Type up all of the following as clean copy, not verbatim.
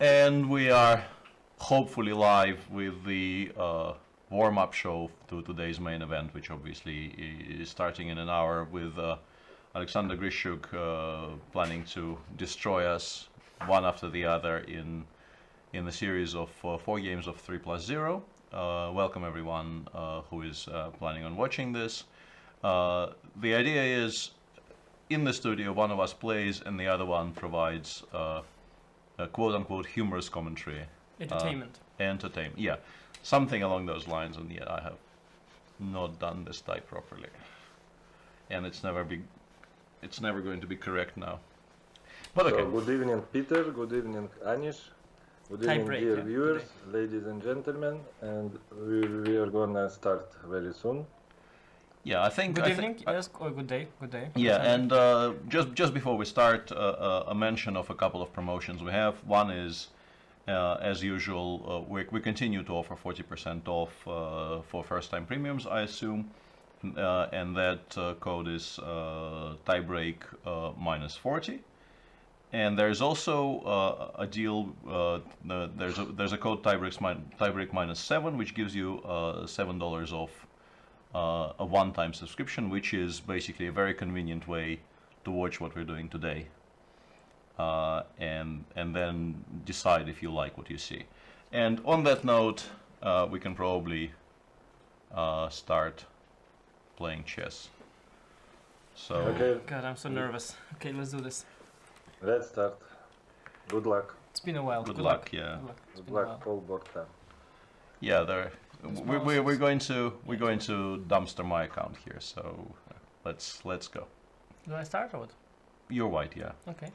And we are hopefully live with the warm-up show to today's main event, which obviously is starting in an hour with Alexander Grischuk planning to destroy us one after the other in a series of 4 games of 3+0. Welcome everyone who is planning on watching this. The idea is, in the studio, one of us plays and the other one provides a quote-unquote humorous commentary. Entertainment, yeah. Something along those lines, and yet I have not done this type properly. And it's never going to be correct now. But okay. So, good evening, Peter. Good evening, Anish. Good evening, dear viewers, ladies and gentlemen. And we are gonna start very soon. Yeah, I think. Good evening, yes, or good day, good day. Yeah, and just before we start, a mention of a couple of promotions we have. One is, as usual, we continue to offer 40% off for first-time premiums, I assume, and that code is Tiebreak -40. And there's also a deal. There's a code Tiebreak -7, which gives you $7 off a one-time subscription, which is basically a very convenient way to watch what we're doing today, and then decide if you like what you see. And on that note, we can probably start playing chess. So. Okay. God, I'm so nervous. Okay, let's do this. Let's start. Good luck. It's been a while. Good luck. Yeah. Good luck, full board time. Yeah, we're going to dumpster my account here, so let's go. Do I start or what? You're white, yeah. Okay.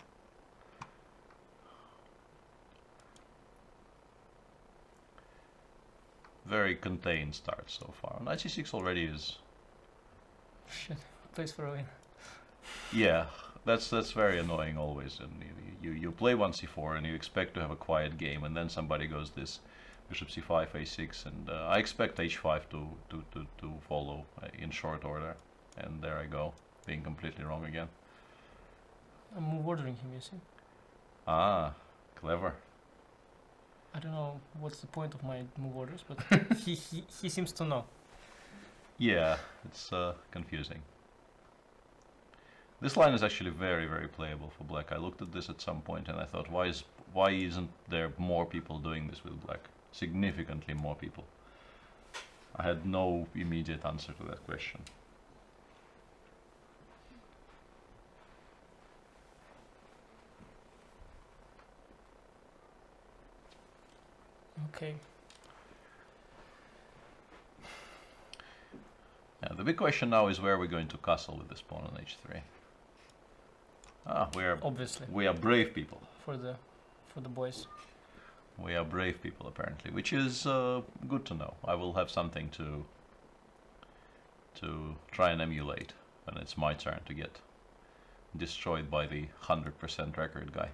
Very contained start so far. Knight c6 already is. Shit, plays for a win. Yeah, that's very annoying always. And you play 1c4 and you expect to have a quiet game, and then somebody goes this bishop c5, a6, and I expect h5 to follow in short order, and there I go, being completely wrong again. I'm move ordering him, you see. Ah, clever. I don't know what's the point of my move orders, but he seems to know. Yeah, it's confusing. This line is actually very, very playable for black. I looked at this at some point and I thought, why isn't there more people doing this with black? Significantly more people. I had no immediate answer to that question. Okay. Yeah, the big question now is where we're going to castle with this pawn on h3. Ah, we are brave people. For the boys. We are brave people, apparently, which is good to know. I will have something to try and emulate when it's my turn to get destroyed by the 100% record guy.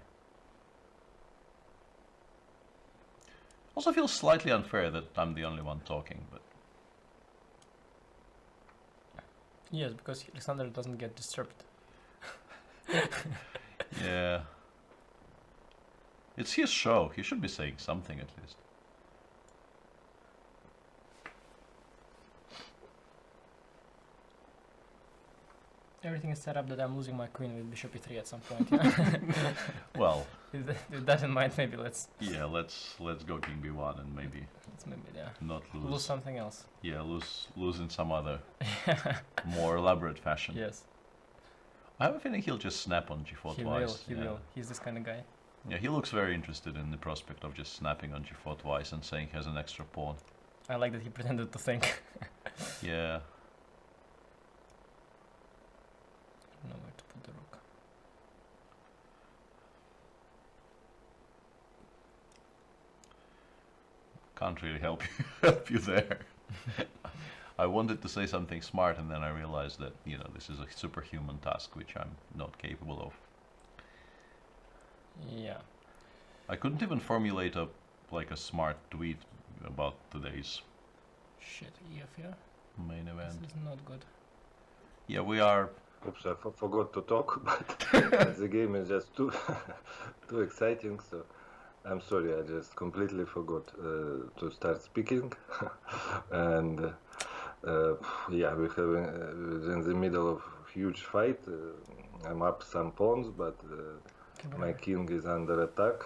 Also feels slightly unfair that I'm the only one talking, but... Yes, because Alexander doesn't get disturbed. Yeah. It's his show. He should be saying something at least. Everything is set up that I'm losing my queen with bishop e3 at some point. Yeah? Well, with that in mind, maybe let's go king b1 and maybe not lose something else. Yeah, lose in some other more elaborate fashion. Yes. I have a feeling he'll just snap on g4 twice. He will. He's this kind of guy. Yeah, he looks very interested in the prospect of just snapping on g4 twice and saying he has an extra pawn. I like that he pretended to think. Yeah. I don't know where to put the rook. Can't really help you there. I wanted to say something smart, and then I realized that, you know, this is a superhuman task which I'm not capable of. Yeah. I couldn't even formulate a smart tweet about today's Shit, EF, yeah? main event. This is not good. Yeah, we are. Oops, I forgot to talk, but the game is just too exciting, so I'm sorry, I just completely forgot to start speaking. And yeah, we have in the middle of huge fight. I'm up some pawns, but my king is under attack.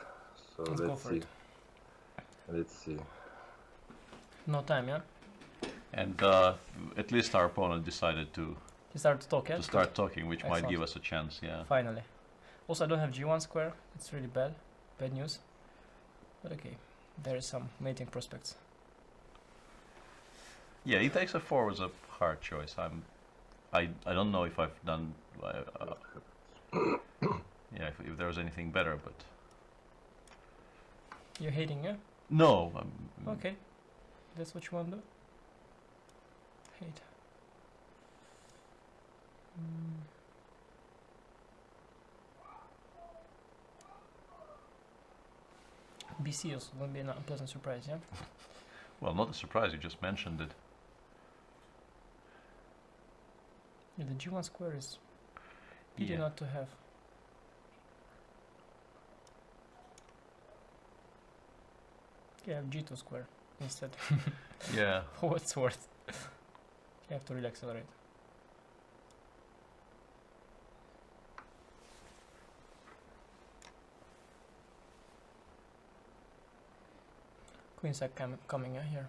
So let's see. Let's see. No time, yeah? And at least our opponent decided to He started to talk, yeah? start talking, which Excellent. might give us a chance, yeah. Finally. Also, I don't have G1 square. It's really bad. Bad news. But okay, there is some mating prospects. Yeah, he takes a4 was a hard choice. I don't know if I've done yeah, if there was anything better, but You're hating, yeah? no. Okay, that's what you want to do. Hate. BC also won't be a unpleasant surprise, yeah? Well, not a surprise. You just mentioned it. Yeah, the G1 square is pity Yeah. not to have. Yeah, I have G2 square instead. Yeah. For what it's worth. You have to really accelerate. Queen sack coming here.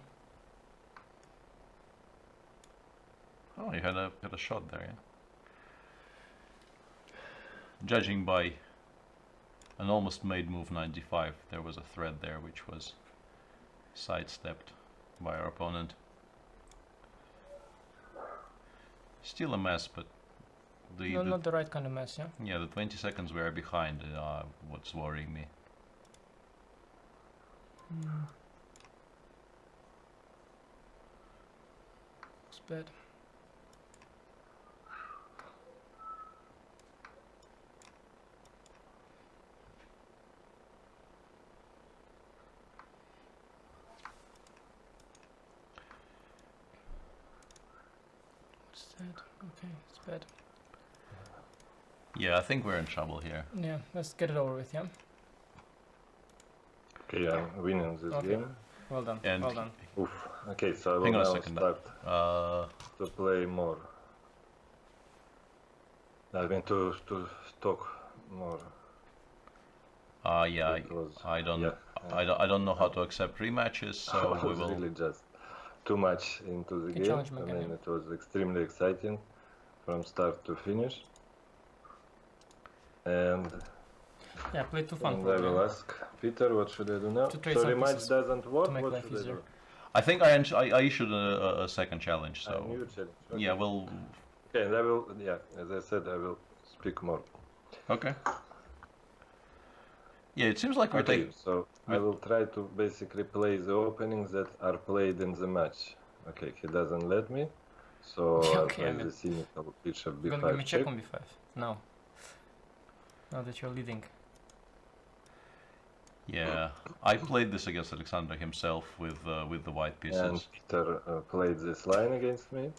Oh, you had a shot there, yeah. Judging by an almost made move 95, there was a thread there which was sidestepped by our opponent. Still a mess, but Not the right kind of mess, yeah? yeah, the 20 seconds we are behind what's worrying me. Looks bad. What's that? Okay, it's bad. Yeah, I think we're in trouble here. Yeah, let's get it over with, yeah? okay, I'm winning this Okay. game. Well done, And well done. Oof. Okay, so I will hang on a now second. start to play more. I mean to talk more. Yeah, because, I don't yeah, I don't know how to accept rematches, so I we was will. really just too much into the Okay, game. challenge I me again, mean, yeah. it was extremely exciting from start to finish. And, Yeah, play too fun and for I will me. ask Peter, what should I do now? To trade So some rematch pieces doesn't work. to make What life should I easier. do? I think I issued a second challenge, A so new challenge. Okay. yeah, we'll. Okay, and I will. Yeah, as I said, I will speak more. Okay. Yeah, it seems like we're Okay, taking. so I will try to basically play the openings that are played in the match. Okay, he doesn't let me, so I'll Okay, play I mean, the cynical bishop You're gonna give me b5 check check. on b5. Now. Now that you're leading. Yeah, I played this against Alexander himself with the white And pieces. Peter played this line against me.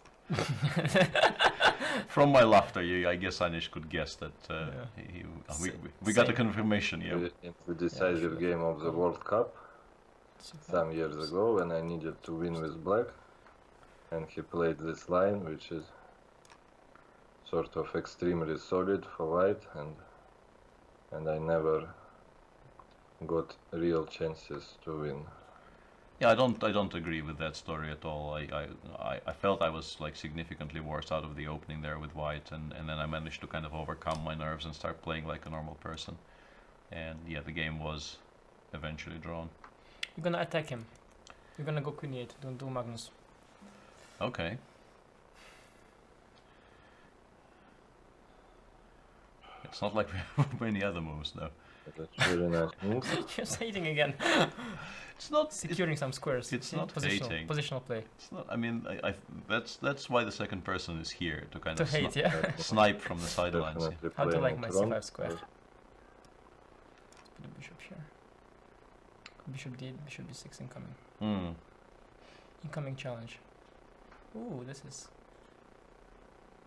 From my laughter, I guess Anish could guess that we got a Same. confirmation. Yeah. In the decisive sure. game of the World Cup C5. some years ago when I needed to win with black, and he played this line, which is sort of extremely solid for white, and I never got real chances to win. Yeah, I don't agree with that story at all. I felt I was like significantly worse out of the opening there with white, and then I managed to kind of overcome my nerves and start playing like a normal person. And yeah, the game was eventually drawn. You're gonna attack him. You're gonna go queen e8. Don't do Magnus. Okay. It's not like we have many other moves though. That's really nice move. Just hating again. It's not Securing some squares. it's See? not hating. Positional play. It's not. I mean, that's why the second person is here to kind To of hate, yeah. snipe from the sidelines. Yeah. Definitely How to playing like my it wrong. c5 square. Let's put the bishop here. Bishop d8, bishop d6 incoming. Hmm. Incoming challenge. Ooh, this is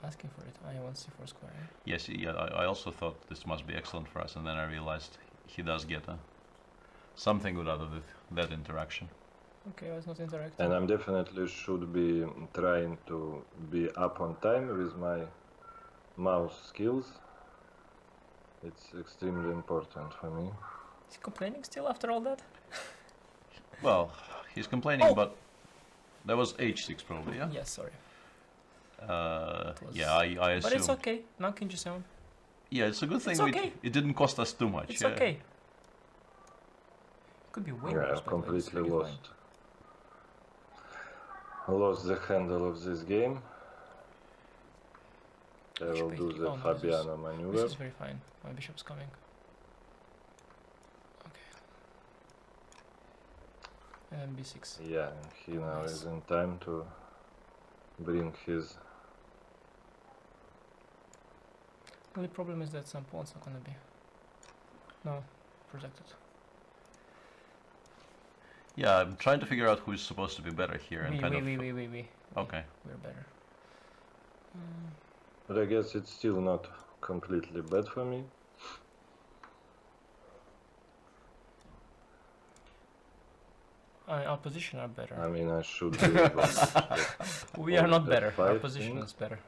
asking for it. I want c4 square. Eh? Yes. Yeah. I also thought this must be excellent for us, and then I realized he does get a something good out of that interaction. Okay, I was not interacting. And I'm definitely should be trying to be up on time with my mouse skills. It's extremely important for me. Is he complaining still after all that? Well, he's complaining, Oh. but that was h6 probably, yeah? Yes, sorry. Yeah, I assume. But it's okay. Now king g7. Yeah, it's a good thing It's okay. it didn't cost us too much. It's yeah. okay. Could be way Yeah, worse. I've by the way, it's completely really lost. Lost the handle of this game. I will Bishop do a3. the Oh, no, Fabiano This maneuver. is very fine. My bishop's coming. Okay. And b6. Yeah, and he now Nice. is in time to bring his. The only problem is that some pawns are gonna be protected. Yeah, I'm trying to figure out who's supposed to be better here and kind of. We. Okay. We're better. But I guess it's still not completely bad for me. Our position are better. I mean, I should be able to We are not better. Our F5 position thing. is better.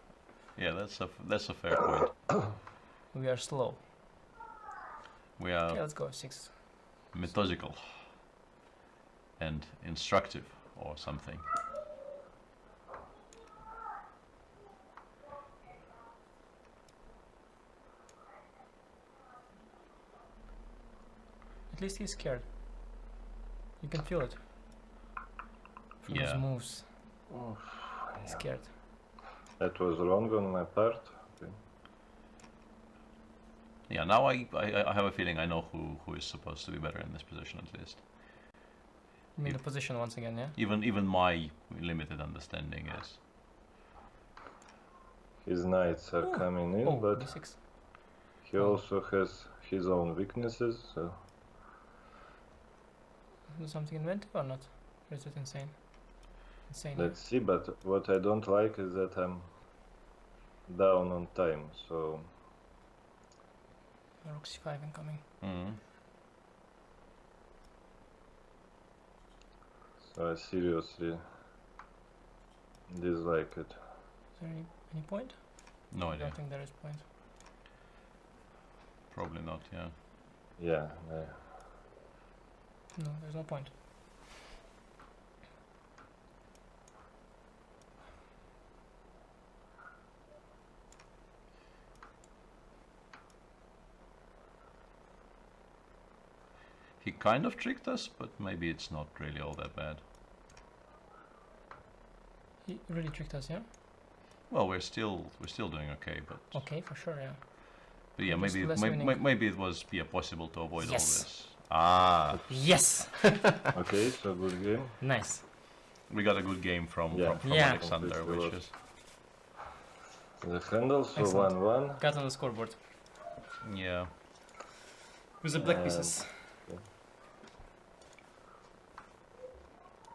Yeah, that's a fair point. We are slow. We Okay, are let's go 6. methodical and instructive or something. At least he's scared. You can feel it. From his Yeah. moves. Oh, He's scared. that was wrong on my part. Okay. Yeah, now I have a feeling I know who is supposed to be better in this position at least. You mean the position once again, yeah? Even my limited understanding is. His knights are Ooh. coming in, Oh, but b6. he also has his own weaknesses. So Do something inventive or not? Or is it insane? Insane. let's see. But what I don't like is that I'm down on time. So Rook c5 incoming. Mm. So I seriously dislike it. Is there any point? No I idea. don't think there is point. Probably not. Yeah. Yeah, No, there's no point. He kind of tricked us, but maybe it's not really all that bad. He really tricked us, yeah? Well, we're still doing okay, but Okay, for sure, yeah. yeah, Just maybe less winning. maybe it was possible to avoid all Yes. this. Ah, Yes! okay, so good game. Nice. we got a good game from Yeah. Yeah. Alexander, Completely which lost. is The handle, so Excellent. 1-1. Got on the scoreboard. yeah. With the black And- pieces.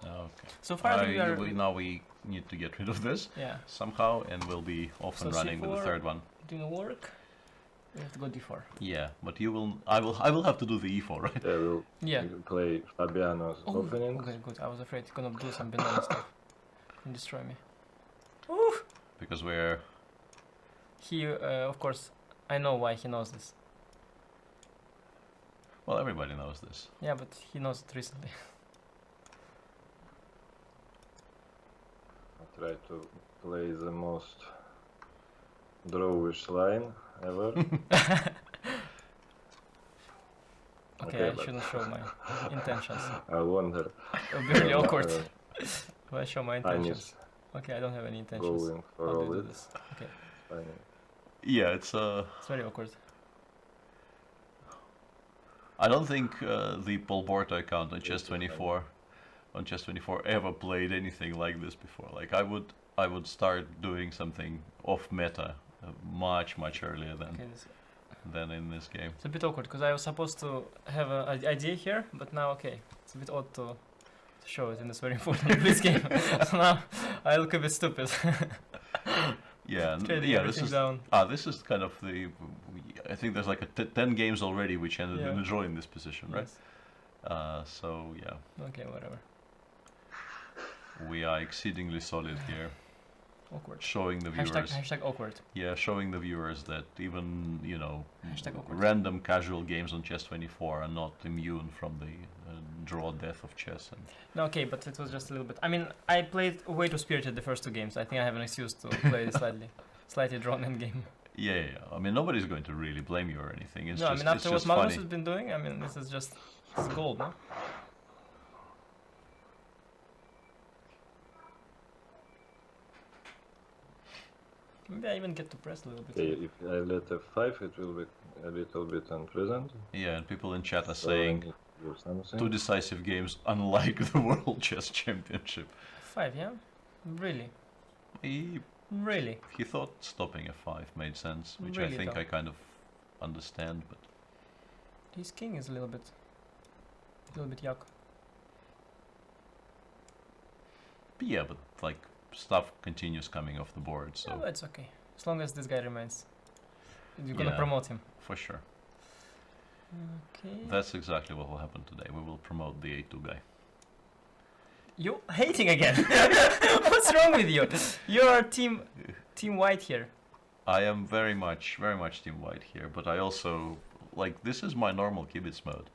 Okay. So far, I think we are. Now we need to get rid of this Yeah. somehow, and we'll be off and So running with the C4. third one. Doing work. We have to go d4. Yeah, but I will have to do the e4, right? I will Yeah. play Fabiano's Oh, opening. okay, good. I was afraid he's gonna do some banana stuff and destroy me. Ooh. Because we're He, of course, I know why he knows this. well, everybody knows this. Yeah, but he knows it recently. I try to play the most drawish line ever. Okay, I but shouldn't show my intentions. I wonder. It would be really awkward uh, if I show my Anish intentions. Okay, I don't have any intentions. going for How do all you do it. this? Okay, Fine. Yeah, it's it's very awkward. I don't think the Paul Borto account on Chess24 ever played anything like this before. Like I would start doing something off meta much earlier Okay, than in this game. it's a bit awkward because I was supposed to have an idea here, but now okay, it's a bit odd to show it in this very important quiz game. So now I look a bit stupid. Yeah, Trading yeah. This everything is down. this is kind of the. I think there's like 10 games already which ended in Yeah. a draw in this position, right? Yes. So yeah, Okay, whatever. we are exceedingly solid here, Awkward. showing the viewers. Hashtag awkward. Yeah, showing the viewers that even, you know, Hashtag awkward. random casual games on Chess24 are not immune from the draw death of chess. And No, okay, but it was just a little bit. I mean, I played way too spirited the first two games. I think I have an excuse to play slightly drawn end game. yeah, I mean, nobody's going to really blame you or anything. It's No, just, I mean, after what it's just Magnus funny. has been doing, I mean, this is gold, no? Maybe I even get to press a little bit. Okay, if I let F5, it will be a little bit unpleasant. Yeah, and people in chat are So I saying need to do something. 2 decisive games, unlike the World Chess Championship. 5, yeah? Really? Really? He thought stopping F5 made sense, which I Really think though. I kind of understand, but His king is a little bit yuck. yeah, but like stuff continues coming off the board, so Yeah, but it's okay. As long as this guy remains. You're gonna Yeah. promote him. for sure. Okay. That's exactly what will happen today. We will promote the A2 guy. You hating again? What's wrong with you? You're team white here. I am very much team white here, but I also like this is my normal kibitz mode.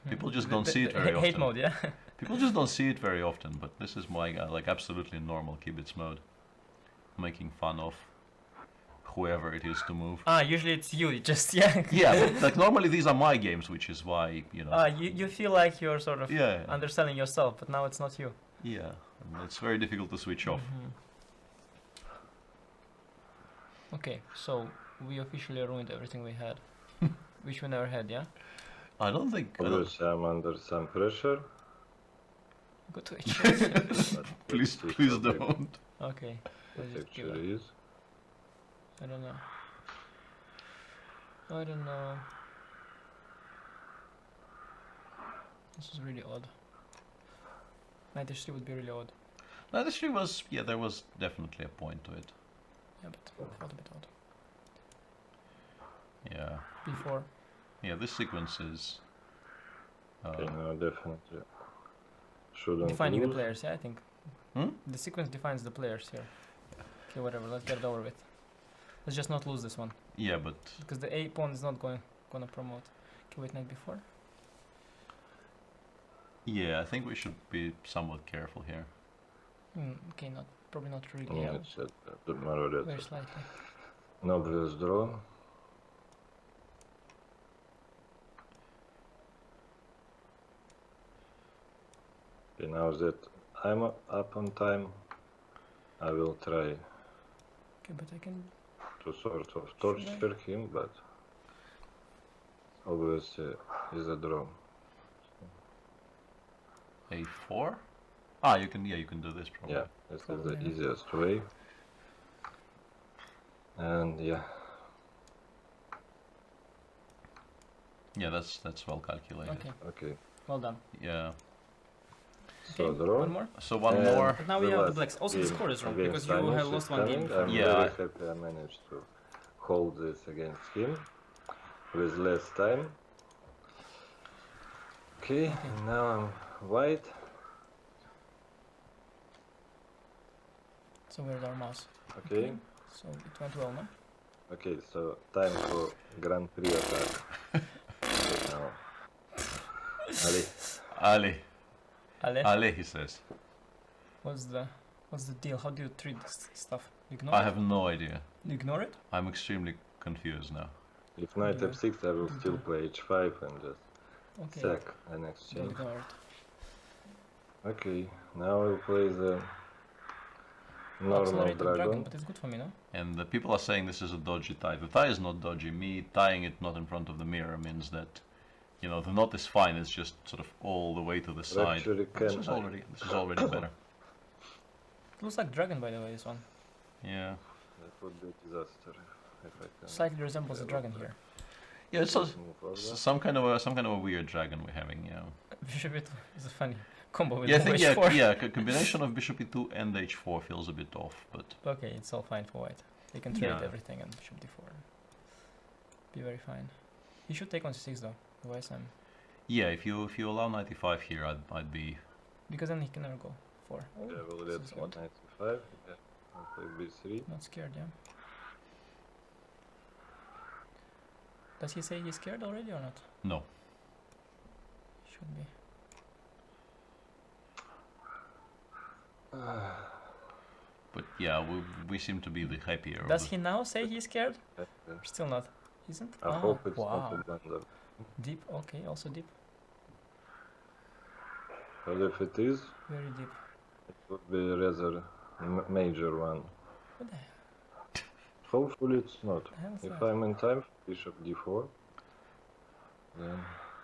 People just don't see it very Hate often. mode, yeah. People just don't see it very often, but this is my like absolutely normal kibitz mode, making fun of whoever it is to move. Usually it's you. Just yeah. Yeah, but, like normally these are my games, which is why you know. You feel like you're sort of Yeah, underselling yourself, but now it's not you. yeah, and it's very difficult to switch off. Mhm. Okay, so we officially ruined everything we had, which we never had, yeah. I don't think. Obviously, I'm under some pressure. Go to it. but Please, let's see please how they- don't. Okay. It Let's just give it. actually is. I don't know. I don't know. This is really odd. 93 would be really odd. No, this tree was yeah. There was definitely a point to it. Yeah, but it felt a bit odd. Yeah, Before. yeah. This sequence is. Okay, no, definitely. Shouldn't Defining the lose. players, yeah, I think. Hmm? The sequence defines the players here. Okay, whatever, let's get it over with. Let's just not lose this one. Yeah, but Because the A pawn is not gonna promote. Okay, wait, knight before. yeah, I think we should be somewhat careful here. Okay, probably not really. Yeah, Yeah, it's the Marauder. very slightly. An obvious draw. Okay, now that I'm up on time, I will try Okay, but I can. to sort of torture him, but obviously is a draw. A4. Ah, you can. Yeah, you can do this probably. Yeah, this is Probably, the yeah. easiest way. And yeah, Yeah, that's well calculated. Okay, okay. well done. Yeah. So Okay, draw. one more. So one And more. But now we the have the last blacks. Also, the game score is wrong against because you Anish have is lost one game. coming. I'm Yeah. very happy I managed to hold this against him with less time. Okay, now I'm white. So where's our mouse? Okay, So it went well, no? okay, so time for Grand Prix attack. Okay, now. Ali, Ali. Ale, Ali, he says. what's the deal? How do you treat this stuff? Ignore I it? have no idea. You ignore it? I'm extremely confused now. if knight Yeah. f6, I will still play h5 and just Okay. sack an Don't exchange. ignore it. Okay, now I'll play the normal Accelerated dragon, dragon. but it's good for me, no? And the people are saying this is a dodgy tie. The tie is not dodgy. Me tying it not in front of the mirror means that, you know, the knot is fine. It's just sort of all the way to the side. Actually, This can is I? already better. It looks like dragon, by the way, this one. Yeah. That would be a disaster if I can. Slightly resembles a dragon here. Yeah, it's just move over. some kind of a weird dragon we're having. Yeah. Bishop e2 is a funny combo with Yeah, I move think h4. yeah. Combination of bishop e2 and h4 feels a bit off, but Okay, it's all fine for white. They can trade Yeah. everything and bishop d4. Be very fine. He should take on c6 though, otherwise I'm... Yeah, if you allow 95 here, I'd be. Because then he can never go 4. Oh, Yeah, we'll this let is him odd. 95. Yeah, I'll play b3. Not scared, yeah. Does he say he's scared already or not? No. Should be. But yeah, we seem to be the happier. Does he now say he's scared? Yeah. Still not. Isn't? I hope it's not a blunder. Deep, okay, also deep. But if it is, Very deep. it would be a rather major one. What the hell? Hopefully it's not. The hell is If that? I'm in time, bishop d4, then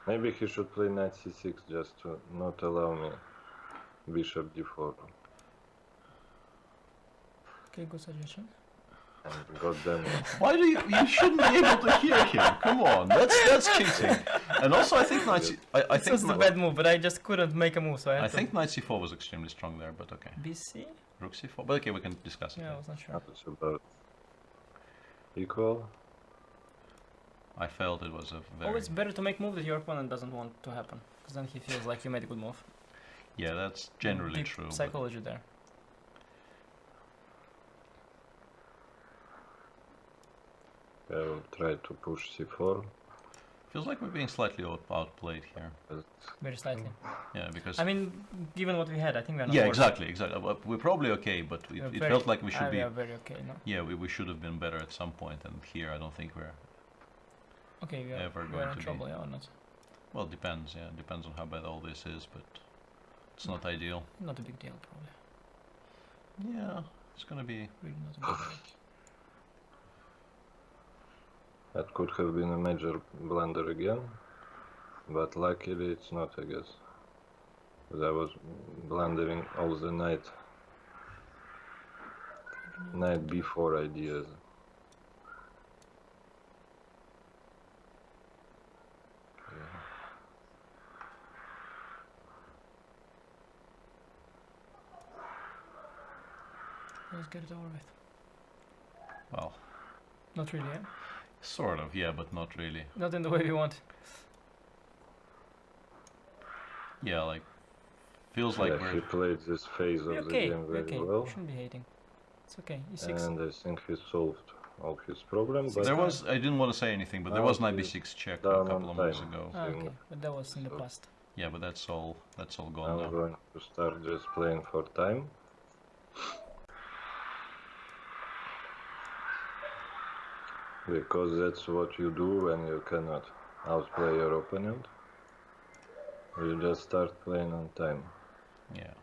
maybe he should play knight c6 just to not allow me bishop d4. Okay, good suggestion. And goddamn it. Why do you shouldn't be able to hear him? Come on, that's cheating. And also, I think knight. I This think was the bad move, but I just couldn't make a move, so I had I to. think knight c4 was extremely strong there, but okay. BC? Rook c4, but okay, we can discuss it. Yeah, I was not sure. It's about equal. I felt it was a very. Always better to make move that your opponent doesn't want to happen, because then he feels like you made a good move. Yeah, that's generally Deep true. but- psychology there. I will try to push c4. Feels like we're being slightly outplayed here. But Very slightly. Yeah, because. I mean, given what we had, I think we're not yeah, worse. exactly. Well, we're probably okay, but it, We're it very- felt like we should We be. are very okay, no? Yeah, we should have been better at some point, and here I don't think we're. Okay, we are, Ever we going are in to be. trouble, yeah, or not? Well, depends. Yeah, depends on how bad all this is, but it's not ideal. Not a big deal, probably. Yeah, it's gonna be. Really not a big deal. that could have been a major blunder again. But luckily it's not, I guess. Because I was blundering all the night b4 ideas. Let's get it over with. Well, Not really, yeah? sort of. Yeah, but not really. Not in the way we want. Yeah, like feels like Yeah, he we're. played this phase We're of the okay, game we're very okay. well, Shouldn't be hating. It's okay. E6. and I think he solved all his problems. There But was. I didn't want to say anything, but there was knight b6 check a down couple on of months time. ago. Ah, okay. thing. But that was in the So- past. Yeah, but that's all gone I'm now. going to start just playing for time. Because that's what you do when you cannot outplay your opponent. You just start playing on time. Yeah,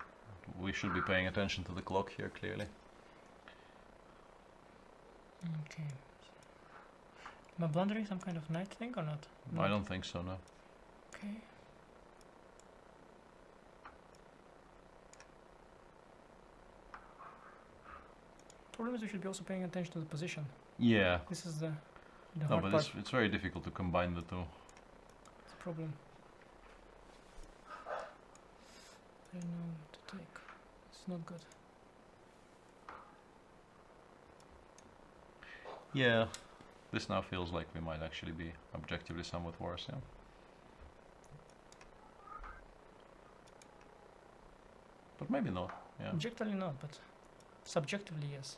we should be paying attention to the clock here, clearly. Okay. Am I blundering some kind of knight thing or not? I don't think so, no. Okay. Problem is we should be also paying attention to the position. Yeah, This is the no, hard but part. it's very difficult to combine the two. It's a problem. I don't know what to take. It's not good. Yeah, this now feels like we might actually be objectively somewhat worse, yeah. But maybe not, yeah. Objectively not, but subjectively yes.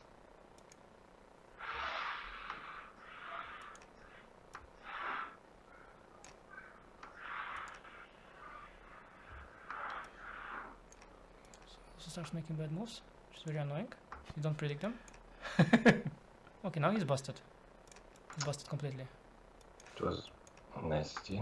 So starts making bad moves, which is very annoying. You don't predict them. Okay, now he's busted. He's busted completely. It was nasty.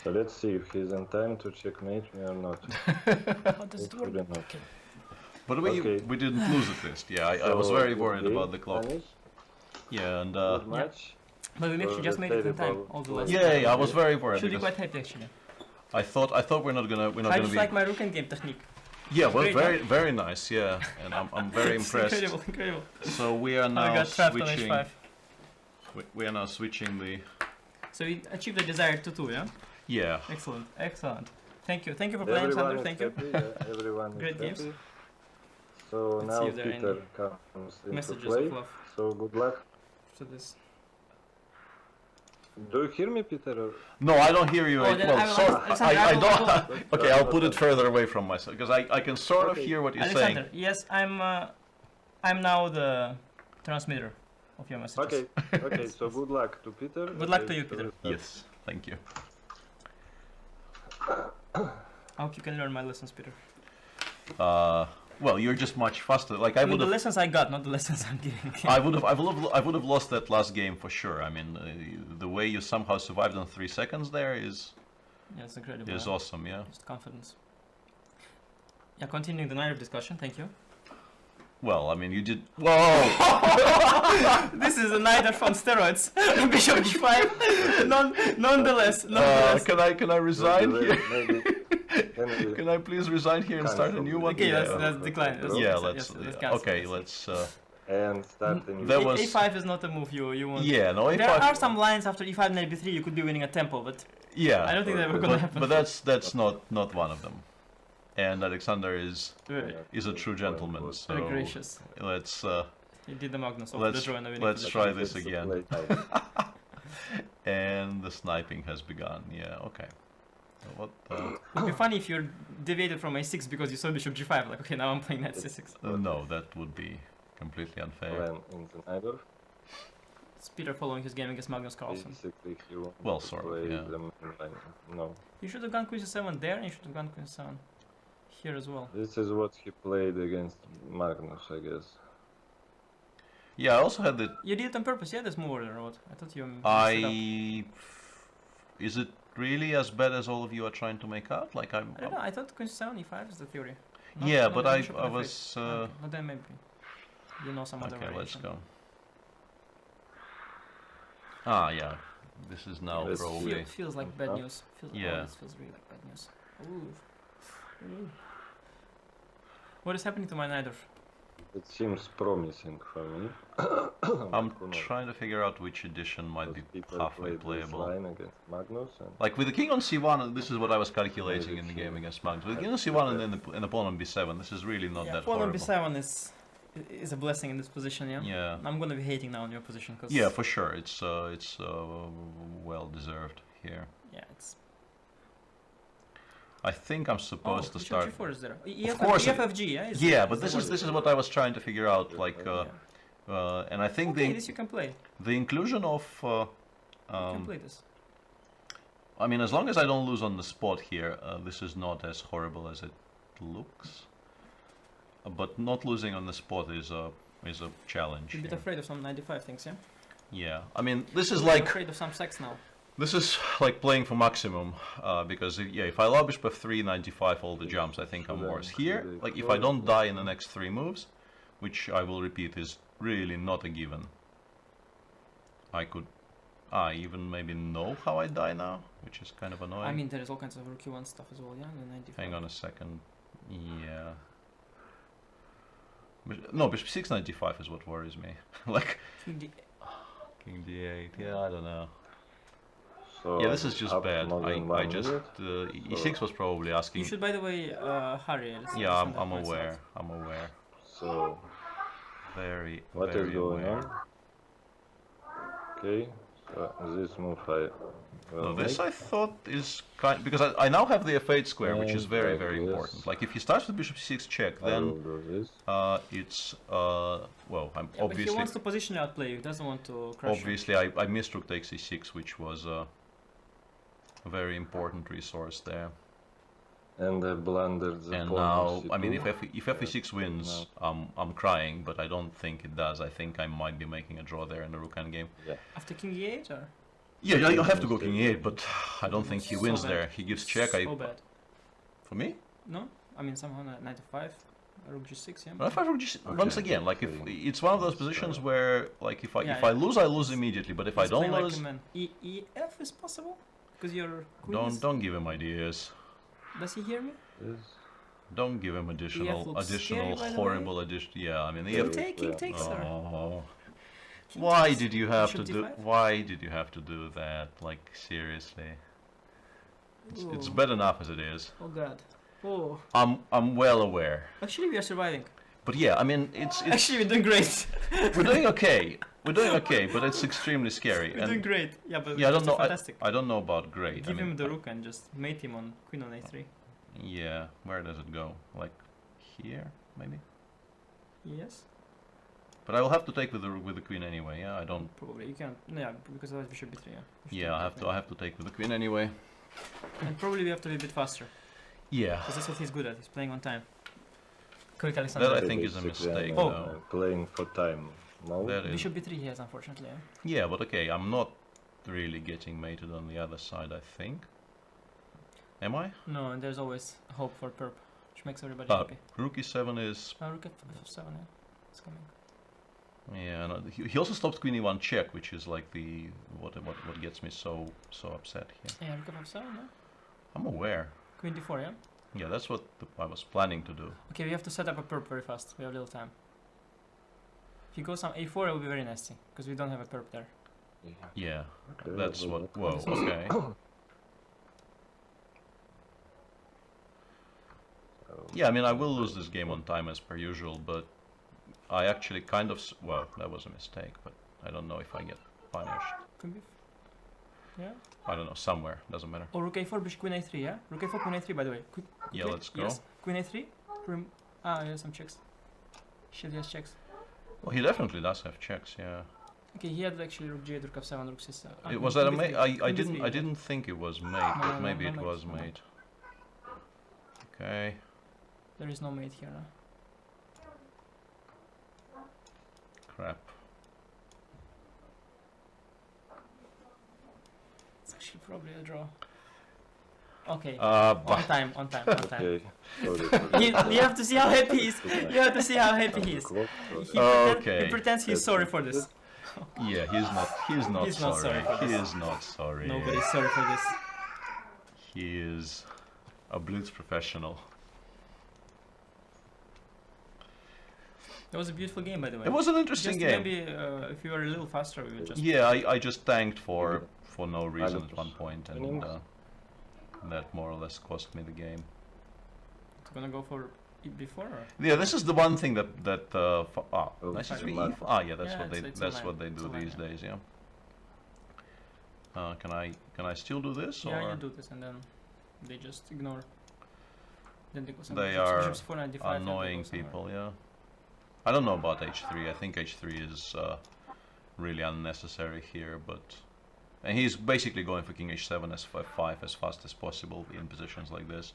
So let's see if he's in time to checkmate me or not. How does it work? Hopefully not. Okay. But we Okay. we didn't lose at least, yeah. I was So, very worried okay, about the clock. Anish, Yeah, and good match. But we actually just made it in time. All the last yeah, I was very worried Should be because quite happy actually. I thought we're not gonna I just be. like my rook and game technique. Yeah, well, great, very nice, yeah, and I'm very It's impressed. incredible, incredible. So we are I now got trapped on switching h5. We are now switching the. So you achieved the desired 2-2, yeah? Yeah. Excellent, excellent. Thank you for playing, Sandra. Thank you. Everyone Great is games. happy. So Let's see now if there are Peter comes into Messages play. of love So good luck. to this. Do you hear me, Peter? Or? No, I don't hear you. Oh, then Well, I will sorry, Alexander, I I will- don't. Okay, I'll put it further away from myself because I can sort of Okay. hear what you're Alexander, saying. yes, I'm now the transmitter of your messages. Okay, okay. So good luck to Peter. Good luck to you, so Peter. we start. Yes, thank you. I hope you can learn my lessons, Peter. Well, you're just much faster. Like I I mean, would the have. lessons I got, not the lessons I'm giving. I would have lost that last game for sure. I mean, the way you somehow survived in 3 seconds there is Yeah, it's incredible. awesome. Yeah. Just confidence. Yeah, continuing the narrative discussion, thank you. Well, I mean, you did. Whoa! This is a Nidar on steroids. Bishop g5. Nonetheless. Can I resign Maybe- here? maybe- can we- Can I please resign here and start a new one? Okay, Yeah. let's decline. Yeah, Yes, let's. let's cancel Okay, this. let's. and start a new That was- A5 is not a move you want. Yeah, no. There are some lines after e5 and b3 you could be winning a tempo, but Yeah. I don't think that we're gonna but, happen. but that's not one of them. And Alexander is a true gentleman. So very gracious. let's He did the Magnus of the let's draw and the winning let's position. try this It's a again. playtime. And the sniping has begun. Yeah. Okay. So what? It would be funny if you're deviated from a6 because you saw bishop g5. Like, okay, now I'm playing knight c6. No, that would be completely unfair. Plan in the Nidor. It's Peter following his game against Magnus Carlsen. Basically, if you want Well, to sort of, play yeah. the main line. No, You should have gone queen c7 there, and you should have gone queen c7 here as well. this is what he played against Magnus, I guess. Yeah, I also had the. You did it on purpose, yeah? This move order or what? I thought you messed it up. Is it really as bad as all of you are trying to make out? Like I don't know. I thought queen c7 e5 is the theory. Yeah, not but the I bishop I f8. was. Okay, but then maybe you know some other Okay, let's variation. go. Ah, yeah. This is now Let's probably. Feels like bad news. Yeah. This feels really like bad news. Ooh. What is happening to my Nidor? It seems promising for me. I'm Who knows? trying to figure out which edition might be Because people halfway played this playable. line against Magnus, and Like with the king on c1, this is what I was calculating in the Maybe game he against Magnus. With the had king on to c1 prepare. and the pawn on b7, this is really not that pawn on horrible. b7 is a blessing in this position, yeah? Yeah. I'm gonna be hating now on your position, because... Yeah, for sure. It's well deserved here. Yeah, it's... I think I'm supposed to bishop start. g4 is there. Of course it- EFFG, yeah? Yeah, but this is what I was trying to figure out. Like, Yeah. and I think Okay, this you can play. the inclusion of. You can play this. I mean, as long as I don't lose on the spot here, this is not as horrible as it looks. But not losing on the spot is a challenge. You're a bit here. afraid of some 95 things, yeah? Yeah, I mean, this is You're like afraid of some sex now. this is like playing for maximum because if I allow bishop f3, 95, all the jumps, I think I'm Then worse. Here, they like if I close don't the- die in the next 3 moves, which I will repeat is really not a given. I could, even maybe know how I die now, which is kind of annoying. I mean, there is all kinds of rook q1 stuff as well, yeah? The 95. Hang on a second. Yeah. No, bishop 6, 95 is what worries me. Like King d- king d8. Yeah, I don't know. so Yeah, this is just up bad. more than I 1 just minute. e6 was probably asking. You should, by the way, hurry. Yeah, I'm aware. I'm aware. So Very, what very is going aware. on? Okay, so this move I will No, this make. I thought is kind because I now have the f8 square, which is And very, like very this. important. Like if he starts with bishop c6 check, I will then do this. it's well, I'm Yeah, but he obviously wants to positionally outplay you. He doesn't want to crush you. obviously I missed rook takes e6, which was a very important resource there. And I blundered the And pawn now, on I mean, c2. if f6 wins, I'm crying, but I don't think it does. I think I might be making a draw there in the rook endgame. After king e8, or? Yeah, you have to go king e8, but I don't think he So wins bad. there. He gives check. So bad. For me? No? I mean, somehow 95, rook g6, yeah? Well, if I rook G6 once Okay, again, like if okay. it's one of those positions where, like, if I Yeah, if yeah. I lose immediately, but if I He's don't playing like lose, a man. EF is possible? Because your queen is... don't give him ideas. Does he hear me? Yes. Don't give him additional looks scary, by the horrible addition. Yeah, I mean, King EF. take, king takes, sir. Oh, Why did you have to Bishop do? d5? Why did you have to do that? Like seriously, it's Ooh. bad enough as it is. Oh god. Oh. I'm well aware. Actually, we are surviving. But yeah, I mean, it's Actually, we're doing great. we're doing okay. We're doing okay, but it's extremely scary. We're doing great. Yeah, but Yeah, I don't know. fantastic. I don't know about great. Give I mean, him the rook and just mate him on queen on a3. yeah, where does it go? Like here, maybe. Yes. But I will have to take with the queen anyway. Yeah, I don't. Probably you can't. No, yeah, because otherwise bishop b3. Yeah. Yeah, I have to take with the queen anyway. And probably we have to be a bit faster. Yeah. Because that's what he's good at. He's playing on time. Quick, That Alexander. I think is a mistake. Oh. Though. Playing for time. No. That is. Bishop b3 he has, unfortunately. Yeah. Yeah, but okay, I'm not really getting mated on the other side. I think. Am I? No, and there's always hope for perp, which makes everybody Ah, happy. Rook e7 is. Rook f7, yeah. It's coming. Yeah, no, he also stopped queen e1 check, which is like the what gets me so upset here. Yeah, rook f7, yeah. I'm aware. Queen d4, yeah. Yeah, that's what I was planning to do. Okay, we have to set up a perp very fast. We have little time. If you go some a4, it will be very nasty because we don't have a perp there. Yeah, Okay, that's well, what. Whoa, okay. Yeah, I mean, I will lose this game on time as per usual, but I actually kind of. Well, that was a mistake, but I don't know if I get punished. Queen b. Yeah. I don't know, somewhere, doesn't matter. Or rook a4, bishop queen a3, yeah. Rook a4, queen a3, by the way. Yeah, okay, let's go. Yes. Queen a3. Yeah, some checks. Shit, yes, checks. Well, he definitely does have checks, yeah. Okay, he had actually rook g8, rook f7, rook c7. It was that a mate? I didn't think it was mate, No, but no, maybe no it mate, was no mate. mate. Okay. There is no mate here now. Crap. It's actually probably a draw. Okay. But On time. Okay. Sorry. You have to see how happy he is. You have to see how happy he is. Okay. He pretends he's sorry for this. yeah, he's not He's not sorry. sorry for He this. is not sorry. Nobody's sorry for this. He is a blitz professional. It was a beautiful game, by the way. It was an interesting Just game. maybe if you were a little faster, we would just. Yeah, I just tanked for no reason at one point, and innings. that more or less cost me the game. Gonna go for before. Or? Yeah, this is the one thing that Oh, nice fine. three Fine. yeah, that's Yeah, what they it's a that's line. what they It's do a line, these yeah. days, yeah. Can I still do this, Yeah, or you do this, and then they just ignore. Then they go some they bishops, are bishops 4, 95, and they go annoying somewhere. people? Yeah. I don't know about h3. I think h3 is really unnecessary here, but and he's basically going for king h7 as f5 as fast as possible in positions like this,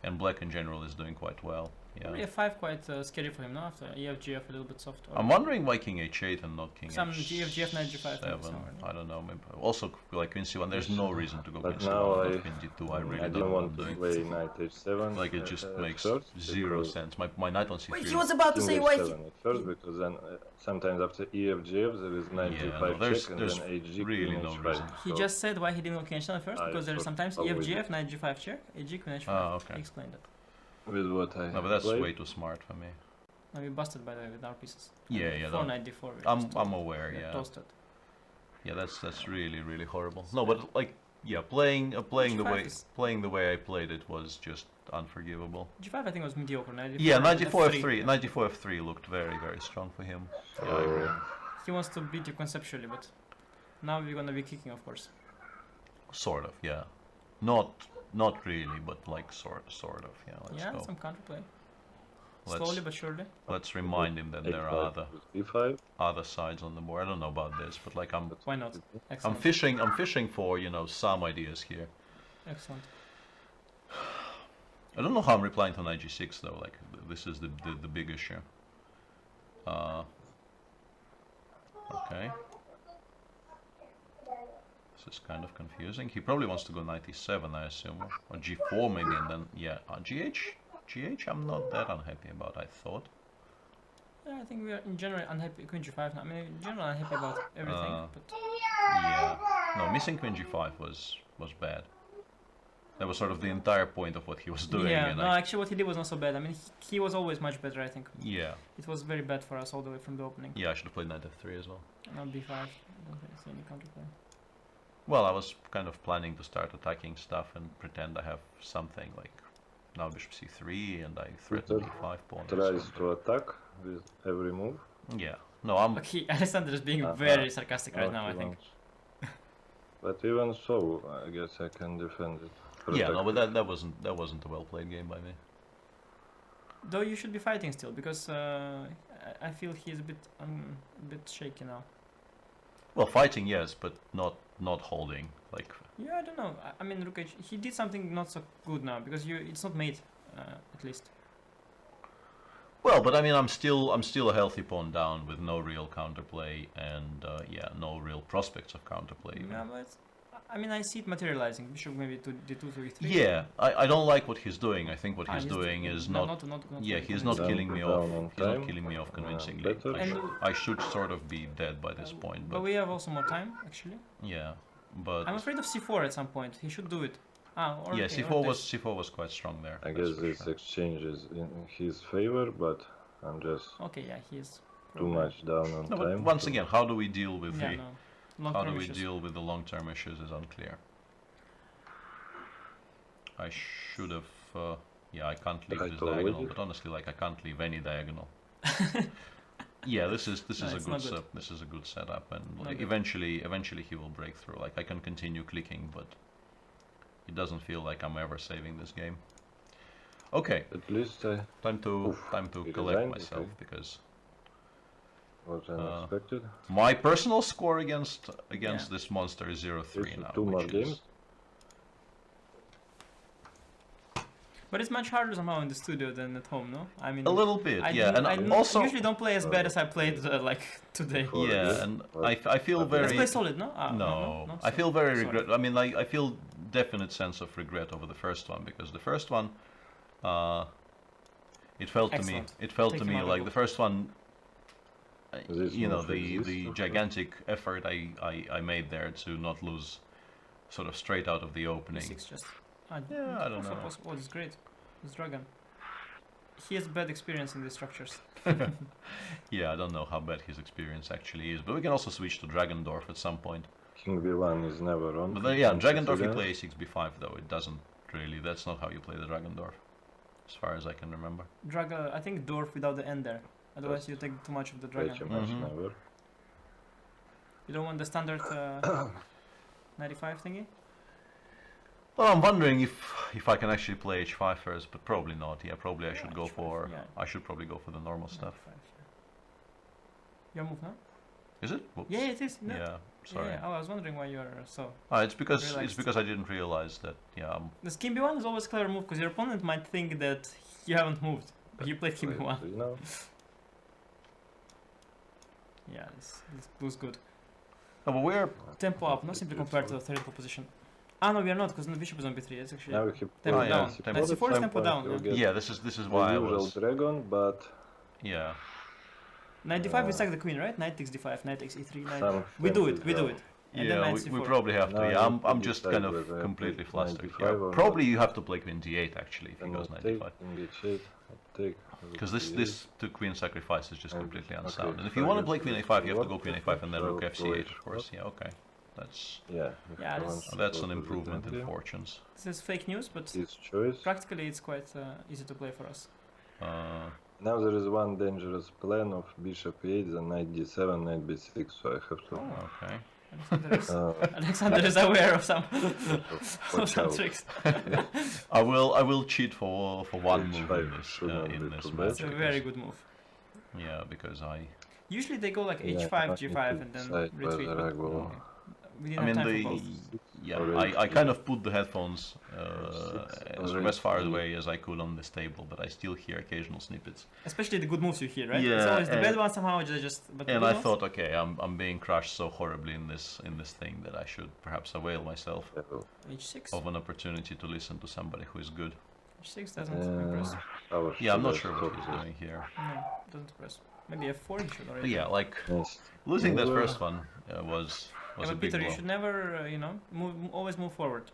and black in general is doing quite well. Yeah. F5 quite scary for him now after EF GF a little bit soft. I'm wondering why king h8 and not king Some h7. GF, knight g5 somewhere. I don't know. Maybe. Also, like queen c1, there's no reason to go But queen now c1 I- or queen d2. I really I don't don't know what want I'm to doing. play knight h7. Like it just at makes first, zero because sense. My knight on c3. Wait, he was about to king say why he... h7 at first, because then sometimes after EFGF there is knight Yeah, g5 no, there's- check and there's then HG really queen no h5. reason. He So just said why he didn't go king h7 first, I because there is thought sometimes always EF GF, knight g5 check, HG, queen h5. Ah, okay. He explained it. with what I No, but that's played, way too smart for me. Now we busted by the way with our pieces. Yeah, yeah. 4 no. knight d4. we're just I'm aware. we're Yeah. toasted. Yeah, that's really horrible. No, but like, yeah, playing the G5 way is- I played it was just unforgivable. g5 I think was mediocre. Knight Yeah, d4, 94 f3. f3, 94 f3 looked very strong for him. Yeah, I agree. He wants to beat you conceptually, but now we're gonna be kicking, of course. Sort of, yeah. Not really, but like sort of. Yeah, let's Yeah, go. some counterplay. Let's Slowly but surely. let's remind him that there are h5 with b5. other sides on the board. I don't know about this, but like Why not? I'm Excellent. I'm fishing for, you know, some ideas here. Excellent. I don't know how I'm replying to knight g6 though. Like this is the big issue. Okay. This is kind of confusing. He probably wants to go knight e7, I assume, or g4 maybe, and then yeah, gh. I'm not that unhappy about. I thought. Yeah, I think we are in general unhappy. Queen g5 now. I mean, in general unhappy about everything, but Yeah. No, missing queen g5 was bad. That was sort of the entire point of what he was doing. Yeah, and no, actually what he did was not so bad. I mean, he was always much better, I think. yeah, It was very bad for us all the way from the opening. yeah, I should have played knight f3 as well. Not b5. I don't see any counterplay. Well, I was kind of planning to start attacking stuff and pretend I have something like now bishop c3 and I threaten d5 pawn. Tries to attack with every move. Yeah, no, I'm. Okay, Alexander is being very sarcastic right now, I think. But even so, I guess I can defend it. Yeah, no, Protect but that wasn't a well played game by me. Though you should be fighting still, because I feel he's a bit shaky now. Well, fighting yes, but not holding. Like Yeah, I don't know. I mean, Rukic, he did something not so good now because it's not mate, at least. well, but I mean, I'm still a healthy pawn down with no real counterplay and yeah, no real prospects of counterplay. Even. Yeah, but I mean, I see it materializing. Bishop maybe to d2 to e3. Yeah, I don't like what he's doing. I think what he's doing is not yeah, he's not Down killing me down off. on He's not time. killing me off convincingly. Better. I should sort of be dead by this point, But but we have also more time, actually. yeah, but I'm afraid of c4 at some point. He should do it. Or yeah, okay, or c4 this. was quite strong there. I that's guess for this sure. exchange is in his favor, but I'm just Okay, yeah, he's too much down on No, but time. once to- again, how do we deal with Yeah, the no. how Long-term do we issues. deal with the long-term issues is unclear. I should have yeah, I can't leave Try this to avoid diagonal, it. but honestly, like I can't leave any diagonal. Yeah, this is No, a it's good not good. this is a good setup, and Not like, good. eventually he will break through. Like I can continue clicking, but it doesn't feel like I'm ever saving this game. Okay, At least I time to he collect resigned, myself okay. because was unexpected. my personal score against Yeah. this monster is 0-3 This is now, 2 more which is games. But it's much harder somehow in the studio than at home, no? I mean, a little bit, I yeah, don't- and I also usually don't play as bad as I played like today. Before yeah, this, and but- I feel but very Let's play solid, no? no, I So- feel very sorry. regret. I mean, I feel definite sense of regret over the first one because the first one, it felt to me, Excellent. Take him out of like the the first one, This you know, move the exists. gigantic effort I made there to not lose, sort of straight out of the opening. E6 just. Yeah, I don't know. Oh, it's great. This dragon. He has bad experience in these structures. Yeah, I don't know how bad his experience actually is, but we can also switch to Dragendorf at some point. King b1 is never on. But then, yeah, on Dragendorf you precedence. play a6 b5 though. It doesn't really. That's not how you play the Dragendorf, as far as I can remember. I think dwarf without the end there. Otherwise, you take too much of the Way too dragon. much Mhm. never. You don't want the standard 95 thingy? Well, I'm wondering if I can actually play h5 first, but probably not. Yeah, probably I Yeah, should go h5, for. yeah. I should probably go for the normal stuff. 95, yeah. Your move now? Is it? Whoops. Yeah, it is. No. Yeah. Sorry. Yeah, I was wondering why you're so. It's because relaxed. I didn't realize that. Yeah. The King B1 is always a clever move because your opponent might think that you haven't moved, but you played King Wait, B1. do you know? Yeah, this blue's good. No, but we're. Tempo up, not simply compared to the third position. Ah, no, we are not because the bishop is on b3. It's actually Now we have tempo yeah, down. tempo- Knight c4 is tempo down. you'll Yeah. get Yeah. This is the why I usual was. dragon, but Yeah. Knight d5 we sack the queen, right? Knight takes d5, knight takes e3, knight. some We do fancy it, we do draw. it. And then Yeah, knight we c4. probably have to. Now Yeah, you I'm can just decide kind of whether I completely put flustered 95 here. or Probably you have to play queen d8 actually if he And goes I'll knight take, d5. engage 8, I'll take. Because this to queen sacrifice is just And- completely okay, unsound. And if so you want to yes, play queen yes, a5, you have to what- go queen a5 and then rook so f8, go of course. Yeah, okay. That's Yeah, Yeah, that's an improvement in fortunes. This is fake news, but His choice. practically it's quite easy to play for us. Now there is one dangerous plan of bishop e8, then knight d7, knight b6, so I have to Okay. Alexander is, uh, Alexander is aware of some, of watch some out. tricks. I will cheat for one move in H5 this should not be match. too bad. It's a very good move. Yeah, because Usually they go like Yeah, h5, I need g5, to and then decide retreat. whether I But go we I didn't mean have time for both. yeah, Already I kind of put the headphones Already as far three. away as I could on this table, but I still hear occasional snippets. Especially the good moves you hear, right? It's Yeah, always the bad and- ones somehow. But And good I ones? thought, okay, I'm being crushed so horribly in this thing that I should perhaps avail myself h6. of an opportunity to listen to somebody who is good. h6 doesn't impress. Yeah, I'm not sure what he's doing here. No, doesn't impress. Maybe f4 you should But already. yeah, like Next. losing that Well, first one was Yeah, a but big Peter, you blow. should never, always move forward.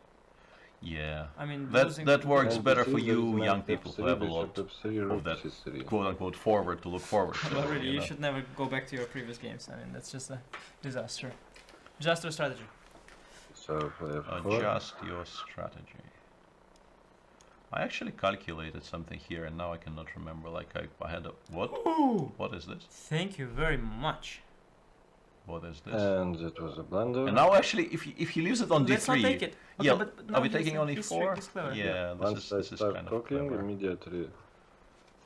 Yeah. I mean, That losing that works And better this for is you knight young people who F3, have a bishop lot F3, of rook that C3. quote unquote forward to look forward to. Well, really, you know. should never go back to your previous games. I mean, that's just a disaster. Disaster strategy. So play F4. Adjust your strategy. I actually calculated something here, and now I cannot remember. Like I had a what? Ooh. What is this? Thank you very much. What is this? And it was a blunder. And now actually, if he leaves it on Let's d3, not take it. Okay, yeah. but Are now we he's- taking only he's 4? he's clever. Yeah, Once I this is start kind of talking, clever. immediately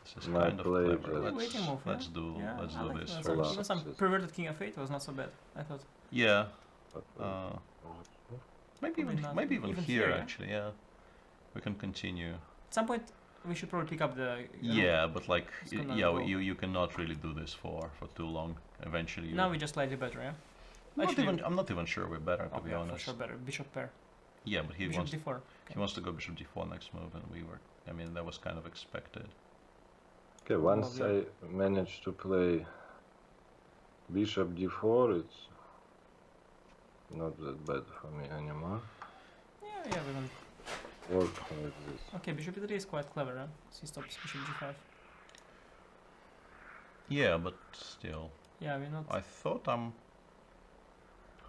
This is my kind of play clever. just- Yeah, waiting move, Let's yeah. do Yeah, let's I do like this that. for first. Even some perverted King of Fate was not so bad, I thought. Yeah. uh, Maybe Probably not. maybe even, Even here here, yeah? actually. Yeah. We can continue. At some point, we should probably pick up the. Yeah, but like It's gonna yeah, go. you cannot really do this for too long. Eventually. Now we just slightly better, yeah? I'm not even sure we're better to Oh, be yeah, for honest. sure better. Bishop pair. Yeah, but he Bishop wants d4. he wants to go bishop d4 next move, and we were. I mean, that was kind of expected. okay, once yeah. I managed to play bishop d4, it's not that bad for me anymore. Yeah, we can. Work like this. Okay, bishop e3 is quite clever, huh? So he stops bishop g5. Yeah, but still, Yeah, we're not. I thought I'm.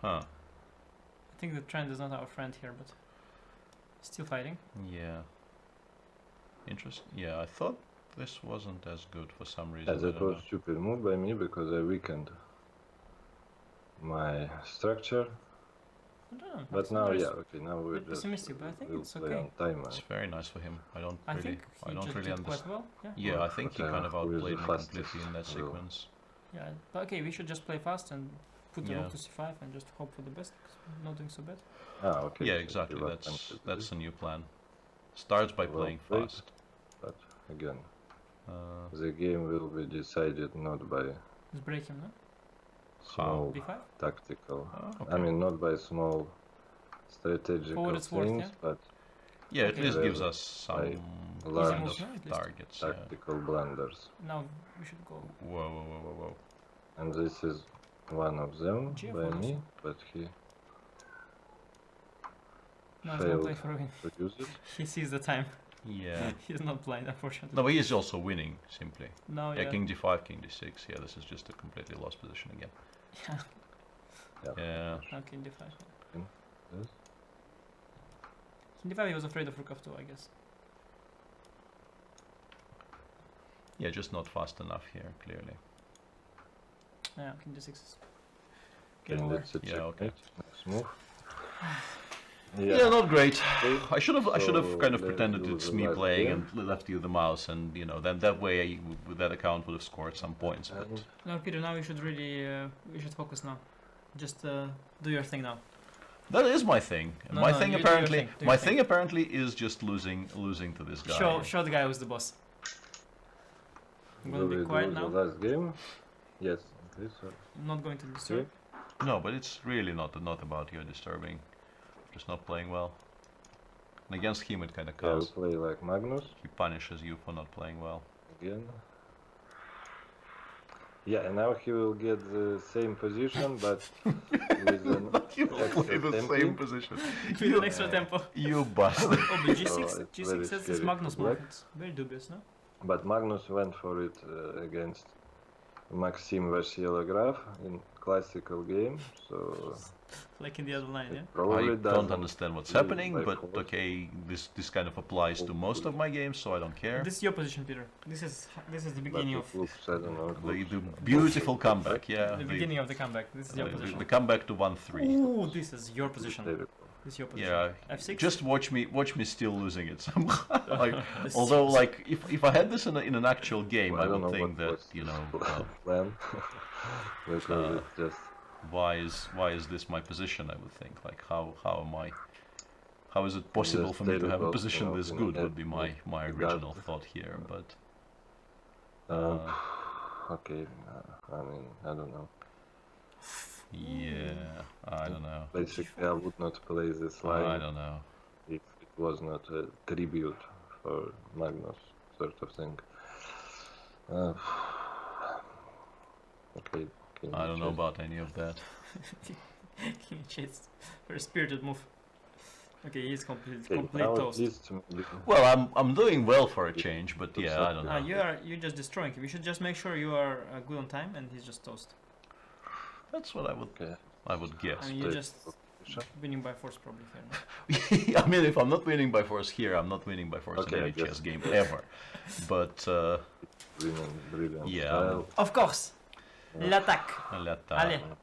Huh. I think the trend is not our friend here, but still fighting. Yeah. Interesting. Yeah, I thought this wasn't as good for some reason. Yeah, I that don't was know. stupid move by me because I weakened my structure. I don't know. But now, yeah, okay, now we're bit just pessimistic, but I think we'll it's play okay. on timer. It's very nice for him. I don't I really, think I he don't just really did quite understand. well. Yeah. Yeah, I think he But, kind of who is the outplayed me fastest completely in that will- sequence. Yeah. But okay, we should just play fast and put the Yeah. rook to c5 and just hope for the best. 'Cause we're not doing so bad. Ah, okay. Yeah, so exactly. you are That's tempted to a new plan. Starts by Well playing played. fast. But again, Uh, the game will be decided not by Let's break him, no? small b5? tactical. okay. I mean, not by small strategical what it's worth, things, yeah? but yeah, at okay. least gives Well, us some large kind move, of no, at least. targets. Yeah. tactical blunders. Now we should go. Whoa, whoa, whoa, whoa, whoa. And this is one of them G4 by me, also. but he No, it's not failed play for win. to use it. He sees the time. Yeah. He's not blind, unfortunately. No, but he's also winning simply. No, Yeah, yeah. king d5, king d6. Yeah, this is just a completely lost position again. Yeah. Yeah. Now king d5. Yes. King d5, he was afraid of rook f2, I guess. Yeah, just not fast enough here, clearly. Yeah, king d6 is Okay, game over. that's a Yeah, okay. checkmate. Next move. Yeah, not great. Okay, I should have so kind of let's pretended do it's the me last playing game. and left you the mouse, and you know, then that way with that account would have scored some points. But And No, Peter, now we should really, we should focus now. Just do your thing now. that is my thing. And No, my no, thing you do your apparently, thing, do my your thing thing. apparently is just losing to this guy. Show the guy who's the boss. I'm do gonna we be do quiet the now. last game? Yes. Okay, so I'm not going to disturb. No, but it's really not about you disturbing. Just not playing well. And against him, it kind of yeah, we counts. play like Magnus He punishes you for not playing well. again. Yeah, and now he will get the same position, but with an You play the tempo. same position. With an extra tempo. You bastard. Oh, but So G6, it's G6 very says scary it's Magnus for move. black. It's very dubious, no? But Magnus went for it against Maxim Vasilograf in classical game, so Like in the other line, yeah? it probably I don't doesn't understand what's lose happening, by but force. okay, this kind of applies to most of my games, so I don't care. This is your position, Peter. This is the But beginning it of looks, I don't know, it The looks beautiful comeback, yeah. the beginning of the comeback. This is your position. the comeback to 1-3. Ooh, this is your position. terrible. This is your position. Yeah, F6. just watch me still losing it somehow. Like, This although, is- like, if I had this in an actual game, Well, I I don't would know think what that was you know, plan because it's just why is this my position? I would think, like, how is it possible Just for me to have a terrible, position you know, this in good? that Would be my regard. original thought here, but okay. I mean, I don't know. yeah, I don't know. Basically, I would not play this I line don't know. if it was not a tribute for Magnus, sort of thing. Okay. I don't know about any of that. King chased. Very spirited move. Okay, he's complete now at toast. least Well, I'm doing well for a change, but yeah, I don't know. You're just destroying him. You should just make sure you are good on time, and he's just toast. That's what I would guess. I mean, you're just winning by force probably here. I mean, if I'm not winning by force here, I'm not winning by force Okay, in I any guess. chess game ever. But brilliant yeah, style. Of course. L'attaque. Allez,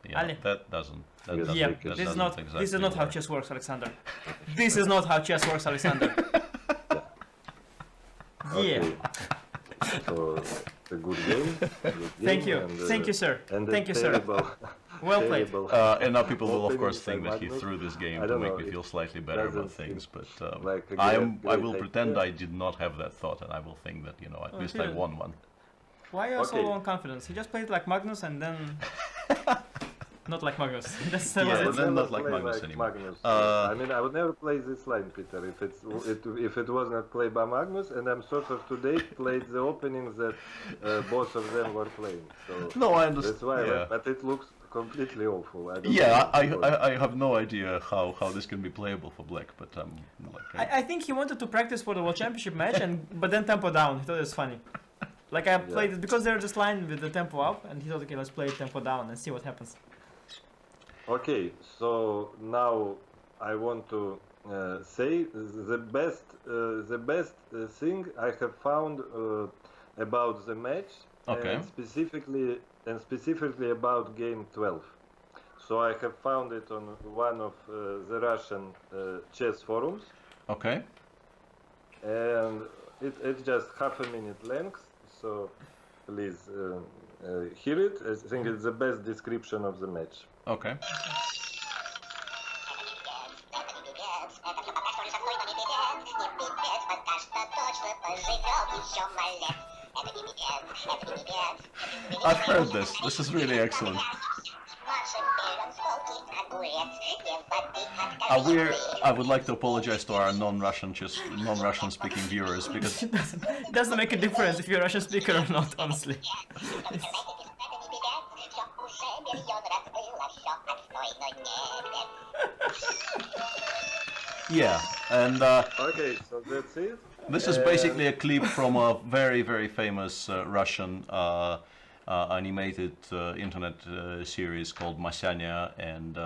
yeah, allez. that doesn't. That Yeah, doesn't Yeah, that this is doesn't not exactly this is not how work. chess works, Alexander. This is not how chess works, Alexander. Yeah. Okay. So a good game. Thank you. And, Thank you, sir. And Thank you, sir. terrible, Well played. terrible And now people will of opening course by think that he Magnus. threw this game I to don't make know, me it feel slightly better about doesn't things, seem but like a I great will idea. pretend I did not have that thought, and I will think that at Oh, least I good. won one. Why are you so Okay. low on confidence? He just played like Magnus and then not like Magnus. That's Yeah, was and it. then Never not like play Magnus anymore. Magnus. Uh, I mean, I would never play this line, Peter, if it was not played by Magnus, and I'm sort of today played the openings that both of them were playing. So No, I that's understand. why, Yeah, but it looks completely awful. I don't yeah. know. I have no idea how this can be playable for Black, but I think he wanted to practice for the World Championship match, but then tempo down. He thought it was funny. Like I played it because they're just lined with the tempo up, and he thought, okay, let's play tempo down and see what happens. Okay, so now I want to say the best thing I have found about the match, Okay. and specifically about game 12. So I have found it on one of the Russian chess forums, okay. and it's just half a minute length. So please hear it. I think it's the best description of the match. Okay. I've heard this. This is really excellent. I would like to apologize to our non-Russian speaking viewers because It doesn't make a difference if you're a Russian speaker or not, honestly. yeah, and Okay, so that's it. this is basically a clip from a very, very famous Russian animated internet series called Masyanya, and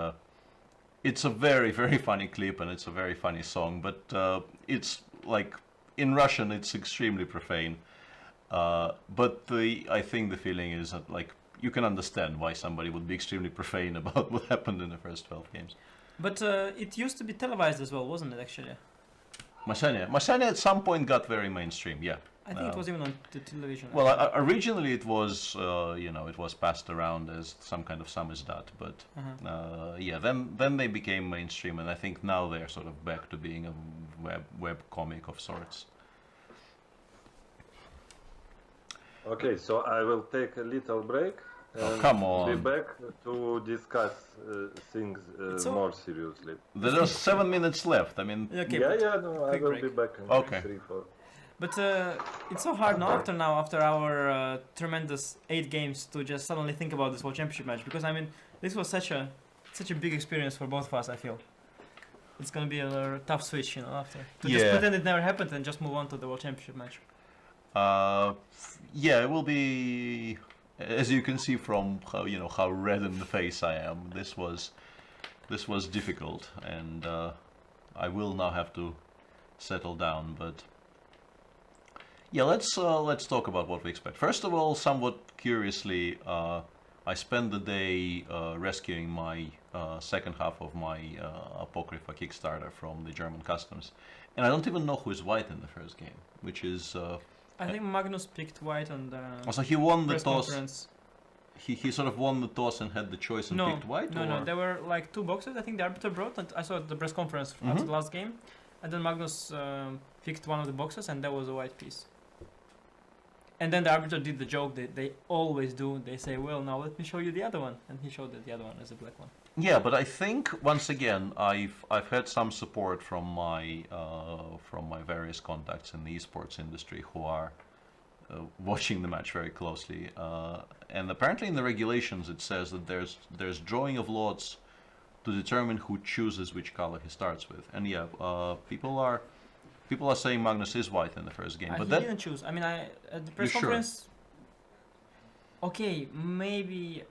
it's a very, very funny clip, and it's a very funny song, but it's like, in Russian it's extremely profane, but I think the feeling is that, like, you can understand why somebody would be extremely profane about what happened in the first 12 games. But it used to be televised as well, wasn't it, actually? Masyanya at some point got very mainstream, yeah. I think it was even on the television. Well, originally it was, it was passed around as some kind of samizdat, but yeah, then they became mainstream, and I think now they're sort of back to being a web comic of sorts. Okay, so I will take a little break and come be on. back to discuss things So- more seriously. There are 7 minutes left. I mean, Okay, Yeah, but, yeah, no, I quick will break. be back in Okay. 3-4. but it's so hard now after our tremendous 8 games to just suddenly think about this World Championship match, because I mean this was such a big experience for both of us. I feel it's gonna be a tough switch, after to just Yeah. pretend it never happened and just move on to the World Championship match. yeah, it will be, as you can see from how red in the face I am. This was difficult, and I will now have to settle down. But yeah, let's talk about what we expect. First of all, somewhat curiously, I spent the day rescuing my second half of my Apocrypha Kickstarter from the German customs, and I don't even know who is white in the first game, which is. I think Magnus picked white on the So he won the press toss. conference. He sort of won the toss and had the choice and picked white. No, or? there were like 2 boxes. I think the arbiter brought, and I saw at the press conference after the last game, and then Magnus picked one of the boxes, and that was a white piece. And then the arbiter did the joke that they always do. They say, "Well, now let me show you the other one," and he showed that the other one is a black one. Yeah, but I think once again I've had some support from my various contacts in the esports industry who are watching the match very closely, and apparently in the regulations it says that there's drawing of lots to determine who chooses which color he starts with. And yeah, people are saying Magnus is white in the first game, but he didn't choose. I mean, at the press You sure? conference. Okay, maybe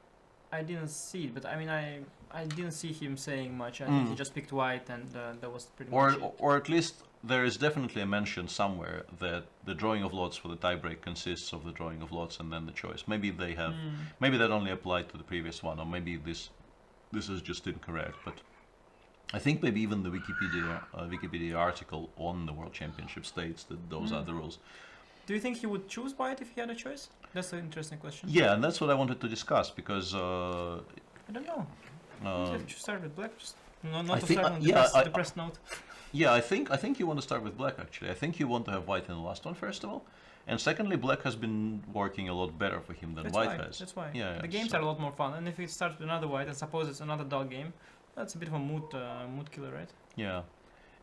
I didn't see it, but I mean, I didn't see him saying much. I think he just picked white, and that was pretty much it. or at least there is definitely a mention somewhere that the drawing of lots for the tiebreak consists of the drawing of lots and then the choice. Maybe they have, maybe that only applied to the previous one, or maybe this is just incorrect. But I think maybe even the Wikipedia article on the World Championship states that those are the rules. Do you think he would choose white if he had a choice? That's an interesting question. Yeah, and that's what I wanted to discuss because I don't know. You have to start with black. Just not I to think- start on yeah, the press note. yeah, I think you want to start with black actually. I think you want to have white in the last one first of all, and secondly, black has been working a lot better for him than That's white why. has. That's why. Yeah, The games so- are a lot more fun, and if it starts with another white, and suppose it's another dog game, that's a bit of a mood killer, right? Yeah,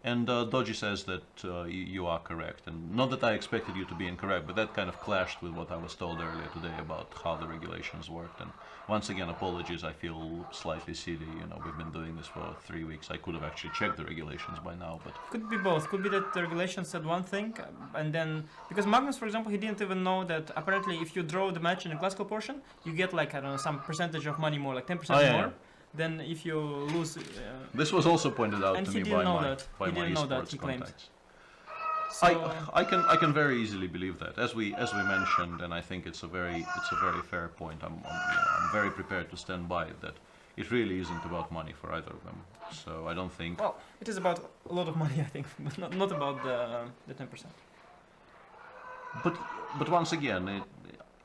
and Doji says that you are correct, and not that I expected you to be incorrect, but that kind of clashed with what I was told earlier today about how the regulations worked. And once again, apologies. I feel slightly silly. You know, we've been doing this for 3 weeks. I could have actually checked the regulations by now, but Could be both. Could be that the regulations said one thing, and then because Magnus, for example, he didn't even know that apparently if you draw the match in the classical portion, you get like I don't know some percentage of money more, like 10% Oh, yeah, more yeah. than if you lose. this was also pointed out And to he me didn't by know my that. by He my didn't know that, esports he claimed. contacts. So, I can very easily believe that, as we mentioned, and I think it's a very fair point. I'm very prepared to stand by it, that it really isn't about money for either of them. So I don't think. well, it is about a lot of money, I think, but not about the 10%. But once again,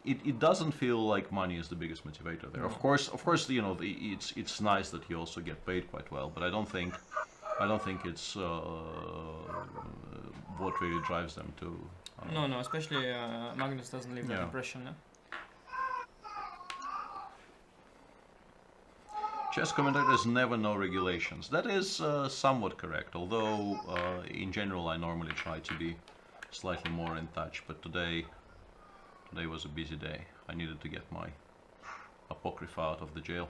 it doesn't feel like money is the biggest motivator there. No. Of course, you know, it's nice that you also get paid quite well, but I don't think it's what really drives them to. No, especially Magnus doesn't leave that Yeah. impression. No? Chess commentators never know regulations. That is somewhat correct, although in general I normally try to be slightly more in touch, but today was a busy day. I needed to get my apocrypha out of the jail,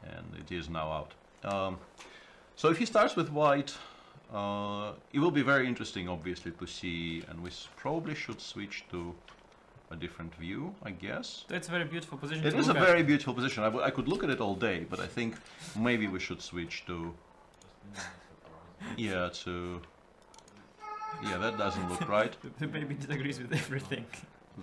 and it is now out. So if he starts with white, it will be very interesting, obviously, to see, and we probably should switch to a different view, I guess. It's a very beautiful position. It to is a look at. very beautiful position. I could look at it all day, but I think maybe we should switch to... Yeah, that doesn't look right. The baby disagrees with everything.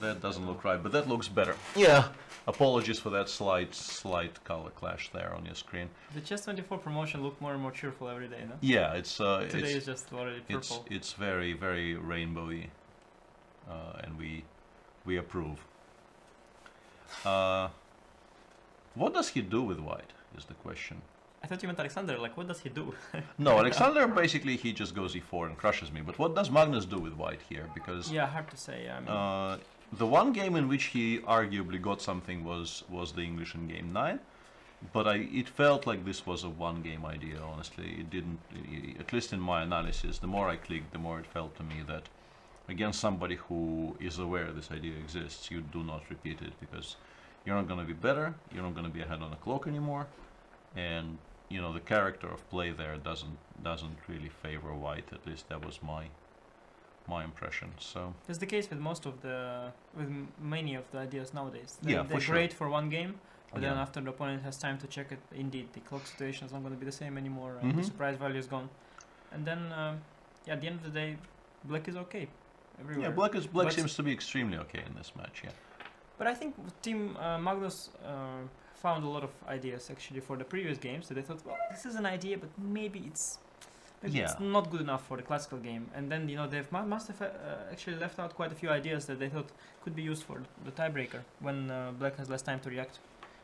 That doesn't look right, but that looks better. Yeah. Apologies for that slight color clash there on your screen. The Chess 24 promotion look more and more cheerful every day, no? Yeah, it's Today is just already purple. it's very rainbowy, and we approve. What does he do with white is the question. I thought you meant Alexander, like what does he do? No, Alexander basically he just goes e4 and crushes me. But what does Magnus do with white here? Because Yeah, hard to say. I mean, the one game in which he arguably got something was the English in game 9. But it felt like this was a one-game idea, honestly. It didn't, at least in my analysis, the more I clicked, the more it felt to me that against somebody who is aware this idea exists, you do not repeat it, because you're not going to be better, you're not going to be ahead on the clock anymore, and you know the character of play there doesn't really favor white. At least that was my impression. So that's the case with many of the ideas nowadays. Yeah, They're for sure. great for one game, but then Yeah. after the opponent has time to check it, indeed the clock situation is not going to be the same anymore, and Mhm. the surprise value is gone. And then, at the end of the day, black is okay everywhere. yeah, black But- seems to be extremely okay in this match. Yeah. But I think Team Magnus found a lot of ideas actually for the previous games. So they thought, well, this is an idea, but maybe it's Yeah. not good enough for the classical game. And then must have actually left out quite a few ideas that they thought could be used for the tiebreaker when Black has less time to react.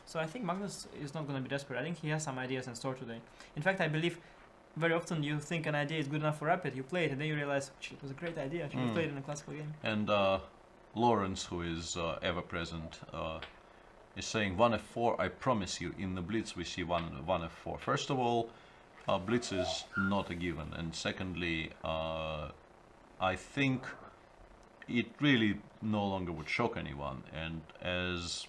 So I think Magnus is not going to be desperate. I think he has some ideas in store today. In fact, I believe very often you think an idea is good enough for Rapid, you play it, and then you realize it was a great idea. I should have played it in a classical game. And Lawrence, who is ever present, is saying 1f4. I promise you, in the blitz we see 1f4. First of all, blitz is not a given, and secondly, I think it really no longer would shock anyone. And as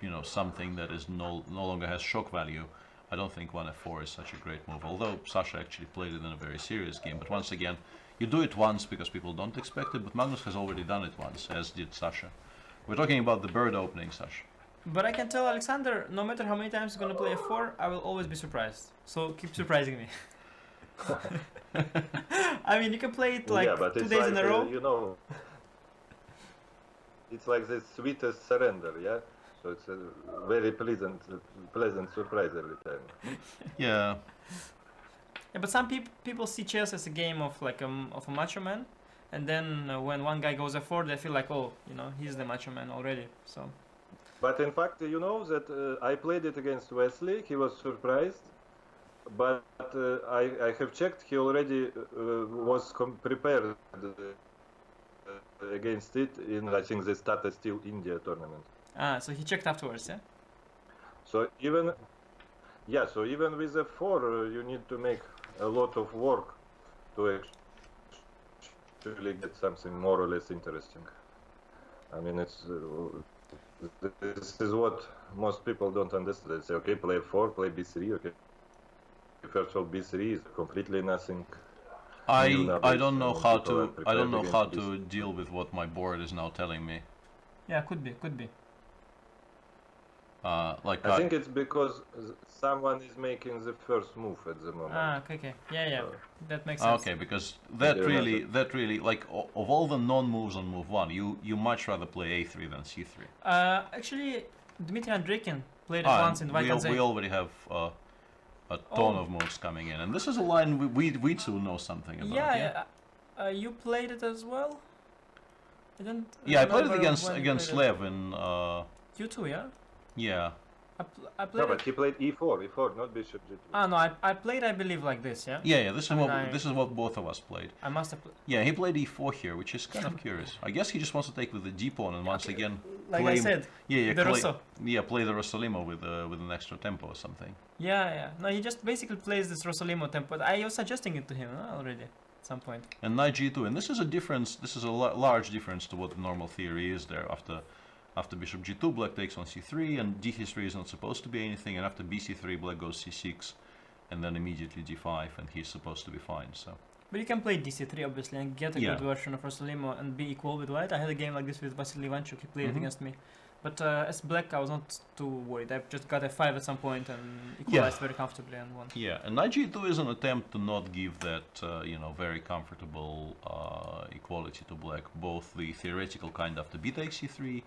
you know, something that is no longer has shock value, I don't think 1f4 is such a great move, although Sasha actually played it in a very serious game. But once again, you do it once because people don't expect it, but Magnus has already done it once, as did Sasha. We're talking about the bird opening, Sasha. But I can tell Alexander, no matter how many times he's gonna play f4, I will always be surprised. So keep surprising me. I mean, you can play it like 2 days in a row. You know, it's like the sweetest surrender, yeah? So it's a very pleasant surprise every time. Yeah. Yeah, but some people see chess as a game of like of a macho man, and then when one guy goes f4, they feel like, oh, you know, he's the macho man already. So. But in fact, you know that I played it against Wesley. He was surprised, but I have checked. He already was prepared against it in, I think, the Tata Steel India tournament. Ah, so he checked afterwards, yeah. So even with a 4, you need to make a lot of work to actually get something more or less interesting. I mean, it's this is what most people don't understand. They say, okay, play 4, play b3. Okay, first of all, b3 is completely nothing. I don't know how to deal with what my board is now telling me. Yeah, could be. I think it's because someone is making the first move at the moment. Ah, okay. Yeah. That makes sense. Okay, because that really, like, of all the non-moves on move 1, you much rather play a3 than c3. Actually, Dmitry Andreikin played it once in White we already have a ton of moves coming in, and this is a line we two know something about. Yeah. You played it as well? I played it against Lev in. You too, yeah. Yeah. I played. No, but he played e4, not bishop g2. Ah, no, I played, I believe, like this, yeah. Yeah. This is what both of us played. I must have. Yeah, he played e4 here, which is kind of curious. I guess he just wants to take with the d pawn and once again. Like I said. Play the Rossolimo with an extra tempo or something. Yeah. No, he just basically plays this Rossolimo tempo. I was suggesting it to him already at some point. And knight g2, and this is a difference. This is a large difference to what the normal theory is there. After bishop g2, black takes on c3, and d3 is not supposed to be anything, and after bc3, black goes c6, and then immediately d5, and he's supposed to be fine. So. But you can play dc3 obviously and get a good version of Rossolimo and be equal with white. I had a game like this with Vasily Ivanchuk. He played it against me. But as black, I was not too worried. I just got f5 at some point and equalized very comfortably and won. Yeah, and knight g2 is an attempt to not give that very comfortable equality to black, both the theoretical kind after b takes c3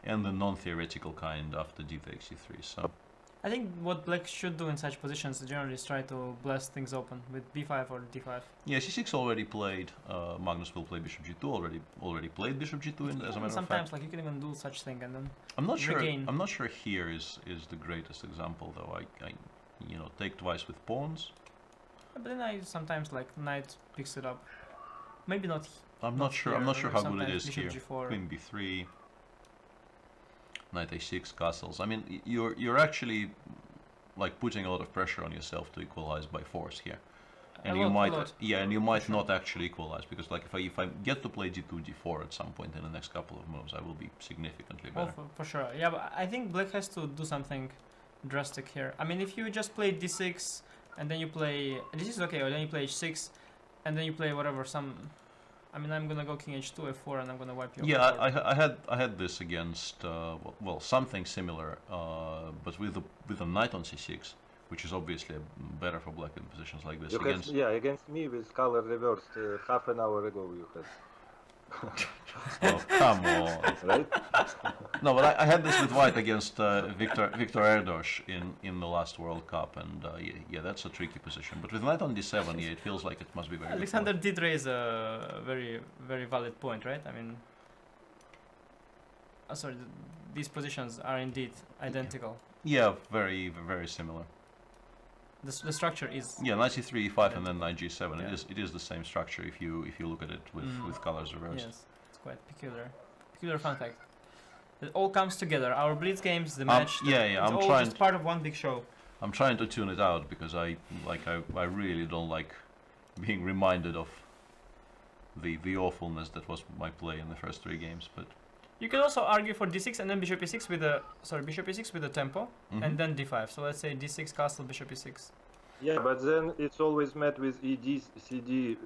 and the non-theoretical kind after d takes c3. So I think what black should do in such positions generally is try to blast things open with b5 or d5. Yeah, c6 already played. Magnus will play bishop g2. Already played bishop g2. As a matter of fact, sometimes like you can even do such thing and then. I'm not sure here is the greatest example though. I take twice with pawns. But then I sometimes like knight picks it up. Maybe not. I'm not sure how good it is here. G4. Queen b3. Knight a6 castles. I mean, you're actually like putting a lot of pressure on yourself to equalize by force here, and you might not actually equalize because like if I get to play d2 d4 at some point in the next couple of moves, I will be significantly better. Oh, for sure. Yeah, but I think black has to do something drastic here. I mean, if you just play d6 and then you play this is okay, or then you play h6 and then you play whatever some. I mean, I'm gonna go king h2 f4 and I'm gonna wipe you. Yeah, I had this against something similar, but with a knight on c6, which is obviously better for black in positions like this. Against me with color reversed half an hour ago you had. Oh, come on. Right? No, but I had this with white against Victor Erdos in the last World Cup, and that's a tricky position. But with knight on d7, it feels like it must be very Alexander did raise a very, very valid point, right? I mean, these positions are indeed identical. Yeah, very, very similar. The structure is knight c3, e5, and then knight g7. Yeah. It is the same structure if you look at it with colors reversed. Yes, it's quite peculiar fun fact. It all comes together. Our blitz games, the match. It's all just part of one big show. I'm trying to tune it out because I really don't like being reminded of the awfulness that was my play in the first 3 games. But You could also argue for d6 and then bishop e6 with a bishop e6 with a tempo, and then d5. So let's say d6 castle bishop e6. Yeah, but then it's always met with ed, cd,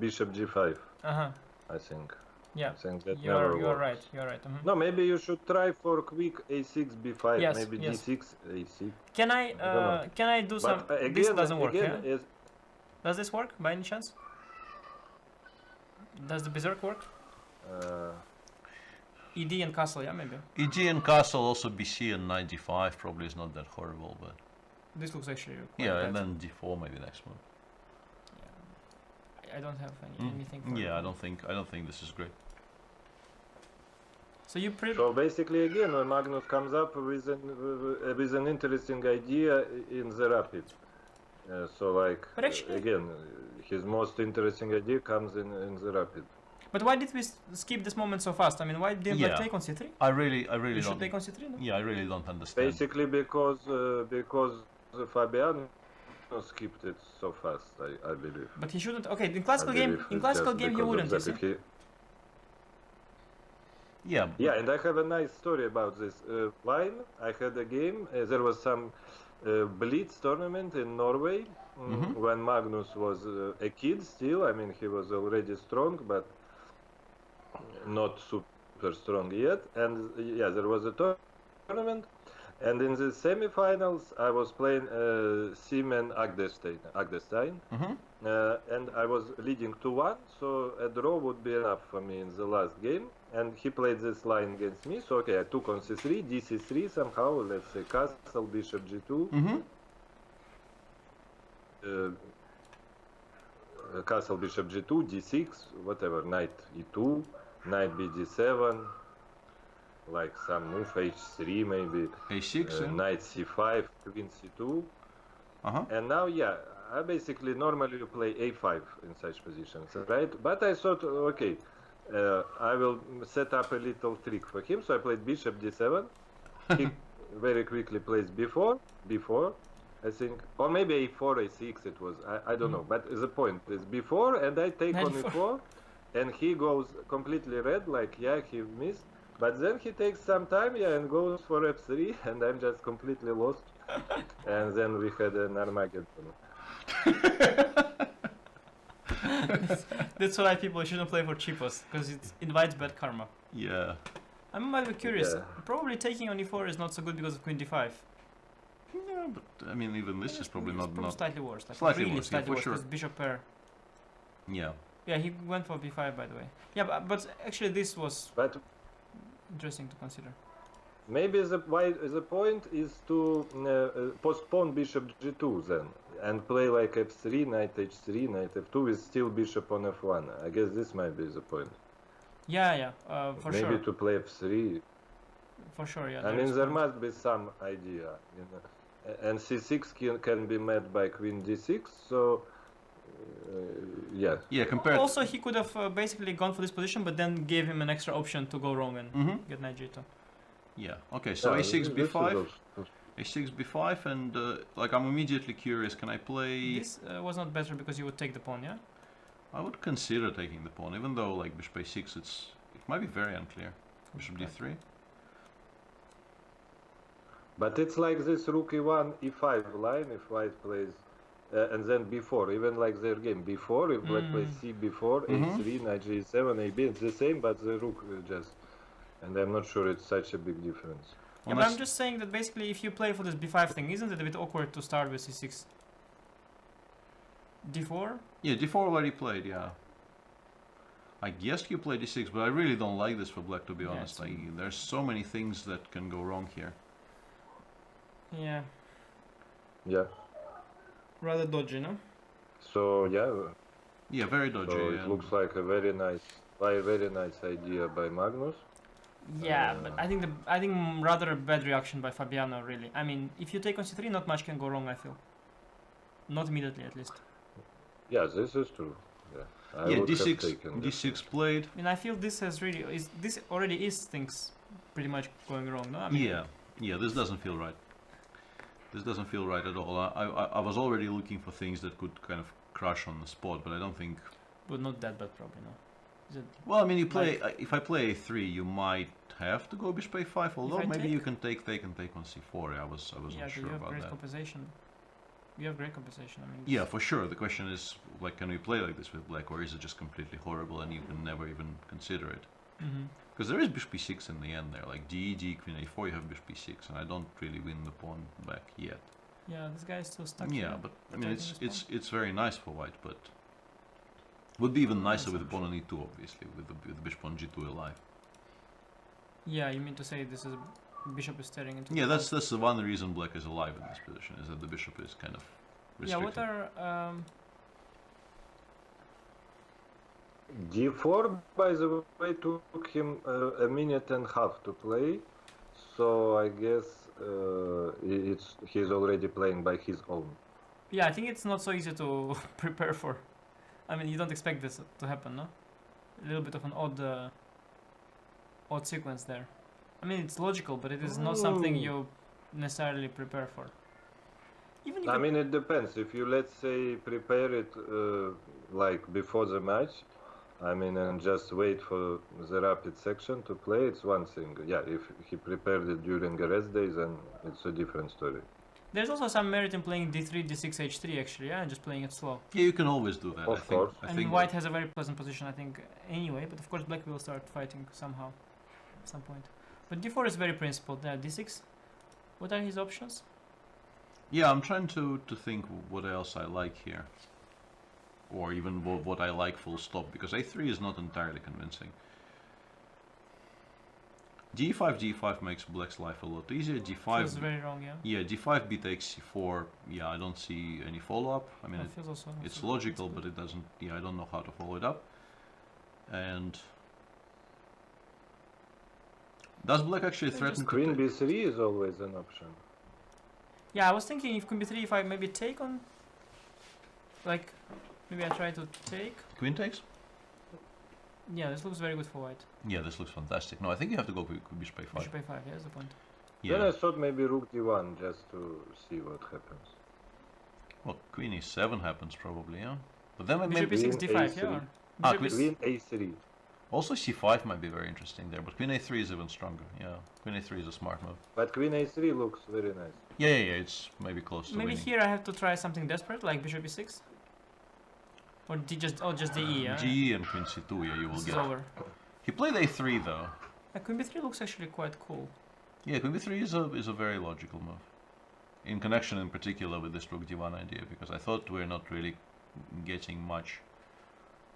bishop g5. Uh-huh. I think. Yeah. I think that You're never right. works. You're right. No, maybe you should try for quick a6 b5. Yes, Maybe yes. d6 a6. Can I don't know. I do some? But again, This doesn't work. again, Yeah? Does this work by any chance? Does the berserk work? ED and castle, yeah, maybe. EG and castle, also BC and knight d5 probably is not that horrible, but This looks actually quite yeah, bad. and then d4 maybe next move. I don't have anything. For Yeah, it. I don't think this is great. So you So basically, again, when Magnus comes up with an interesting idea in the rapid. So like, But actually- again, his most interesting idea comes in the rapid. But why did we skip this moment so fast? I mean, why didn't Yeah. Black take on c3? I really You should don't. take on c3, no? Yeah, I really don't understand. Basically, because Fabiano skipped it so fast, I believe. But he shouldn't. Okay, in I classical game, believe in it's classical just game, he because of wouldn't. You that. see? If Yeah. Yeah, and I have a nice story about this line. I had a game. There was some Blitz tournament in Norway when Magnus was a kid still. I mean, he was already strong, but not super strong yet. And yeah, there was a tournament. And in the semifinals, I was playing Simon Agdestein. And I was leading 2-1, so a draw would be enough for me in the last game. And he played this line against me, so okay, I took on c3, dc3 somehow, let's say castle, bishop g2, castle, bishop g2, d6, whatever, knight e2, knight bd7, like some move, h3 maybe, a6. knight c5, queen c2, and now, yeah, I basically normally play a5 in such positions, right? But I thought, okay, I will set up a little trick for him. So I played bishop d7. He very quickly plays b4, I think, or maybe a4, a6 it was. I don't know. But the point is b4, and I take on e4, and he goes completely red, like yeah, he missed. But then he takes some time, yeah, and goes for f3, and I'm just completely lost. And then we had an Armageddon. That's why people shouldn't play for cheapos, because it invites bad karma. Yeah. I might be curious. Yeah. Probably taking on e4 is not so good because of queen d5. Yeah, but I mean, even this is probably It's not. slightly worse. Like Slightly really worse, yeah, slightly for worse, sure. because bishop pair. Yeah. Yeah, he went for b5, by the way. Yeah, but actually this was But interesting to consider. maybe the point is to postpone bishop g2 then, and play like f3, knight h3, knight f2 with still bishop on f1. I guess this might be the point. Yeah, for Maybe sure. to play f3. For sure, yeah. I there mean, is there point. must be some idea. You know? And c6 can be met by queen d6, so yeah. Yeah, compared. Also, he could have basically gone for this position, but then gave him an extra option to go wrong and get knight g2. Yeah. Okay. So Yeah, a6 this is b5, also- a6 b5, and like I'm immediately curious. Can I play? This was not better because you would take the pawn, yeah? I would consider taking the pawn, even though like bishop a6, it might be very unclear. Bishop d3. But it's like this rook e1, e5 line if white plays, and then b4, even like their game b4, if black plays c b4, a3, knight g7, ab, it's the same, but the rook just, and I'm not sure it's such a big difference. Yeah, but I'm just saying that basically if you play for this b5 thing, isn't it a bit awkward to start with c6? d4? Yeah, d4 already played. Yeah. I guess you play d6, but I really don't like this for black, to be honest. it's- There's so many things that can go wrong here. Yeah, Yeah. rather dodgy, no? So yeah, Yeah, very dodgy. so it and- looks like a very nice idea by Magnus. Yeah, but I think rather a bad reaction by Fabiano, really. I mean, if you take on c3, not much can go wrong, I feel. Not immediately, at least. Yeah, this is true. Yeah, I yeah, would have d6, taken this. d6 played. I mean, I feel this already is things pretty much going wrong, no? I mean, Yeah, this doesn't feel right. This doesn't feel right at all. I was already looking for things that could kind of crush on the spot, but I don't think. but not that bad, probably, no. Is it Well, I mean, you play. Like- If I play a3, you might have to go bishop a5. Although I maybe take? you can take on c4. I wasn't yeah, sure you have about great that. compensation. You have great compensation. I mean, Yeah, for sure. The question is, like, can we play like this with black, or is it just completely horrible and you can never even consider it? Mm-hmm. Because there is bishop b6 in the end there, like d, queen a4, you have bishop b6, and I don't really win the pawn back yet. Yeah, this guy is still stuck. Yeah, here, but I mean, protecting his pawn. it's very nice for white, but would be even nicer with the pawn on e2, obviously, with the bishop on g2 alive. Yeah, you mean to say this is bishop is staring into. Yeah, the that's the one reason black is alive in this position, is that the bishop is kind of pawn. Yeah, restricted. what are d4, by the way, took him a minute and a half to play, so I guess he's already playing by his own. Yeah, I think it's not so easy to prepare for. I mean, you don't expect this to happen, no? A little bit of an odd sequence there. I mean, it's logical, but it is not something you necessarily prepare for. Even if I mean, it depends. If you, let's say, prepare it like before the match, I mean, and just wait for the rapid section to play, it's one thing. Yeah, if he prepared it during a rest day, then it's a different story. there's also some merit in playing d3, d6, h3 actually, yeah, and just playing it slow. Yeah, you can always do that. Of course. I And think white has a very pleasant position, I think, anyway, but of course black will start fighting somehow, at some point. But d4 is very principled. Yeah, d6. What are his options? Yeah, I'm trying to think what else I like here. Or even what I like full stop, because a3 is not entirely convincing. d5 makes black's life a lot easier. d5... Feels very wrong, yeah. Yeah, d5 b takes c4. Yeah, I don't see any follow-up. I mean, That feels also not it's so logical, principled. but it doesn't... Yeah, I don't know how to follow it up. And... Does black actually Yeah, threaten just to Queen take? b3 is always an option. Yeah, I was thinking if queen b3, if I maybe take on, like, maybe I try to take. Queen takes? Yeah, this looks very good for white. Yeah, this looks fantastic. No, I think you have to go bishop a5. Bishop a5, yeah, that's the point. Then I Yeah. thought maybe rook d1 just to see what happens. Well, queen e7 happens probably, yeah. But then Bishop maybe... e6, Queen d5, a3. yeah. Or Ah, bishop is- Queen a3. Also c5 might be very interesting there, but queen a3 is even stronger. Yeah, queen a3 is a smart move. But queen a3 looks very nice. Yeah, it's maybe close to Maybe winning. here I have to try something desperate, like bishop e6. Or just de, yeah. G and queen c2, yeah, you will This is get. over. He played a3 though. Queen b3 looks actually quite cool. Yeah, queen b3 is a very logical move. In connection in particular with this rook d1 idea, because I thought we're not really getting much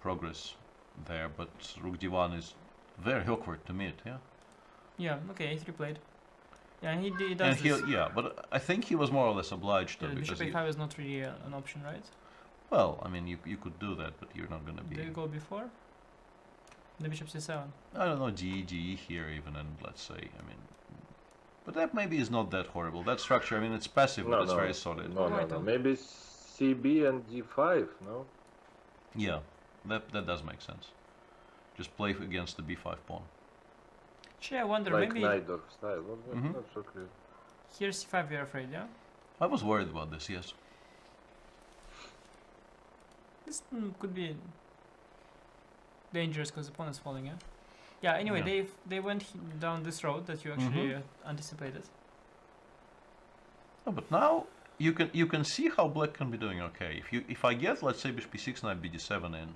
progress there, but rook d1 is very awkward to meet, yeah? Yeah, okay, a3 played. Yeah, and he does And this. yeah, but I think he was more or less obliged to, Yeah, because bishop he, a5 is not really an option, right? well, I mean, you could do that, but you're not gonna be... Do you go before? The bishop c7. I don't know, GE here even, and let's say, I mean... But that maybe is not that horrible. That structure, I mean, it's passive, but it's very solid. No, maybe cb and d5, no? Yeah, that does make sense. Just play against the b5 pawn. Actually, I wonder, Like maybe Najdorf style. Well, that's Mhm. not so clear. here c5 you're afraid, yeah? I was worried about this, yes. This could be dangerous because the pawn is falling, yeah? Yeah, anyway, Yeah. they went down this road that you actually anticipated. Oh, but now you can see how black can be doing okay. If I get, let's say, bishop b6, knight bd7 in,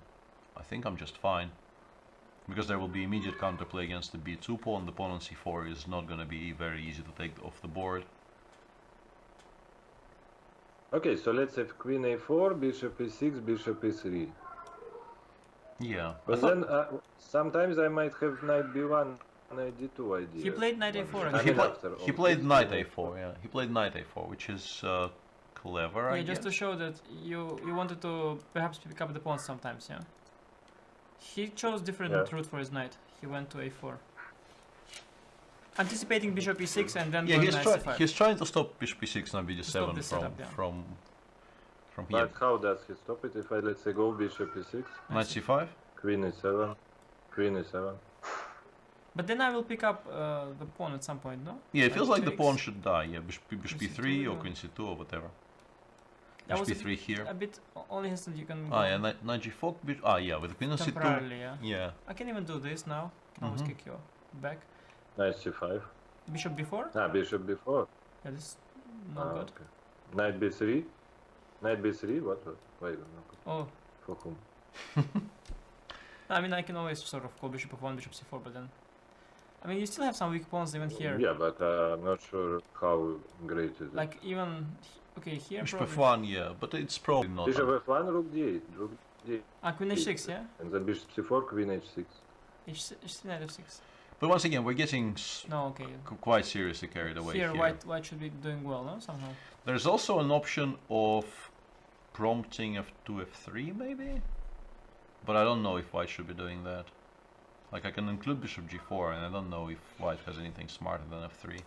I think I'm just fine. Because there will be immediate counterplay against the b2 pawn. The pawn on c4 is not going to be very easy to take off the board. Okay, so let's have queen a4, bishop e6, bishop e3. Yeah. But then sometimes I might have knight b1, knight d2 idea. He played knight a4 I actually. mean, after He all played this, knight you know. a4, yeah. He played knight a4, which is clever, I Yeah, just to guess. show that you wanted to perhaps pick up the pawns sometimes, yeah? He chose different route for his knight. He went to a4. Anticipating bishop e6 and then Yeah, going knight c5. he's trying to stop bishop b6 and bd7 stop this setup, yeah. from here. But how does he stop it if I, let's say, go bishop e6, Knight c5? queen e7, queen e7? But then I will pick up the pawn at some point, no? Yeah, it feels like the takes. pawn should die. Yeah, bishop Queen b3 c2, or yeah. queen c2 or whatever. That was HB3 here. a bit only instant you can. Ah, yeah, knight g4. Yeah, with queen on c2. Temporarily, yeah. Yeah. I can even do this now. Can always kick you back. Knight c5. Bishop b4. Ah, bishop b4. Yeah, this is not good. Okay. Knight b3. Knight b3. What? Wait. No. Oh, For whom? I mean, I can always sort of go bishop f1, bishop c4, but then. I mean, you still have some weak pawns even here. Yeah, but I'm not sure how great is it. Like even okay here. Bishop probably. f1, yeah, but it's probably not. Bishop f1, rook d8. Rook d8. Ah, queen h6, yeah. And then bishop c4, queen h6. H3, knight f6. But once again, we're getting No, okay. quite seriously carried away Here, here. white should be doing well, no? Somehow. There's also an option of prompting f2, f3 maybe? But I don't know if white should be doing that. Like I can include bishop g4 and I don't know if white has anything smarter than f3.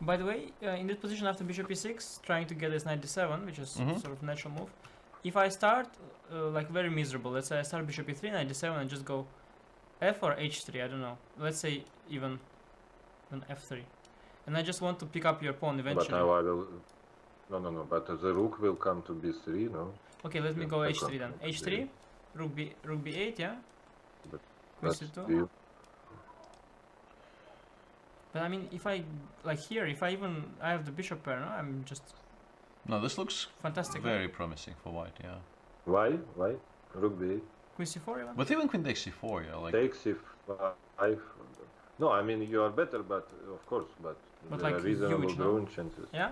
By the way, in this position after bishop e6, trying to get this knight d7, which is sort of natural move. If I start like very miserable, let's say I start bishop e3, knight d7 and just go f or h3, I don't know. Let's say even f3. And I just want to pick up your pawn eventually. But now I will... No, but the rook will come to b3, no? Okay, let me go h3 then. h3, rook b8, yeah? But Queen that's c2. still... But I mean, if I, like here, if I have the bishop pair, no? I'm just No, this looks fantastic. very promising for white, yeah. Why? Rook b8. Queen c4 even? But even queen takes c4, yeah, like... Take c5. No, I mean, you are better, but of course, but there like are reasonable huge, no? drawing chances. Yeah?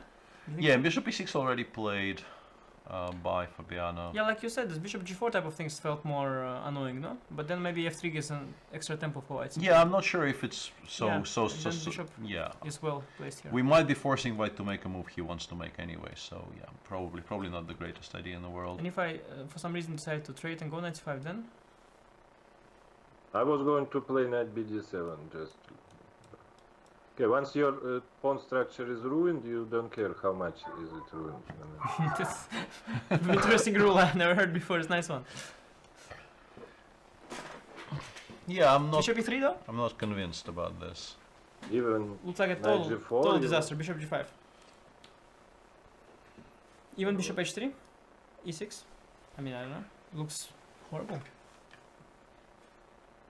Yeah, bishop e6 already played by Fabiano. Yeah, like you said, this bishop g4 type of things felt more annoying, no? But then maybe f3 gives an extra tempo for white. Yeah, I'm not sure if it's so Yeah, so and then bishop yeah. is well placed here. We might be forcing white to make a move he wants to make anyway, so yeah, probably not the greatest idea in the world. And if I, for some reason, decide to trade and go knight c5 then? I was going to play knight bd7, just... Okay, once your pawn structure is ruined, you don't care how much is it ruined. I mean, That's an interesting rule I never heard before, it's a nice one. Yeah, I'm not Bishop e3 though? I'm not convinced about this. even Looks like a knight total, g4, total you disaster. Bishop g5. Even bishop h3? e6? I mean, I don't know. Looks horrible.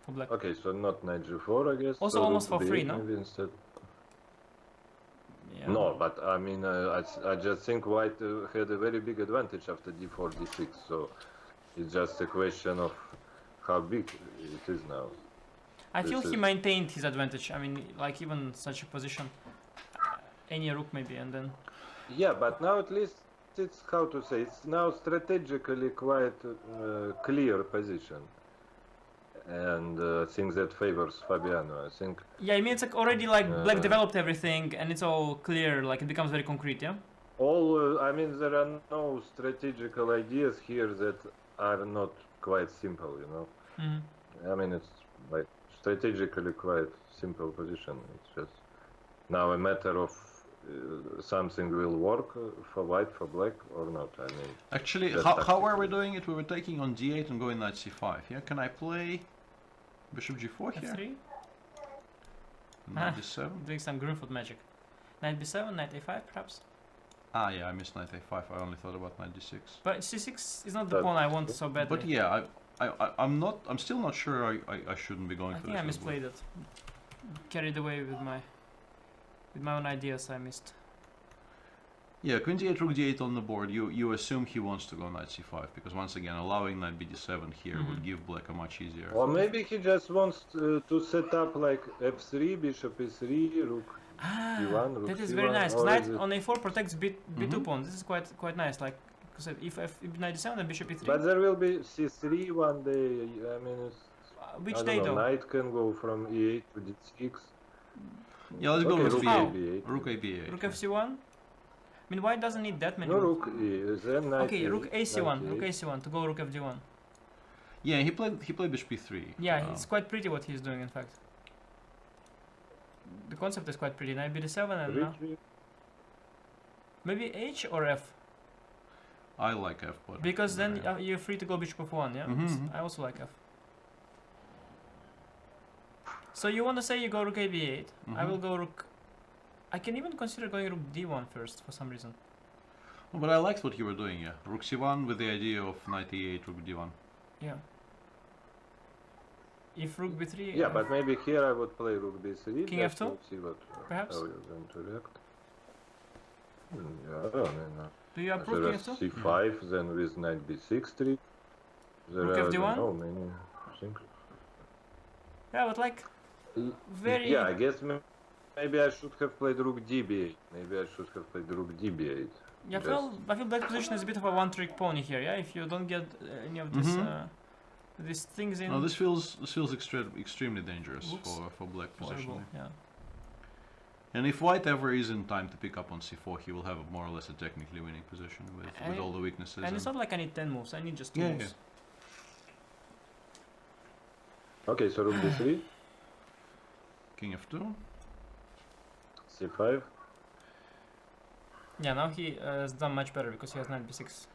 For black. Okay, so not knight g4, I guess. Also so almost rook for free, b8 no? maybe instead. Yeah. No, but I mean, I just think white had a very big advantage after d4, d6, so it's just a question of how big it is now. I feel This he is- maintained his advantage. I mean, like even such a position, any rook maybe, and then Yeah, but now at least it's, how to say, it's now strategically quite clear position. And I think that favors Fabiano. I think yeah, I mean it's like already like black Uh, developed everything, and it's all clear. Like it becomes very concrete. Yeah. all, I mean, there are no strategical ideas here that are not quite simple, you know. Mm-hmm. I mean, it's like strategically quite simple position. It's just now a matter of something will work for white, for black, or not. I mean, Actually, That's how are we tactical. doing it? We were taking on d8 and going knight c5. Yeah, can I play bishop g4 here? F3. Knight d7. Doing some Greenfoot magic. Knight b7, knight a5, perhaps. Ah, yeah, I missed knight a5. I only thought about knight d6. But c6 is not the But- pawn I want so badly. But yeah, I'm still not sure I shouldn't be going I for think this. I as well. misplayed it. Carried away with my own ideas. I missed. Yeah, queen d8, rook d8 on the board. You assume he wants to go knight c5 because once again, allowing knight bd7 here would give black a much easier. or maybe he just wants to set up like f3, bishop e3, rook. Ah, d1, rook that is c1, very nice. 'cause or knight is it- on a4 protects b2 Mhm. pawn. This is quite nice. Like, because if knight d7 then bishop e3. But there will be c3 one day. I mean, it's, Which I day don't know, though? knight can go from e8 to d6. Yeah, let's go Okay, with rook How? b8. Rook a b8. Rook fc1. I mean, white doesn't need that many. No, moves. rook e, then knight Okay, e8, rook ac1, knight rook e8. ac1 to go rook fd1. Yeah, he played bishop e3. Yeah, it's quite pretty what he's doing. In fact, the concept is quite pretty. Knight bd7 and now Retreat. maybe h or f, I like f, but because then yeah. you're free to go bishop f1. Yeah, Mhm. I also like f. So you want to say you go rook a b8? I will Mhm. go rook. I can even consider going rook d1 first for some reason. Oh, but I liked what you were doing, yeah. Rook c1 with the idea of knight e8, rook d1. Yeah. If rook b3. Yeah, but maybe here I would play rook b3. King just f2? to see what Perhaps? how you're going to react. Yeah, I mean, Do you approve there king are f2? c5, then with knight b6 trick. There Rook are, I fd1? don't know, many things. Yeah, but like very. Yeah, I guess maybe I should have played rook db8. Maybe I should have played rook db8. Yeah, I feel black position is a bit of a one-trick pony here. Yeah, if you don't get any of this, these things in. No, this feels extremely dangerous Looks for black horrible. positionally. Yeah. And if white ever is in time to pick up on c4, he will have more or less a technically winning position with all the weaknesses. And it's not like I need 10 moves. I need just 2 Yeah, moves. Okay, so rook d3, King f2. c5. Yeah, now he has done much better because he has knight b6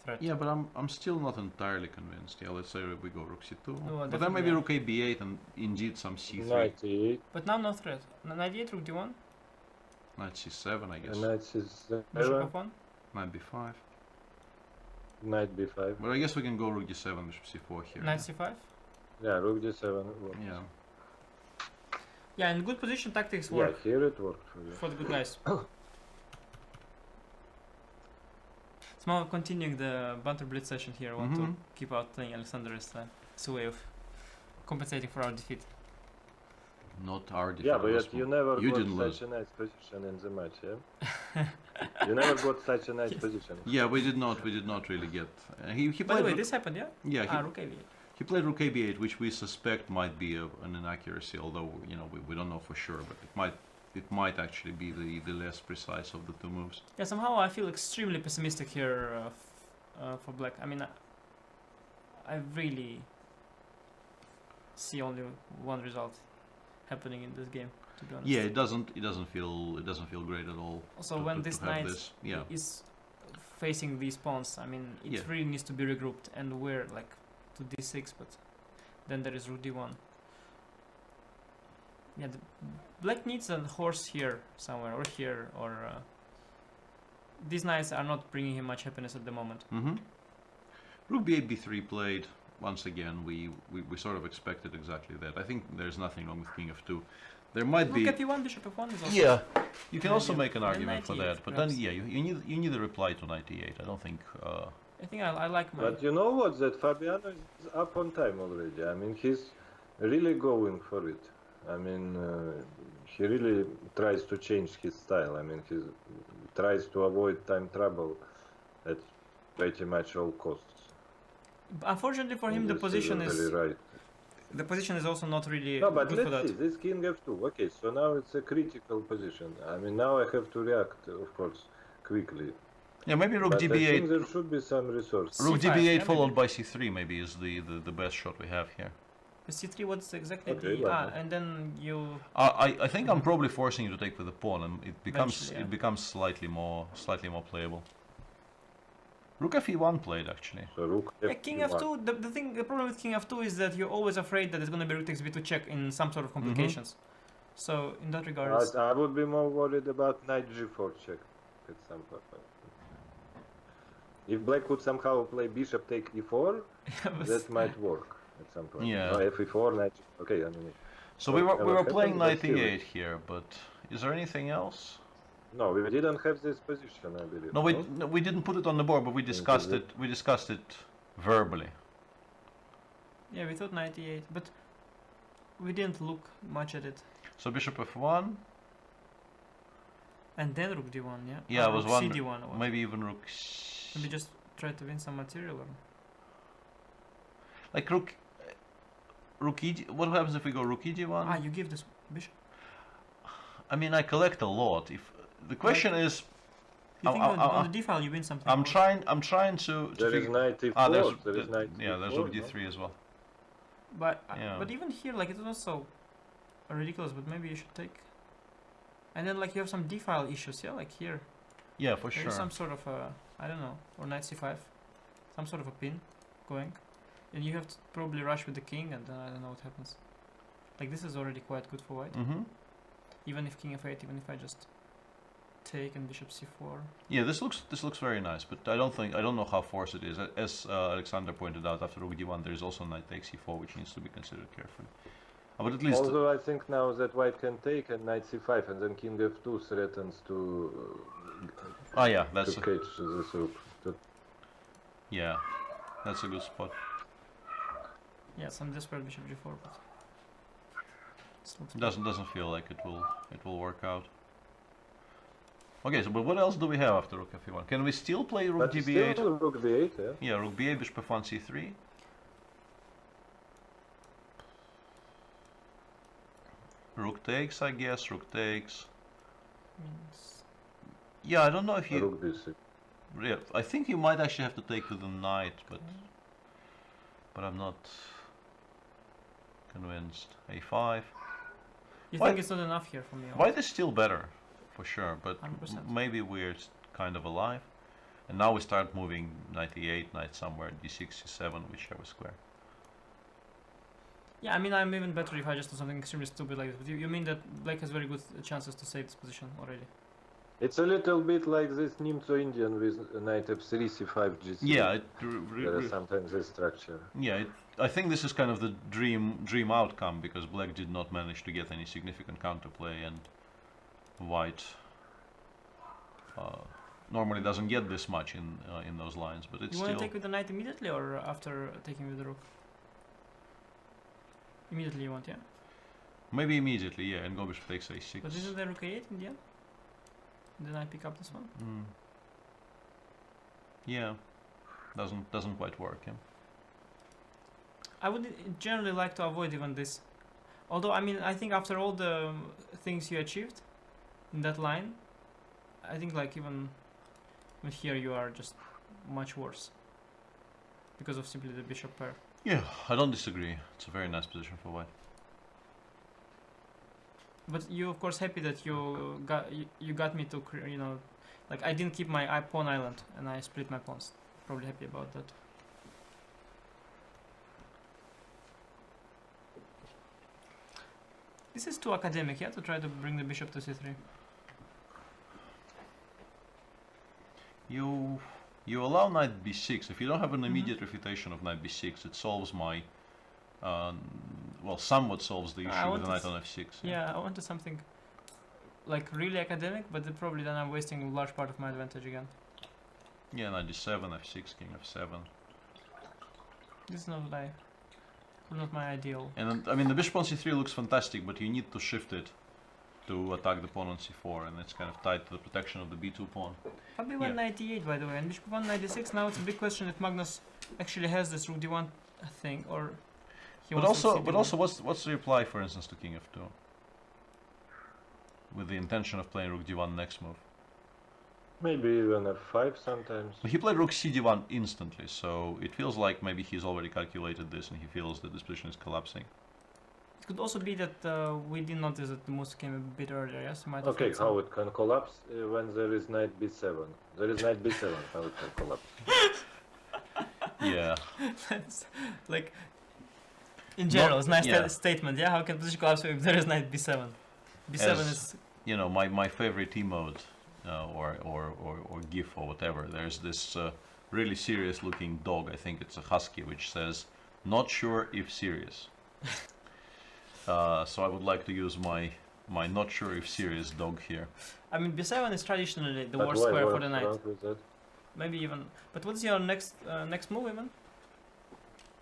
threat. Yeah, but I'm still not entirely convinced. Yeah, let's say we go rook c2. No, but then maybe definitely. rook a b8 and indeed some c3. Knight e8, But now no threat. Knight e8, rook d1, Knight c7, I guess. and knight c7, bishop f1. Knight b5. knight b5. But I guess we can go rook d7, bishop c4 here. Knight c5. Yeah, rook d7 works. Yeah. Yeah, in good position tactics Yeah, work here it worked for you. for the good guys. So now continuing the banter blitz session here, I want to keep out playing Alexander as a way of compensating for our defeat. Not our defeat. Yeah, but yet you never You got didn't lose. such a nice position in the match, yeah? You never got such a nice position. Yeah, we did not really get. He By the played. way, this happened, yeah? Yeah, Rook a8. he played rook a b8, which we suspect might be an inaccuracy, although we don't know for sure. But it might actually be the less precise of the two moves. Yeah, somehow I feel extremely pessimistic here for black. I mean, I really see only one result happening in this game, to be honest. Yeah, it doesn't feel great at all. Also, to- when to this have knight this. Yeah. is facing these pawns, I mean, it Yeah. really needs to be regrouped, and we're like to d6, but then there is rook d1. Yeah, black needs a horse here somewhere, or here, or these knights are not bringing him much happiness at the moment. Rook b8 b3 played. Once again, we sort of expected exactly that. I think there's nothing wrong with king f2. There might be. Rook f1, bishop f1 is also. Yeah, you can an also idea. make an And argument for knight that, e8 but perhaps. then yeah, you need a reply to knight e8. I don't think. I think I like my. But you know what? That Fabiano is up on time already. I mean, he's really going for it. I mean, he really tries to change his style. I mean, he tries to avoid time trouble at pretty much all costs. Unfortunately for him, the This position is really right. the position is also not really No, but good for let's that. see. This king f2. Okay, so now it's a critical position. I mean, now I have to react, of course, quickly. Yeah, maybe rook But I think db8. there should be some resources. Rook C5, db8 yeah, followed maybe. by c3 maybe is the best shot we have here. c3, what's exactly Okay, the why not? and then you I think I'm probably forcing you to take with the pawn, and it becomes Eventually, yeah. it becomes slightly more playable. Rook fe1 played actually. So rook yeah, king f1. f2. The problem with king f2 is that you're always afraid that it's going to be rook takes b2 check in some sort of complications. So in that regard, it's, I would be more worried about knight g4 check at some point. If black could somehow play bishop take e4, but- that might work at some point. Yeah. No, fe4, knight. Okay, I mean. So we were What playing happened? knight Let's see e8 here, but is there anything else? No, we didn't have this position, I believe. No, we didn't put it on the board, but we discussed it. it. We discussed it verbally. yeah, we thought knight e8, but we didn't look much at it. So bishop f1. And then rook d1, yeah. Yeah, I was rook wondering. cd1. Or Maybe even rook. maybe just try to win some material. Or Like rook. Rook e. What happens if we go rook e1? you give this bishop. I mean, I collect a lot. If the question is, You think I'm- on the d file you win something? I'm or- trying to. There is figure- knight e4. there is knight yeah, there's e4, rook no? d3 as well. But Yeah. but even here, like, it's also ridiculous. But maybe you should take. And then like you have some d file issues, yeah, like here. Yeah, for There sure. is some sort of a, I don't know, or knight c5, some sort of a pin going, and you have to probably rush with the king, and then I don't know what happens. Like this is already quite good for white. Mm-hmm. Even if king f8, even if I just take and bishop c4. Yeah, this looks very nice, but I don't know how forced it is. As Alexander pointed out, after rook d1, there is also knight takes c4, which needs to be considered carefully. But at least. Although I think now that white can take and knight c5 and then king f2 threatens to. Yeah, that's. To catch this rook. Yeah, that's a good spot. Yeah, some desperate bishop g4, but doesn't feel like it will work out. Okay, so but what else do we have after rook f1? Can we still play rook db8? Still rook b8, yeah. Yeah, rook b8, bishop f1, c3. Rook takes, I guess. Rook takes. means Yeah, I don't know if you. Rook b6. Yeah, I think you might actually have to take with the knight, but I'm not convinced. a5. you Why- think it's not enough here for me? or- White is still better, for sure, but 100%. maybe we're kind of alive. And now we start moving knight e8, knight somewhere, d6, c7, whichever square. Yeah, I mean, I'm even better if I just do something extremely stupid like this. But you mean that Black has very good chances to save this position already? It's a little bit like this Nimzo Indian with knight f3, c5, g3. Yeah, There is sometimes this structure. yeah. I think this is kind of the dream outcome because Black did not manage to get any significant counterplay, and White normally doesn't get this much in those lines. But it's You want still. to take with the knight immediately or after taking with the rook? Immediately you want, yeah? Maybe immediately, yeah, and go bishop takes a6. But isn't there rook a8 in the end? Then I pick up this one? Mm. Yeah, doesn't quite work. Yeah. I would generally like to avoid even this. Although, I mean, I think after all the things you achieved in that line, I think like even here you are just much worse. Because of simply the bishop pair. Yeah, I don't disagree. It's a very nice position for White. But you of course happy that you got me to, you know, like I didn't keep my pawn island and I split my pawns. Probably happy about that. This is too academic, yeah, to try to bring the bishop to c3. You allow knight b6. If you don't have an immediate refutation of knight b6, it solves my, well, somewhat solves the issue with the knight on f6. Yeah, I wanted something like really academic, but probably then I'm wasting a large part of my advantage again. Yeah, knight d7, f6, king f7. This is not my ideal. And I mean, the bishop on c3 looks fantastic, but you need to shift it to attack the pawn on c4, and it's kind of tied to the protection of the b2 pawn. Fabi went knight d8, by the way, and bishop 1 knight d6. Now it's a big question if Magnus actually has this rook d1 thing, or he But wants to also, c but d1. also, what's the reply, for instance, to king f2? With the intention of playing rook d1 next move. Maybe even f5 sometimes. But he played rook cd1 instantly, so it feels like maybe he's already calculated this and he feels that this position is collapsing. It could also be that we didn't notice that the moves came a bit earlier, yes? Might have Okay, had some- how it can collapse when there is knight b7. There is knight b7, how it can collapse. Yeah. That's like, in general, it's a nice yeah. statement, yeah? How can position collapse if there is knight b7? b7 As- is... You know, my favorite emote, or GIF or whatever. There's this really serious looking dog. I think it's a husky, which says, "Not sure if serious." So I would like to use my not sure if serious dog here. I mean, b7 is traditionally the But worst why- square for what's the knight. wrong with that? Maybe even... But what's your next move even?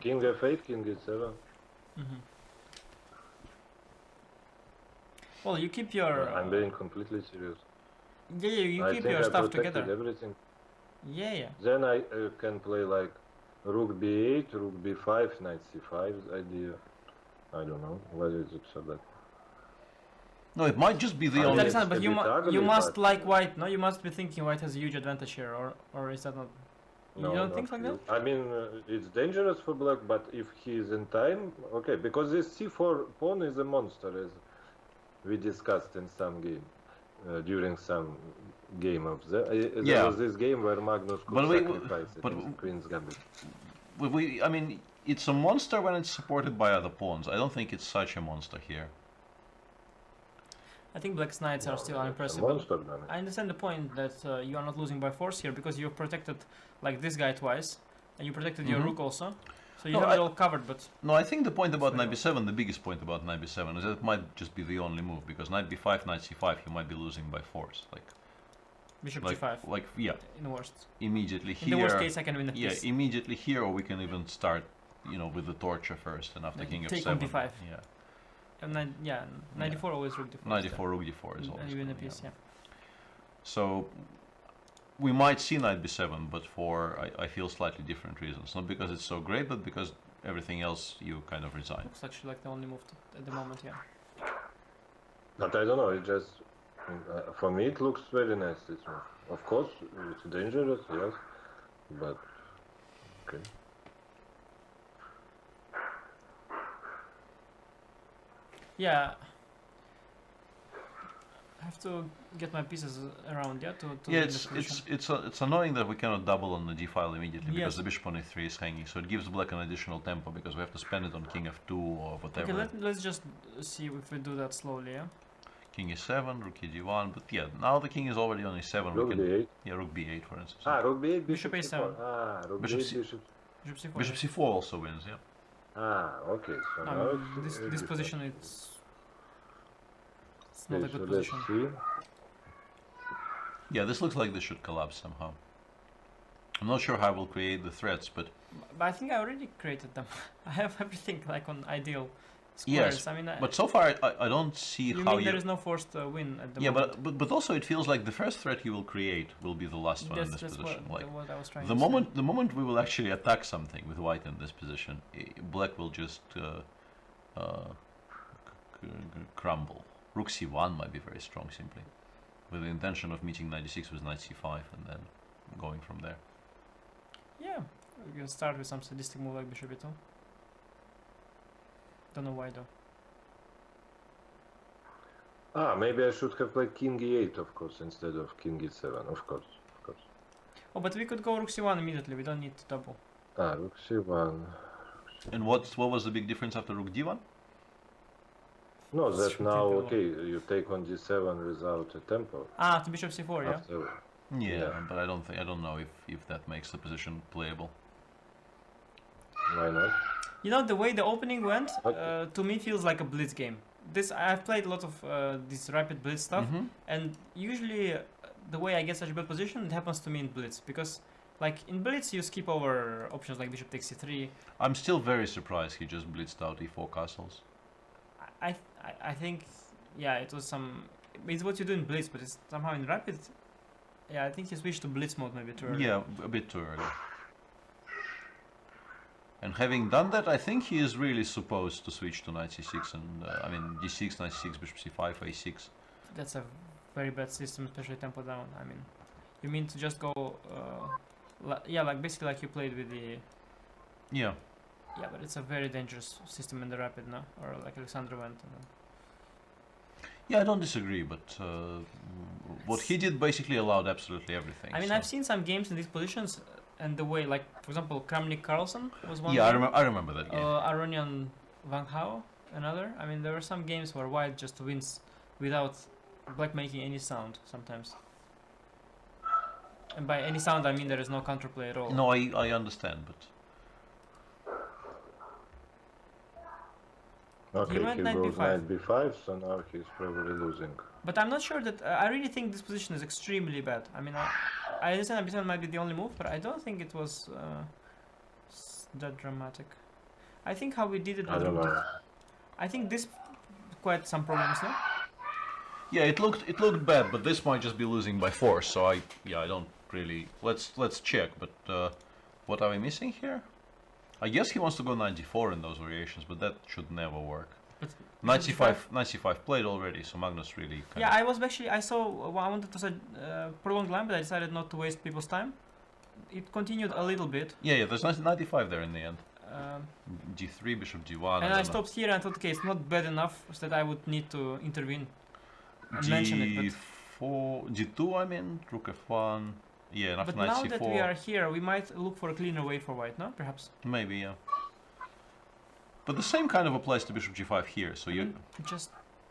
King f8, king e7. Mm-hmm. Well, you keep your... I'm being completely serious. Yeah, you I keep think your I stuff protected together. everything. Yeah. Then I can play like rook b8, rook b5, knight c5 idea. I don't know. Why is it so bad? No, it might just be the I mean, only. it's Alexander, but a you, bit ugly, you must but- like white, no? You must be thinking white has a huge advantage here, or is that not... You don't not think like that? I mean, it's dangerous for black, but if he is in time, okay. Because this c4 pawn is a monster, as we discussed in some game, during some game of the. There Yeah. was this game where Magnus could But we- sacrifice it but in Queen's Gambit. I mean, it's a monster when it's supported by other pawns. I don't think it's such a monster here. I think black's knights are still It's a unimpressive. monster then. I understand the point that you are not losing by force here because you've protected like this guy twice, and you protected your Mhm. rook also, so you No, have I- it all covered. But No, I think the point about It's knight very b7, the biggest point about knight b7 is that it might just be the only move, because knight b5, knight c5, you might be losing by force. bishop Like, g5 like yeah, in the worst. immediately In here. the worst case, I can win a Yeah, piece. immediately here, or we can even start, with the torture first, and after Then king take f7. on b5. Yeah, And yeah, 94 always rook d4. 94 rook d4 is And always you win a good, piece. Yeah. So we might see knight b7, but for I feel slightly different reasons. Not because it's so great, but because everything else you kind of resign. Looks actually like the only move at the moment. Yeah. But I don't know, it just, for me it looks very nice, this move. Of course, it's dangerous, yes, but, okay. Yeah. I have to get my pieces around, yeah, to Yeah, win this position. it's annoying that we cannot double on the d file immediately because Yes. the bishop on e3 is hanging, so it gives black an additional tempo because we have to spend it on king f2 or whatever. Okay, let's just see if we do that slowly, yeah. King e7, rook e d1, but yeah, now the king is already on e7. Rook we can, b8. yeah, rook b8 for instance. Ah, rook b8, Bishop bishop a7. c4. Ah, rook Bishop b8, c- bishop. Bishop c4. Bishop yeah. c4 also wins, yeah. Ah, okay, so now it's... This different. position it's not a Okay, good so let's position. see. Yeah, this looks like this should collapse somehow. I'm not sure how we'll create the threats, but But I think I already created them. I have everything like on ideal squares. yes, I mean, but so far I don't see you how mean there is no forced win at the yeah, moment? but also it feels like the first threat you will create will be the last one in this That's position. what, Like what I was trying the to moment we will actually attack something with white in this position, black will just crumble. Rook c1 might be very strong simply, with the intention of meeting knight d6 with knight c5 and then going from there. say. Yeah, we can start with some sadistic move like bishop e2. Don't know why though. Ah, maybe I should have played king e8, of course, instead of king e7, of course. Oh, but we could go rook c1 immediately. We don't need to double. Ah, rook c1. And what was the big difference after rook d1? No, that Should now, take the okay, you take on d7 without a tempo. Ah, to bishop c4, yeah. After, Yeah, Yeah. but I don't know if that makes the position playable. why not? You know, the way the opening went, Okay. to me feels like a blitz game. I've played a lot of this rapid blitz stuff, Mhm. and usually the way I get such a bad position, it happens to me in blitz, because like in blitz you skip over options like bishop takes c3. I'm still very surprised he just blitzed out e4 castles. I think, yeah, it was some. It's what you do in blitz, but it's somehow in rapid. Yeah, I think he switched to blitz mode maybe too early. Yeah, a bit too early. And having done that, I think he is really supposed to switch to knight c6 and I mean d6, knight c6, bishop c5, a6. That's a very bad system, especially tempo down. I mean, you mean to just go, yeah, like basically like you played with the. Yeah. Yeah, but it's a very dangerous system in the rapid, no? Or like Alexander went. Yeah, I don't disagree, but what he did basically allowed absolutely everything. I mean, so- I've seen some games in these positions, and the way, like, for example, Kramnik-Carlsen was one. Yeah, game. I remember that game. Aronian Van Hao, another. I mean, there were some games where white just wins without black making any sound sometimes. And by any sound, I mean there is no counterplay at all. No, I understand, but Okay, went he knight goes b5. knight b5, so now he's probably losing. But I'm not sure that I really think this position is extremely bad. I mean, I understand B7 might be the only move, but I don't think it was that dramatic. I think how we did it. I don't know. I think this quite some problems, no? yeah, it looked bad, but this might just be losing by force. So I don't really. Let's check. But what are we missing here? I guess he wants to go knight d4 in those variations, but that should never work. But Knight c5 played already, so Magnus really. Yeah, I saw. I wanted to say prolonged line, but I decided not to waste people's time. It continued a little bit. Yeah, there's knight d5 there in the end. Um, d3, bishop d1. and I stopped here and thought, okay, it's not bad enough so that I would need to intervene and mention it. d4, d2. I mean, rook f1. Yeah, and after But knight now c4. that we are here, we might look for a cleaner way for white, no? Perhaps. Maybe, yeah. But the same kind of applies to bishop g5 here. So you. It just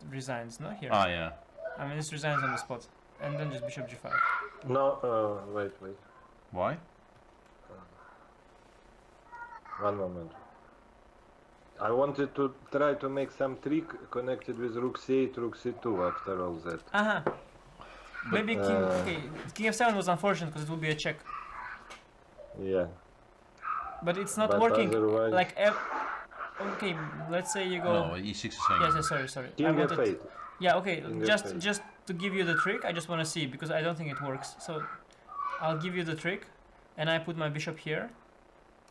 resigns, no? Here. Ah, yeah. I mean, this resigns on the spot. And then just bishop g5. No, wait. Why? One moment. I wanted to try to make some trick connected with rook c8, rook c2 after all that. Maybe king. Okay, king f7 was unfortunate because it would be a check. Yeah. But it's not But working. otherwise- Like, okay, let's say you go. No, e6 is saying. Yes, sorry. King I wanted. f8. Yeah, okay. King Just f8. to give you the trick, I just want to see because I don't think it works. So, I'll give you the trick, and I put my bishop here,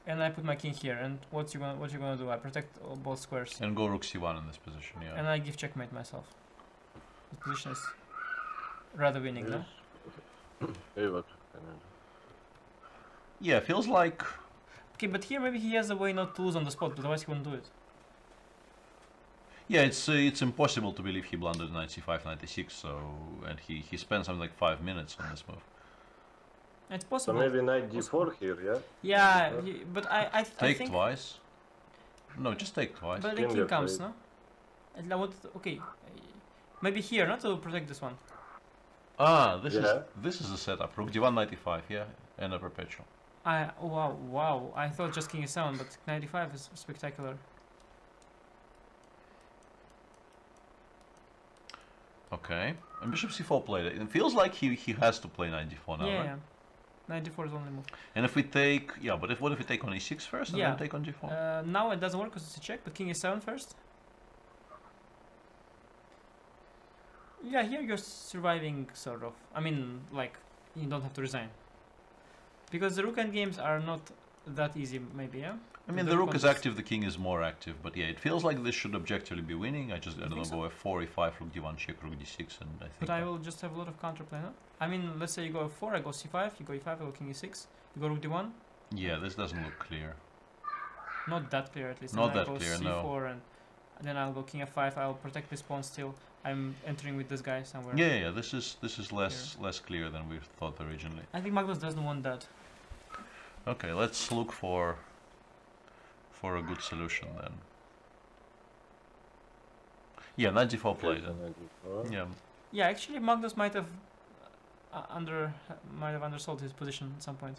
and I put my king here. And what you gonna do? I protect both squares, And go rook c1 in this position, yeah. and I give checkmate myself. The position is rather winning, no? Hey, what can I do? Yeah, feels like. Okay, but here maybe he has a way not to lose on the spot, but otherwise he wouldn't do it. Yeah, it's impossible to believe he blundered knight c5, knight e6, so. And he spent something like 5 minutes on this move. It's So possible. maybe knight d4 here, yeah? Yeah, but I Take think. twice. No, just take twice. But the King king comes, f8. no? And I want. Okay, maybe here, not to protect this one. Ah, Yeah. this is a setup. Rook d1, knight e5, yeah, and a perpetual. Wow. I thought just king e7, but knight e5 is spectacular. Okay, and bishop c4 played it. It feels like he has to play knight d4 now, Yeah, right? yeah. Knight d4 is the only move. And if we take, yeah, but what if we take on e6 first and Yeah. then take on g4? Now it doesn't work because it's a check, but king e7 first. Yeah, here you're surviving, sort of. I mean, like, you don't have to resign. Because the rook endgames are not that easy, maybe, yeah? I mean, the rook is active, the king is more active, but yeah, it feels like this should objectively be winning. I don't know, think so? go f4, e5, rook d1, check, rook d6, and I think. But I will just have a lot of counterplay, no? I mean, let's say you go f4, I go c5, you go e5, I go king e6, you go rook d1. Yeah, this doesn't look clear. Not that clear, at least. Not And I that go clear, c4 no. and then I'll go king f5, I'll protect this pawn still. I'm entering with this guy somewhere. Yeah, this is less clear than we thought originally. I think Magnus doesn't want that. Okay, let's look for a good solution then. Yeah, knight d4 played. Okay, knight d4. Yeah. Yeah, actually Magnus might have undersold his position at some point.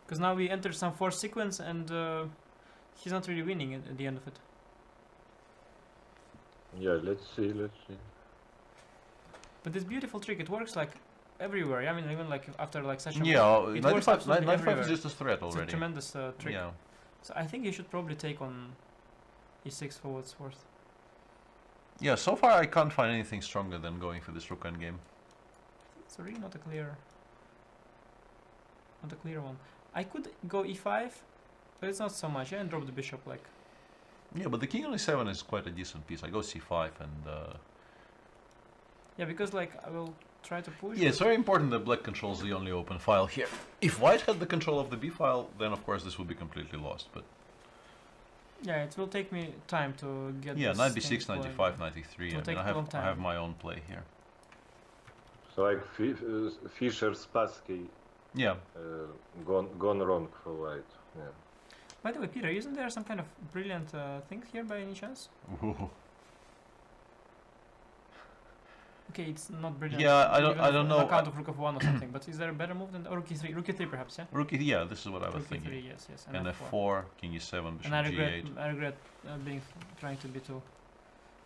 Because now we enter some forced sequence and he's not really winning at the end of it. Yeah, let's see. But this beautiful trick, it works like everywhere. I mean, even like after like such a Yeah, it knight works d5 absolutely knight 5 is everywhere. just a threat It's a already. tremendous trick. Yeah. So I think you should probably take on e6 for what it's worth. Yeah, so far I can't find anything stronger than going for this rook endgame. It's really not a clear one. I could go e5, but it's not so much. Yeah, and drop the bishop like. Yeah, but the king on e7 is quite a decent piece. I go c5 and Yeah, because like I will try to push. yeah, it's very important that black controls the only open file here. If white had the control of the b file, then of course this would be completely lost. But Yeah, it will take me time to get. yeah, this knight thing b6, knight going. d5, knight e3. It'll I take mean, a long I have time. my own play here. So like Fischer Spassky Yeah. gone wrong for white. Yeah. By the way, Peter, isn't there some kind of brilliant thing here by any chance? Ooh. Okay, it's not brilliant. Yeah, I even don't on know. account of rook of 1 or something, but is there a better move than rook e3? Rook e3 perhaps, yeah? Rook e, yeah, this is what I was Rook thinking. e3, yes. And f4. f4, king e7, bishop And I g8. regret trying to be too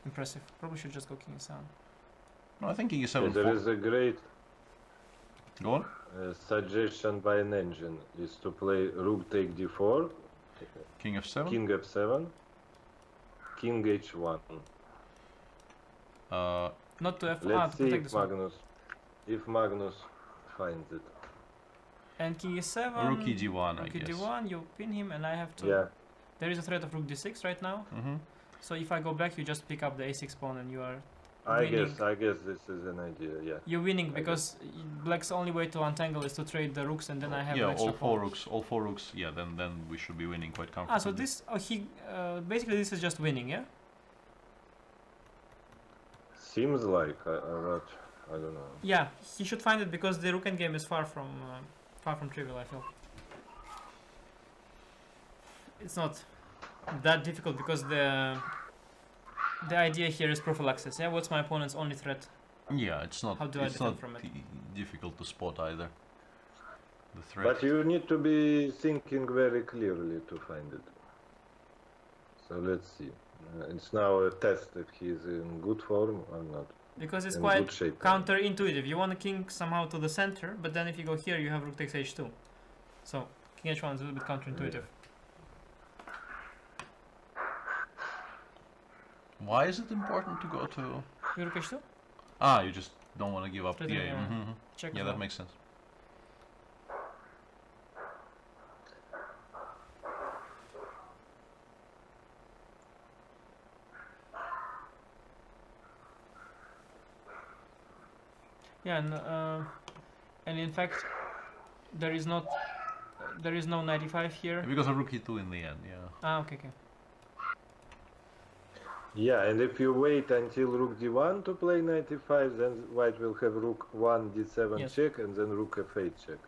impressive. Probably should just go king e7. No, I think king Yeah, e7. there is a great Go on. suggestion by an engine is to play rook take d4, King f7. king f7, king h1. Not to f4. Let's see Protect this one. if Magnus finds it. And king e7. Rook e d1, I Rook e guess. d1, you pin him, and I have to. Yeah. There is a threat of rook d6 right now. Mm-hmm. So if I go back, you just pick up the a6 pawn, and you are. I winning. guess this is an idea. Yeah. You're winning I because black's only way to untangle is to trade the rooks, and then I have Yeah, an extra all pawn. four rooks. Yeah, then we should be winning quite comfortably. Ah, so this basically this is just winning, yeah? Seems like I don't know. Yeah, he should find it because the rook endgame is far from trivial. I feel it's not that difficult because the idea here is prophylaxis. Yeah, what's my opponent's only threat? Yeah, it's not. How do I it's defend not from it? difficult to spot either. The threat. But you need to be thinking very clearly to find it. So let's see. It's now a test if he's in good form or not. Because it's In quite good shape. counterintuitive. You want a king somehow to the center, but then if you go here, you have rook takes h2. So king h1 is a little bit counterintuitive. Why is it important to go to? Rook h2? Ah, you just don't want to give up the Pretty, A. Mhm. Check. Yeah, as that well. makes sense. Yeah, and in fact, there is no 95 here. Because of rook e2 in the end, yeah. Ah, okay. Yeah, and if you wait until rook d1 to play 95, then white will have rook 1 d7 Yes. check and then rook f8 check.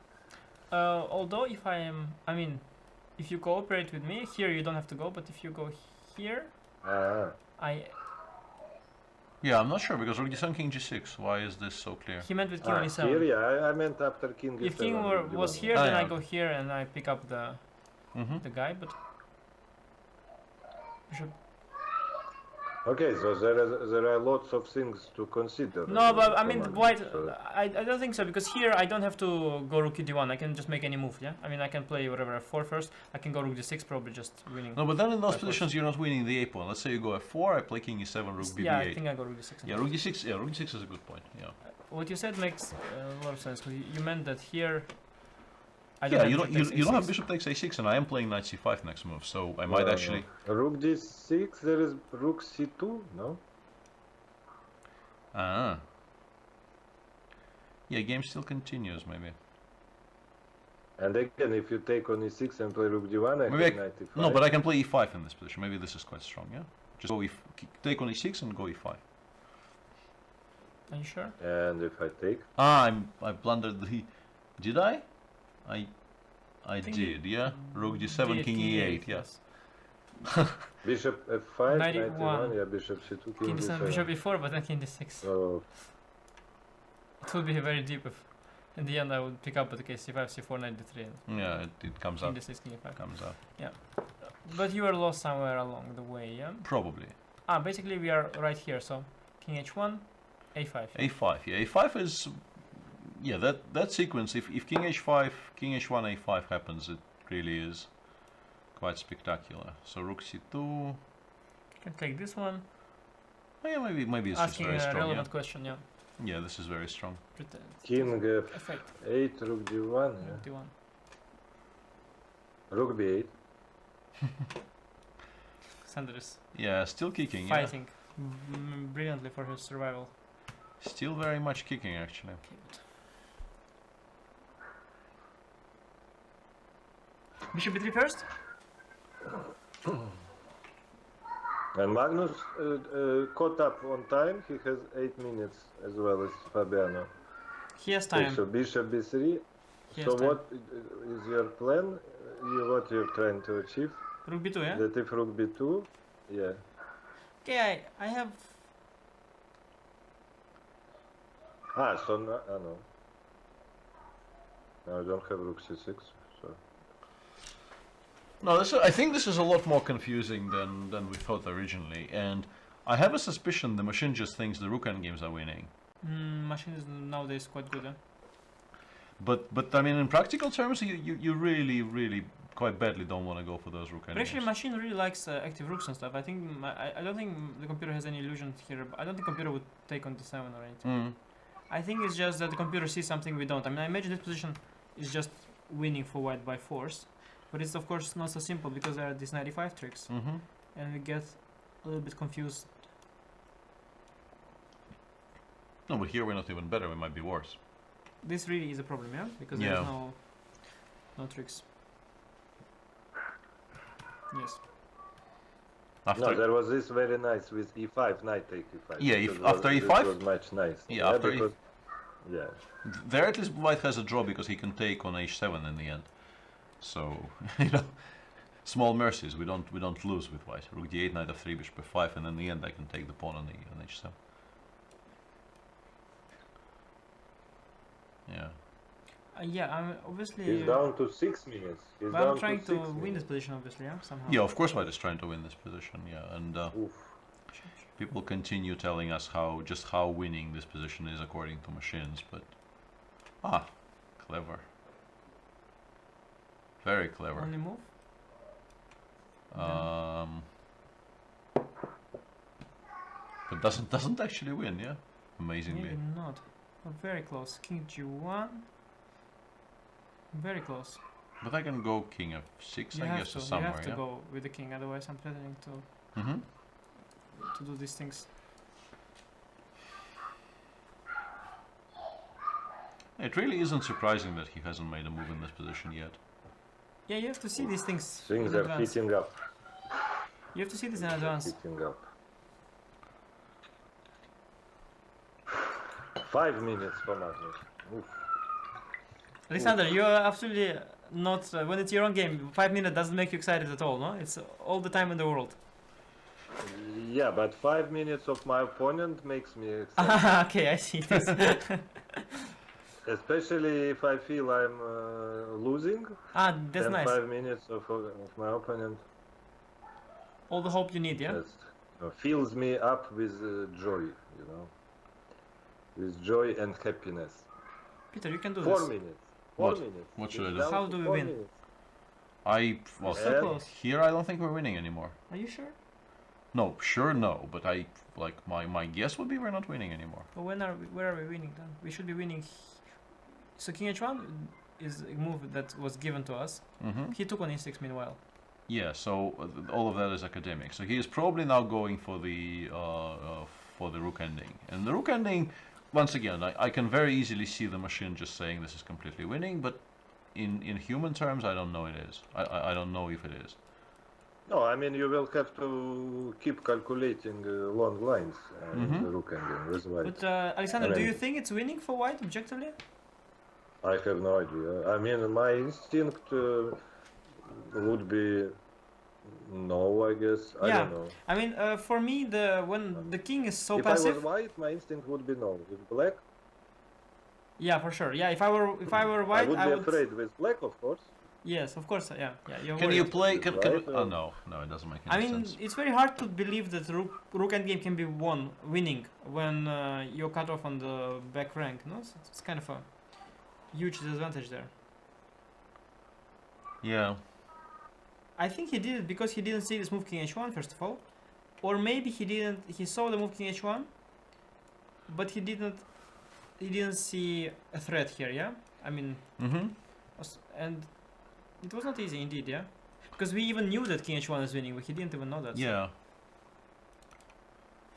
Although if you cooperate with me here, you don't have to go. But if you go here, Ah, Yeah, I'm not sure because rook d7 king g6. Why is this so clear? he meant with king on e7. here, yeah, I meant after king If e7. king rook was d1. here, Ah, then yeah, I go here and I pick up the guy. But bishop. Okay, so there are lots of things to consider. No, but I for mean, Magnus, white. so- I don't think so because here I don't have to go rook d1. I can just make any move. Yeah, I mean I can play whatever f4 first. I can go rook d6, probably just winning. No, but then in those By force. positions you're not winning the A pawn. Let's say you go f4, I play king e7, rook bb8. Yeah, I think I go rook d6. Yeah, rook d6. Yeah, rook d6 is a good point. Yeah. What you said makes a lot of sense. 'Cause you meant that here. I Yeah, have you bishop don't takes you don't have a6. bishop takes a6, and I am playing knight c5 next move, so I might actually. Rook d6, there is rook c2, no? Ah. Yeah, game still continues maybe. And again, if you take on e6 and play rook d1, I Maybe have knight e5. No, but I can play e5 in this position. Maybe this is quite strong. Yeah. Just go take on e6 and go e5. Are you sure? And if I take, Ah, I blundered the. Did I? I think did. Yeah. Rook d7, Did king e8. Yes. bishop f5, knight 91. e1, yeah, bishop c2, king King d7, d7. bishop e4, but then king d6. So, It would be very deep if, in the end, I would pick up with the case c5, c4, knight d3, and Yeah, it comes king out. d6, king e5. Comes out. But you are lost somewhere along the way, yeah? Probably. Ah, basically we are right here, so king h1, a5. A5. Yeah, a5 is. Yeah, that sequence. If king h5, king h1, a5 happens, it really is quite spectacular. So rook c2. Can take this one. Oh, yeah, maybe it's just Asking very a strong. relevant question, yeah. Yeah, this is very strong. Pretend. king Effect. f8, rook d1, yeah. d1. Rook b8. Sander is Yeah, still kicking. Yeah, fighting brilliantly for his survival. still very much kicking actually. Okay, good. Bishop b3 first? And Magnus caught up on time. He has 8 minutes as well as Fabiano. He has time. So bishop b3. He has So time. what is your plan? What you're trying to achieve? Rook b2, yeah? That if rook b2, yeah. Okay, I have... So no, no. No, I don't have rook c6. So No, I think this is a lot more confusing than we thought originally, and I have a suspicion the machine just thinks the rook endgames are winning. Machine is nowadays quite good, eh? But I mean, in practical terms, you really quite badly don't want to go for those rook But actually, endgames. machine really likes active rooks and stuff. I think I don't think the computer has any illusion here. I don't think computer would take on d7 or anything. Mm. I think it's just that the computer sees something we don't. I mean, I imagine this position is just winning for white by force, but it's of course not so simple because there are these 95 tricks, Mm-hmm. and we get a little bit confused. No, but here we're not even better. We might be worse. This really is a problem, yeah, because Yeah. there's no tricks. Yes. After no, there was this very nice with e5, knight take e5. Yeah, This if was- after this e5? was much nice. Yeah, after because, yeah. there at least white has a draw because he can take on h7 in the end. So you know, small mercies. We don't lose with white. Rook d8, knight f3, bishop f5, and in the end I can take the pawn on h7. Yeah. Yeah, I'm obviously. He's down to 6 minutes. He's But down I'm trying to to 6 win minutes. this position, obviously, yeah, somehow. Yeah, of course white is trying to win this position. Yeah, and Oof. people continue telling us how winning this position is according to machines, but clever. Very clever. Only move. But doesn't actually win, yeah? Amazingly. Maybe not. But very close. King g1. Very close. But I can go king f6, I guess, or You somewhere, have to yeah? go with the king, otherwise I'm threatening to do these things. It really isn't surprising that he hasn't made a move in this position yet. Yeah, you have to see these things Things in are advance. heating up. You have to see this in advance. Heating up. 5 minutes for Magnus. Oof. Alexander, you're absolutely not. When it's your own game, 5 minutes doesn't make you excited at all, no? It's all the time in the world. Yeah, but 5 minutes of my opponent makes me excited. Okay, I see this. Especially if I feel I'm losing. That's Then nice. 5 minutes of my opponent All the hope you need, yeah? just fills me up with joy, you know. With joy and happiness. Peter, you can do 4 this. minutes. What? 4 minutes. What should I It's do? down How to do we 4 win? minutes. Well, So Yeah. close. here I don't think we're winning anymore. Are you sure? No, sure no, but my guess would be we're not winning anymore. But where are we winning then? We should be winning. So king h1 is a move that was given to us. Mm-hmm. He took on e6 meanwhile. Yeah, so all of that is academic. So he is probably now going for the rook ending. And the rook ending, once again, I can very easily see the machine just saying this is completely winning, but in human terms, I don't know it is. I don't know if it is. No, I mean you will have to keep calculating long lines and Mhm. the rook ending with white. But Alexander, I do mean- you think it's winning for white objectively? I have no idea. I mean, my instinct would be no, I guess. I Yeah. don't know. I mean, for me, when the king is so If passive. I was white, my instinct would be no. With black, Yeah, for sure. Yeah, if I were white, I would be afraid with black, of course. Yes, of course. Yeah. You're Can you worried. play? Can Right, oh no, it doesn't make any I mean, sense. it's very hard to believe that rook endgame can be winning when you're cut off on the back rank. No, so it's kind of a huge disadvantage there. Yeah. I think he did it because he didn't see this move king h1 first of all, or maybe he didn't. He saw the move king h1, but he didn't see a threat here. Yeah, I mean, Mm-hmm. and it was not easy indeed. Yeah, because we even knew that king h1 is winning, but he didn't even know that. so- Yeah.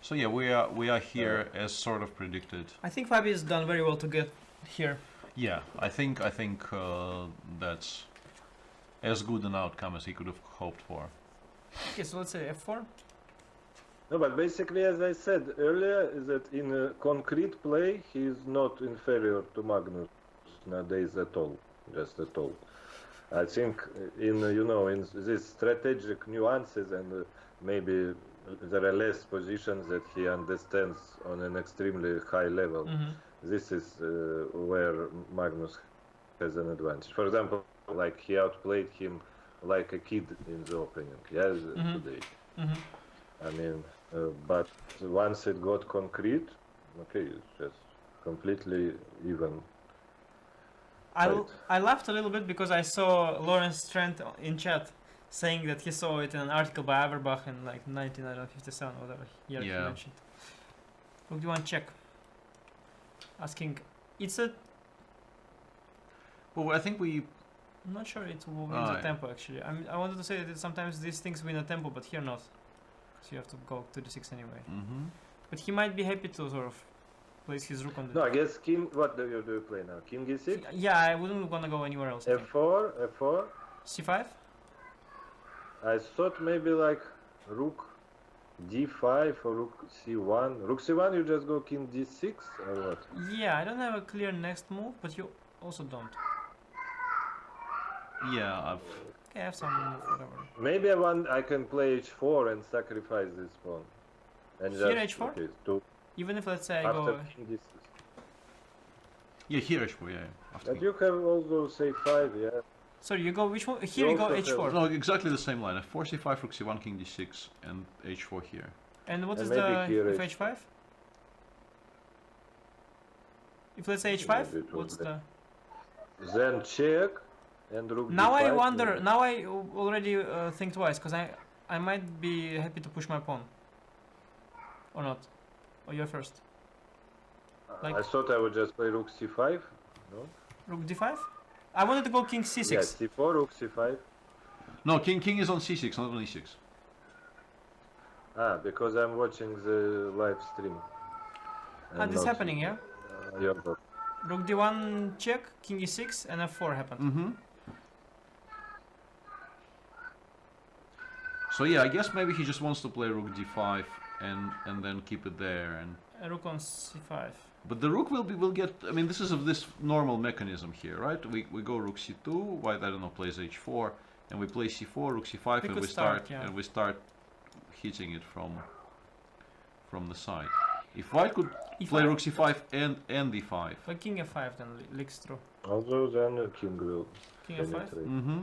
So yeah, we are here as sort of predicted. I think Fabi has done very well to get here. Yeah, I think that's as good an outcome as he could have hoped for. Okay, so let's say f4. No, but basically, as I said earlier, is that in a concrete play, he is not inferior to Magnus nowadays at all, just at all. I think in in these strategic nuances and maybe there are less positions that he understands on an extremely high level. Mm-hmm. This is where Magnus has an advantage. For example, like he outplayed him like a kid in the opening, today. Mm-hmm. I mean, but once it got concrete, okay, it's just completely even. I laughed a little bit because I saw Lawrence Trent in chat saying that he saw it in an article by Averbach in like 1957 or whatever year he Yeah. mentioned. Look, do you want to check? Asking, it's a. Well, I think we. I'm not sure it wins Oh, a yeah. tempo actually. I wanted to say that sometimes these things win a tempo, but here not. So you have to go to the 6 anyway. Mm-hmm. But he might be happy to sort of place his rook on the. No, I guess king. What do you play now? King e6, Yeah, I wouldn't want to go anywhere else. I think. f4. C5? I thought maybe like rook d5 or rook c1. Rook c1, you just go king d6 or what? Yeah, I don't have a clear next move, but you also don't. Yeah, Okay, I have some whatever. Maybe I can play h4 and sacrifice this pawn. And Here just, h4? okay, to Even if let's say I after go. king d6. Yeah, here h4. Yeah. After But you have also c5, yeah. Sorry, you go which one? Here you go also h4. no, exactly the same line. F4, c5, rook c1, king d6, and h4 here. And what And is maybe the here if h5? If let's say h5, Maybe it will what's be- the? Then check and rook Now d5. I wonder. maybe. Now I already think twice because I might be happy to push my pawn. Or not? Or you're first. I like- thought I would just play rook c5. No? Rook d5. I wanted to go king c6. Yeah, c4, rook c5. No, king is on c6, not on e6. Ah, because I'm watching the live stream. And this happening, yeah? Your book. Rook d1 check, king e6, and f4 happened. Mm-hmm. So yeah, I guess maybe he just wants to play rook d5 and then keep it there. And Rook on c5. but the rook will get. I mean, this is of this normal mechanism here, right? We go rook c2, white I don't know plays h4, and we play c4, rook c5, We and could we start, yeah. start hitting it from the side. If white could play E5. rook c5 and d5. But king f5 then leaks through. Also, then king will King f5. penetrate. Mm-hmm.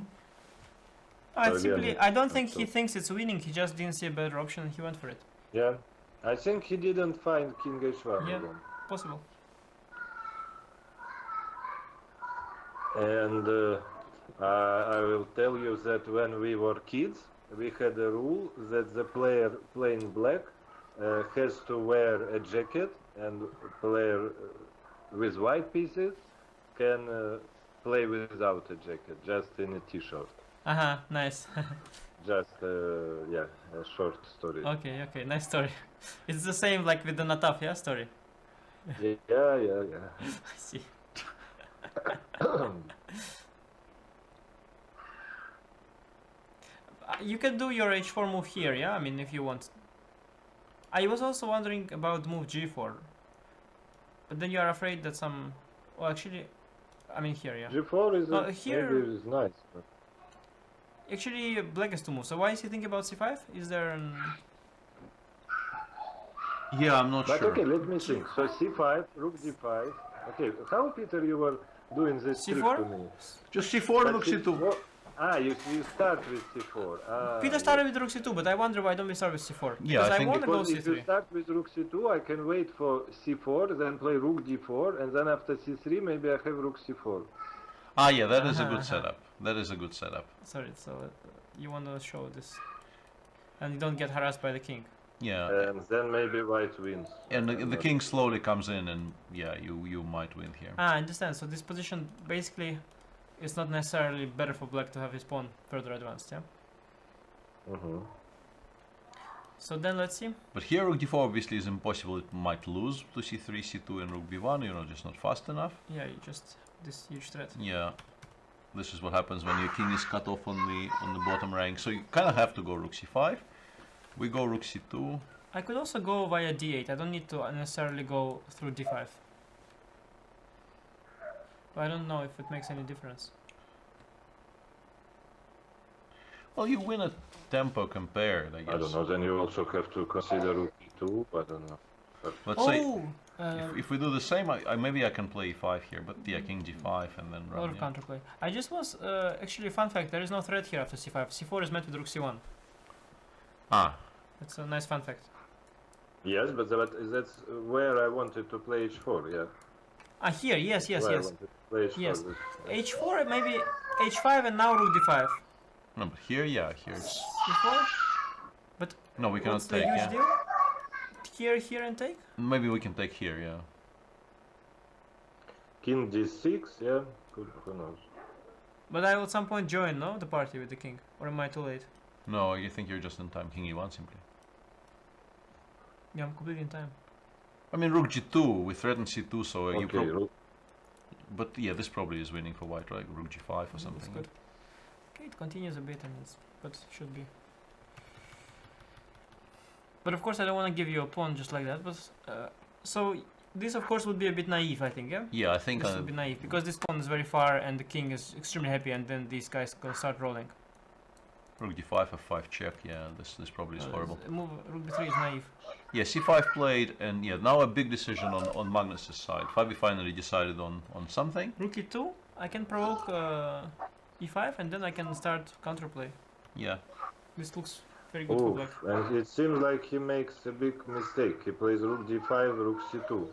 I So simply, again, I don't think so- he thinks it's winning. He just didn't see a better option. He went for it. Yeah, I think he didn't find king h1 Yeah. again. Possible. And I will tell you that when we were kids, we had a rule that the player playing black has to wear a jacket, and player with white pieces can play without a jacket, just in a t-shirt. Nice. Just yeah, a short story. Okay, nice story. It's the same like with the Nataf, yeah, story. Yeah. I see. You can do your h4 move here, yeah? I mean, if you want. I was also wondering about move g4. But then you are afraid that some... Well, actually... I mean, here, yeah. G4 is here- maybe is nice. But Actually, black has to move. So why is he thinking about c5? Is there an... Yeah, I'm not But sure. okay, let me think. So c5, rook d5. Okay, how, Peter, you were doing this trick C4? to me? Just c4, But rook c2. C4 Ah, you start with c4. Ah, Peter started with rook c2, but I wonder why don't we start with c4? Yeah, Because I I think want to go because if you c3. start with rook c2, I can wait for c4, then play rook d4, and then after c3, maybe I have rook c4. Ah, yeah, that is a good Uh-huh. setup. That is a good setup. Sorry, so you want to show this. And you don't get harassed by the king. Yeah, And then maybe white wins. and the But- king slowly comes in, and yeah, you might win here. I understand. So this position basically is not necessarily better for black to have his pawn further advanced, yeah? Mhm. So then let's see. But here rook d4 obviously is impossible. It might lose to c3, c2, and rook b1. You know, just not fast enough. Yeah, you just this huge threat. Yeah, this is what happens when your king is cut off on the bottom rank. So you kind of have to go rook c5. We go rook c2. I could also go via d8. I don't need to necessarily go through d5. But I don't know if it makes any difference. Well, you win a tempo compared, I guess. I don't know, then you also have to consider rook e2, I don't know. Let's say Oh! if we do the same, maybe I can play e5 here, but yeah, king g5 and then Or run. Yeah. counterplay. I just was actually fun fact. There is no threat here after c5. c4 is met with rook c1. Ah, That's a nice fun fact. Yes, but that's where I wanted to play h4, yeah. Ah, here, yes, Where I yes. wanted to play h4 Yes. with- h4, maybe h5 and now rook d5. no, but here, yeah, here it's c4? no, we cannot What's the take. huge Yeah, deal? Here and take? maybe we can take here. Yeah. King d6, yeah, who knows. But I will at some point join, no? The party with the king. Or am I too late? No, you think you're just in time. King e1 simply. Yeah, I'm completely in time. I mean, rook g2. We threaten c2, so you Okay, probably. rook. But yeah, this probably is winning for white, right? Rook g5 or That's something. good. Okay, it continues a bit, and but should be. But of course, I don't want to give you a pawn just like that. But so this, of course, would be a bit naive, I think. Yeah. Yeah, I think. This would be naive because this pawn is very far, and the king is extremely happy, and then these guys gonna start rolling. Rook d5, f5 check. Yeah, this probably is horrible. Move rook b3 is naive. Yeah, c5 played, and yeah, now a big decision on Magnus's side. Fabi finally decided on something. Rook e2, I can provoke e5 and then I can start counterplay. Yeah. This looks very good for black. And it seems like he makes a big mistake. He plays rook d5, rook c2.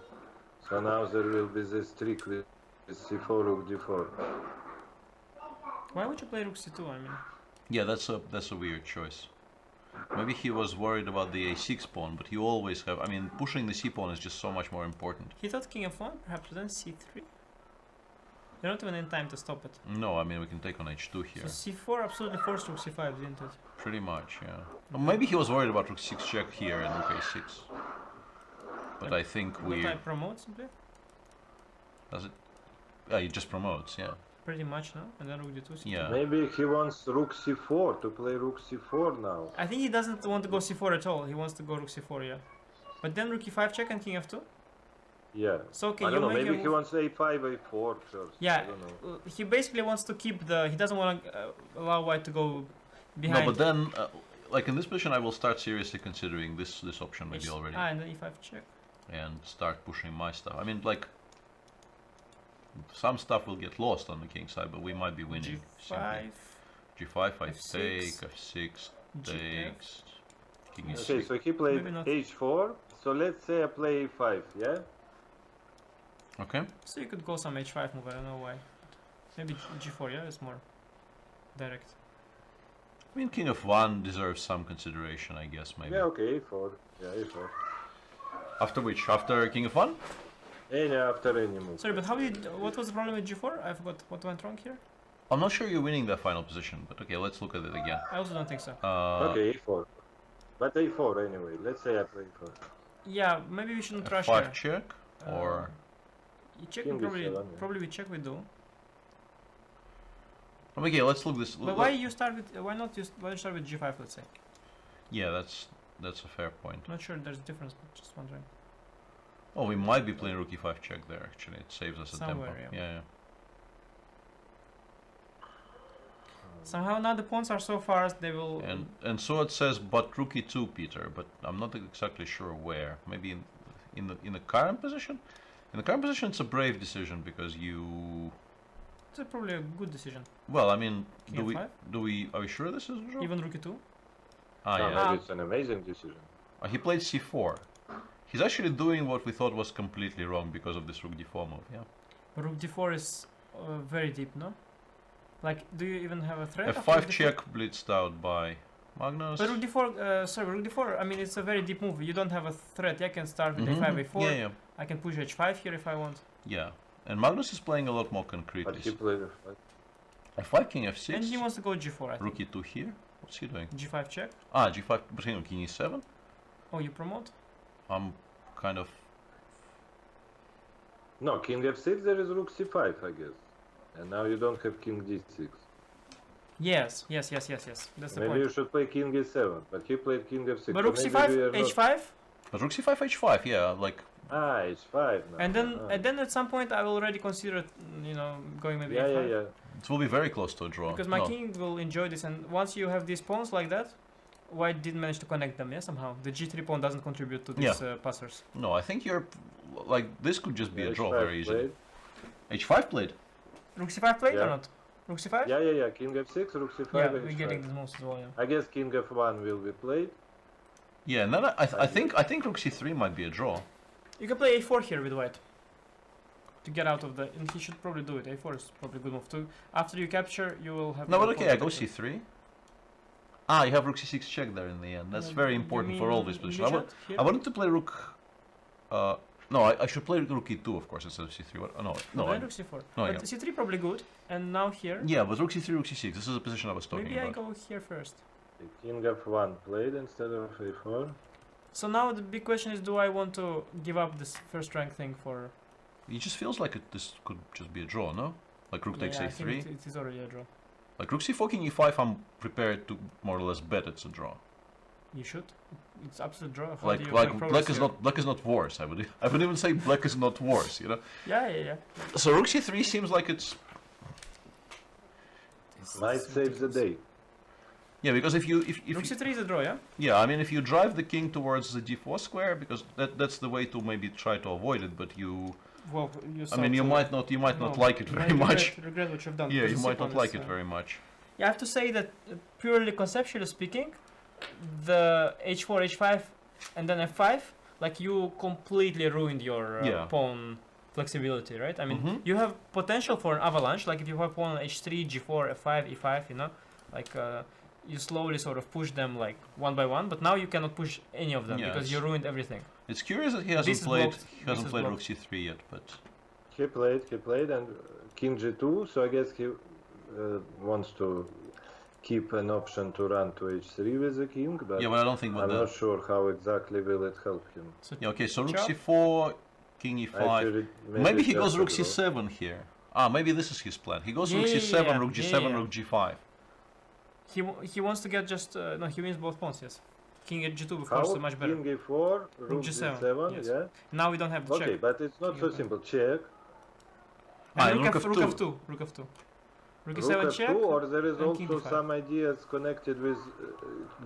So now there will be this trick with c4, rook d4. Why would you play rook c2? I mean, Yeah, that's a weird choice. Maybe he was worried about the a6 pawn, but you always have. I mean, pushing the c pawn is just so much more important. he thought king f1, perhaps then c3. You're not even in time to stop it. No, I mean we can take on h2 here. So c4 absolutely forced rook c5, didn't it? Pretty much, yeah. Or maybe he was worried about rook 6 check here and rook a6. But I think What I promote simply? does it? Yeah, it just promotes, yeah. Pretty much, no? And then rook d2, c2. Yeah. Maybe he wants rook c4 to play rook c4 now. I think he doesn't want to go c4 at all. He wants to go rook c4, yeah. But then rook e5 check and king f2? Yeah. So can I you don't know, make maybe a he wants a5, a4 first. Yeah, I don't know. he basically wants to keep the... He doesn't want to allow white to go behind. No, but then, like in this position, I will start seriously considering this option maybe already. And then e5 check. And start pushing my stuff. I mean, like, some stuff will get lost on the king side, but we might be winning. g5, G5, I F6, take, F6, takes, king Yeah. is Okay, so he played Maybe not. h4. So let's say I play a5, yeah? Okay. So you could go some h5 move, I don't know why. Maybe g4, yeah, it's more direct. I mean, king of 1 deserves some consideration, I guess, maybe. Yeah, okay, a4. Yeah, a4. After which? After king of 1? Any after any move. Sorry, but how did... What was the problem with g4? I forgot what went wrong here. I'm not sure you're winning that final position, but okay, let's look at it again. I also don't think so. Okay, a4. But a4 anyway. Let's say I play a4. Yeah, maybe we shouldn't rush F5 here. check, or... You check, King probably, b7, yeah. probably we check we do. Okay, let's look this... But why you start with... Why not you... Why you start with g5, let's say? Yeah, that's a fair point. Not sure there's a difference, but just wondering. Oh, we might be playing rook e5 check there, actually. It saves us a tempo. Somewhere, yeah. Yeah, yeah. Somehow now the pawns are so far they will... And so it says, but rook e2, Peter, but I'm not exactly sure where. Maybe in the current position? In the current position, it's a brave decision because you... It's probably a good decision. Well, I mean, King F5? are we sure this is a draw? Even rook e2? Ah, No, yeah. maybe it's an amazing decision. He played c4. He's actually doing what we thought was completely wrong because of this rook d4 move, yeah? But rook d4 is very deep, no? Like, do you even have a threat? of rook f5 d4? check blitzed out by Magnus. But rook d4, sorry, rook d4, I mean, it's a very deep move. You don't have a threat. I can start with Mhm. a5, a4. Yeah, yeah. I can push h5 here if I want. Yeah. And Magnus is playing a lot more But concretely. he played a5. f5, king f6. And he wants to go g4, I think. Rook e2 here. What's he doing? g5 check. Ah, g5, but hang on, king e7? Oh, you promote? I'm kind of... No, king f6, there is rook c5, I guess. And now you don't have king d6. Yes. That's the Maybe point. you should play king e7, but he played king f6. But rook so maybe we are c5, not- h5, But rook c5, h5, yeah, like... Ah, h5 now. and then at some point I will already consider, you know, going maybe Yeah, a5. yeah. It will be very close to a draw. Because my No. king will enjoy this, and once you have these pawns like that, white didn't manage to connect them, yeah, somehow. The g3 pawn doesn't contribute to these passers. No, I think you're... Like, this could just be a draw H5 very easily. played. h5 played? Rook c5 played or Yeah. not? Rook c5? Yeah. King f6, rook c5, Yeah, h5. we're getting these moves as well, yeah. I guess king f1 will be played. Yeah, and then I think rook c3 might be a draw. You can play a4 here with white. To get out of the... And he should probably do it. a4 is probably a good move too. After you capture, you will have... No, your but okay, pawn I go protected. c3. Ah, you have rook c6 check there in the end. That's Yeah, very you important for all mean these positions. Bishop here? I wanted to play rook... no, I should play rook e2, of course, instead of c3. What? Oh, no, No, no. then rook c4. No, But yeah. c3 probably good. And now here... Yeah, but rook c3, rook c6. This is the position I was talking Maybe I about. go here first. King f1 played instead of a4. So now the big question is, do I want to give up this first rank thing for... It just feels like this could just be a draw, no? Like rook takes I a3. think it is already a draw. Like rook c4, king e5, I'm prepared to more or less bet it's a draw. You should. It's absolute draw. How do Like you like make black progress is here? not worse. I would even say black is not worse. You know. Yeah. So rook c3 seems like it's... Might save the day. Yeah, because if Rook you, c3 is a draw, yeah? yeah, I mean if you drive the king towards the d4 square, because that's the way to maybe try to avoid it, but you, Well, you I mean you might not like it very much. Regret what you've done. Yeah, because you the might c-pawn not like is, it very much. Yeah, I have to say that purely conceptually speaking, the h4, h5, and then f5, like you completely ruined your Yeah. pawn flexibility, right? I mean, Mhm. you have potential for an avalanche, like if you have pawn on h3, g4, f5, e5, you know, like you slowly sort of push them like one by one, but now you cannot push any of them Yeah, because you ruined everything. It's curious that he This hasn't is played blocked. he hasn't This is played rook blocked. c3 yet, but He played, and king g2. So I guess he wants to keep an option to run to h3 with the king, but yeah, but I don't think with I'm the not sure how exactly will it help him. So yeah, okay, so rook chop. c4, king e5. Actually, Maybe he just goes a rook draw. c7 here. Ah, maybe this is his plan. He goes rook Yeah, c7, yeah, rook yeah, g7, yeah. rook g5. he wants to get just no, he wins both pawns. Yes, king at g2 of How? course is much better. King e4, rook g7, g7, yes. yeah. Now we don't have the Okay, check. but it's not King so f5. simple. Check. Ah, And and rook rook f2. f2, rook f2. Rook Rook e7 f2, check. or there is and king also d5. some ideas connected with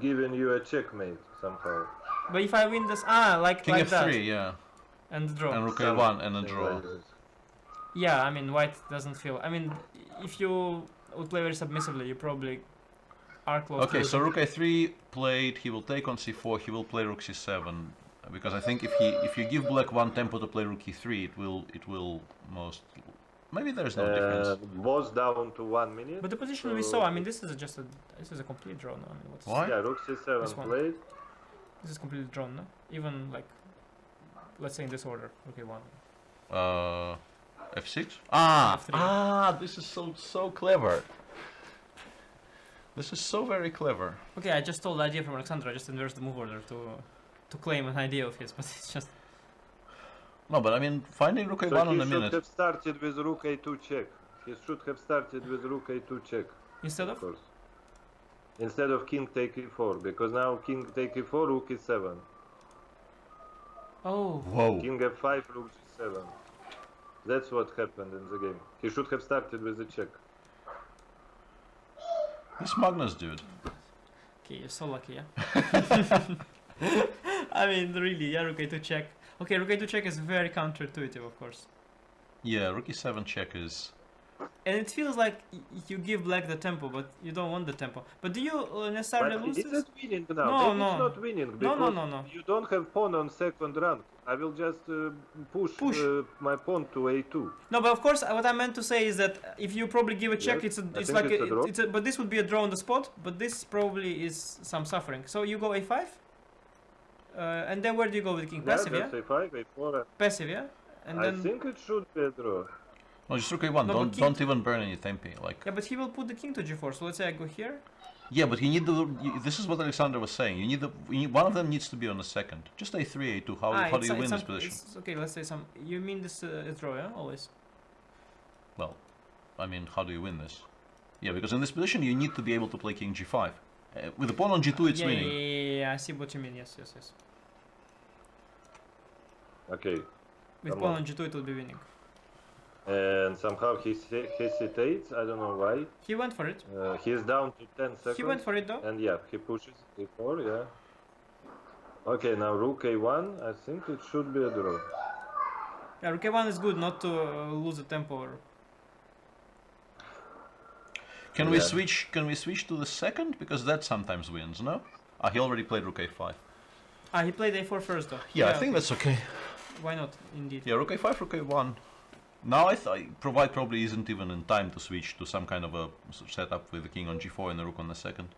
giving you a checkmate somehow. But if I win this, like King like f3, that, yeah. and draw. And rook Some- a1 and a something draw. like this. Yeah, I mean white doesn't feel. I mean, if you would play very submissively, you probably are close. Okay, to so rook a3 played, he will take on c4, he will play rook c7. Because I think if you give black one tempo to play rook e3, it will most... Maybe there's no difference. Was down to 1 minute. But the position we so- saw, I mean, this is a complete draw. No, I mean, what's Why? Yeah, rook c7 This one. played. This is completely drawn. No, even like, let's say in this order. Okay, one. F6? F3. This is so clever. This is so very clever. Okay, I just stole the idea from Alexander. I just inversed the move order to claim an idea of his, but it's just. No, but I mean, finding rook So a1 he on a should minute. have started with rook a2 check. He should have started with rook a2 check, Instead of of? course. Instead of king take e4, because now king take e4, rook e7. Oh. Whoa. King f5, rook g7. That's what happened in the game. He should have started with the check. This Magnus dude. Okay, you're so lucky, yeah? I mean, really, yeah, rook a2 check. Okay, rook a2 check is very counterintuitive, of course. Yeah, rook e7 check is... And it feels like you give black the tempo, but you don't want the tempo. But do you necessarily But lose is this? it winning now? No, Maybe no. it's not winning No, because no. you don't have pawn on second rank. I will just push, Push. My pawn to a2. No, but of course, what I meant to say is that if you probably give a check, Yes, it's I it's think like it's a draw. but this would be a draw on the spot. But this probably is some suffering. So you go a5, and then where do you go with king? Passive, yeah. Just a5, a4. Passive, yeah. And I then think it should be a draw. No, just rook a1. No, but king- Don't even burn any tempi. Like... yeah, but he will put the king to g4. So let's say I go here. Yeah, but you need this is what Alexander was saying. You need one of them needs to be on the second. Just a3, a2. How do you win this position? Okay, let's say some. You mean this is draw, yeah? Always. Well, I mean, how do you win this? Yeah, because in this position you need to be able to play king g5. With the pawn on g2, it's yeah, winning. Yeah, I see what you mean. Yes. Okay. With Come pawn on. on g2, it will be winning. And somehow he hesitates. I don't know why. He went for it. He's down to 10 seconds. He went for it though. And yeah, he pushes e4, yeah. Okay, now rook a1. I think it should be a draw. Yeah, rook a1 is good, not to lose the tempo. Can we Yeah. switch? Can we switch to the second? Because that sometimes wins, no? Ah, he already played rook a5. He played a4 first though. Yeah, I think that's okay. Why not? Indeed. Yeah, rook a5, rook a1. Now White probably isn't even in time to switch to some kind of a setup with the king on g4 and the rook on the second.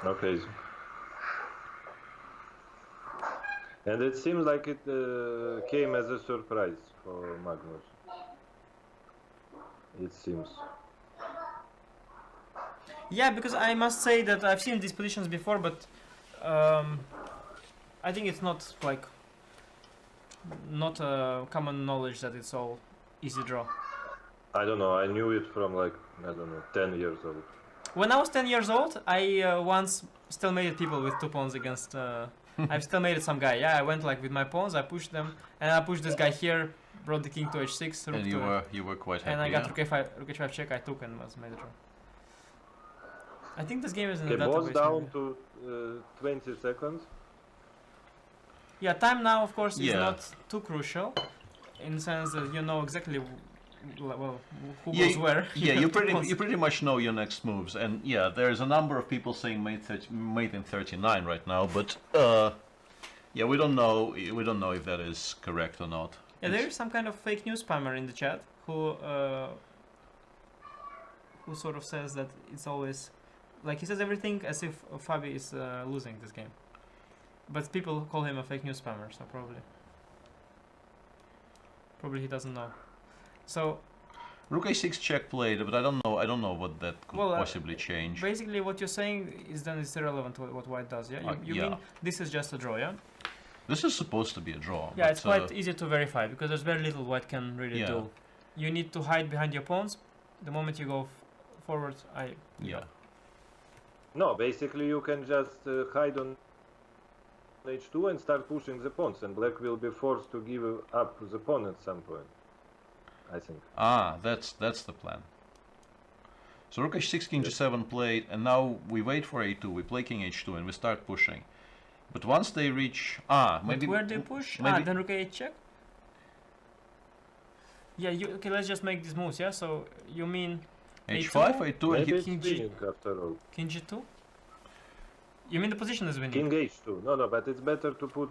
Okay. And it seems like it came as a surprise for Magnus. It seems. Yeah, because I must say that I've seen these positions before, but I think it's not like not common knowledge that it's all easy draw. I don't know, I knew it from like, I don't know, 10 years old. When I was 10 years old, I once stalemated people with 2 pawns against. I've stalemated some guy. Yeah, I went like with my pawns, I pushed them, and I pushed this guy here brought the king to h6. Rook And to you were quite happy. and I got yeah? rook h5 check. I took and was made a draw. I think this game is in Okay, the boss database. down maybe. to 20 seconds. Yeah, time now, of course, is Yeah. not too crucial, in the sense that you know exactly, well, who Yeah, goes where. Yeah, you pretty concentrate. much know your next moves, and yeah, there's a number of people saying mate in 39 right now, but yeah, we don't know if that is correct or not. Yeah, there is some kind of fake news spammer in the chat who sort of says that it's always like he says everything as if Fabi is losing this game, but people call him a fake news spammer, so probably he doesn't know. So Rook a6 check played, but I don't know what that could Well, possibly change. basically what you're saying is then it's irrelevant to what white does. Yeah, you Yeah. mean this is just a draw, yeah? This is supposed to be a draw. Yeah, but, it's quite easy to verify because there's very little white can really Yeah. do. You need to hide behind your pawns. The moment you go forward, yeah. No, basically you can just hide on h2 and start pushing the pawns, and black will be forced to give up the pawn at some point, I think. Ah, that's the plan. So Rook h6, King g7 played, and now we wait for a2. We play King h2, and we start pushing. But once they reach maybe But where do you push? maybe- Then rook a8 check. Yeah, okay. Let's just make these moves. Yeah. So you mean h5, A2? a2, and Maybe he, it's King G- winning after all. King g2? You mean the position is winning? King h2. No, but it's better to put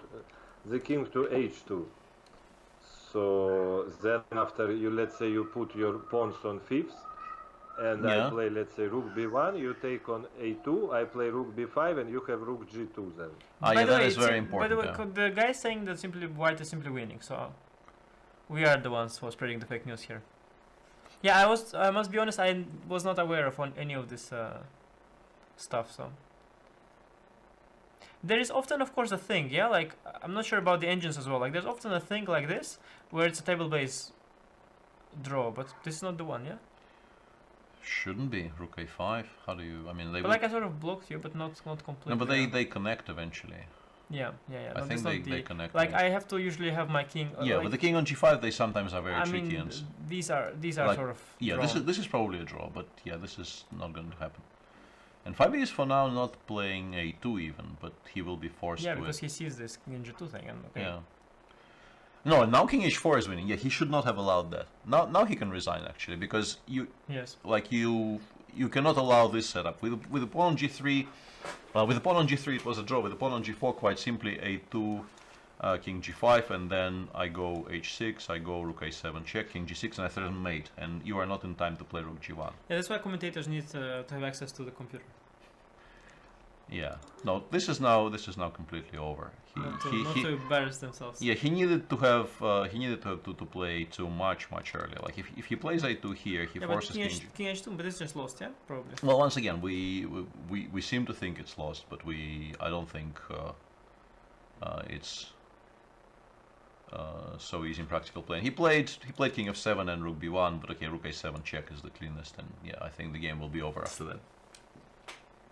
the king to h2. So then after you, let's say you put your pawns on fifths, and Yeah. I play, let's say, rook b1, you take on a2, I play rook b5, and you have rook g2 then. yeah, By the that way, is very By important. the way, yeah. the guy is saying that simply white is simply winning. So we are the ones who are spreading the fake news here. Yeah, I must be honest. I was not aware of any of this stuff. So there is often, of course, a thing. Yeah, like I'm not sure about the engines as well. Like there's often a thing like this where it's a table-based draw, but this is not the one. Yeah. Shouldn't be rook a5. How do you? I mean, they. But would- like I sort of blocked you, but not completely. no, but they connect eventually. Yeah. I No, think that's not they connect. like I have to usually have my king. yeah, like, but the king on g5, they sometimes are very I tricky. mean, And these are like, sort of yeah, drawn. this is probably a draw, but yeah, this is not going to happen. And Fabi is for now not playing a2 even, but he will be forced yeah to because it. he sees this king g2 thing and okay. Yeah. No, now King h4 is winning. Yeah, he should not have allowed that. Now he can resign actually, because you cannot allow this setup with the pawn on g3. With the pawn on g3 it was a draw. With the pawn on g4 quite simply a2, King g5, and then I go h6, I go rook a7 check, King g6, and I threaten mate, and you are not in time to play rook g1. Yeah, that's why commentators need to have access to the computer. Yeah. No, this is now completely over. Not to embarrass themselves. Yeah, he needed to have to play too much earlier. Like if he plays a2 here, he Yeah, but forces king h2, but it's just lost, yeah, probably. Well, once again, we seem to think it's lost, but I don't think it's so easy in practical play. He played king f7 and rook b1, but okay, rook a7 check is the cleanest, and yeah, I think the game will be over after that.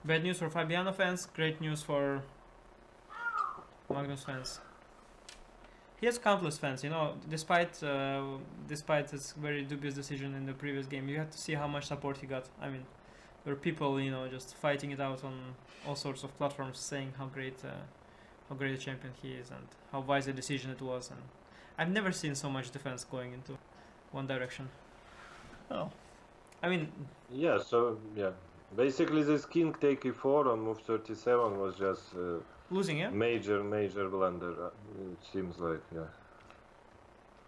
Bad news for Fabiano fans, great news for Magnus fans. He has countless fans, you know, despite his very dubious decision in the previous game. You have to see how much support he got. I mean, there were people, you know, just fighting it out on all sorts of platforms, saying how great a champion he is and how wise a decision it was. And I've never seen so much defense going into one direction. Oh. I mean, Yeah, so yeah. Basically this king take e4 on move 37 was just losing, yeah? major blunder, it seems like, yeah.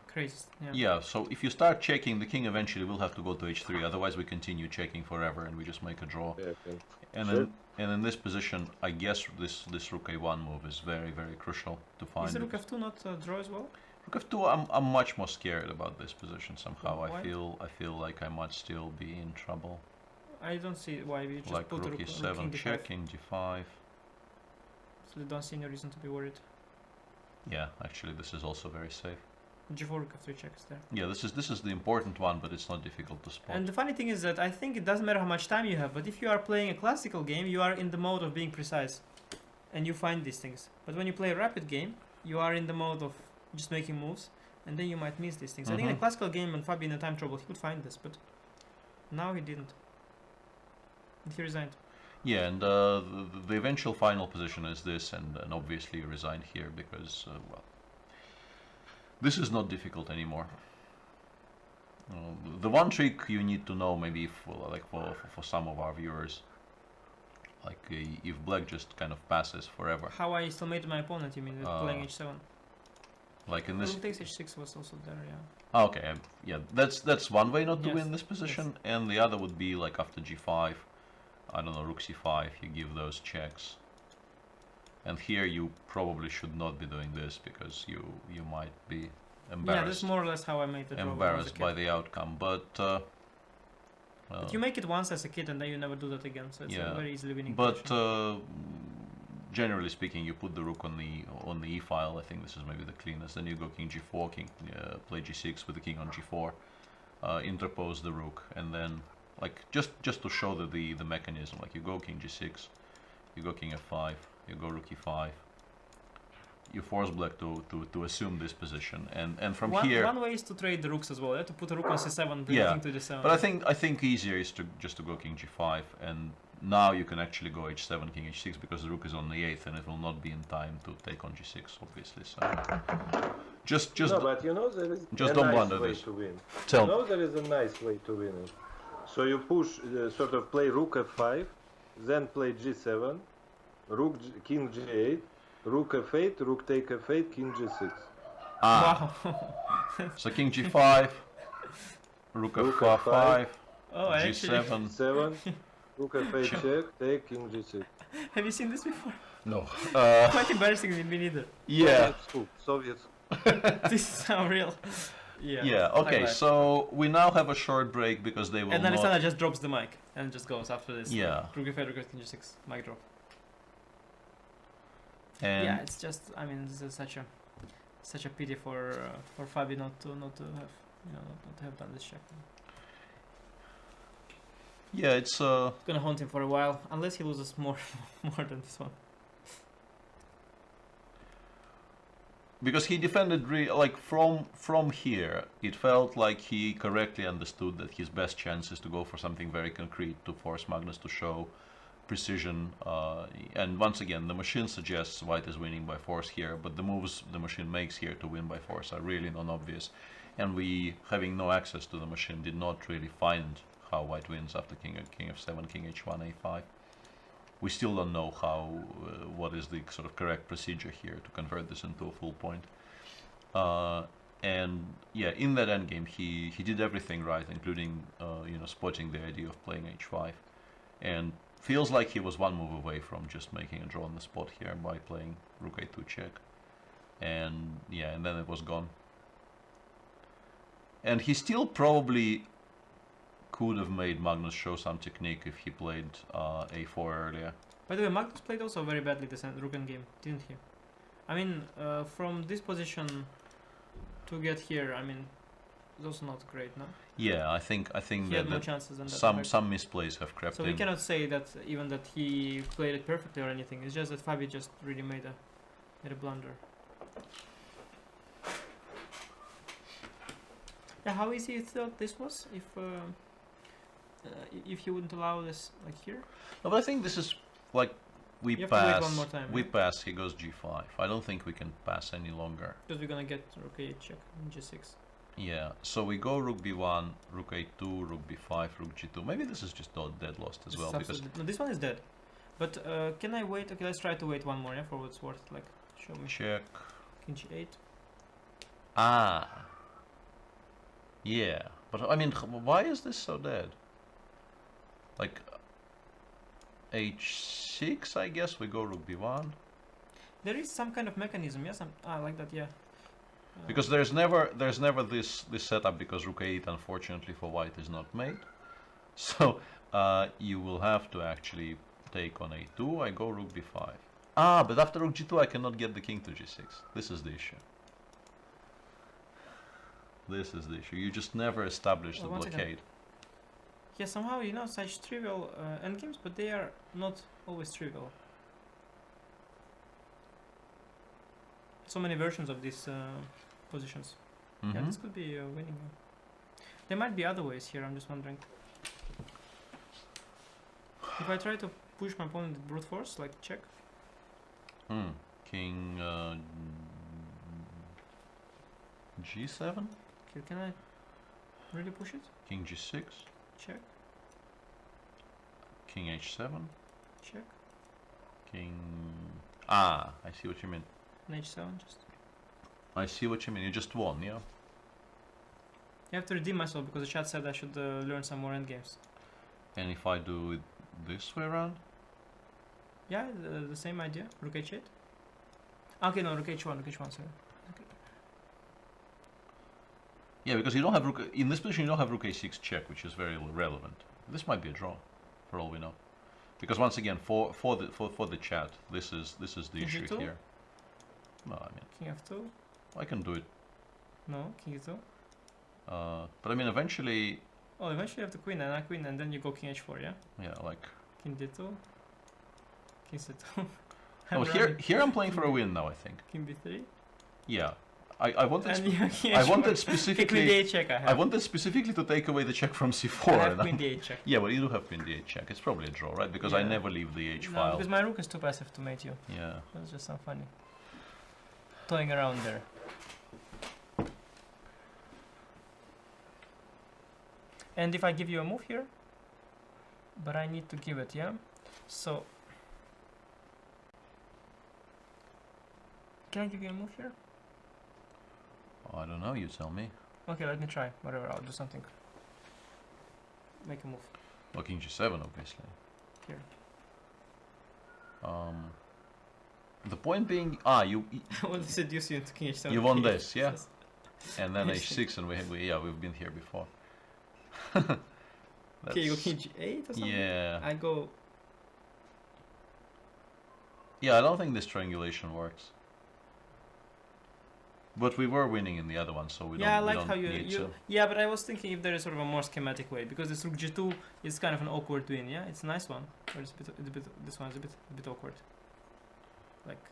Crazy, yeah. Yeah, so if you start checking, the king eventually will have to go to h3, otherwise we continue checking forever and we just make a draw. Yeah, okay. And Sure. then, and in this position, I guess this rook a1 move is very, very crucial to find. Is the rook because- f2 not draw as well? Rook f2, I'm much more scared about this position somehow. Why? I feel like I might still be in trouble. I don't see why we just Like put rook rook e7 king check, d5. king g5. So I don't see any reason to be worried. Yeah, actually this is also very safe. g4 rook f3 check is there. Yeah, this is the important one, but it's not difficult to spot. And the funny thing is that I think it doesn't matter how much time you have, but if you are playing a classical game, you are in the mode of being precise. And you find these things. But when you play a rapid game, you are in the mode of just making moves. and then you might miss these things. I think in a classical game when Fabi in a time trouble, he would find this, but now he didn't. And he resigned. Yeah, and the eventual final position is this, and obviously you resigned here because, well, this is not difficult anymore. The one trick you need to know, maybe for some of our viewers, like if black just kind of passes forever. How I still made my opponent, you mean, with playing h7? Like in this. Rook takes h6 was also there, yeah. Okay, yeah, that's one way not to win this position, and the other would be like after g5, I don't know, rook c5, you give those checks. And here you probably should not be doing this because you might be embarrassed. Yeah, that's more or less how I made the draw. Embarrassed by the outcome, but you make it once as a kid and then you never do that again, so it's a very easily winning position. Generally speaking, you put the rook on the e file. I think this is maybe the cleanest. Then you go king g4, king play g6 with the king on g4, interpose the rook, and then like just to show the mechanism. Like you go king g6, you go king f5, you go rook e5. You force black to assume this position, and from here. One way is to trade the rooks as well. To put a rook on c7, bring king to d7. But I think easier is just to go king g5, and now you can actually go h7, king h6 because the rook is on the 8th, and it will not be in time to take on g6, obviously. So just no, but you know there is just a don't nice blunder way this. to win. Tell you know there is a nice way to win it. So you push, sort of play rook f5, then play g7, king g8. Rook f8, rook take f8, king g6. Wow. So king g5, rook f5, g7. 7, rook f8 check, take king g6. Have you seen this before? No. Quite embarrassing, me neither. Yeah. Soviet. This is how real. Yeah. Yeah. Okay. So we now have a short break because they will. And then Alexander just drops the mic and just goes after this. Yeah. Rook f8, rook king g6, mic drop. And yeah, it's just, I mean, this is such a pity for Fabi not to have, not to have done this check. Yeah, it's gonna haunt him for a while, unless he loses more than this one. Because he defended like from here, it felt like he correctly understood that his best chance is to go for something very concrete to force Magnus to show precision, and once again the machine suggests white is winning by force here, but the moves the machine makes here to win by force are really non-obvious, and we, having no access to the machine, did not really find how white wins after king f7, king h1, a5. We still don't know how what is the sort of correct procedure here to convert this into a full point, and yeah, in that endgame he did everything right, including spotting the idea of playing h5, and feels like he was one move away from just making a draw on the spot here by playing rook a2 check, and yeah, and then it was gone. And he still probably could have made Magnus show some technique if he played a4 earlier. By the way, Magnus played also very badly this rook endgame, didn't he? I mean, from this position to get here, I mean, it's also not great, no? Yeah, I think he that, had more chances than that. some misplays have crept in. So we cannot say that even that he played it perfectly or anything. It's just that Fabi just really made a blunder. Yeah, how easy you thought this was if he wouldn't allow this like here? No, but I think this is like we you pass. have to wait one more time, we pass. He goes g5. I don't think we can pass any longer. Because we're gonna get rook a8 check and g6. Yeah, so we go rook b1, rook a2, rook b5, rook g2. Maybe this is just dead lost as well, because no, this one is dead. But can I wait? Okay, let's try to wait one more, yeah, for what it's worth. Like, show me. Check. King g8. Ah. Yeah, but I mean, why is this so dead? Like h6, I guess we go rook b1. There is some kind of mechanism, yes. Like that, yeah. Because there's never this setup, because rook a8 unfortunately for white is not made. So you will have to actually take on a2. I go rook b5. Ah, but after rook g2 I cannot get the king to g6. This is the issue. This is the issue. You just never establish the blockade. Yeah, somehow, such trivial endgames, but they are not always trivial. So many versions of these positions. Yeah, this could be winning. There might be other ways here, I'm just wondering. If I try to push my opponent with brute force, like check. King G7? Okay, can I really push it? King G6? Check, King H7? check. King... Ah, I see what you mean. And H7 just. I see what you mean. You just won, yeah? You have to redeem myself because the chat said I should learn some more endgames. And if I do it this way around? Yeah, the same idea. Rook H8. Okay, no, Rook H1, Rook H1, sorry. Okay. Yeah, because you don't have rook... In this position you don't have Rook A6 check, which is very relevant. This might be a draw, for all we know. Because once again, for the chat, this is the King issue G2? here. No, I mean, King F2. I can do it. No, King E2. But I mean, eventually... Oh, eventually you have the queen and a queen, and then you go King H4, yeah? Yeah, like... King D2. King C2. Oh, here I'm playing for a win now, I think. King B3. Yeah. I wanted And you King I H4. wanted Queen specifically D8 check I have. I wanted specifically to take away the check from C4. I have and Queen D8 check. yeah, but you do have Queen D8 check. It's probably a draw, right? Because I Yeah. never leave the H No, file. because my rook is too passive to mate you. Yeah. That's just some funny. Toying around there. And if I give you a move here, but I need to give it, yeah? So, can I give you a move here? I don't know, you tell me. Okay, let me try. Whatever, I'll do something. Make a move. Well, King G7, obviously. Here. The point being, you I want to seduce you into King H7. You want this, yeah? Yes. and then Interesting. H6, and we've been here before. Okay, you go That's- King G8 or something? Yeah. I go... Yeah, I don't think this triangulation works. But we were winning in the other one, so we Yeah, I don't, like we don't how need to. Yeah, but I was thinking if there is sort of a more schematic way, because this Rook G2 is kind of an awkward win, yeah? It's a nice one, but this one is a bit awkward. Like,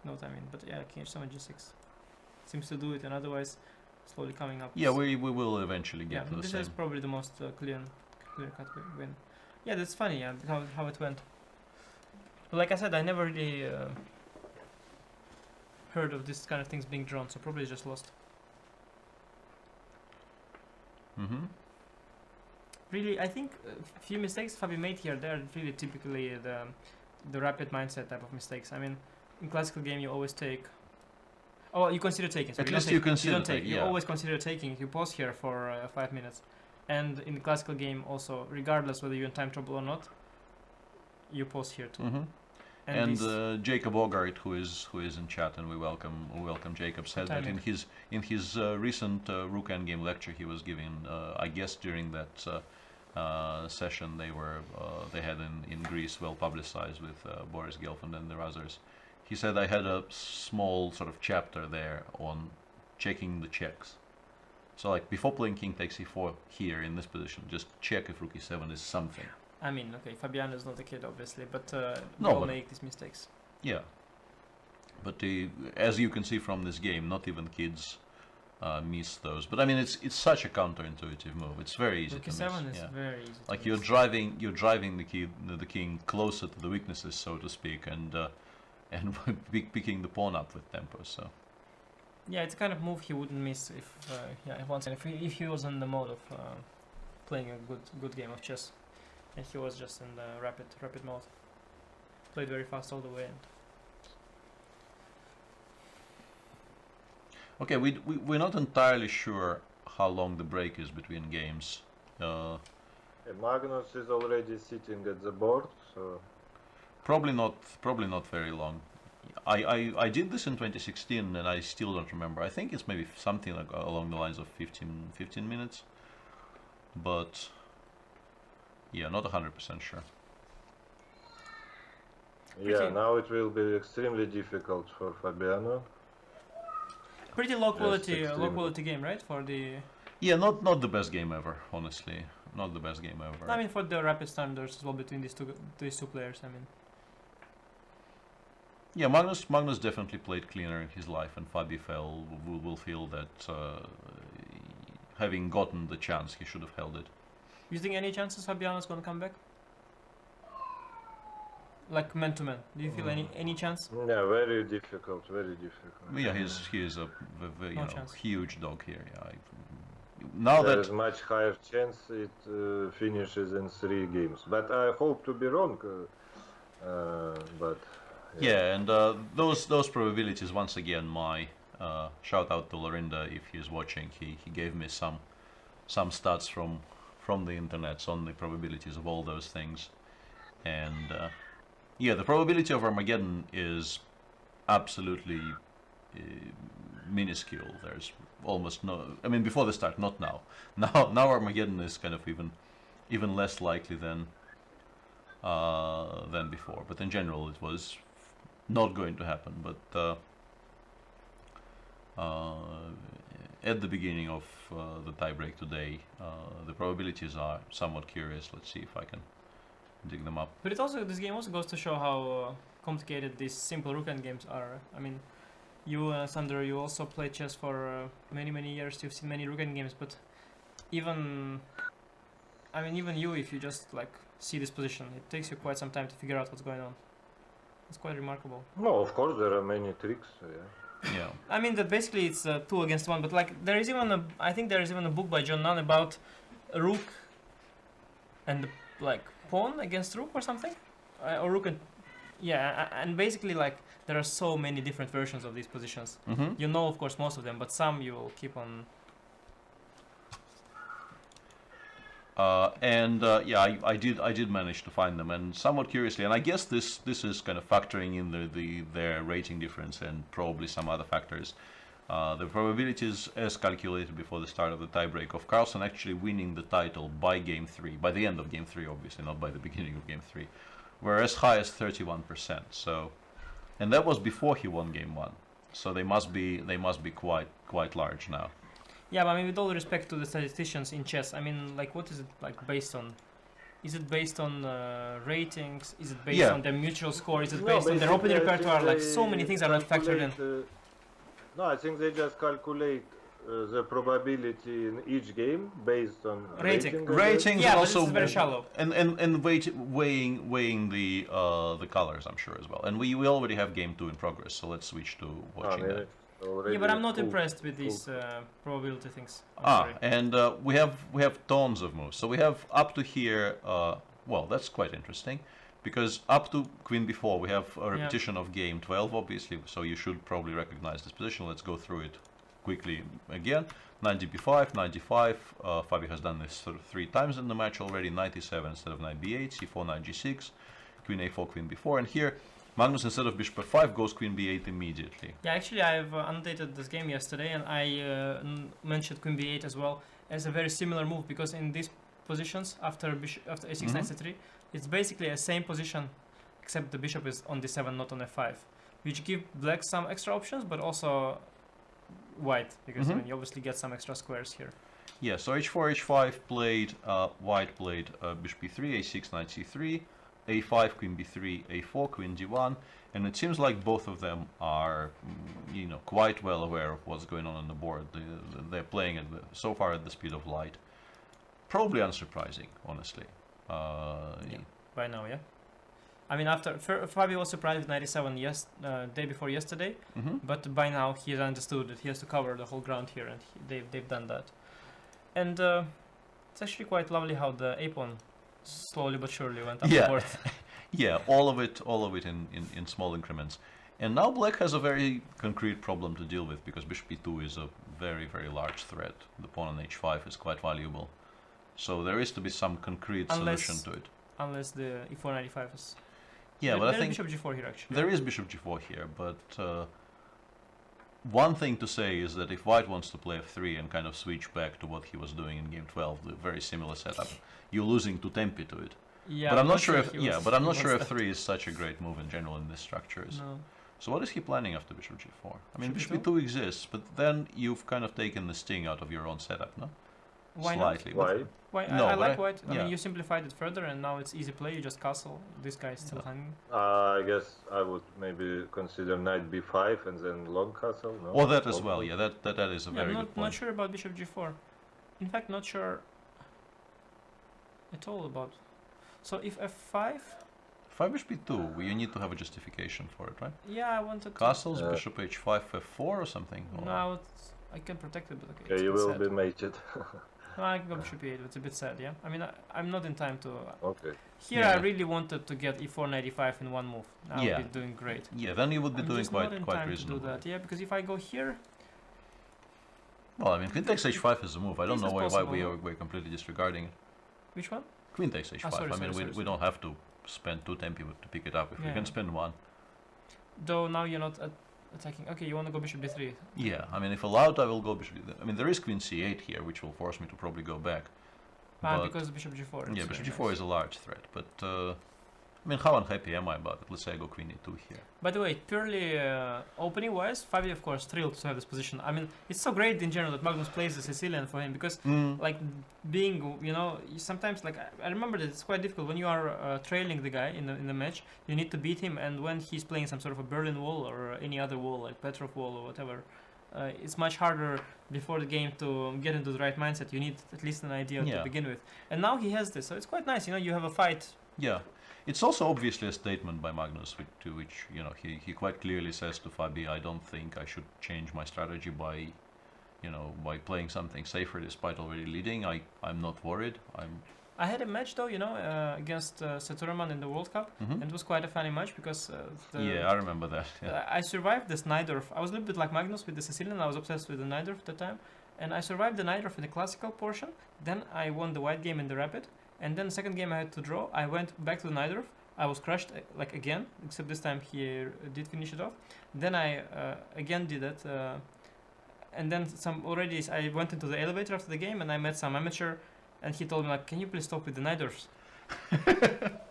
know what I mean? But yeah, King H7 G6 seems to do it, and otherwise slowly coming up. Yeah, we will eventually Yeah, get to the this same. is probably the most clear cut win. Yeah, that's funny, yeah, how it went. But like I said, I never really heard of this kind of things being drawn, so probably just lost. Mm-hmm. Really, I think a few mistakes Fabi made here, they're really typically the rapid mindset type of mistakes. I mean, in classical game you always take... Oh, you consider taking. So At you least don't you take, consider you don't take. take, You yeah. always consider taking. You pause here for 5 minutes. And in the classical game also, regardless whether you're in time trouble or not, you pause here too. Mm-hmm. And, And Jacob Ogart, who is in chat, and we welcome Jacob, said that in his recent Rook Endgame lecture he was giving, I guess during that session they had in Greece, well publicized with Boris Gelfand and the others. He said I had a small sort of chapter there on checking the checks. So like before playing King takes E4 here in this position, just check if Rook E7 is something. I mean, okay, Fabiano is not a kid, obviously, but we No, all but- make these mistakes. Yeah, but as you can see from this game, not even kids miss those. But I mean, it's such a counterintuitive move. It's very easy Rook to miss. E7 is Yeah. very easy. Like to you're miss. driving the king closer to the weaknesses, so to speak, and picking the pawn up with tempo. So Yeah, it's a kind of move he wouldn't miss if if he was in the mode of playing a good game of chess, and he was just in the rapid mode. Played very fast all the way. And okay, we're not entirely sure how long the break is between games. Magnus is already sitting at the board, so Probably not very long. I did this in 2016 and I still don't remember. I think it's maybe something like along the lines of 15 minutes. But yeah, not 100% sure. yeah, Pretty- now it will be extremely difficult for Fabiano. pretty low Just quality game, right? For the Yeah, not the best game ever, honestly. Not the best game ever. I mean, for the rapid standards as well between these two players. I mean, Yeah, Magnus definitely played cleaner in his life, and Fabi will feel that having gotten the chance, he should have held it. You think any chances Fabiano's gonna come back? Like man to man, do you feel any chance? Yeah, very difficult, very difficult. Yeah, he is a chance. huge dog here. Yeah, now there that is much higher chance it finishes in 3 games, but I hope to be wrong. But yeah, and those probabilities, once again, my shout out to Lorinda if he is watching. He gave me some stats from the internet on the probabilities of all those things, and yeah, the probability of Armageddon is absolutely minuscule. There's almost no. I mean, before the start, not now. Now Armageddon is kind of even less likely than before. But in general, it was not going to happen. But at the beginning of the tiebreak today, the probabilities are somewhat curious. Let's see if I can dig them up. But this game also goes to show how complicated these simple rook games are. I mean, you, Sander, you also played chess for many years. You've seen many rook games, but even you, if you just like see this position, it takes you quite some time to figure out what's going on. It's quite remarkable. no, of course there are many tricks. Yeah. I mean that basically it's 2 against 1, but like there is even I think there is even a book by John Nunn about a rook and like pawn against rook or something, or rook and and basically like there are so many different versions of these positions. Mm-hmm. You know, of course, most of them, but some you will keep on. Yeah, I did manage to find them, and somewhat curiously, and I guess this is kind of factoring in their rating difference and probably some other factors. The probabilities as calculated before the start of the tiebreak of Carlsen actually winning the title by game 3, by the end of game 3, obviously not by the beginning of game 3, were as high as 31%. So, and that was before he won game 1. So they must be quite large now. Yeah, but I mean, with all respect to the statisticians in chess, I mean, like, what is it like based on? Is it based on ratings? Is it based on their mutual score? Is it based on their open repertoire? Like, so many things are not factored in. No, I think they just calculate the probability in each game based on Rating. Ratings, Yeah, and but also this is very shallow. and weighing the colors, I'm sure, as well. And we already have game 2 in progress, so let's switch to watching that. Yeah, but I'm not impressed with these probability things. I'm sorry. And we have tons of moves. So we have up to here. Well, that's quite interesting, because up to queen b4 we have a repetition of game 12, obviously. So you should probably recognize this position. Let's go through it quickly again. Knight b5, knight d5. Fabi has done this sort of 3 times in the match already. Knight e7 instead of knight b8, c4, knight g6, queen a4, queen b4, and here Magnus, instead of bishop f5, goes queen b8 immediately. Yeah, actually, I've annotated this game yesterday, and I mentioned queen b8 as well as a very similar move, because in these positions, after a6, knight c3, it's basically the same position, except the bishop is on d7, not on f5, which give black some extra options, but also white, because I mean, you obviously get some extra squares here. Yeah, so h4, h5 played, white played bishop b3, a6, knight c3, a5, queen b3, a4, queen d1, and it seems like both of them are, quite well aware of what's going on the board. They're playing so far at the speed of light. Probably unsurprising, honestly. By now, yeah. I mean, after Fabi was surprised with 97 day before yesterday, but by now he has understood that he has to cover the whole ground here, and they've done that. And it's actually quite lovely how the a-pawn slowly but surely went up the board. Yeah, all of it in small increments. And now black has a very concrete problem to deal with, because bishop e2 is a very, very large threat. The pawn on h5 is quite valuable. So there is to be some concrete solution to it. Unless the e4 knight e5 is... Yeah, but I think bishop g4 here, actually. There is bishop g4 here, but one thing to say is that if white wants to play f3 and kind of switch back to what he was doing in game 12, the very similar setup, you're losing to tempi to it. Yeah, but I'm not sure if but I'm not sure that. f3 is such a great move in general in this structure. No. So what is he planning after bishop g4? I mean, Bishop bishop e2 exists, but then you've kind of taken the sting out of your own setup, no? Why not? slightly. but- Why? Why? No, I but like white. I yeah. mean, you simplified it further, and now it's easy play. You just castle. This guy is still hanging. I guess I would maybe consider knight b5 and then long castle. No? Or that as Long well, castle? yeah, that is a Yeah, very I'm good not point. sure about bishop g4. In fact, not sure at all about. So if f5, 5 bishop b2, you need to have a justification for it, right? yeah, I wanted to. Castles, bishop h5, f4 or something? Or- No, I can protect it, but okay. Okay, it's a you bit will sad. be mated. No, I can go bishop e8. It's a bit sad, yeah. I mean, I'm not in time to. Okay. Here, I Yeah. really wanted to get e4 knight e5 in one move. I Yeah. would be doing great. Yeah, then you would be I'm doing just not in quite time to do reasonable. that, yeah. Because if I go here, Well, I mean, queen takes h5 is a move. I don't This know is why possible, we're completely disregarding it. which one? Queen takes h5. sorry, I mean, sorry, we sorry. don't have to spend 2 tempi to pick it up. If we Yeah. can spend 1. Though now you're not attacking. Okay, you want to go bishop b3. Yeah, I mean, if allowed, I will go bishop. I mean, there is queen c8 here, which will force me to probably go back. But- Because bishop g4. Yeah, it's bishop very g4 nice. is a large threat, but I mean, how unhappy am I about it? Let's say I go queen e2 here. By the way, purely opening wise, FIDE of course thrilled to have this position. I mean, it's so great in general that Magnus plays the Sicilian for him because, like, being, you know, sometimes, like, I remember that it's quite difficult when you are trailing the guy in the match. You need to beat him, and when he's playing some sort of a Berlin Wall or any other wall like Petrov Wall or whatever, it's much harder before the game to get into the right mindset. You need at least an idea Yeah. to begin with, and now he has this, so it's quite nice. You know, you have a fight. Yeah, it's also obviously a statement by Magnus, to which, you know, he quite clearly says to Fabi, I don't think I should change my strategy by, you know, by playing something safer despite already leading. I'm not worried. I had a match though, you know, against Satureman in the World Cup, Mhm. and it was quite a funny match because Yeah, I remember that. Yeah. I survived this Najdorf. I was a little bit like Magnus with the Sicilian. I was obsessed with the Najdorf at the time, and I survived the Najdorf in the classical portion. Then I won the white game in the rapid, and then the second game I had to draw. I went back to the Najdorf. I was crushed like again, except this time he did finish it off. Then I again did it, and then I went into the elevator after the game, and I met some amateur. And he told me, like, can you please stop with the Najdorfs?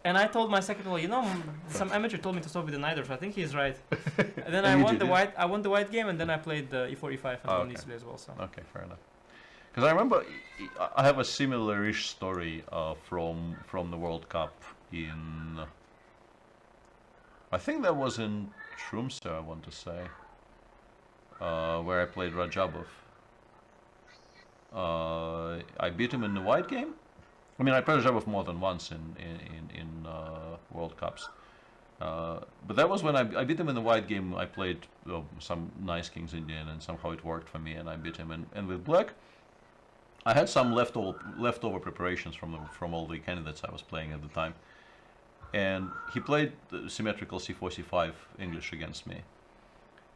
And I told my second, well, you know, some amateur told me to stop with the Najdorf. I think he's right. And then And I you won did, the yeah? white. I won the white game, and then I played the e4, e5, and Oh, won okay. easily as well. So Okay, fair enough. Because I remember I have a similar-ish story from the World Cup in. I think that was in Tromsø, I want to say, where I played Rajabov. I beat him in the white game. I mean, I played Rajabov more than once in World Cups. But that was when I beat him in the white game. I played some nice King's Indian, and somehow it worked for me, and I beat him. And with black, I had some leftover preparations from all the candidates I was playing at the time. And he played the symmetrical c4, c5 English against me.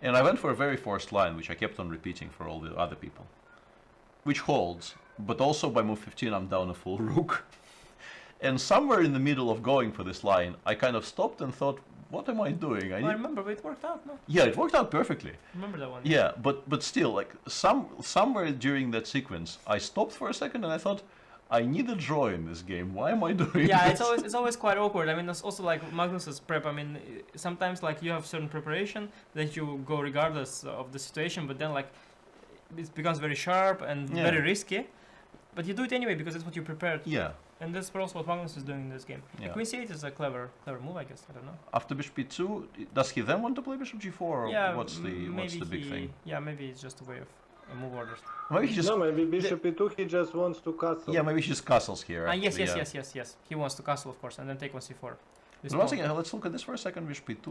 And I went for a very forced line, which I kept on repeating for all the other people, which holds, but also by move 15 I'm down a full rook. And somewhere in the middle of going for this line, I kind of stopped and thought, what am I doing? I remember, but it worked out. No, Yeah, it worked out perfectly. remember that one? Yeah, but still, like, somewhere during that sequence, I stopped for a second and I thought, I need a draw in this game. Why am I doing Yeah, this? it's always quite awkward. I mean, it's also like Magnus's prep. I mean, sometimes like you have certain preparation that you go regardless of the situation, but then like it becomes very sharp and Yeah. very risky. But you do it anyway because that's what you prepared. Yeah, And that's also what Magnus is doing in this game. yeah. Queen c8 is a clever move, I guess. I don't know. After bishop b2, does he then want to play bishop g4, or Yeah, what's the big thing? Yeah, maybe it's just a way of move orders. Maybe he just No, maybe bishop e2, he just wants to castle. yeah, maybe he just castles here. Yes, actually, yes. He wants to castle, of course, and then take on c4. This So once pawn. again, let's look at this for a second. Bishop b2.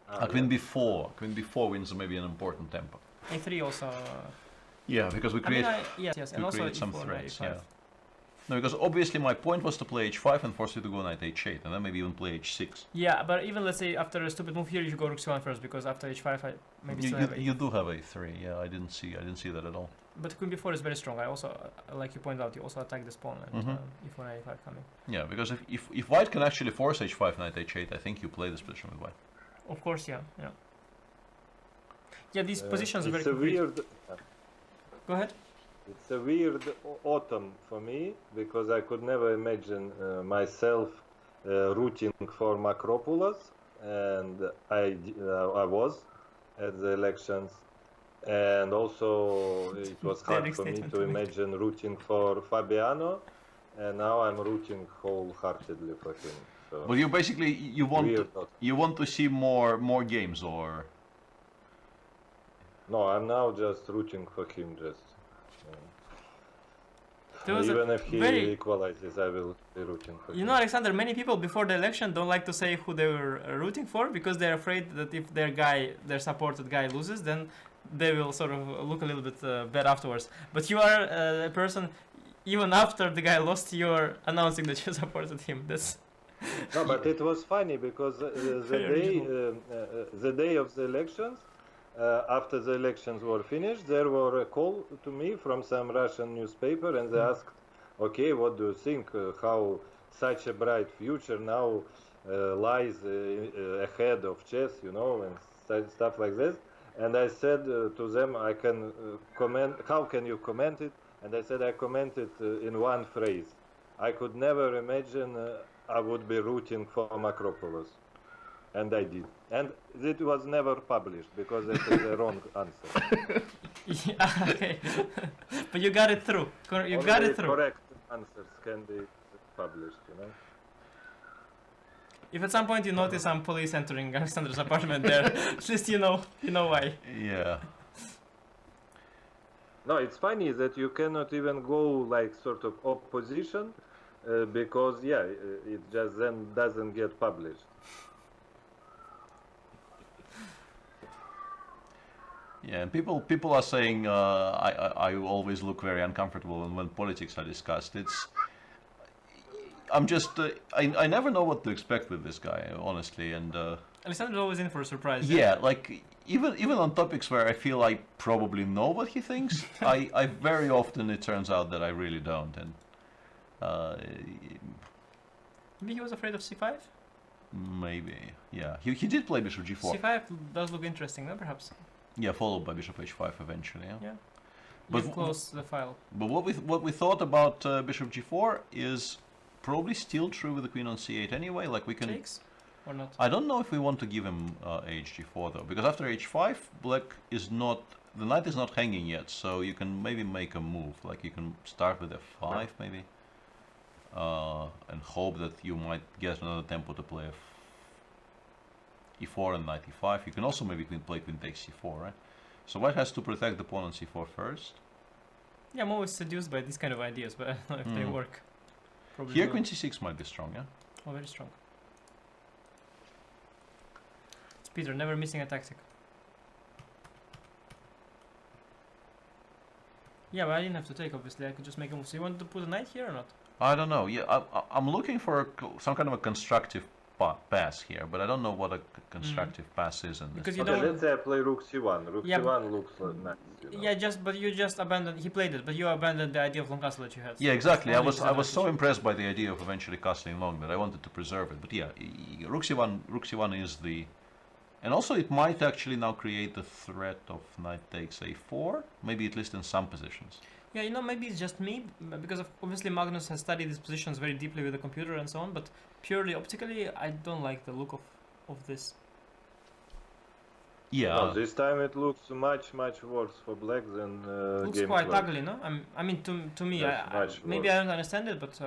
Ah, Queen b4. Queen b4 wins maybe an important tempo. a3 also. Yeah, because we I mean, create yes, and we also create some e4, threats. a5. Yeah. No, because obviously my point was to play h5 and force you to go knight h8, and then maybe even play h6. Yeah, but even let's say after a stupid move here, you should go rook c1 first because after h5, I maybe You, still you, have you do have a3. Yeah, I didn't see that at all. But queen b4 is very strong. I also, like you pointed out, you also attack this pawn and Mhm. e4 and a5 coming. Yeah, because if white can actually force h5 knight h8, I think you play this position with white. Of course, yeah. Yeah, these positions are very it's a concrete. weird. Go ahead. It's a weird autumn for me because I could never imagine myself rooting for Macropoulos, and I was at the elections, And also, it was hard Direct for me statement to to make. imagine rooting for Fabiano, and now I'm rooting wholeheartedly for him. So But you basically weird thought. you want to see more games, or No, I'm now just rooting for him. Just There was a even if he very- equalizes, I will be rooting for You him. know, Alexander, many people before the election don't like to say who they were rooting for because they're afraid that if their supported guy loses, then they will sort of look a little bit bad afterwards. But you are a person, even after the guy lost, you're announcing that you supported him. That's No, but it was funny because Very the day of the elections, after the elections were finished, there were a call to me from some Russian newspaper, and they asked, "Okay, what do you think? How such a bright future now lies ahead of chess, you know, and stuff like this?" And I said to them, "I can comment. How can you comment it?" And I said, "I commented in one phrase. I could never imagine I would be rooting for Macropolis." And I did. And it was never published because it is a wrong answer. yeah, okay. But you got it through. You got Only it through. correct answers can be published, you know. If at some point you notice some police entering Alexander's apartment there, at least you know why. yeah. No, it's funny that you cannot even go like sort of opposition because it just then doesn't get published. Yeah, and people are saying I always look very uncomfortable when politics are discussed. I'm just I never know what to expect with this guy, honestly, and Alexander's always in for a surprise. yeah, like even on topics where I feel I probably know what he thinks, I very often it turns out that I really don't, and Maybe he was afraid of c5? maybe yeah he did play bishop g4. c5 does look interesting, no? Perhaps. Yeah, followed by bishop h5 eventually. Yeah. Yeah. But You close the file. But what we thought about bishop g4 is probably still true with the queen on c8 anyway. Like we can. Takes or not? I don't know if we want to give him hg4 though, because after h5, black is not, the knight is not hanging yet, so you can maybe make a move. Like you can start with f5 maybe, and hope that you might get another tempo to play e4 and knight e5. You can also maybe play queen takes c4, right? So white has to protect the pawn on c4 first. Yeah, I'm always seduced by these kind of ideas, but I don't know if they work. Probably Here not. queen c6 might be strong, yeah? Oh, very strong. It's Peter, never missing a tactic. Yeah, but I didn't have to take, obviously. I could just make a move. So you want to put a knight here or not? I don't know. Yeah, I'm looking for some kind of a constructive pass here, but I don't know what a constructive pass is in this. Because you Okay, don't- let's say I play rook c1. Rook Yeah, c1 looks nice. You know? Yeah, but you just abandoned. He played it, but you abandoned the idea of long castle that you had. Yeah, exactly. I Only was so disadvantage. impressed by the idea of eventually castling long that I wanted to preserve it. But yeah, rook c1 is the, and also it might actually now create the threat of knight takes a4, maybe at least in some positions. Yeah, you know, maybe it's just me, because obviously Magnus has studied these positions very deeply with the computer and so on, but purely optically, I don't like the look of this. Yeah. No, this time it looks much worse for black than Looks game quite 12. ugly, no? I mean, to me, That's much maybe worse. I don't understand it, but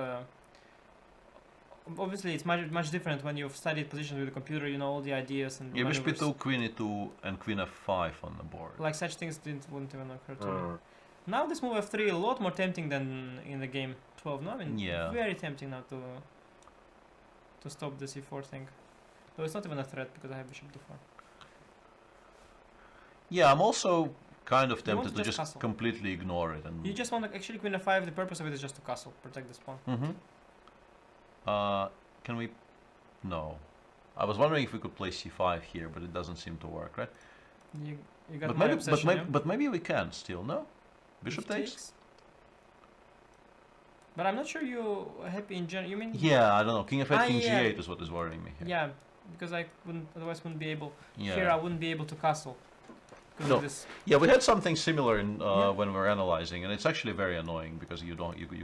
obviously it's much different when you've studied positions with the computer. You know all the ideas and Yeah, bishop maneuvers. e2, queen e2, and queen f5 on the board. Like such things wouldn't even occur to me. Mm. Now this move f3 a lot more tempting than in the game 12. No, I mean, Yeah. very tempting now to stop the c4 thing. Though it's not even a threat because I have bishop d4. Yeah, I'm also kind of You want tempted to to just just castle. completely ignore it and. You just want to actually queen f5. The purpose of it is just to castle, protect this pawn. Mm-hmm. Can we? No. I was wondering if we could play c5 here, but it doesn't seem to work, right? You got But my maybe, obsession, yeah? but maybe we can still, no? Bishop takes? But I'm not sure you're happy in general. You mean? Yeah, I don't know. King f8, king yeah. g8 is what is worrying me here. Yeah, because I wouldn't be able. Yeah. Here I wouldn't be able to castle. 'Cause No. of this. Yeah, we had something similar in Yeah. when we were analyzing, and it's actually very annoying because you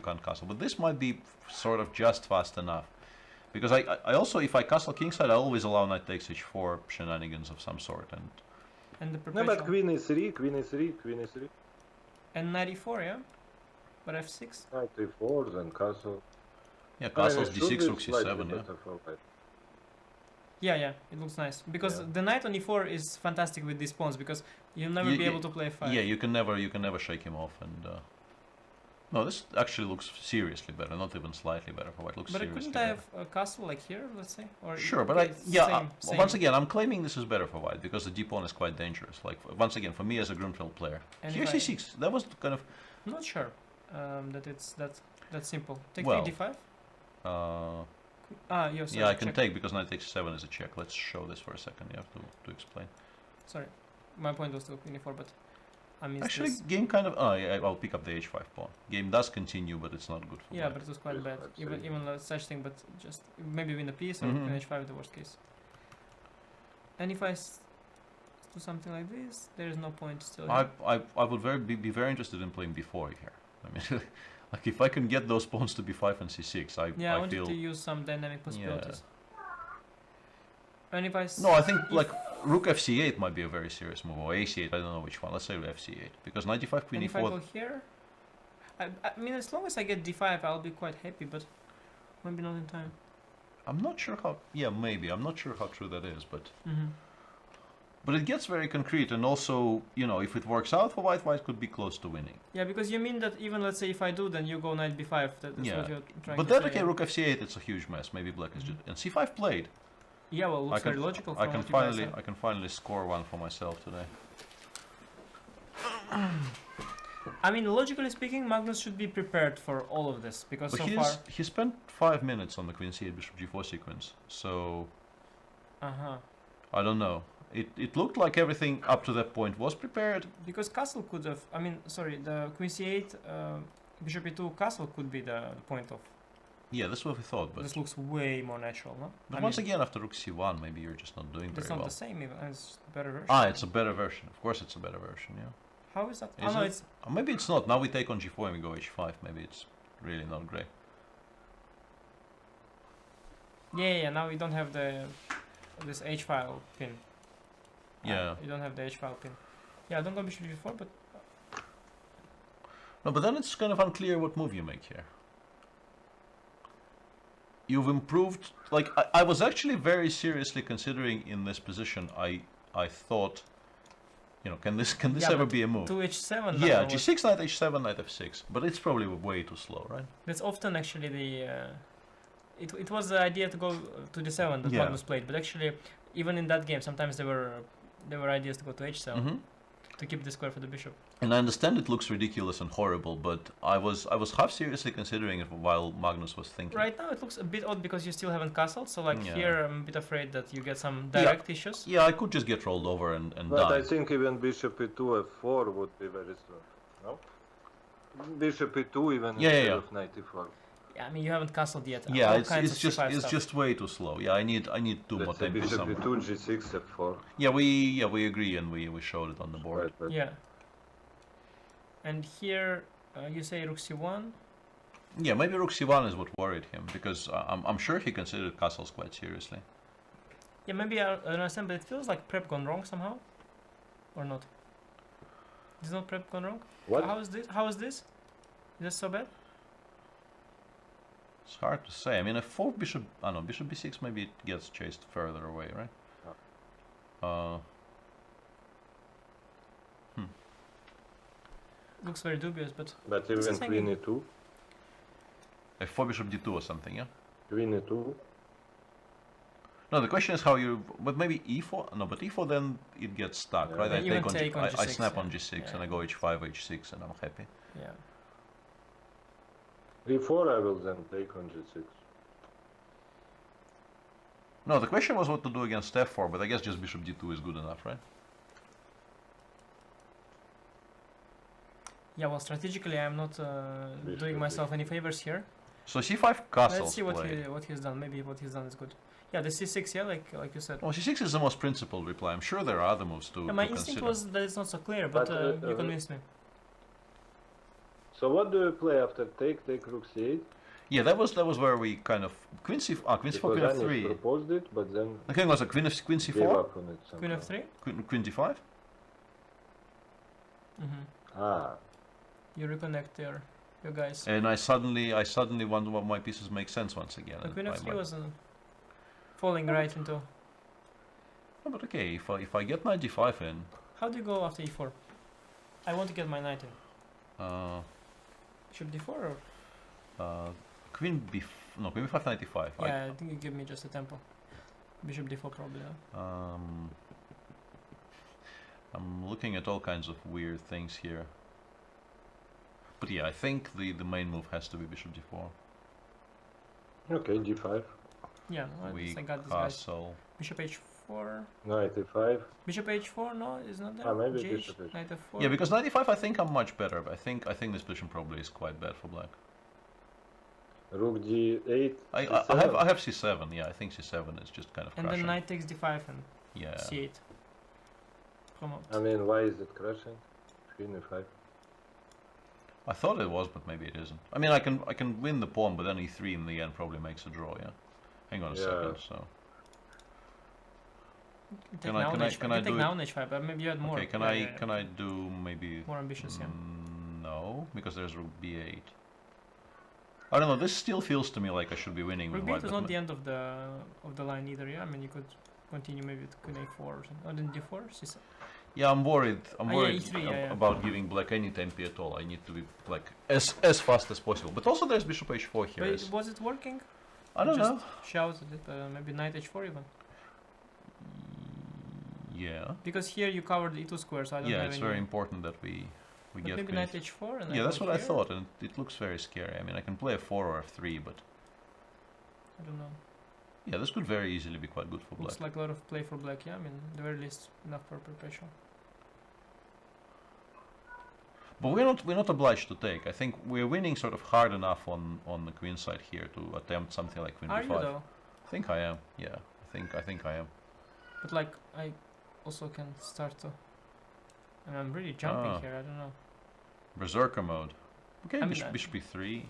can't castle. But this might be sort of just fast enough, because I also, if I castle kingside, I always allow knight takes h4 shenanigans of some sort, and And the No, perpetual. but queen e3, queen e3, queen e3. And knight e4, yeah? But f6? Knight e4, then castle. Yeah, I mean, castles it should d6, be rook slightly c7, yeah. better for white. Yeah, it looks nice. Because Yeah. the knight on e4 is fantastic with these pawns, because you'll never be able to play f5. Yeah, you can never shake him off, and no, this actually looks seriously better, not even slightly better for white. Looks But seriously couldn't I better. have a castle like here, let's say? Or Sure, but okay, same. once again, I'm claiming this is better for white because the d pawn is quite dangerous. Like once again, for me as a Grunfeld player, And here if I- c6. That was kind of I'm not sure that it's that simple. Take Well, d5? uh, Yeah, sorry, yeah, I can check. take because knight takes 7 is a check. Let's show this for a second. You have to explain. Sorry. My point was to queen e4, but I missed Actually, this. game kind of. Oh, yeah, I'll pick up the h5 pawn. Game does continue, but it's not good for Yeah, white. but it was quite Yes, bad. I'd Even say. even such thing, but just maybe win the piece or Mhm. queen h5 the worst case. And if I do something like this, there is no point still. I would be very interested in playing b4 here. I mean, like if I can get those pawns to b5 and c6, I I wanted feel. to use some dynamic possibilities. And if I No, I think like rook fc8 might be a very serious move, or ac8. I don't know which one. Let's say fc8 because 95 queen and if I e4. go here, I mean, as long as I get d5, I'll be quite happy. But maybe not in time. I'm not sure how. Yeah, maybe. I'm not sure how true that is, but Mm-hmm. but it gets very concrete, and also if it works out for white, white could be close to winning. Yeah, because you mean that even let's say if I do, then you go knight b5. That's Yeah. what you're trying But to then say. okay, rook fc8, it's a huge mess. Maybe black is just and c5 played. Yeah, well, looks I can very logical. I from can what you guys finally said. I can finally score one for myself today. I mean, logically speaking, Magnus should be prepared for all of this because But so far. he spent 5 minutes on the queen c8 bishop g4 sequence, so I don't know. It looked like everything up to that point was prepared. Because castle could have. I mean, sorry, the queen c8, bishop e2 castle could be the point of. Yeah, that's what we thought, but This looks way more natural, no? but I once mean, again after rook c1, maybe you're just not doing it's very not well. the same even. It's a better version. Ah, it's a better version. Of course, it's a better version. Yeah. How is that? Is no, it? it's Maybe it's not. Now we take on g4 and we go h5. Maybe it's really not great. yeah. Now you don't have this h file pin. Yeah. You don't have the h file pin. Yeah, don't go bishop g4, but No, but then it's kind of unclear what move you make here. You've improved. Like I was actually very seriously considering in this position. I thought, can this Yeah, ever but be a move? 2h7. Yeah, now, g6, knight h7, knight f6. But it's probably way too slow, right? That's often actually the. It was the idea to go to d7 that Yeah. Magnus played, but actually, even in that game, sometimes there were ideas to go to h7 Mhm. to keep the square for the bishop. And I understand it looks ridiculous and horrible, but I was half seriously considering it while Magnus was thinking. Right now, it looks a bit odd because you still haven't castled. So like Yeah. here, I'm a bit afraid that you get some direct issues. Yeah, I could just get rolled over and But die. I think even bishop e2 f4 would be very strong. No? Bishop e2 even Yeah, instead yeah. of knight e4. Yeah, I mean you haven't castled yet. Yeah, All it's kinds of just C5 it's stuff. just way too slow. Yeah, I need two more Let's say tempos. bishop e2, g6, f4. Yeah, we agree and we showed it on the board. Right, right. Yeah. And here, you say rook c1. Yeah, maybe rook c1 is what worried him because I'm sure he considered castles quite seriously. Yeah, maybe I understand, but it feels like prep gone wrong somehow, or not? Is not prep gone wrong? What? How is this? How is this? Is this so bad? It's hard to say. I mean, a 4 bishop, I don't know, bishop b6 maybe it gets chased further away, right? Looks very dubious, but But This even is queen hanging. e2, A 4 bishop d2 or something, yeah? queen e2. No, the question is how you, but maybe e4, no, but e4 then it gets stuck, Yeah. right? Yeah, I even take on, take on I g6, snap yeah. on g6 Yeah. and I go h5, h6 and I'm happy. yeah. e4 I will then take on g6. No, the question was what to do against f4, but I guess just bishop d2 is good enough, right? Yeah, well, strategically, I'm not Bishop doing myself any favors here. So c5 castles Let's see what play. what he's done. Maybe what he's done is good. Yeah, the c6, yeah, like you said. Well, c6 is the most principled reply. I'm sure there are other moves to, Yeah, my to instinct consider. was that it's not so clear, but But, you convinced me. So what do you play after take rook c8? Yeah, that was where we kind of queen c4, queen c4, queen Because Anish f3. proposed it, but then The king was a queen gave c4, up on it somehow. Queen f3. queen d5. Ah, You reconnect your guys. And I suddenly wonder what my pieces make sense once again. The and queen my- of 3 my- was falling right into... No, but okay, if I get knight d5 in, How do you go after e4? I want to get my knight in. Bishop d4 or... queen queen b5 knight d5. Yeah, I think you give me just a tempo. Bishop d4 probably, huh? I'm looking at all kinds of weird things here. But yeah, I think the main move has to be bishop d4. okay, g5, Yeah, no, We I got this guy. castle. Bishop h4. knight e5. Bishop h4, no, is not there. Ah, maybe G bishop h4. knight f4. Yeah, because knight d5 I think I'm much better, but I think this position probably is quite bad for black. Rook g8. I c7. have c7, yeah, I think c7 is just kind of And crushing. then knight takes d5 and Yeah. c8. Come on. I mean, why is it crashing? Queen e5. I thought it was, but maybe it isn't. I mean, I can win the pawn, but then e3 in the end probably makes a draw, yeah? Hang on a Yeah. second, so... You take Can now I on h5. can I You take do now it? on h5, but maybe you had more. Okay, can I do maybe... More ambitious, yeah. No, because there's rook b8. I don't know, this still feels to me like I should be winning with Rook white. b8 was but not the end of the line either, yeah? I mean, you could continue maybe with queen a4 or something. Oh, then d4? C7. Yeah, I'm worried. Ah, yeah, E3, yeah. About giving black any tempi at all. I need to be like as fast as possible. But also there's bishop h4 here. But was it working? I don't just know. Shouted it, maybe knight h4 even. Yeah. Because here you covered the e2 square, so I don't Yeah, have it's any... very important that we But get. maybe queen knight h- h4 and Yeah, that's go what I here? thought, and it looks very scary. I mean, I can play a 4 or a 3, but I don't know. yeah, this could very easily be quite good for black. Looks like a lot of play for black, yeah? I mean, at the very least, enough for perpetual. But we're not obliged to take. I think we're winning sort of hard enough on the queen side here to attempt something like queen Are you b5. though? I think I am. Yeah, I think I am. But like, I also can start to... I mean, I'm really jumping Ah. here, I don't know. Berserker mode. Okay, I mean, bishop, bishop e3.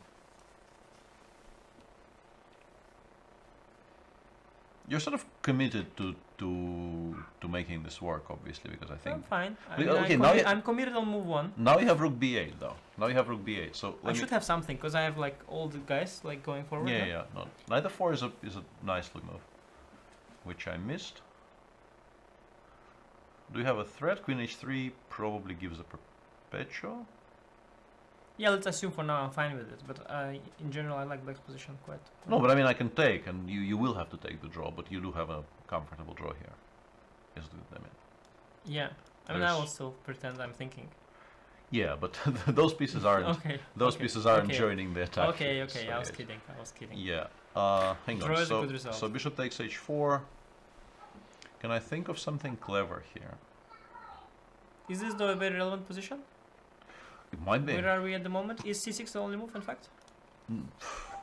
You're sort of committed to making this work, obviously, because I I'm think fine. I Wait, mean, okay, now you- I'm committed on move 1. now you have rook b8 though. Now you have rook b8. So I let me. should have something, because I have like all the guys like going forward. Yeah, no? yeah. No, knight f4 is a nice look move, which I missed. Do you have a threat? Queen h3 probably gives a perpetual. Yeah, let's assume for now I'm fine with it, but in general I like black's position quite. No, but I mean I can take, and you will have to take the draw, but you do have a comfortable draw here. I mean. Yeah, I mean I There's- will still pretend I'm thinking. Yeah, but those pieces aren't. Okay. Those okay, pieces aren't okay. joining the attack. Okay, here, okay, so I was yes. kidding. I was kidding. Yeah. Hang Draw on. is a good result. So bishop takes h4. Can I think of something clever here? Is this though a very relevant position? It might be. Where are we at the moment? Is c6 the only move, in fact?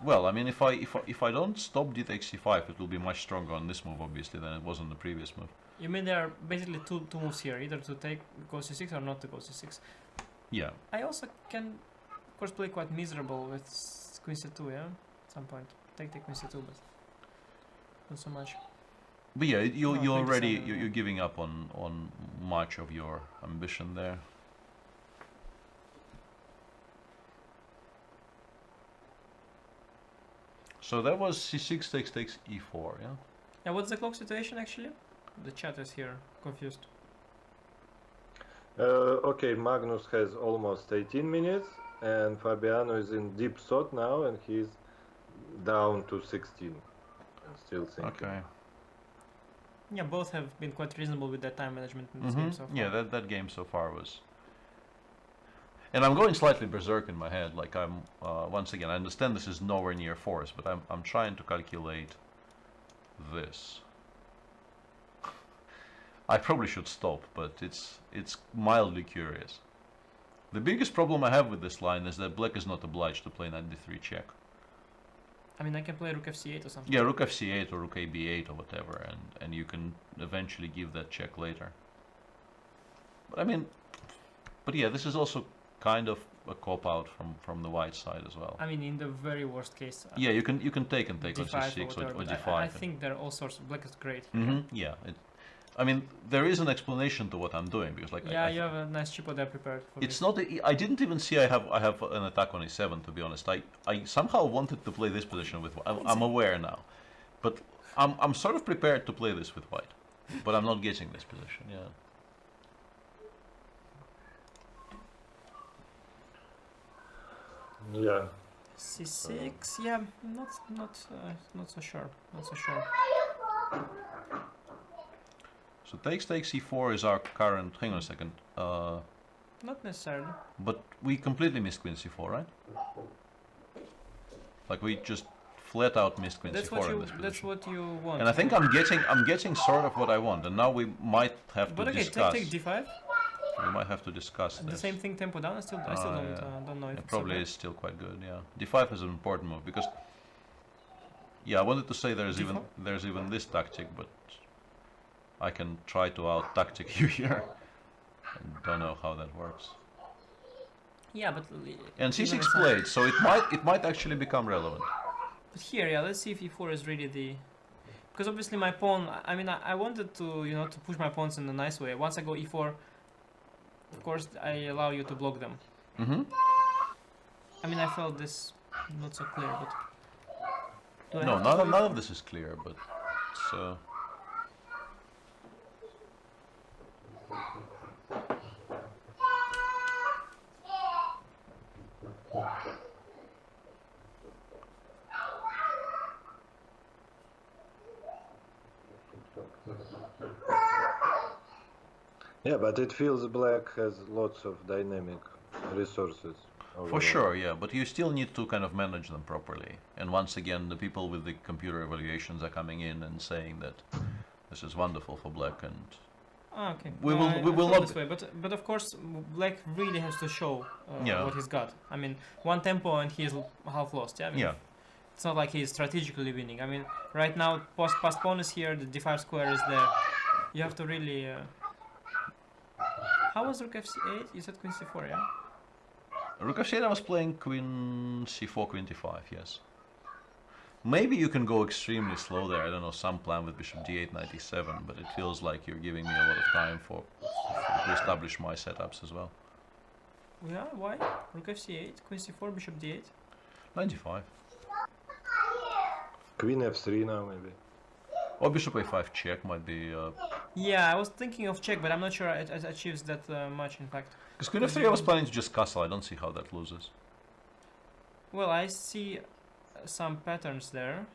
Well, I mean, if I don't stop d takes c5, it will be much stronger on this move, obviously, than it was on the previous move. You mean there are basically two moves here, either to take go c6 or not to go c6. Yeah. I also can, of course, play quite miserable with queen c2, yeah? At some point. Take queen c2, but not so much. But yeah, you Oh, already 27, yeah. you're giving up on much of your ambition there. So that was c6 takes e4, yeah? Yeah, what's the clock situation actually? The chat is here, confused. Okay, Magnus has almost 18 minutes, and Fabiano is in deep thought now, and he's down to 16. And still thinking. Okay. Yeah, both have been quite reasonable with their time management in this game so far. Yeah, that game so far was... And I'm going slightly berserk in my head, like I'm, once again, I understand this is nowhere near force, but I'm trying to calculate this. I probably should stop, but it's mildly curious. The biggest problem I have with this line is that black is not obliged to play knight d3 check. I mean, I can play rook fc8 or something. Yeah, rook fc8 or rook ab8 or whatever, and you can eventually give that check later. But I mean, but yeah, this is also kind of a cop-out from the white side as well. I mean, in the very worst case. Yeah, you can take on d5 c6 or whatever, but d5. I think there are all sorts of black is great. Here. Yeah, I mean, there is an explanation to what I'm doing because, like, Yeah, you have a nice cheapo there prepared for it's me. not. I didn't even see I have an attack on a7. To be honest, I somehow wanted to play this position with. I'm aware now, but I'm sort of prepared to play this with white, but I'm not getting this position. Yeah. Yeah. C6, yeah, not so sure, not so sure. So takes c4 is our current. Hang on a second. Not necessarily. But we completely missed queen c4, right? Like we just flat out missed queen That's c4 what in you. this position. That's what you want. And I think I'm getting sort of what I want. And now we might have to But okay, discuss. take d5. We might have to discuss The this. same thing, tempo down. I still don't know if It it's probably okay. is still quite good. Yeah, d5 is an important move because. Yeah, I wanted to say there's even this tactic, but I can try to out tactic you here. I don't know how that works. Yeah, but And even c6 if I- played, so it might actually become relevant. But here, yeah, let's see if e4 is really the. Because obviously my pawn. I mean, I wanted to to push my pawns in a nice way. Once I go e4, of course I allow you to block them. Mm-hmm. I mean, I felt this not so clear, but. Do I No, have to go none e4? of this is clear, but it's, Yeah, but it feels black has lots of dynamic resources. for overall. sure, yeah. But you still need to kind of manage them properly. And once again, the people with the computer evaluations are coming in and saying that this is wonderful for black, and Ah, okay. We No, will- I we will felt not this way, but of course, black really has to show Yeah. what he's got. I mean, one tempo and he's half lost. Yeah. I mean, yeah. It's not like he's strategically winning. I mean, right now, past pawn is here, the d5 square is there. You have to really. How was rook f8? You said queen c4, yeah? Rook f8 was playing queen c4, queen d5, yes. Maybe you can go extremely slow there. I don't know, some plan with bishop d8, knight e7, but it feels like you're giving me a lot of time to establish my setups as well. Yeah, why? Rook fc8, queen c4, bishop d8. 95. Queen f3 now, maybe. Or bishop a5 check might be. Yeah, I was thinking of check, but I'm not sure it achieves that much, in fact. Because queen f3 I was planning to just castle. I don't see how that loses. Well, I see some patterns there,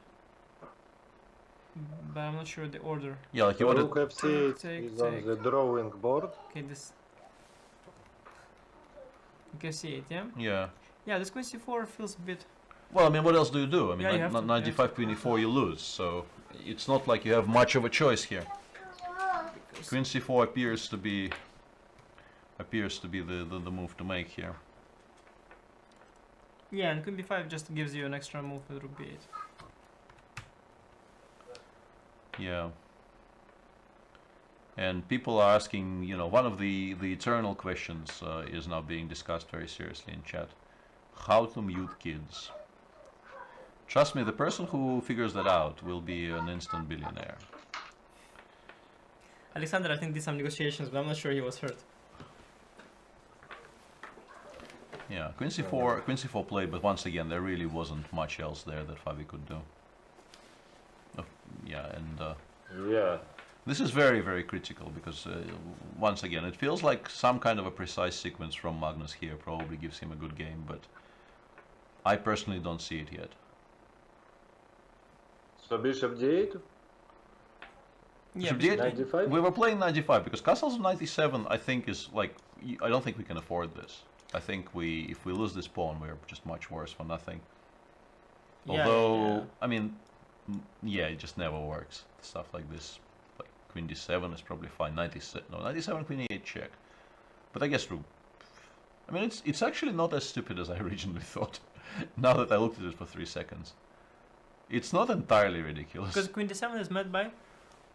but I'm not sure the order. Yeah, like you wanted. Rook f8 Take, is on take. the drawing board. Okay, this. Okay, c8, yeah? Yeah. Yeah, this queen c4 feels a bit. Well, I mean, what else do you do? I mean, Yeah, you have to- 95 queen e4 you lose, so it's not like you have much of a choice here. Queen c4 appears to be the move to make here. Yeah, and queen b5 just gives you an extra move with rook b8. Yeah. And people are asking, one of the eternal questions is now being discussed very seriously in chat. How to mute kids. Trust me, the person who figures that out will be an instant billionaire. Alexander, I think, did some negotiations, but I'm not sure he was hurt. Yeah, Queen C4 played, but once again, there really wasn't much else there that Fabi could do. Yeah, and Yeah. this is very, very critical because, once again, it feels like some kind of a precise sequence from Magnus here probably gives him a good game, but I personally don't see it yet. So bishop d8? Yeah, Bishop d8, 95? we were playing 95 because castles 97 I think is like, I don't think we can afford this. I think if we lose this pawn, we're just much worse for nothing. Yeah, Although, yeah. I mean, yeah, it just never works. Stuff like this, like queen d7 is probably fine. 97 queen e8 check. But I guess rook. I mean, it's actually not as stupid as I originally thought. Now that I looked at it for 3 seconds, it's not entirely ridiculous. Because queen d7 is met by.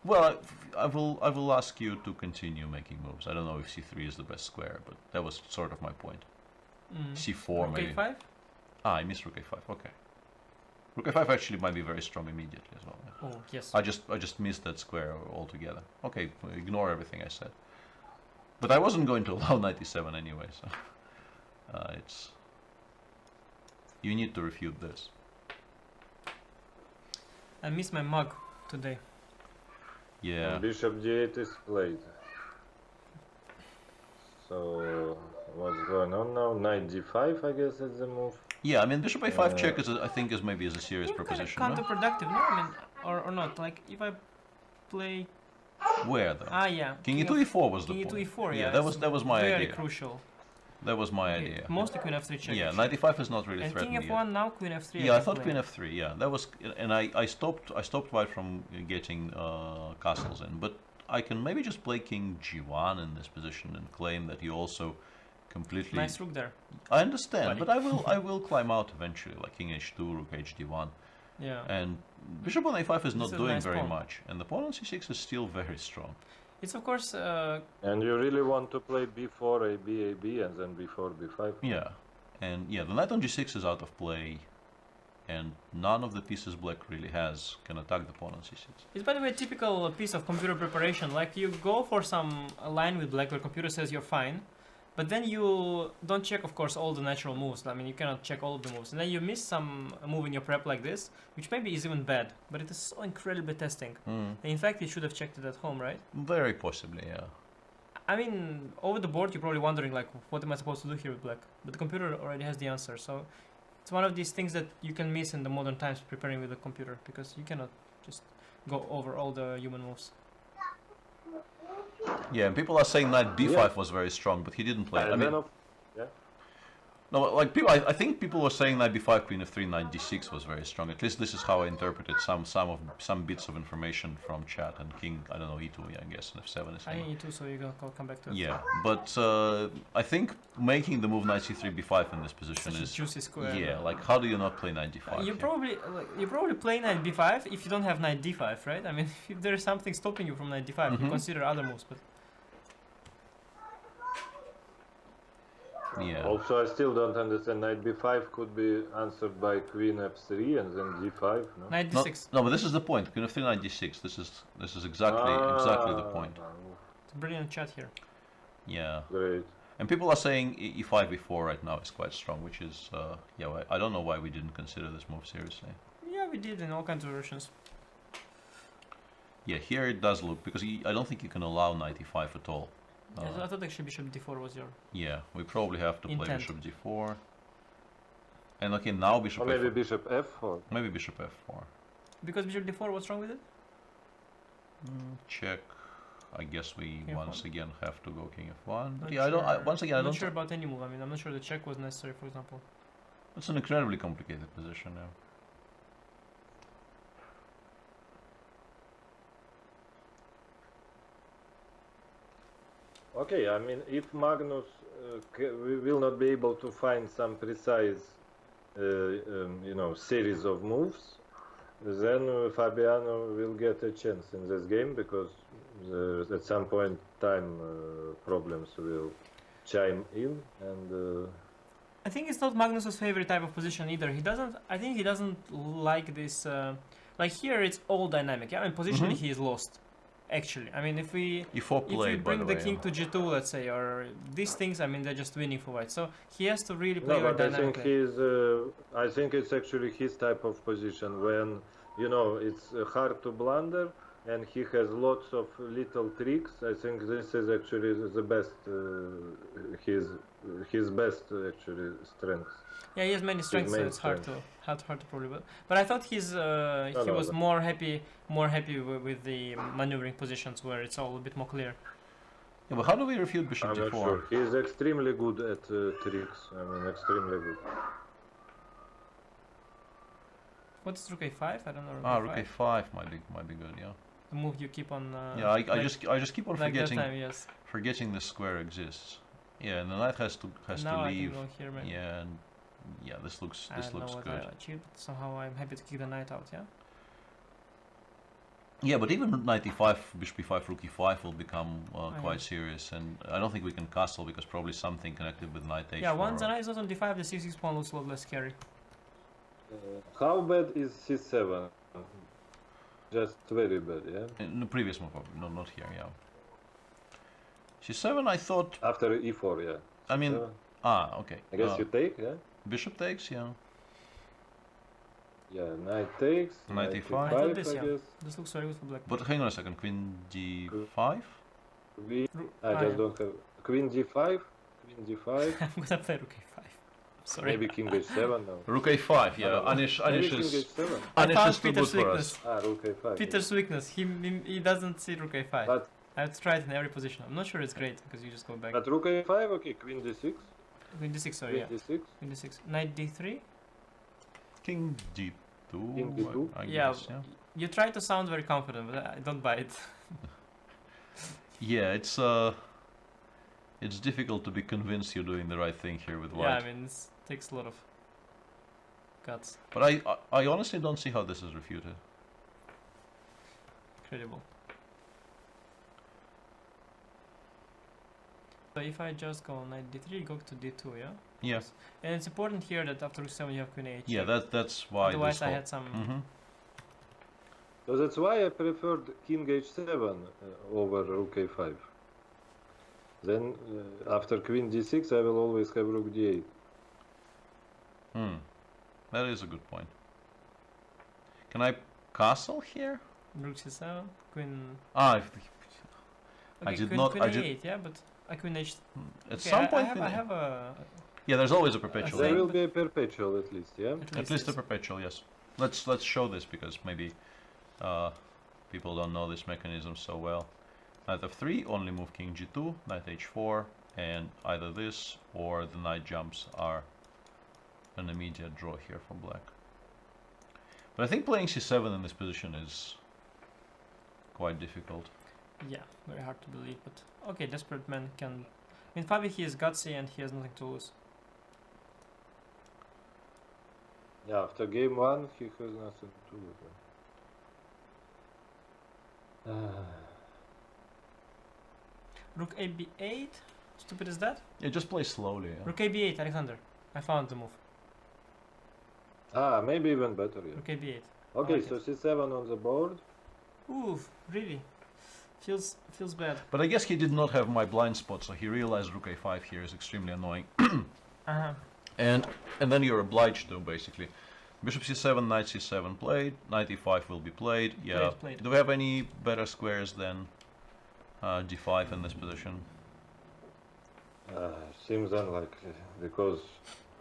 Well, I will ask you to continue making moves. I don't know if c3 is the best square, but that was sort of my point. C4 Rook maybe. a5. Ah, I missed rook a5. Okay. Rook a5 actually might be very strong immediately as well. Yeah. Oh, yes. I just missed that square altogether. Okay, ignore everything I said. But I wasn't going to allow knight e7 anyway, so it's you need to refute this. I missed my mug today. Yeah. Bishop d8 is played. So what's going on now? Knight d5, I guess, is the move. Yeah, I mean bishop a5 check is I think is maybe a serious proposition. Kind of No? counterproductive, no? I mean, or not. Like if I play. Where though? Ah, yeah. King e2 e4 was the King point. e2 e4. Yeah, that was my very idea. crucial. That was my Okay, idea. mostly queen f3 check. Yeah, actually. knight e5 is not really And threatened king yet. f1 now, queen f3. Yeah, I thought queen f3. Yeah, that was, and I stopped White from getting castles in, but I can maybe just play king g1 in this position and claim that he also completely. Nice rook there. I understand, Buddy. but I will climb out eventually, like king h2, rook hd1, Yeah. and bishop on a5 is not This is doing nice very pawn. much, and the pawn on c6 is still very strong. It's of course. And you really want to play b4, ab, ab, and then b4, b5? Yeah, and yeah, the knight on g6 is out of play, and none of the pieces black really has can attack the pawn on c6. It's by the way a typical piece of computer preparation. Like you go for some line with black where computer says you're fine, but then you don't check, of course, all the natural moves. I mean, you cannot check all of the moves, and then you miss some move in your prep like this, which maybe is even bad, but it is so incredibly testing. In fact, you should have checked it at home, right? Very possibly, yeah. I mean, over the board, you're probably wondering like, what am I supposed to do here with black? But the computer already has the answer, so it's one of these things that you can miss in the modern times preparing with the computer, because you cannot just go over all the human moves. Yeah, and people are saying knight b5 Yeah. was very strong, but he didn't play. And I mean, then yeah. no, like people, I think people were saying knight b5, queen f3, knight d6 was very strong. At least this is how I interpreted some bits of information from chat. And king, I don't know, e2, yeah, I guess, and f7 is. I need to, so you're gonna come back to it. Yeah, but I think making the move knight c3 b5 in this position Such a is juicy square. yeah. Like, how do you not play knight d5? You here? probably play knight b5 if you don't have knight d5, right? I mean, if there is something stopping you from knight d5, you Mhm. consider other moves. But Yeah. Also, I still don't understand. Knight b5 could be answered by queen f3 and then d5. No? knight No, d6. no, but this is the point. Queen f3, knight d6. This is exactly the point. It's a brilliant chat here. Yeah. Great. And people are saying e5, e4 right now is quite strong, which is, yeah, I don't know why we didn't consider this move seriously. Yeah, we did in all kinds of versions. Yeah, here it does look, because I don't think you can allow knight e5 at all. Yeah, so I thought actually bishop d4 was your... Yeah, we probably have to play Intent. bishop d4. And okay, now bishop Or maybe f4. bishop f4. Maybe bishop f4. Because bishop d4, what's wrong with it? Check. I guess we King once f1. again have to go king f1. Not Yeah, sure. once again, I I'm don't. not sure about any move. I mean, I'm not sure the check was necessary, for example. It's an incredibly complicated position now. Okay, I mean, if Magnus we will not be able to find some precise, series of moves, then Fabiano will get a chance in this game, because at some point time problems will chime in, and I think it's not Magnus's favorite type of position either. He doesn't. I think he doesn't like this. Like here, it's all dynamic. Yeah, I mean, positionally he is lost. Actually, I mean, if we e4 play, by bring the the way. king to g2, let's say, or these things, I mean, they're just winning for white. So he has to really play no, very but I think dynamically. I think it's actually his type of position when it's hard to blunder, and he has lots of little tricks. I think this is actually the best, his best actually strength. Yeah, he has many strengths, so main it's hard strength. to probably. But I thought he was but- more happy with the maneuvering positions where it's all a bit more clear. Yeah, but how do we refute bishop I'm d4? not sure. He is extremely good at tricks. I mean, extremely good. What's rook a5? I don't know. Ah, rook a5 might be good. Yeah. The move you keep on. Yeah, I just keep on like forgetting that time, yes. forgetting the square exists. Yeah, and the knight has to Now leave. I can go here, man. Yeah, and yeah, this looks I don't know what good. I achieved. Somehow I'm happy to kick the knight out. Yeah. Yeah, but even knight e5, bishop e5, rook e5 will become yeah. quite serious, and I don't think we can castle because probably something connected with knight h4. Yeah. Once the knight is not on d5, the c6 pawn looks a lot less scary. How bad is c7? Just very bad, yeah? In the previous move, no, not here, yeah. c7, I thought... After e4, yeah. I mean... C7. okay. I guess you take, yeah? Bishop takes, yeah. Yeah, knight takes. Knight knight e5. I thought this, I yeah. guess. This looks very good for black. But hang on a second, queen d5? I just don't have... Queen g5. Queen g5. I'm gonna play rook a5. Sorry. Maybe king h7 now. Rook a5, yeah. Maybe Anish king is... h7. I Anish found is too good Peter's for weakness. us. Rook a5. Peter's weakness. He doesn't see rook a5. But, I've tried in every position. I'm not sure it's great because you just go back. but rook a5, okay, queen d6. Queen d6, sorry, yeah. Queen d6. Queen d6. Knight d3. King d2, King d2. I Yeah. guess, yeah. You try to sound very confident, but I don't buy it. Yeah, it's difficult to be convinced you're doing the right thing here with white. Yeah, I mean, it takes a lot of guts. But I honestly don't see how this is refuted. Incredible. So if I just go knight d3, go to d2, yeah? Yeah, And it's important here that after rook 7 you have queen h. yeah, that's why Otherwise this I whole... had some... Mhm. So that's why I preferred king h7 over rook a5. Then after queen d6 I will always have rook d8. That is a good point. Can I castle here? Rook c7, queen... Ah, Okay, did queen, not- queen I did- a8, yeah, but I queen h... at Okay, some point... I have a... Yeah, there's always a perpetual. There think- will be a perpetual at least, yeah? At least a yes. perpetual, yes. Let's show this because maybe people don't know this mechanism so well. Knight f3, only move king g2, knight h4, and either this or the knight jumps are an immediate draw here for black. But I think playing c7 in this position is quite difficult. Yeah, very hard to believe, but... Okay, desperate man can... I mean, Fabi, he is gutsy and he has nothing to lose. Yeah, after game 1 he has nothing to lose. Rook ab8? Stupid is that? Yeah, just play slowly. Yeah. Rook ab8, Alexander. I found the move. Maybe even better, yeah. Rook ab8. Okay, like so c7 on the board. Oof, really? Feels bad. But I guess he did not have my blind spot, so he realized rook a5 here is extremely annoying. Uh-huh. And then you're obliged to, basically. Bishop c7, knight c7 played, knight e5 will be played. Yeah. Played. Do we have any better squares than d5 in this position? Seems unlikely because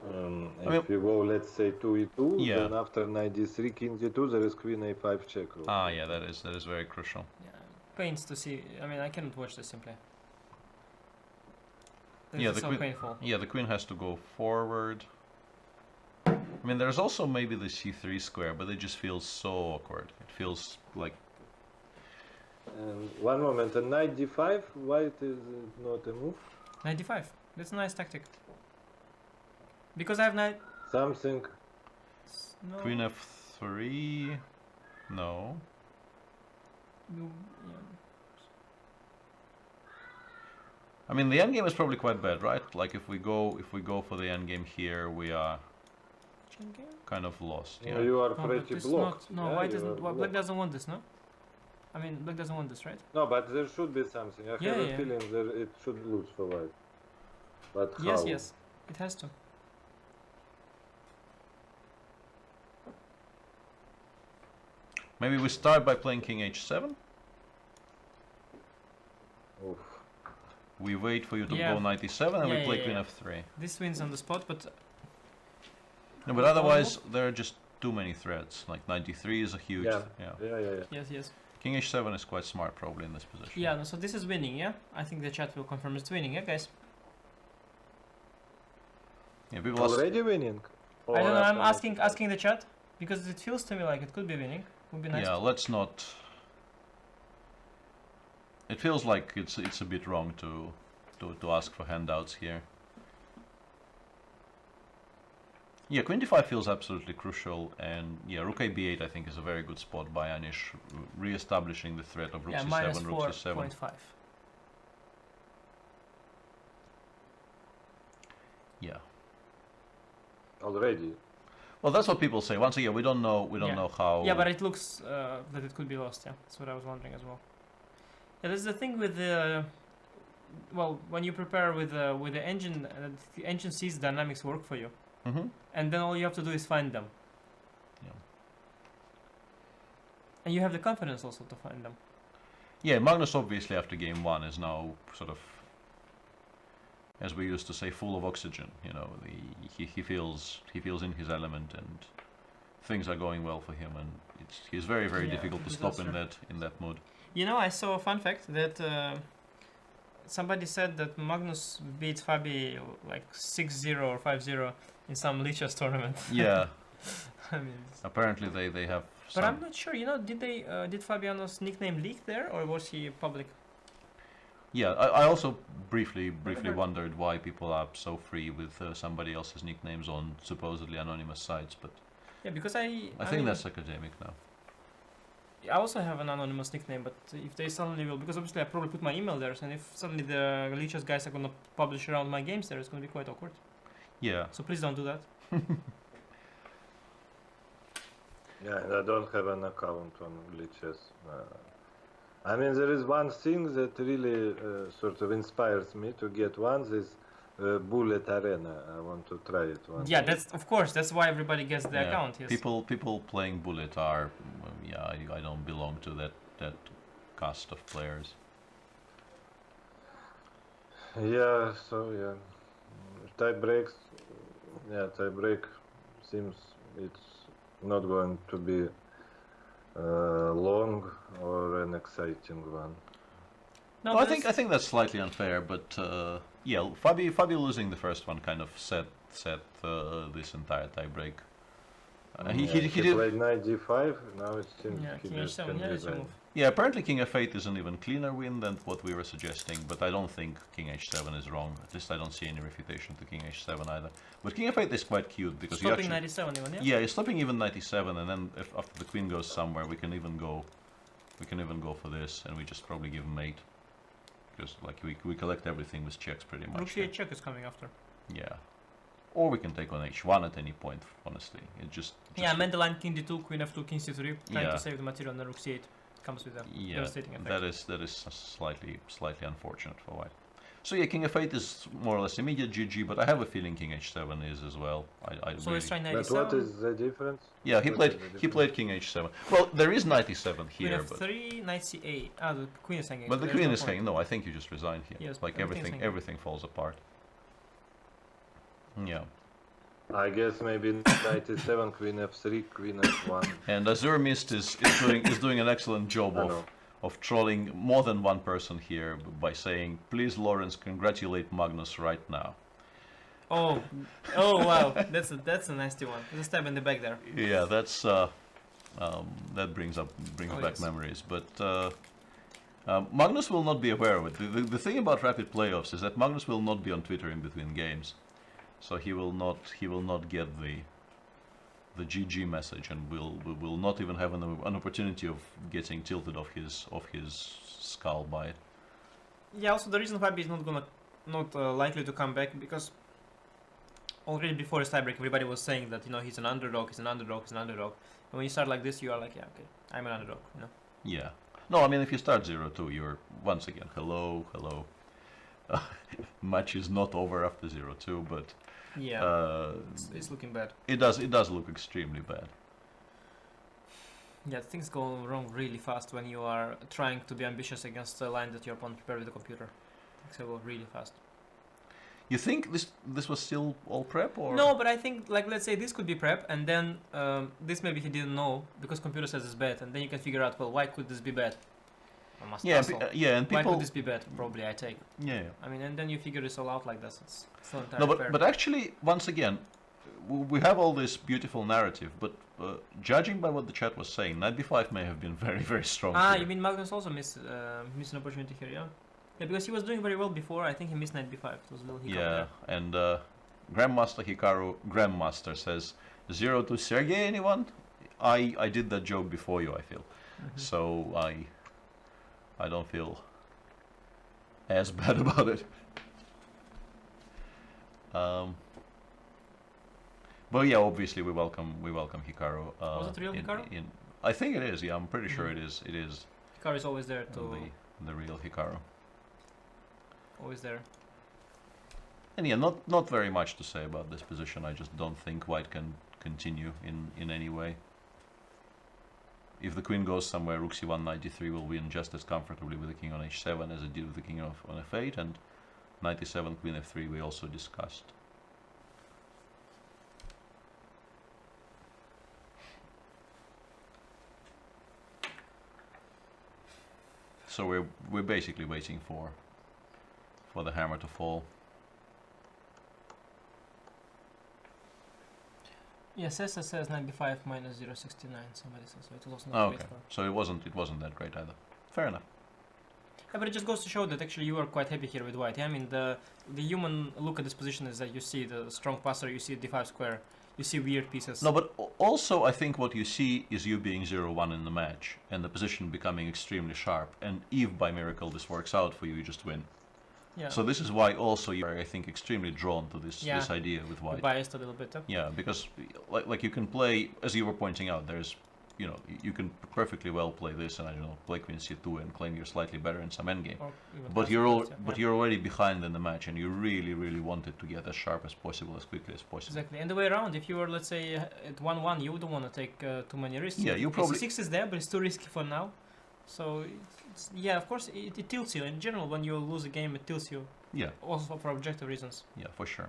I mean- if you go, let's say 2e2, Yeah. then after knight d3, king d2, there is queen a5 check rule. Ah, yeah, that is very crucial. Yeah, pains to see. I mean, I cannot watch this simply. This Yeah, is the so queen- painful. Yeah, the queen has to go forward. I mean, there's also maybe the c3 square, but it just feels so awkward. It feels like... And one moment, and knight d5, white is not a move? 95. That's a nice tactic. Because I have knight... Something. No. Queen f3... No. Yeah. I mean, the endgame is probably quite bad, right? Like, if we go for the endgame here, we are Chain game? kind of lost. Yeah. Yeah. You are No, but pretty this blocked. not... No, yeah, white you doesn't... are Black blocked. doesn't want this, no? I mean, black doesn't want this, right? No, but there should be something. I Yeah, have yeah. a feeling that it should lose for white. But how? Yes, yes. It has to. Maybe we start by playing king h7. Oof. We wait for you to Yeah. go knight e7 and we Yeah, play yeah, queen yeah. f3. This wins on the spot, but... No, but otherwise there are just too many threats. Like knight d3 is a huge... Yeah. yeah. Yeah. Yes, yes. King h7 is quite smart probably in this position. Yeah, no, so this is winning, yeah? I think the chat will confirm it's winning, yeah, guys? Yeah, people ask, Already winning? I don't know, I'm after asking the chat, because it feels to me like it could be winning. Would be nice. yeah, let's not... It feels like it's a bit wrong to ask for handouts here. Yeah, queen d5 feels absolutely crucial, and yeah, rook ab8 I think is a very good spot by Anish, re-establishing the threat of rook Yeah, c7, minus rook c7. 4.5. Yeah. Already. Well, that's what people say. Once again, we don't know. We don't Yeah. know how. Yeah, but it looks that it could be lost. Yeah, that's what I was wondering as well. Yeah, that's the thing with the. Well, when you prepare with the engine sees dynamics work for you, Mm-hmm. and then all you have to do is find them. Yeah. And you have the confidence also to find them. Yeah, Magnus obviously after game one is now sort of, as we used to say, full of oxygen. You know, he feels in his element, and things are going well for him, and he's very Yeah, difficult to that's stop true. in that mood. You know, I saw a fun fact that somebody said that Magnus beat Fabi like 6-0 or 5-0 in some Lichess tournament. Yeah, I mean, apparently they have. but I'm not sure. You know, did Fabiano's nickname leak there, or was he public? Yeah, I also briefly heard. wondered why people are so free with somebody else's nicknames on supposedly anonymous sites, but Yeah, because I think mean, that's academic now. I also have an anonymous nickname, but if they suddenly will, because obviously I probably put my email there, and if suddenly the Lichess guys are gonna publish around my games there, it's gonna be quite awkward. Yeah. So please don't do that. Yeah, and I don't have an account on Lichess. I mean, there is one thing that really sort of inspires me to get one. Is Bullet Arena. I want to try it one. Yeah, that's of course that's why everybody gets the Yeah. account. Yes. People playing Bullet are, I don't belong to that cast of players. Yeah, so yeah, tiebreaks. Yeah, tiebreak seems it's not going to be long or an exciting one. No, Well, but I think that's slightly unfair, but yeah, Fabi losing the first one kind of set this entire tiebreak. He did. played knight g5. Now it seems yeah, he King just H7, can yeah, it's a resign. move. Yeah, apparently King f8 is an even cleaner win than what we were suggesting, but I don't think King h7 is wrong. At least I don't see any refutation to King h7 either. But King f8 is quite cute because you Stopping actually 97 even, yeah? yeah, you're stopping even 97, and then if after the queen goes somewhere, we can even go for this, and we just probably give mate because like we collect everything with checks pretty much. Rook c8 check is coming after. Yeah, or we can take on h1 at any point. Honestly, it just Yeah, Mendeline King d2, Queen f2, King c3, trying Yeah. to save the material, and then Rook c8 comes with a yeah, devastating effect. that is slightly unfortunate for white. So yeah, King f8 is more or less immediate GG, but I have a feeling King h7 is as well. I So really, let's try But 97. what is the difference? yeah, What is the he difference? played King h7. Well, there is 97 Queen here, but f3, Knight c8. Ah, the Queen is hanging. but the There's queen no is point. hanging. No, I think you just resigned here. Yes, Like everything's hanging. everything falls apart. Yeah. I guess maybe knight e7, queen f3, queen f1. And Azure Mist is doing an excellent job I know. of trolling more than one person here by saying, "Please, Lawrence, congratulate Magnus right now." Oh, oh wow, that's a nasty one. There's a stab in the back there. Yeah, that's that brings Oh, back yes. memories. But Magnus will not be aware of it. The thing about rapid playoffs is that Magnus will not be on Twitter in between games, so he will not get the GG message, and will not even have an opportunity of getting tilted off his skull by it. Yeah, also the reason Fabi is not likely to come back because already before his tiebreak everybody was saying that he's an underdog, he's an underdog, he's an underdog. And when you start like this, you are like, yeah, okay, I'm an underdog, Yeah. No, I mean, if you start 0-2, you're once again, hello. Match is not over after 0-2, but Yeah, it's looking bad. it does look extremely bad. Yeah, things go wrong really fast when you are trying to be ambitious against a line that your opponent prepared with the computer. Things go really fast. You think this was still all prep, or No, but I think, like, let's say this could be prep, and then this maybe he didn't know because computer says it's bad, and then you can figure out, well, why could this be bad? I must Yeah, hustle. yeah, and Why people could this be bad? Probably I take. yeah. I mean, and then you figure this all out like this. It's not No, entirely fair. but actually, once again, we have all this beautiful narrative, but judging by what the chat was saying, knight b5 may have been very strong. Ah, here. you mean Magnus also missed an opportunity here, yeah? Yeah, because he was doing very well before. I think he missed knight b5. It was a little hiccup Yeah, there. and Grandmaster Hikaru Grandmaster says 0 to Sergey. Anyone? I did that joke before you. I feel so. I don't feel as bad about it. But yeah, obviously we welcome Hikaru. Was it real Hikaru? I think it is. Yeah, I'm pretty sure it is. It is Hikaru is always there to the real Hikaru. always there. And yeah, not very much to say about this position. I just don't think white can continue in any way. If the queen goes somewhere, rook c1 93 will win just as comfortably with the king on h7 as it did with the king on f8, and 97 queen f3 we also discussed. So we're basically waiting for the hammer to fall. Yes, Sessa says 95 minus 069. Somebody says so. It was not Oh, great okay, for. so it wasn't that great either. Fair enough. Yeah, but it just goes to show that actually you are quite happy here with white. Yeah? I mean, the human look at this position is that you see the strong passer, you see d5 square, you see weird pieces. No, but also I think what you see is you being 0-1 in the match and the position becoming extremely sharp. And if by miracle this works out for you, you just win. Yeah. So this is why also you're, I think, extremely drawn to this this idea with You're white. biased a little bit. Yeah, because like you can play, as you were pointing out, there's, you know, you can perfectly well play this and I don't know, play queen c2 and claim you're slightly better in some endgame. But you're already behind in the match and you really want it to get as sharp as possible, as quickly as possible. Exactly, and the way around, if you were, let's say, at 1-1, you wouldn't want to take too many risks. Yeah, you probably... c6 is there, but it's too risky for now. So, yeah, of course, it tilts you. In general, when you lose a game, it tilts you. Yeah. Also for objective reasons. Yeah, for sure.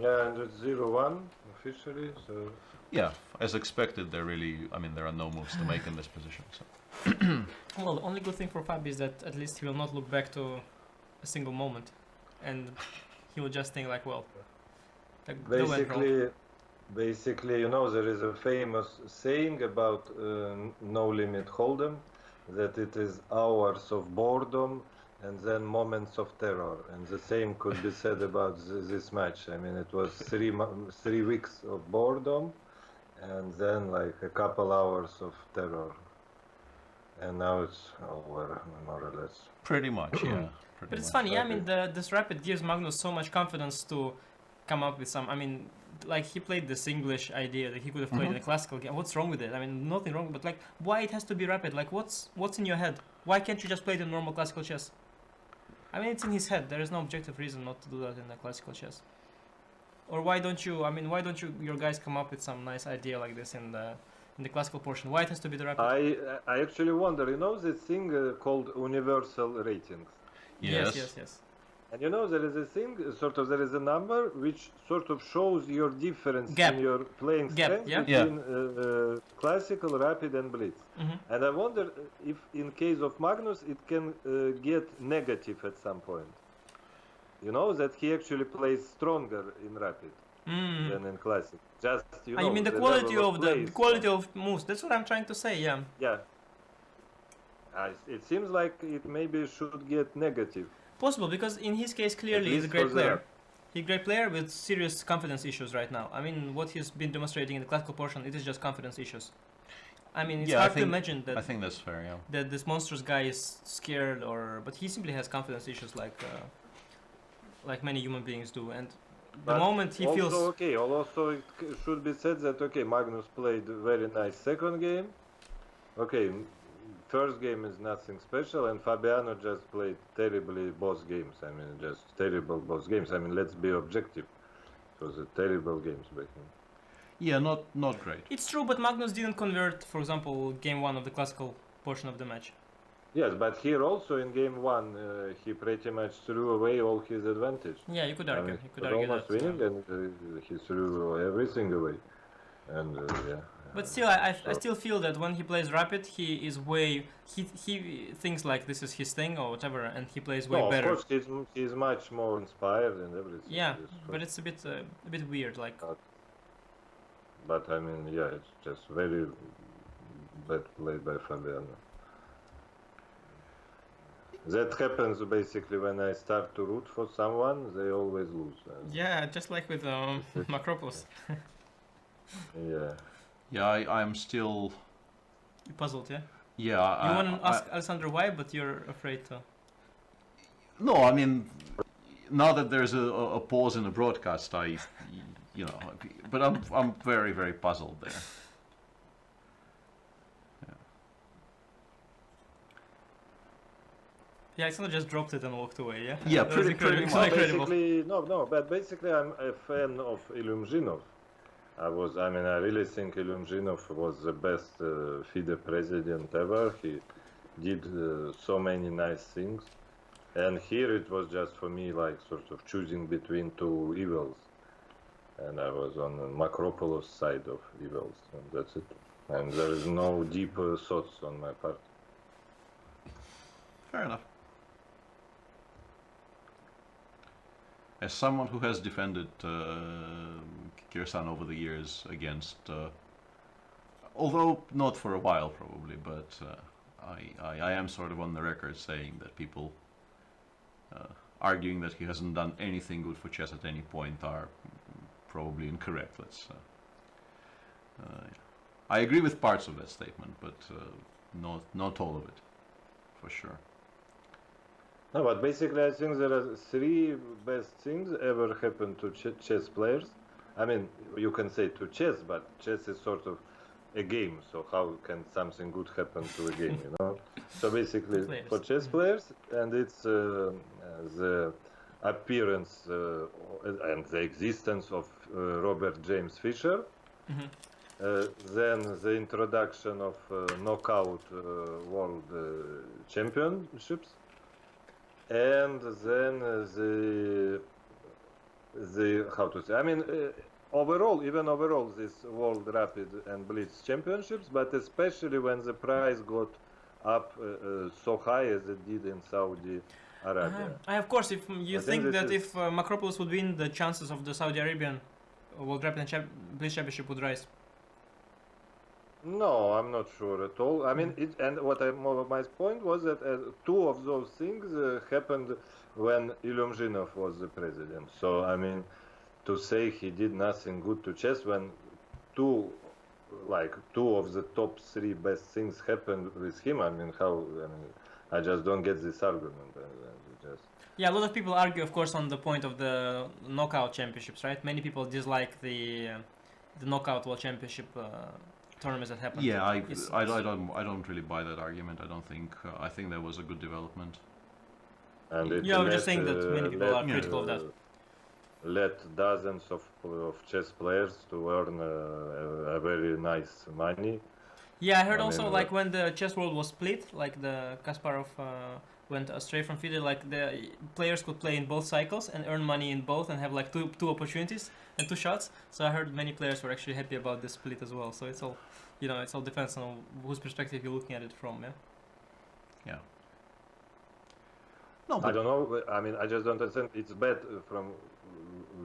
Yeah, and it's 0-1 officially, so... Yeah, as expected, there are no moves to make in this position. So. Well, the only good thing for Fab is that at least he will not look back to a single moment. And he will just think like, well... Like Basically, you know, there is a famous saying about no limit hold'em, that it is hours of boredom and then moments of terror, and the same could be said about this match. I mean, it was 3 weeks of boredom and then like a couple hours of terror, and now it's over, more or less. Pretty much, yeah. But it's funny, I mean, this rapid gives Magnus so much confidence to come up with some, I mean, like he played this English idea that he could have played in a classical game. What's wrong with it? I mean, nothing wrong, but like, why it has to be rapid? Like, what's in your head? Why can't you just play it in normal classical chess? I mean, it's in his head. There is no objective reason not to do that in a classical chess. Or why don't you? I mean, why don't your guys come up with some nice idea like this in the classical portion? Why it has to be the rapid? I actually wonder. You know this thing called universal ratings. Yes. And you know, there is a thing, there is a number which sort of shows your difference Gap. in your playing strength between classical, rapid, and blitz. And I wonder if, in case of Magnus, it can get negative at some point. You know, that he actually plays stronger in rapid than in classic. Just, you know, I mean, the quality of moves. That's what I'm trying to say. Yeah. Yeah. It seems like it maybe should get negative. Possible, because in his case, clearly he's a great player. He's a great player with serious confidence issues right now. I mean, what he's been demonstrating in the classical portion, it is just confidence issues. I mean, it's hard to imagine that. I think that's fair, yeah. That this monstrous guy is scared, but he simply has confidence issues like many human beings do. And the moment he feels... Also it should be said that, Magnus played very nice second game. First game is nothing special, and Fabiano just played terribly both games. I mean, just terrible both games. I mean, let's be objective. It was a terrible games by him. Yeah, not great. It's true, but Magnus didn't convert, for example, game 1 of the classical portion of the match. Yes, but here also in game 1, he pretty much threw away all his advantage. Yeah, you could argue. He was almost winning, and he threw everything away. And yeah. But still, I still feel that when he plays rapid, he is he thinks like this is his thing or whatever, and he plays way better. Of course, he's much more inspired and everything. Yeah, but it's a bit weird, like. But I mean, yeah, it's just very bad play by Fabiano. That happens basically when I start to root for someone, they always lose. Yeah, just like with Macropoulos. Yeah. Yeah, I'm still... You're puzzled, yeah? Yeah. You want to ask Alexander why, but you're afraid to... No, I mean, now that there's a pause in the broadcast, you know, but I'm very, very puzzled there. Yeah, Alexander just dropped it and walked away. Yeah. Yeah, That was pretty incredible. much. Incredible. Basically, no, but basically I'm a fan of Ilumzhinov. I really think Ilumzhinov was the best FIDE president ever. He did so many nice things. And here it was just for me like sort of choosing between two evils. And I was on Macropoulos' side of evils, and that's it. And there is no deep thoughts on my part. Fair enough. As someone who has defended Kirsan over the years against, although not for a while probably, but I am sort of on the record saying that people arguing that he hasn't done anything good for chess at any point are probably incorrect. I agree with parts of that statement, but not all of it, for sure. No, but basically I think there are three best things ever happened to chess players. I mean, you can say to chess, but chess is sort of a game, so how can something good happen to a game, you know? So basically for chess players, and it's the appearance and the existence of Robert James Fischer, then the introduction of knockout world championships, and then the how to say, I mean, overall this World Rapid and Blitz championships, but especially when the price got up so high as it did in Saudi Arabia. Of course, if you think that if Macropoulos would win, the chances of the Saudi Arabian World Rapid and Blitz Championship would rise. No, I'm not sure at all. I mean, my point was that two of those things happened when Ilumzhinov was the president. So, I mean, to say he did nothing good to chess when two of the top three best things happened with him, I just don't get this argument. Yeah, a lot of people argue, of course, on the point of the knockout championships, right? Many people dislike the knockout world championship tournaments that happened. Yeah, I don't really buy that argument. I think that was a good development. And I'm just saying that many people are critical of that. Let dozens of chess players to earn a very nice money. Yeah, I heard also like when the chess world was split, like the Kasparov went astray from FIDE, like the players could play in both cycles and earn money in both and have like two opportunities and two shots. So I heard many players were actually happy about this split as well. So it's all, it all depends on whose perspective you're looking at it from. Yeah. No, I don't know. I mean, I just don't understand. It's bad from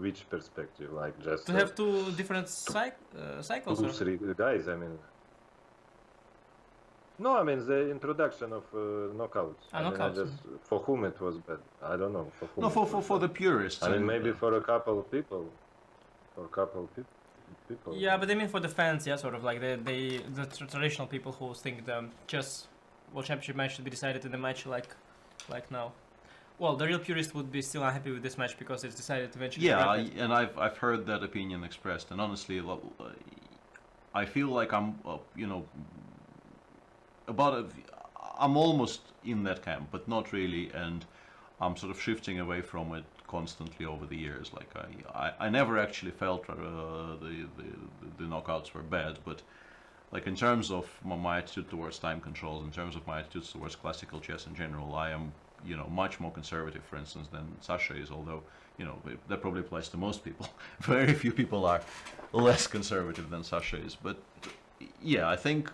which perspective? Like just to have two different cycles. Two, three guys. I mean. No, I mean the introduction of knockouts. Knockouts. For whom it was bad, I don't know. For whom? No, for the purists. I mean, maybe for a couple of people. Yeah, but I mean for the fans, yeah, sort of like the traditional people who think the chess world championship match should be decided in the match like now. Well, the real purist would be still unhappy with this match because it's decided eventually. Yeah, and I've heard that opinion expressed, and honestly, I feel like I'm I'm almost in that camp, but not really, and I'm sort of shifting away from it constantly over the years. Like I never actually felt the knockouts were bad, but like in terms of my attitude towards time controls, in terms of my attitude towards classical chess in general, I am much more conservative, for instance, than Sasha is. Although that probably applies to most people. Very few people are less conservative than Sasha is, but. Yeah, I think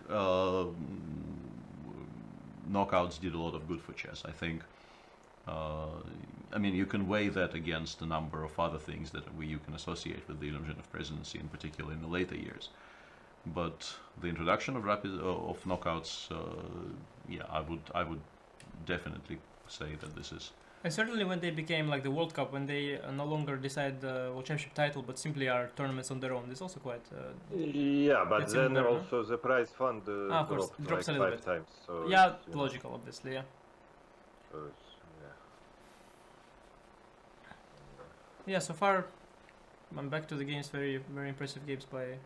knockouts did a lot of good for chess. I think, you can weigh that against a number of other things that you can associate with the Ilumzhinov presidency, in particular in the later years. But the introduction of knockouts, I would definitely say that this is. And certainly when they became like the World Cup, when they no longer decide the World Championship title, but simply are tournaments on their own, it's also quite... yeah, but then also the prize fund drops like a little 5 times. So yeah, logical, obviously, yeah. So yeah, so far I'm back to the games. Very, very impressive games by.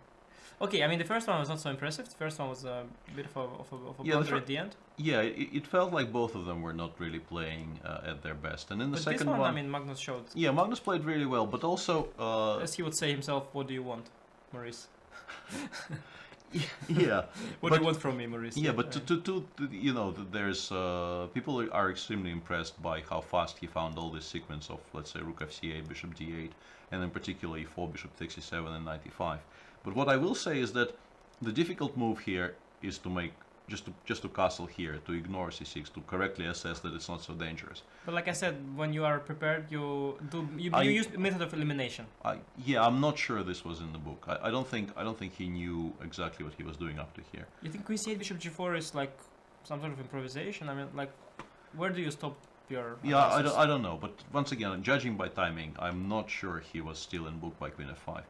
Okay, I mean the first one was not so impressive. The first one was a bit of a blunder at the end. Yeah, it felt like both of them were not really playing at their best. And in the But second this one, one, I mean, Magnus showed. yeah, Magnus played really well, but also As he would say himself, what do you want, Maurice? yeah. What do you want from me, Maurice? Yeah, but you know, there's people are extremely impressed by how fast he found all this sequence of, let's say, rook fc8, bishop d8, and in particular e4, bishop takes e7 and knight e5. But what I will say is that the difficult move here is to make just to castle here, to ignore c6, to correctly assess that it's not so dangerous. But like I said, when you are prepared, you use method of elimination. Yeah, I'm not sure this was in the book. I don't think he knew exactly what he was doing up to here. You think queen c8 bishop g4 is like some sort of improvisation? I mean, like, where do you stop your? Yeah, I don't know. But once again, judging by timing, I'm not sure he was still in book by queen f5.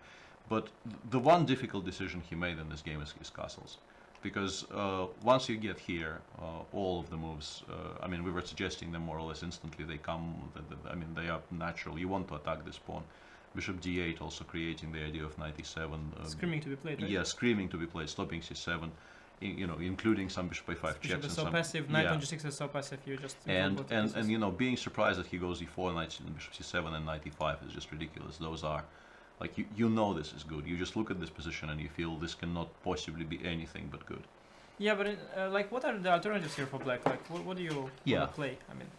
But the one difficult decision he made in this game is castles. Because once you get here, all of the moves, I mean, we were suggesting them more or less instantly. They come, I mean, they are natural. You want to attack this pawn. Bishop d8 also creating the idea of knight e7. Screaming to be played, right? Yeah, screaming to be played, stopping c7, you know, including some bishop a5 Bishop checks. is And so some, passive, knight on g6 is so passive, you just... and you know, being surprised that he goes e4, knight bishop c7 and knight e5 is just ridiculous. Those are... Like, you know this is good. You just look at this position and you feel this cannot possibly be anything but good. Yeah, but like, what are the alternatives here for black? Like, what do you want to play? I mean...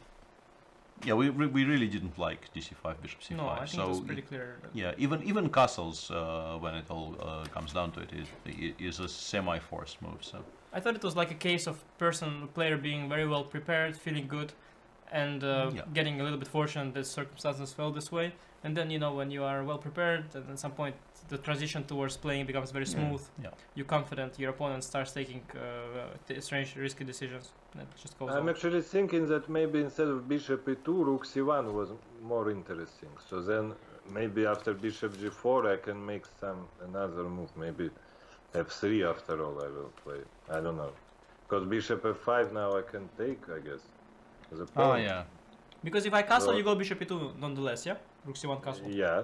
Yeah, we really didn't like dc5, bishop c5. No, I think it was pretty clear. Yeah, even castles, when it all comes down to it, is a semi-forced move, so... I thought it was like a case of player being very well prepared, feeling good, and getting a little bit fortunate that circumstances fell this way. And then, you know, when you are well prepared, and at some point the transition towards playing becomes very smooth. Yeah. You're confident, your opponent starts taking strange, risky decisions. That just goes I'm on. actually thinking that maybe instead of bishop e2, rook c1 was more interesting. So then maybe after bishop g4 I can make another move. Maybe f3 after all I will play. I don't know. Because bishop f5 now I can take, I guess. The pawn. Oh, yeah. Because if I castle, you go bishop e2 nonetheless, yeah? Rook c1 castle. Yeah.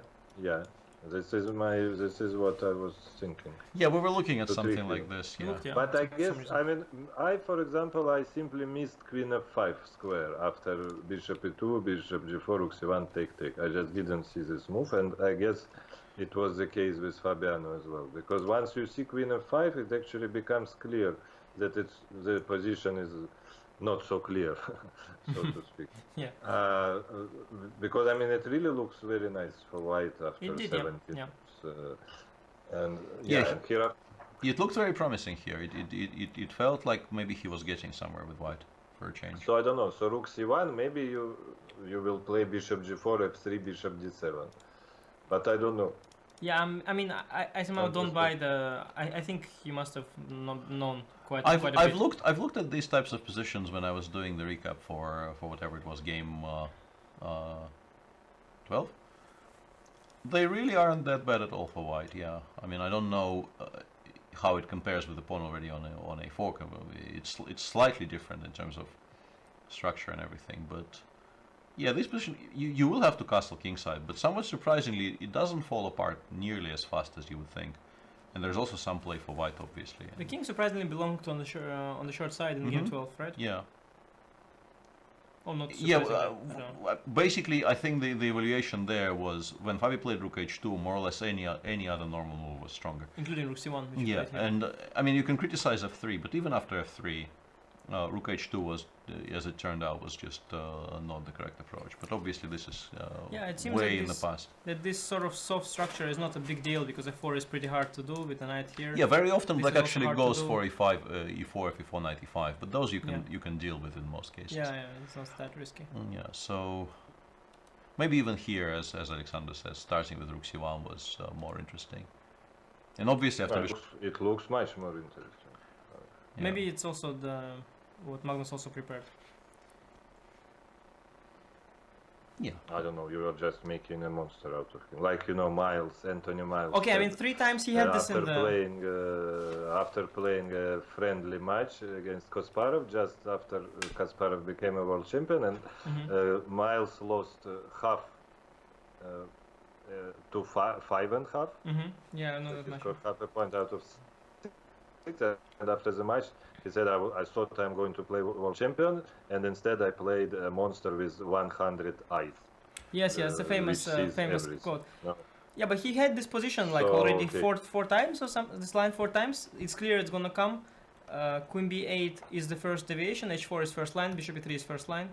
This is what I was thinking. Yeah, we were looking at something like this, yeah. But I guess, I mean, for example, I simply missed queen f5 square after bishop e2, bishop g4, rook c1, take. I just didn't see this move, and I guess it was the case with Fabiano as well. Because once you see queen f5, it actually becomes clear that the position is not so clear, so to speak. Yeah. Because I mean, it really looks very nice for white after It did, 17. yeah. And Yeah, and here. It looked very promising here. It felt like maybe he was getting somewhere with white for a change. So I don't know. So rook c1, maybe you will play bishop g4, f3, bishop d7, but I don't know. Yeah, I mean, I somehow don't buy the... I think he must have known quite a bit. I've looked at these types of positions when I was doing the recap for whatever it was, game 12. They really aren't that bad at all for white. Yeah, I mean, I don't know how it compares with the pawn already on a4. It's slightly different in terms of structure and everything, but yeah, this position you will have to castle kingside, but somewhat surprisingly, it doesn't fall apart nearly as fast as you would think. And there's also some play for white, obviously. The king surprisingly belonged on the short side in game 12, right? Yeah. Oh, not basically, I think the evaluation there was when Fabi played rook h2, more or less any other normal move was stronger. Including rook c1. Which Yeah, played here. and I mean, you can criticize f3, but even after f3, rook h2 was, as it turned out, was just not the correct approach. But obviously, this is it seems way like in the past. That this sort of soft structure is not a big deal because f4 is pretty hard to do with the knight here. Yeah, very often This black is also actually hard goes to do. for e5, e4, f4, knight e5, but those you can deal with in most cases. Yeah, it's not that risky. Yeah, so maybe even here, as Alexander says, starting with rook c1 was more interesting. And obviously after it looks much more interesting. Yeah. Maybe it's also what Magnus also prepared. Yeah. I don't know. You were just making a monster out of him, like Anthony Miles. Okay, I mean 3 times he had this in the... After playing a friendly match against Kasparov, just after Kasparov became a world champion, and Miles lost half to 5.5. Yeah, I know that He match. scored half a point out of 6, and after the match, he said, I thought I'm going to play world champion, and instead I played a monster with 100 eyes. Yes, the famous which sees famous everything. quote. No. Yeah, but he had this position like So, already okay. four times or some this line 4 times. It's clear it's gonna come. Queen b8 is the first deviation. H4 is first line. Bishop e3 is first line.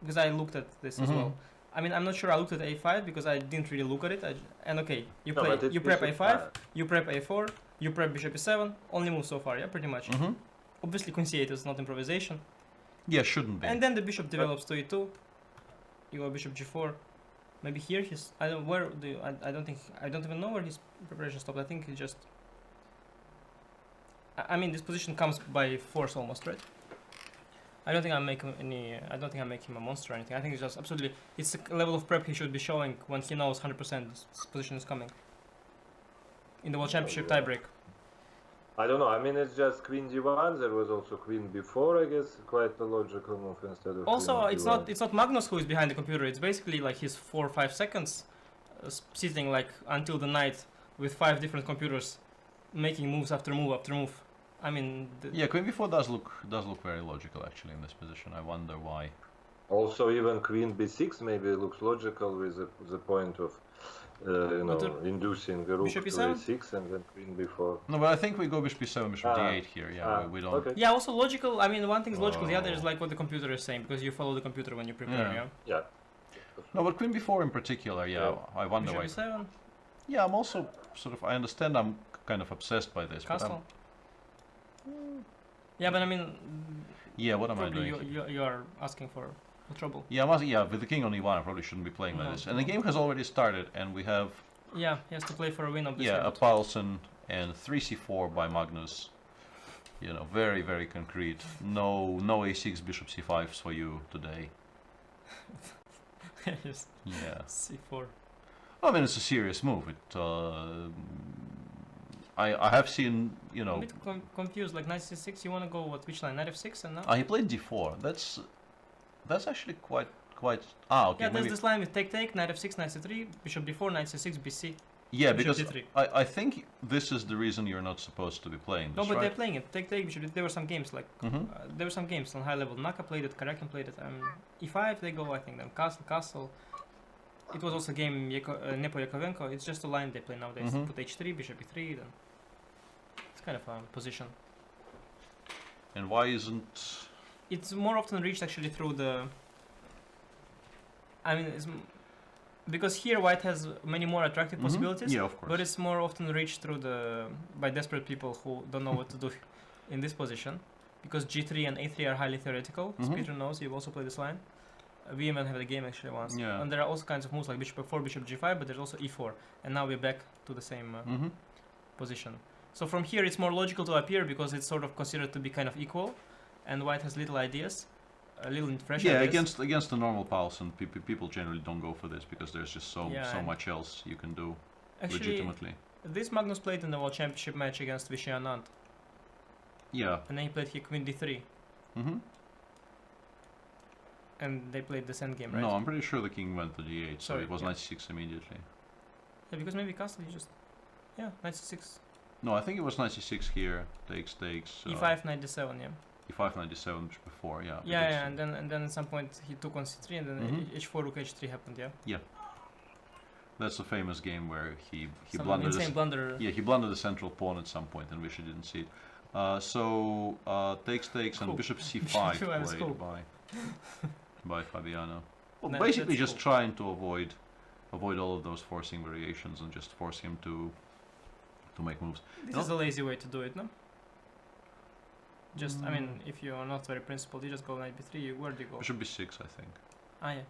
Because I looked at this as well. I mean, I'm not sure I looked at a5 because I didn't really look at it. And okay, you No, play, but it's you prep bishop- a5, you prep a4, you prep bishop e7. Only move so far, yeah, pretty much. Obviously, queen c8 is not improvisation. Yeah, shouldn't be. And then the bishop develops to e2. You go bishop g4. Maybe here he's. I don't. Where do you, I don't think. I don't even know where his preparation stopped. I think he just. I mean, this position comes by force almost, right? I don't think I'm making any. I don't think I'm making him a monster or anything. I think it's just absolutely. It's a level of prep he should be showing when he knows 100% this position is coming. In the World Championship tiebreak. I don't know. I mean, it's just queen d1. There was also queen b4. I guess quite a logical move instead of. Also, queen it's d1. not Magnus who is behind the computer. It's basically like his 4 or 5 seconds, sitting like until the night with 5 different computers, making moves after move after move. I mean. Yeah, queen b4 does look very logical actually in this position. I wonder why. Also, even queen b6 maybe looks logical with the point of, inducing the rook to Bishop e7? a6 and then queen b4. No, but I think we go bishop b7, bishop d8 here. Yeah, we don't. Okay. Yeah, also logical. I mean, one thing is logical, the other is Oh. like what the computer is saying because you follow the computer when you prepare. Yeah. Yeah. Yeah. No, but queen b4 in particular. Yeah, I wonder Bishop why. e7, Yeah, I'm also sort of. I understand. I'm kind of obsessed by this. But castle. Yeah, but I mean, yeah, what am I probably doing? you are asking for trouble. Yeah, with the king on e1, I probably shouldn't be playing like No, this. And the no. game has already started, and we have Yeah, he has to play for a win of this. a round. Carlsen and 3c4 by Magnus. You know, very very concrete. No a6 bishop c5s for you today. Yes, Yeah, c4. I mean it's a serious move. I have seen I'm a bit confused. Like knight c6, you want to go which line? Knight f6 and now? he played d4. That's actually quite. Okay, Yeah, there's maybe. this line with take, knight f6, knight c3, bishop d4, knight c6, bc. Yeah, bishop because d3. I think this is the reason you're not supposed to be playing No, this, but right? they're playing it. Take, bishop. There were some games like Mm-hmm. there were some games on high level. Naka played it, Karakin played it. E5 they go, I think. Then castle. It was also a game Nepo Yakovenko. It's just a line they play nowadays. Mhm. Put h3, bishop e3. Then it's kind of a position. And why isn't? It's more often reached actually through the. I mean, because here white has many more attractive Mhm. possibilities. Yeah, of course. But it's more often reached through by desperate people who don't know what to do in this position, because g3 and a3 are highly theoretical. As Mhm. Peter knows, you've also played this line. We even have the game actually once. Yeah. And there are also kinds of moves like bishop f4, bishop g5, but there's also e4, and now we're back to the same Mm-hmm. position. So from here, it's more logical to appear because it's sort of considered to be kind of equal, and white has little ideas, little fresh Yeah, ideas. against the normal Carlsen, people generally don't go for this because there's just so Yeah, so and much else you can do Actually, legitimately. this Magnus played in the World Championship match against Vishy Anand, Yeah. and then he played here queen d3, Mm-hmm. and they played this endgame, right? No, I'm pretty sure the king went to d8, so Sorry, it was yeah. knight c6 immediately. Yeah, because maybe castle, you just... Yeah, knight c6, No, I think it was knight c6 here, takes. e5, knight d7, yeah. e5, knight d7 before, yeah. Yeah, because- yeah, and then at some point he took on c3, and then Mhm. h4, rook h3 happened, yeah? That's a famous game where he Some blundered. insane blunder. Yeah, he blundered the central pawn at some point, and Vishy didn't see it. Takes, and Cool. bishop c5 That was played cool. by Fabiano. Well, That- basically that's just cool. trying to avoid all of those forcing variations and just force him to make moves. This No. is a lazy way to do it, no? Just, I mean, Mm. if you're not very principled, you just go knight b3, where do you go? Bishop b6, I think. Ah, yeah.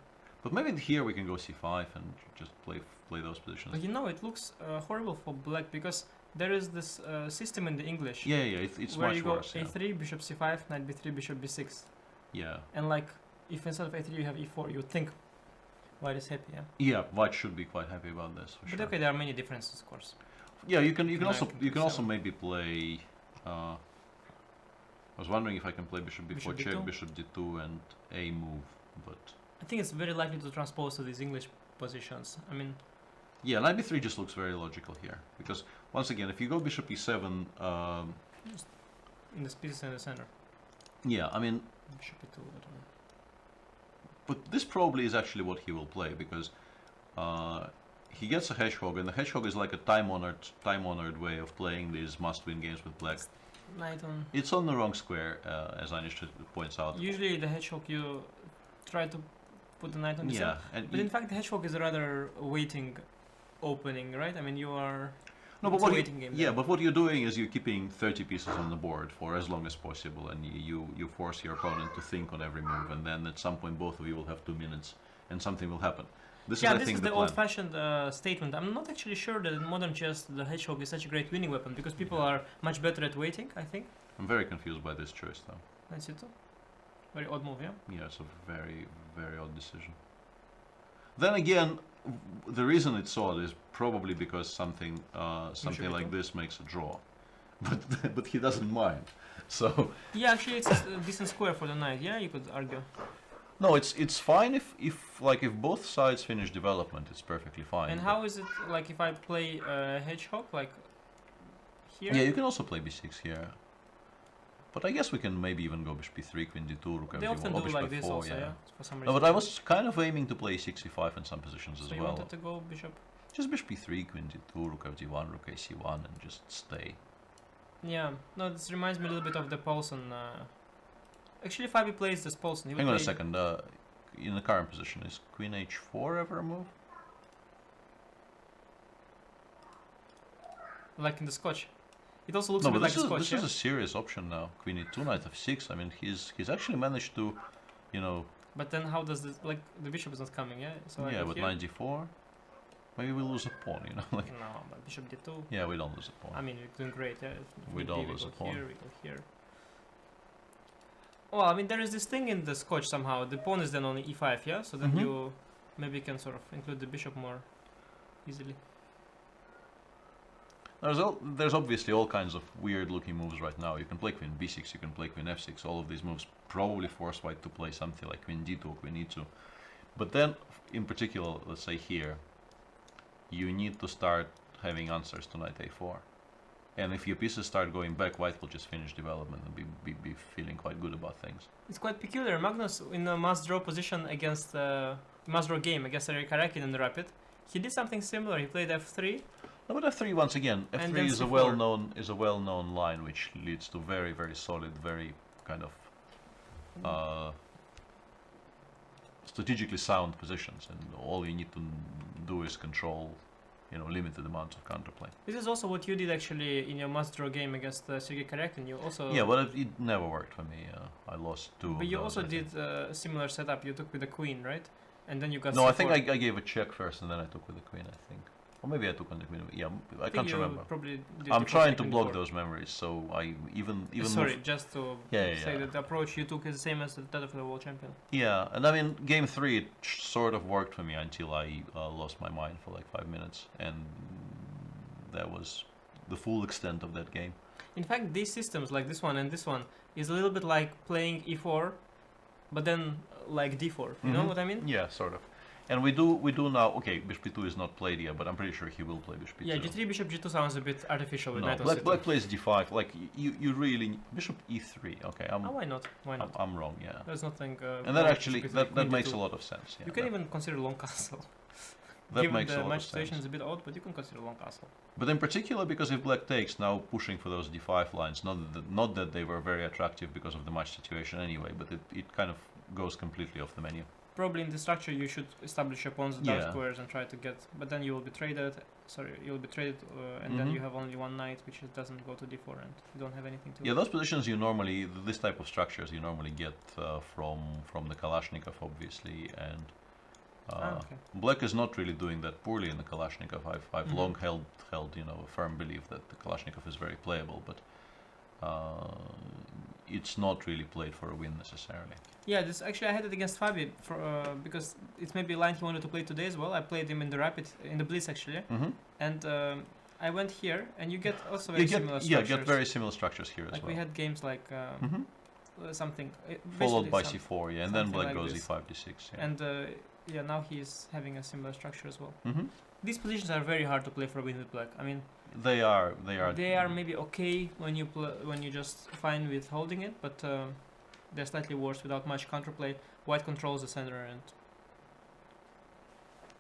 But maybe here we can go c5 and just play those positions. But you know, it looks horrible for black because there is this system in the English Yeah, it's where much you go worse. Yeah. a3, bishop c5, knight b3, bishop b6. Yeah. And like, if instead of a3 you have e4, you think white is happy, yeah? Yeah, white should be quite happy about this for But sure. okay, there are many differences, of course. Yeah, you can Knight you can also b7. maybe play. I was wondering if I can play bishop b4 Bishop check, d2? bishop d2, and a move, but I think it's very likely to transpose to these English positions. I mean, Yeah, knight b3 just looks very logical here because once again, if you go bishop e7, Just in the pieces in the center. yeah, I mean, Bishop e2, whatever. but this probably is actually what he will play because he gets a hedgehog, and the hedgehog is like a time-honored way of playing these must-win games with black. Knight on. It's on the wrong square, as Anish points out. Usually the hedgehog you try to put the knight on the Yeah, center. and But in fact the hedgehog is a rather waiting opening, right? I mean you are. no, but it's a what waiting game. yeah, there. but what you're doing is you're keeping 30 pieces on the board for as long as possible, and you force your opponent to think on every move, and then at some point both of you will have 2 minutes, and something will happen. This Yeah, is, I this think, is the the plan. old-fashioned statement. I'm not actually sure that in modern chess the hedgehog is such a great winning weapon because people Yeah. are much better at waiting, I think. I'm very confused by this choice, though. That's it too. Very odd move, yeah? Yeah, it's a very, very odd decision. Then again, the reason it's odd is probably because something like E2. this makes a draw, but he doesn't mind. So Yeah, actually it's a decent square for the knight, yeah, you could argue. no, it's fine if both sides finish development, it's perfectly fine. And but- how is it, like, if I play hedgehog, like, here? Yeah, you can also play b6 here. But I guess we can maybe even go bishop b3, queen d2, rook They f1, often or do bishop like this f4, also, yeah. yeah, for some No, reason. but I was kind of aiming to play 6e5 in some positions So as you well. wanted to go bishop? Just bishop b3, queen d2, rook f1, rook ac1, and just stay. Yeah, no, this reminds me a little bit of the Paulsen. Actually, Fabi plays this Paulsen. He would Hang on a play- second. In the current position, is queen h4 ever a move? Like in the Scotch. It also looks No, a but bit like this a is Scotch, this yeah? is a serious option now. Queen e2, knight f6. I mean, he's actually managed to, you know, But then how does this, like, the bishop is not coming, yeah? So I yeah, go with here. knight d4. Maybe we lose a pawn, you know, like No, but bishop d2. yeah, we don't lose a pawn. I mean, we're doing great, yeah? If We d, don't we lose go a pawn. here, we go here. Well, I mean, there is this thing in the Scotch somehow. The pawn is then on e5, yeah? So then Mhm. you maybe can sort of include the bishop more easily. There's obviously all kinds of weird-looking moves right now. You can play queen b6, you can play queen f6. All of these moves probably force white to play something like queen d2 or queen e2. But then, in particular, let's say here, you need to start having answers to knight a4. And if your pieces start going back, white will just finish development and be feeling quite good about things. It's quite peculiar. Magnus, in a must-draw position against must-draw game against Eric Karakin in the Rapid, he did something similar. He played f3. No, but f3 once again, And f3 then is a c4. well-known line which leads to very, very solid, very kind of strategically sound positions, and all you need to do is control, you know, limited amounts of counterplay. This is also what you did actually in your must-draw game against Sergei Karakin. You also Yeah, but it never worked for me. I lost 2. But of you those, also I think. did a similar setup. You took with the queen, right? And then you got. No, I c4. think I gave a check first, and then I took with the queen. I think, or maybe I took on the queen. Yeah, I think can't you remember. Probably did I'm because trying the to queen block before. those memories, so I even Sorry, move- just to Yeah, say yeah. that the approach you took is the same as that of the world champion. Yeah, and I mean, game 3 it sort of worked for me until I lost my mind for like 5 minutes, and that was the full extent of that game. In fact, these systems like this one and this one is a little bit like playing e4, but then like d4. You know Mhm. what I mean? Yeah, sort of. And we do now. Okay, bishop e2 is not played yet, but I'm pretty sure he will play bishop e2. Yeah, g3 bishop g2 sounds a bit artificial with No, knight on black, c2. black plays d5. Like you really bishop e3. Okay, Oh, why not? Why not? I'm wrong. Yeah, There's nothing. and that wrong actually with that queen makes d2. a lot of sense. Yeah, You can that, even consider long castle. that Given makes a the lot match of situation sense. is a bit odd, but you can consider long castle. But in particular, because if black takes, now pushing for those d5 lines, not that they were very attractive because of the match situation anyway, but it kind of goes completely off the menu. Probably in the structure you should establish your pawns dark Yeah. squares and try to get, but then you will be traded. Sorry, you'll be traded, and then Mhm. you have only one knight, which doesn't go to d4, and you don't have anything to. Yeah, those positions you normally, this type of structures you normally get from the Kalashnikov, obviously, and Okay. black is not really doing that poorly in the Kalashnikov. I've Mhm. long held a firm belief that the Kalashnikov is very playable, but it's not really played for a win necessarily. Yeah, this actually I had it against Fabi for because it's maybe a line he wanted to play today as well. I played him in the Rapid, in the Blitz actually, Mm-hmm. and I went here, and you get also You very get similar yeah, structures. get very similar structures here as like well. we had games like Mhm. something. Followed by basically c4, yeah, and then something black like goes this. e5, d6. Yeah. And yeah, now he's having a similar structure as well. Hmm. These positions are very hard to play for win with black. I mean, They are. they are maybe okay when you just fine with holding it, but they're slightly worse without much counterplay. White controls the center and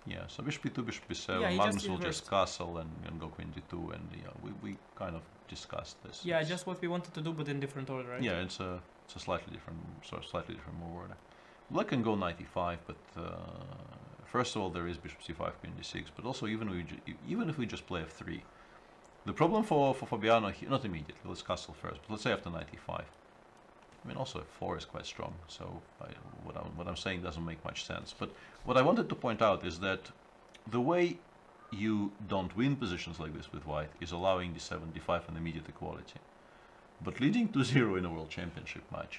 Yeah. So bishop e2, bishop e7. Yeah, he Magnus just will inversed. just castle and go queen d2, and yeah, we kind of discussed this. yeah, It's- just what we wanted to do, but in different order, right? Yeah, it's a slightly different move order. Black can go knight e5, but first of all there is bishop c5, queen d6. But also even if we just play f3, the problem for Fabiano here, not immediately. Let's castle first, but let's say after knight e5. I mean, also f4 is quite strong, so what I'm saying doesn't make much sense. But what I wanted to point out is that the way you don't win positions like this with white is allowing d7, d5 an immediate equality. But leading to 0 in a world championship match,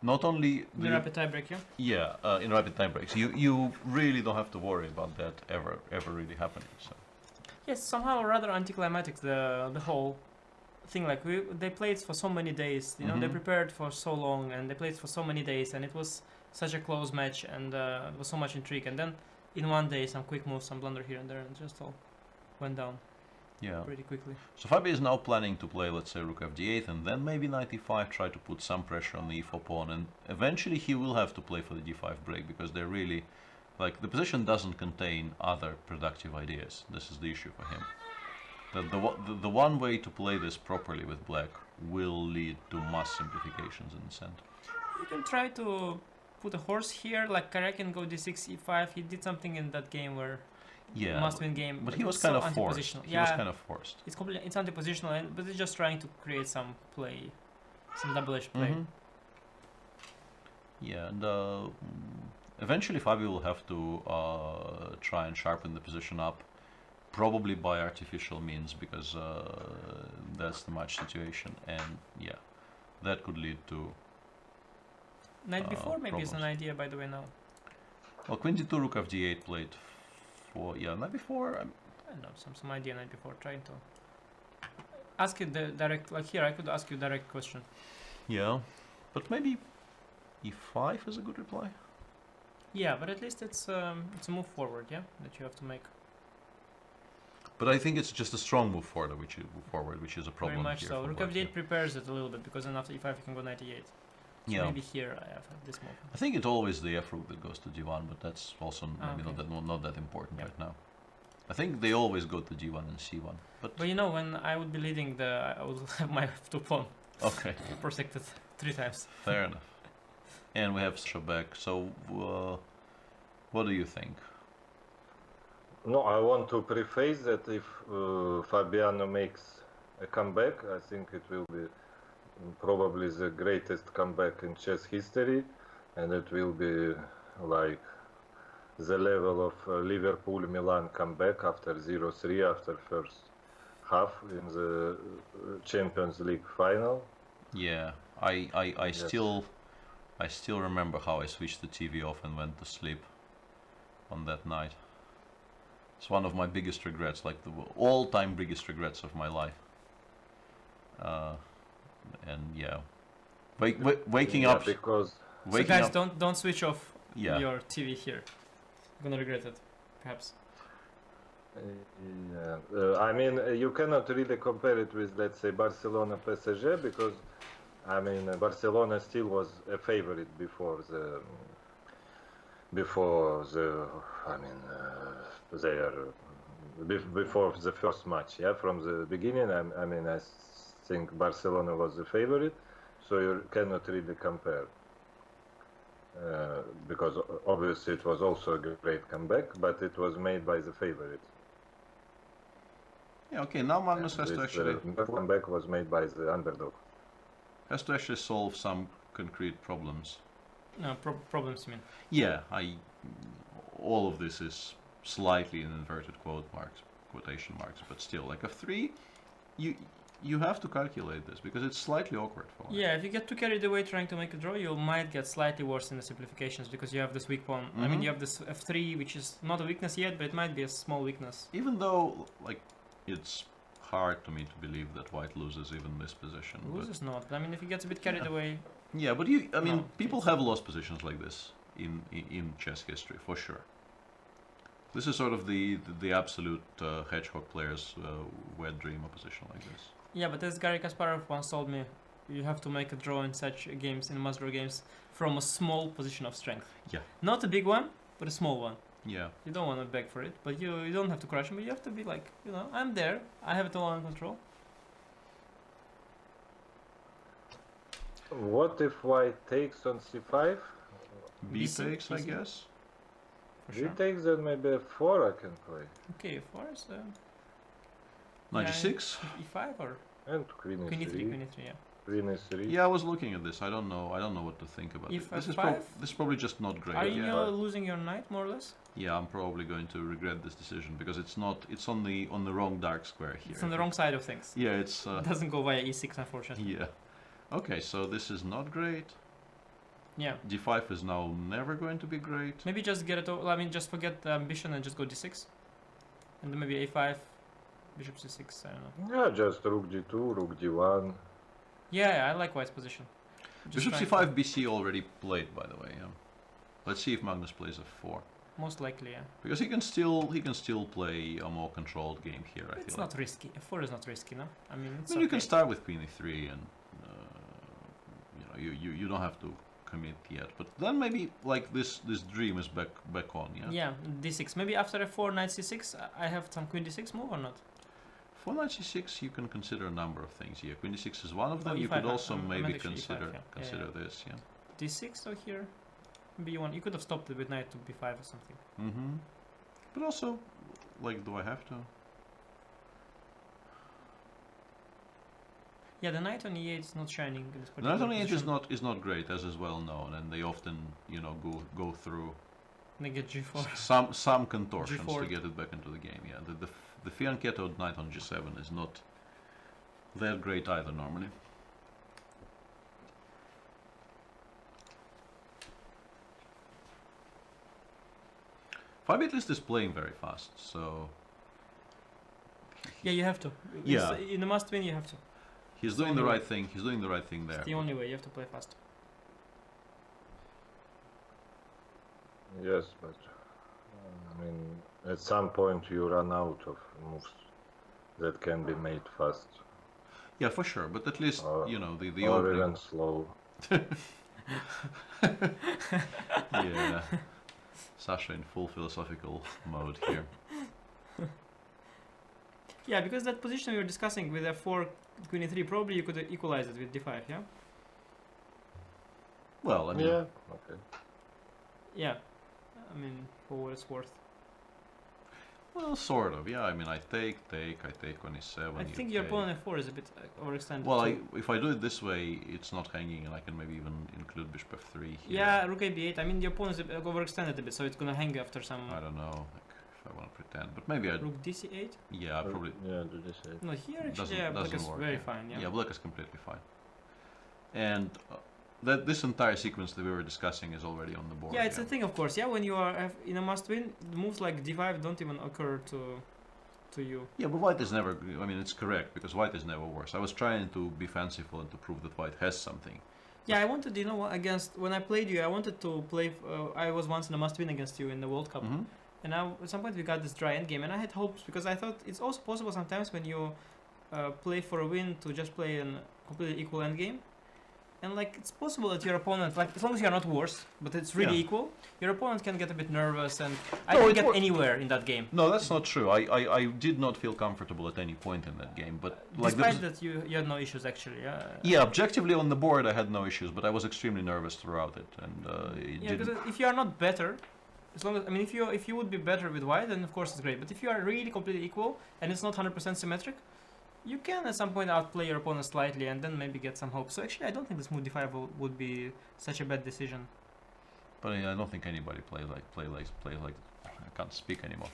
not only The rapid tiebreak, yeah? yeah, in rapid time breaks, you really don't have to worry about that ever really happening. So Yes, somehow rather anticlimactic the whole thing. Like they played for so many days, you know, they Mhm. prepared for so long and they played for so many days, and it was such a close match, and there was so much intrigue. And then in one day, some quick moves, some blunder here and there, and just all went down yeah. pretty quickly. So Fabi is now planning to play, let's say, rook fd8, and then maybe knight e5, try to put some pressure on the e4 pawn, and eventually he will have to play for the d5 break, because they're really, like, the position doesn't contain other productive ideas. This is the issue for him. The one way to play this properly with black will lead to mass simplifications in the center. You can try to put a horse here, like Karakin go d6, e5. He did something in that game where Yeah, must-win game, but he was it's kind so of forced. anti-positional. He Yeah, was kind of forced. it's completely it's anti-positional, but it's just trying to create some play, some double-edged play. Mhm. Yeah, and eventually Fabi will have to try and sharpen the position up, probably by artificial means, because that's the match situation, and yeah, that could lead to. Knight before maybe is an problems. idea, by the way, now. Well, queen d2, rook fd8 played for knight before. I don't know, some idea knight before, trying to ask it the direct, like here I could ask you direct question. Yeah, but maybe e5 is a good reply. Yeah, but at least it's a move forward, yeah, that you have to make. But I think it's just a strong move forward, which is a problem Very much here. so. for Rook black, f8 yeah. prepares it a little bit, because then after e5 you can go knight e8. So Yeah. maybe here I have this move. I think it's always the f rook that goes to d1, but that's also maybe okay. not that important Yeah. right now. I think they always go to g1 and c1, but But you know, when I would be leading I would have my f2 pawn okay, protected 3 times. fair enough. And we have Sasha back. So, what do you think? No, I want to preface that if Fabiano makes a comeback, I think it will be probably the greatest comeback in chess history, and it will be like the level of Liverpool-Milan comeback after 0-3 after first half in the Champions League final. Yeah, I Yes. still remember how I switched the TV off and went to sleep on that night. It's one of my biggest regrets, like the all-time biggest regrets of my life. And yeah, waking Yeah, up, because So waking guys, up. don't switch off Yeah. your TV here. You're gonna regret it, perhaps. I mean, you cannot really compare it with, let's say, Barcelona PSG, because I mean, Barcelona still was a favorite before the I mean, before the first match. Yeah, from the beginning, I mean, I think Barcelona was the favorite, so you cannot really compare. Because obviously it was also a great comeback, but it was made by the favorite. Yeah, okay. Now Magnus has to actually comeback was made by the underdog. solve some concrete problems. No problems, you mean? Yeah, all of this is slightly in inverted quotation marks, but still, like f3, you have to calculate this because it's slightly awkward for me. Yeah, if you get too carried away trying to make a draw, you might get slightly worse in the simplifications because you have this weak pawn. I mean, Mhm. you have this f3, which is not a weakness yet, but it might be a small weakness. Even though, like, it's hard to me to believe that white loses even this position. but- Loses not. But I mean, if he gets a bit carried Yeah. away, Yeah, but I mean, No, people it's- have lost positions like this in chess history for sure. This is sort of the absolute hedgehog players' wet dream a position like this. Yeah, but as Garry Kasparov once told me, you have to make a draw in such games, in master games, from a small position of strength. Yeah. Not a big one, but a small one. Yeah. You don't want to beg for it, but you don't have to crush him, but you have to be like, I'm there, I have it all under control. What if white takes on c5? B BC, takes, I BC. guess. For He sure. takes, then maybe f4 I can play. Okay, for us, 96. E5 or And queen Queen E3, e3. Queen E3, yeah. Queen e3. Yeah, I was looking at this. I don't know what to think about If it. This is F5? this is probably just not great. Are you Yeah. losing your knight more or less? Yeah, I'm probably going to regret this decision because it's on the wrong dark square here. It's on the wrong side of things. Yeah, it's It doesn't go via E6, unfortunately. yeah. Okay, so this is not great. Yeah. D5 is now never going to be great. Maybe just get it over, I mean, just forget the ambition and just go D6. And then maybe A5, Bishop C6, I don't know. Yeah, just rook d2, rook d1. Yeah, I like White's position. Just Bishop trying C5 BC already played, by the way. Yeah. Let's see if Magnus plays F4 most likely, yeah. because he can still play a more controlled game here. I It's feel. not risky. F4 is not risky, no? I mean, it's Well, you can okay. start with Queen E3 and you don't have to commit yet. But then maybe like this dream is back on. Yeah. Yeah, D6. Maybe after F4, Knight C6, I have some Queen D6 move or not? For Knight C6, you can consider a number of things here. Queen D6 is one of them. Oh, you E5, could also I meant maybe actually E5, consider yeah. consider Yeah, this. Yeah. D6 or here? B1. You could have stopped it with Knight to B5 or something. Mm-hmm. But also, like, do I have to? Yeah, the Knight on E8 is not shining in this The particular Knight on E8 position. is not great, as is well known, and they often go through They get G4. some contortions G4. to get it back into the game. Yeah, the fianchetto Knight on G7 is not that great either normally. Fabi at least is playing very fast, so Yeah, you have to. Yeah. In the must win, you have to. he's It's doing the only- right thing. He's doing the right thing there. It's the only way. You have to play fast. Yes, but I mean, at some point you run out of moves that can be made fast Yeah, for sure. But at least Or- the or opening. even slow. Yeah, Sasha in full philosophical mode here. Yeah, because that position we were discussing with F4, Queen E3, probably you could equalize it with D5, yeah? Well, I mean, Yeah. Okay. Yeah. I mean, for what it's worth. well, sort of. Yeah, I mean, I take on E7. I you think your take. pawn on F4 is a bit overextended. Well, too. if I do it this way, it's not hanging, and I can maybe even include Bishop F3 here. Yeah, Rook AB8. I mean, your pawn is a bit overextended a bit, so it's gonna hang after some. I don't know, like, if I want to pretend, but maybe I. Rook DC8? Yeah, I probably. Yeah, do this. No, here actually, Doesn't- yeah, black doesn't is work, very yeah. fine, yeah. Yeah, black is completely fine. And this entire sequence that we were discussing is already on the board. Yeah, it's a thing, of course. Yeah, when you are in a must-win, moves like D5 don't even occur to you. Yeah, but white is never. I mean, it's correct because white is never worse. I was trying to be fanciful and to prove that white has something. Yeah, I wanted, against when I played you, I wanted to play. I was once in a must-win against you in the World Cup, Mhm. and now at some point we got this dry endgame, and I had hopes because I thought it's also possible sometimes when you play for a win to just play a completely equal endgame. And like it's possible that your opponent, like as long as you're not worse, but it's really Yeah. equal, your opponent can get a bit nervous, and I No, didn't it get wor- anywhere in that game. No, that's not true. I did not feel comfortable at any point in that game. But like Despite that, you had no issues actually. yeah, objectively on the board, I had no issues, but I was extremely nervous throughout it, and it Yeah, didn't. because if you are not better, as long as if you would be better with white, then of course it's great. But if you are really completely equal and it's not 100% symmetric, you can at some point outplay your opponent slightly and then maybe get some hope. So actually, I don't think this move d5 would be such a bad decision. But I don't think anybody plays like. I can't speak anymore.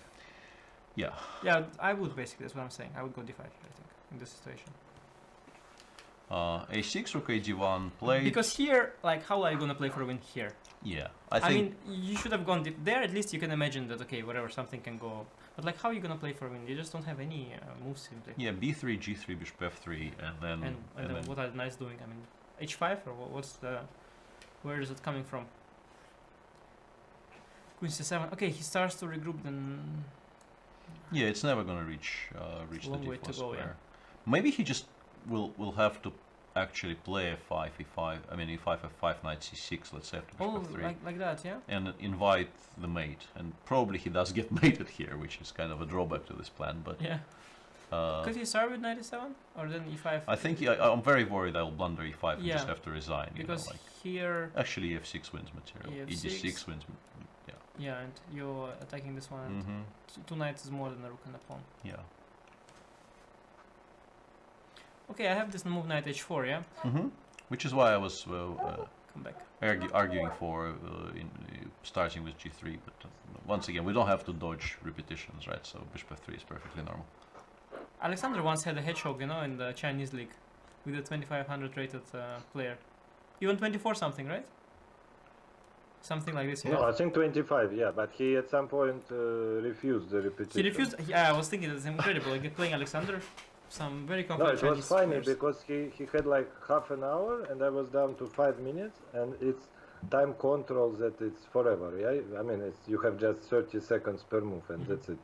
Yeah. Yeah, I would basically. That's what I'm saying. I would go d5 here, I think, in this situation. A6 rook a1 played. Because here, like, how are you gonna play for a win here? Yeah, I think. mean, you should have gone there. At least you can imagine that. Okay, whatever, something can go. But like, how are you gonna play for a win? You just don't have any moves simply. Yeah, b3, g3, bishop f3, and then And then what are the knights doing? I mean, h5 or what's the? Where is it coming from? Queen c7. Okay, he starts to regroup. Then Yeah, it's never gonna reach It's a the long way d4 to go, square. yeah. Maybe he just will have to actually play f5, e5. I mean e5, f5, knight c6. Let's say after bishop oh, f3, like that, yeah. and invite the mate. And probably he does get mated here, which is kind of a drawback to this plan. But Yeah. Could he start with 97 or then e5? I think I'm very worried I'll blunder e5 and Yeah, just have to resign. because You know, like here, actually f6 wins material. EF6. ed6 wins. yeah, and you're attacking this one. And Mm-hmm. two knights is more than a rook and a pawn. Yeah. Okay, I have this move knight h4, yeah. Mm-hmm. Which is why I was Come back. arguing for starting with g3, but once again we don't have to dodge repetitions, right? So bishop f3 is perfectly normal. Alexander once had a hedgehog, you know, in the Chinese league, with a 2500 rated player. Even 24 something, right? Something like this. No, I think 25. Yeah, but he at some point refused the repetition. He refused. Yeah, I was thinking it's incredible. Like playing Alexander, some very No, confident it was Chinese funny players. because he had like half an hour and I was down to 5 minutes and it's time control that it's forever. Yeah, I mean you have just 30 seconds per move and that's it.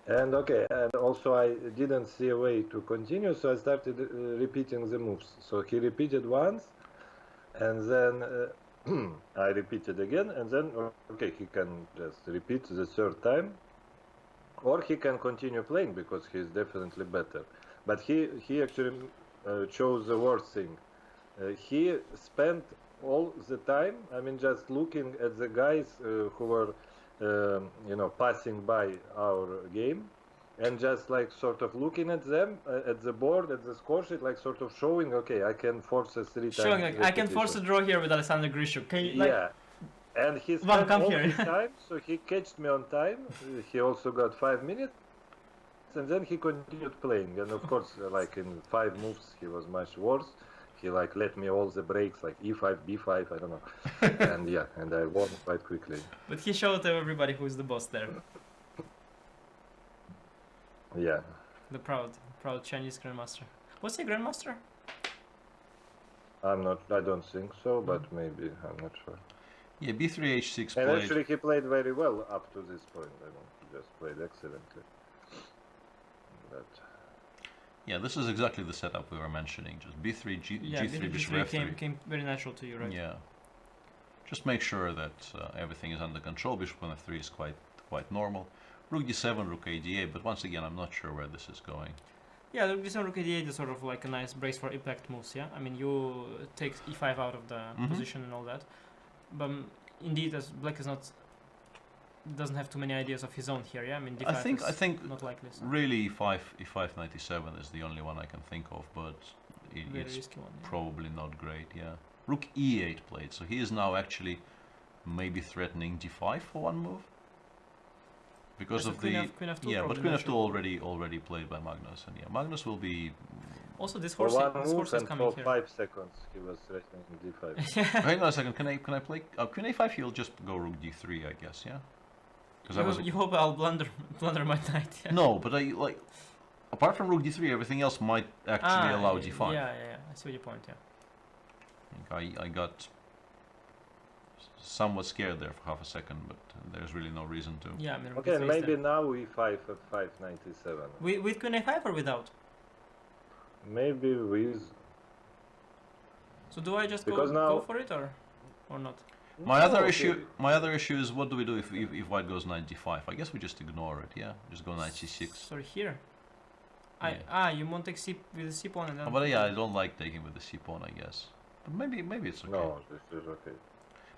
And okay, and also I didn't see a way to continue, so I started repeating the moves. So he repeated once, and then I repeated again, and then okay, he can just repeat the third time, or he can continue playing because he's definitely better. But he actually chose the worst thing. He spent all the time, I mean, just looking at the guys who were you know, passing by our game, and just like sort of looking at them at the board, at the score sheet, like sort of showing, okay, I can force a 3 times. Showing like I can force a draw here with Alexander Grischuk. Can you, like, yeah, and he Well, spent come all here. his time, so he catched me on time. He also got 5 minutes, and then he continued playing. And of course, like in 5 moves, he was much worse. He like let me all the breaks, like e5, b5, I don't know, and yeah, and I won quite quickly. But he showed to everybody who is the boss there. Yeah. The proud Chinese Grandmaster. What's he Grandmaster? I don't think so, but maybe, I'm not sure. Yeah, b3 h6 And played. actually he played very well up to this point. I mean, he just played excellently. But Yeah, this is exactly the setup we were mentioning. Just b3, Yeah, g3, bishop G3 f3. came very natural to you, right? Yeah. Just make sure that everything is under control. Bishop on f3 is quite normal. Rook d7, rook a8, but once again, I'm not sure where this is going. Yeah, the Rook rook d8 is sort of like a nice brace for impact moves, yeah? I mean, you take e5 out of the position and all that. But indeed, as black is not... doesn't have too many ideas of his own here, yeah? I mean, d5 I think not likely. So. really e5 97 is the only one I can think of, but Very it's risky one, yeah. probably not great, yeah. Rook e8 played, so he is now actually maybe threatening d5 for one move. Because Yeah, so of queen the... F- queen F2 yeah, but probably queen not f2 sure. already played by Magnus, and yeah, Magnus will be... Also, this for horse, one this move horse is and coming for here. 5 seconds he was threatening d5. Yeah. Hang on a second, can I play... queen a5, he'll just go rook d3, I guess, yeah? Because You hope I'll blunder my knight, yeah? No, but I, like... Apart from rook d3, everything else might actually allow d5. Yeah, I see your point, yeah. I think I got somewhat scared there for half a second, but there's really no reason to. Yeah, I mean, Okay, and maybe now e5 f5 97. With queen a5 or without? Maybe with... So do I just Because go now- for it or not? My No, other okay. issue is what do we do if white goes knight d5? I guess we just ignore it, yeah? Just go knight c6. Sorry, here. Yeah. You won't take c with the c pawn and then. But yeah, I don't like taking with the c pawn, I guess. But maybe it's okay. No, this is okay.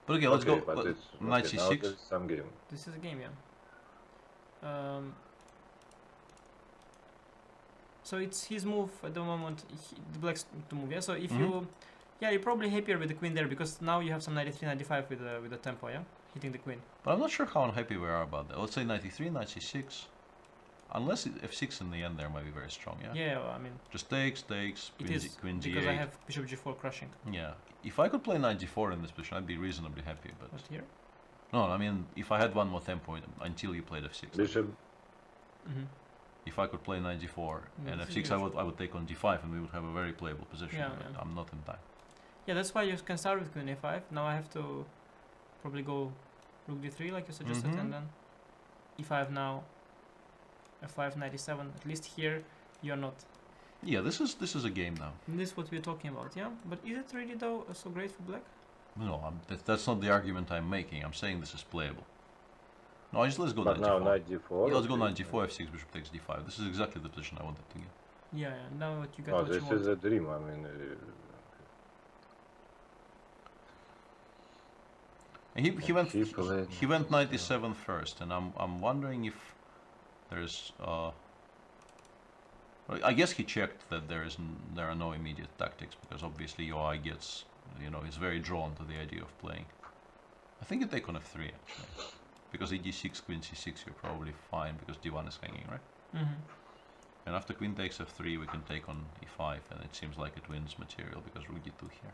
But okay, let's Okay, go. but it's Knight okay, now c6. there's some game. This is a game, yeah. So it's his move at the moment. The black's to move, yeah. So if you, yeah, you're probably happier with the queen there because now you have some 93, 95 with the tempo, yeah, hitting the queen. But I'm not sure how unhappy we are about that. Let's say knight e3, knight c6. Unless f6 in the end there might be very strong, yeah? Yeah, well, I mean, Just takes, it queen, is queen g8. because I have bishop g4 crushing. Yeah. If I could play knight g4 in this position, I'd be reasonably happy, but... But here, No, I mean, if I had one more tempo until you played f6. Bishop. If I could play knight g4 and this is f6, I beautiful. would take on d5 and we would have a very playable position, Yeah, but yeah. I'm not in time. Yeah, that's why you can start with queen a5. Now I have to probably go rook d3 like you suggested, Mhm. and then e5 now, f5 knight e7. At least here you're not. Yeah, this is a game now. And this is what we're talking about, yeah. But is it really though so great for black? No, that's not the argument I'm making. I'm saying this is playable. No, let's go But knight now d4. knight d4. Yeah, let's go okay. knight d4, f6, bishop takes d5. This is exactly the position I wanted to get. Yeah, yeah. Now what you got Oh, what you this want. is a dream. I mean, And he went knight yeah. e7 first, and I'm wondering if there's well, I guess he checked that there are no immediate tactics, because obviously UI gets, is very drawn to the idea of playing. I think you take on f3 actually, because d6 queen c6 you're probably fine because d1 is hanging, right? Mm-hmm. And after queen takes f3 we can take on e5, and it seems like it wins material because rook d2 here.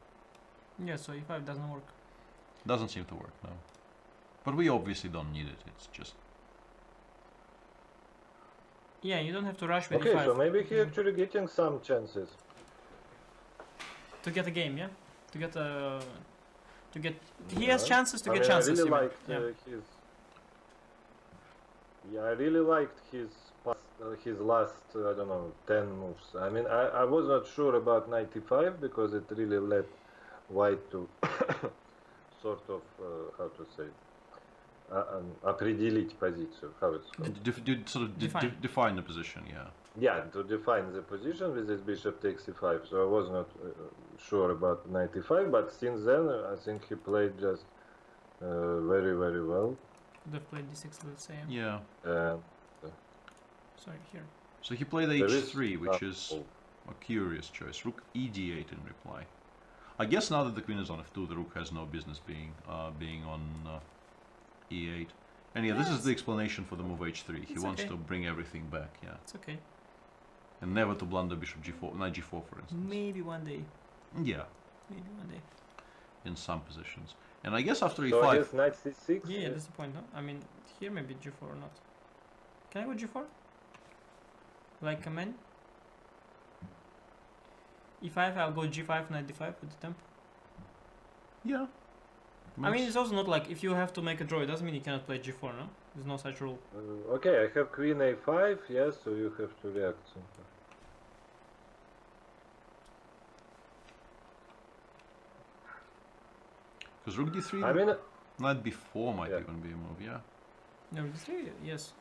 Yeah, so e5 doesn't work. Doesn't seem to work, no. But we obviously don't need it. It's just Yeah, you don't have to rush with Okay, e5. so maybe he actually getting some chances. To get a game, yeah? To get a... He Yeah. has chances to I get mean, chances. I really you mean. liked Yeah. his. Yeah, I really liked his last I don't know 10 moves. I mean, I was not sure about 95 because it really led White to sort of how to say определить позицию. How it's called? define the position, yeah. Yeah, to define the position with this bishop takes e5. So I was not sure about 95, but since then I think he played just very very well. They've played d6, let's say. Yeah. Sorry, here. So he played There is h3, which is oh, a curious choice. Rook ed8 in reply. I guess now that the queen is on f2, the rook has no business being on e8. And yeah, this is the explanation for the move h3. He It's wants okay. to bring everything back, yeah. It's okay. And never to blunder bishop g4, knight g4 for instance. Maybe one day. Yeah, Maybe one day. in some positions. And I guess after so I e5, guess knight c6. Yeah, that's the point, no? I mean, here maybe g4 or not. Can I go g4? Like a man? e5, I'll go g5, knight d5 with the tempo. yeah. I mean, it's also not like if you have to make a draw, it doesn't mean you cannot play g4, no? There's no such rule. Okay, I have queen a5. Yes, so you have to react. Because rook d3, I mean, knight b4 might Yeah. even be a move, yeah. No, d3, yes.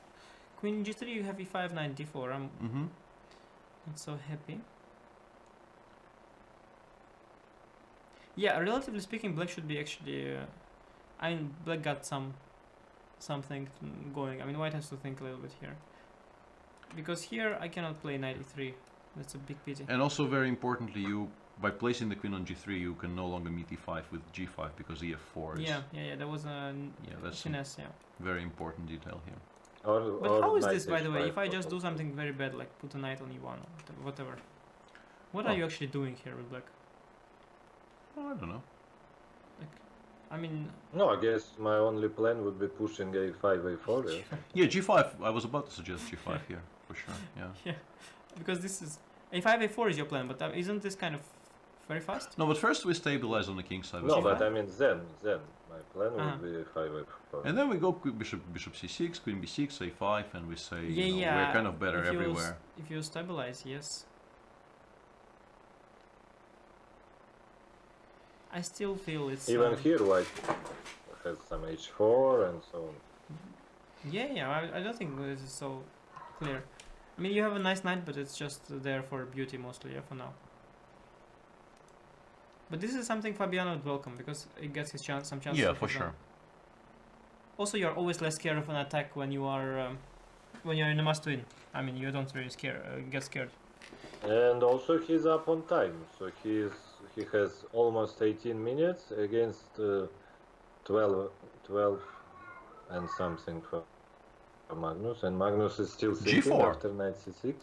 Queen g3, you have e5, knight d4. I'm Mm-hmm. not so happy. Yeah, relatively speaking, black should be actually. I mean, black got something going. I mean, white has to think a little bit here, because here I cannot play knight e3. That's a big pity. And also very importantly, by placing the queen on g3, you can no longer meet e5 with g5 because ef4 is Yeah. That was a that's a finesse. Yeah. very important detail here. But how is knight this, by the way? h5 If I just do also. something very bad, like put a knight on e1 or whatever, what Oh. are you actually doing here with black? I don't know. I mean, No, I guess my only plan would be pushing a5, a4. Yeah. Yeah, g5. I was about to suggest g5 here for sure. Yeah. because this is a5, a4 is your plan, but isn't this kind of very fast? No, but first we stabilize on the king side. with No, g5. but I mean then my plan Uh-huh. would be a5, a4. And then we go bishop c6, queen b6, a5, and we say Yeah. we're kind of better If you everywhere. If you stabilize, yes. I still feel it's Even here, white has some h4 and so on. Yeah. I don't think this is so clear. I mean, you have a nice knight, but it's just there for beauty mostly, yeah, for now. But this is something Fabiano would welcome because it gets his some chance. Yeah, for sure. Also, you're always less scared of an attack when you are when you're in a must-win. I mean, you don't really get scared. And also he's up on time, so he has almost 18 minutes against 12 and something for Magnus, and Magnus is still thinking G4. after knight c6.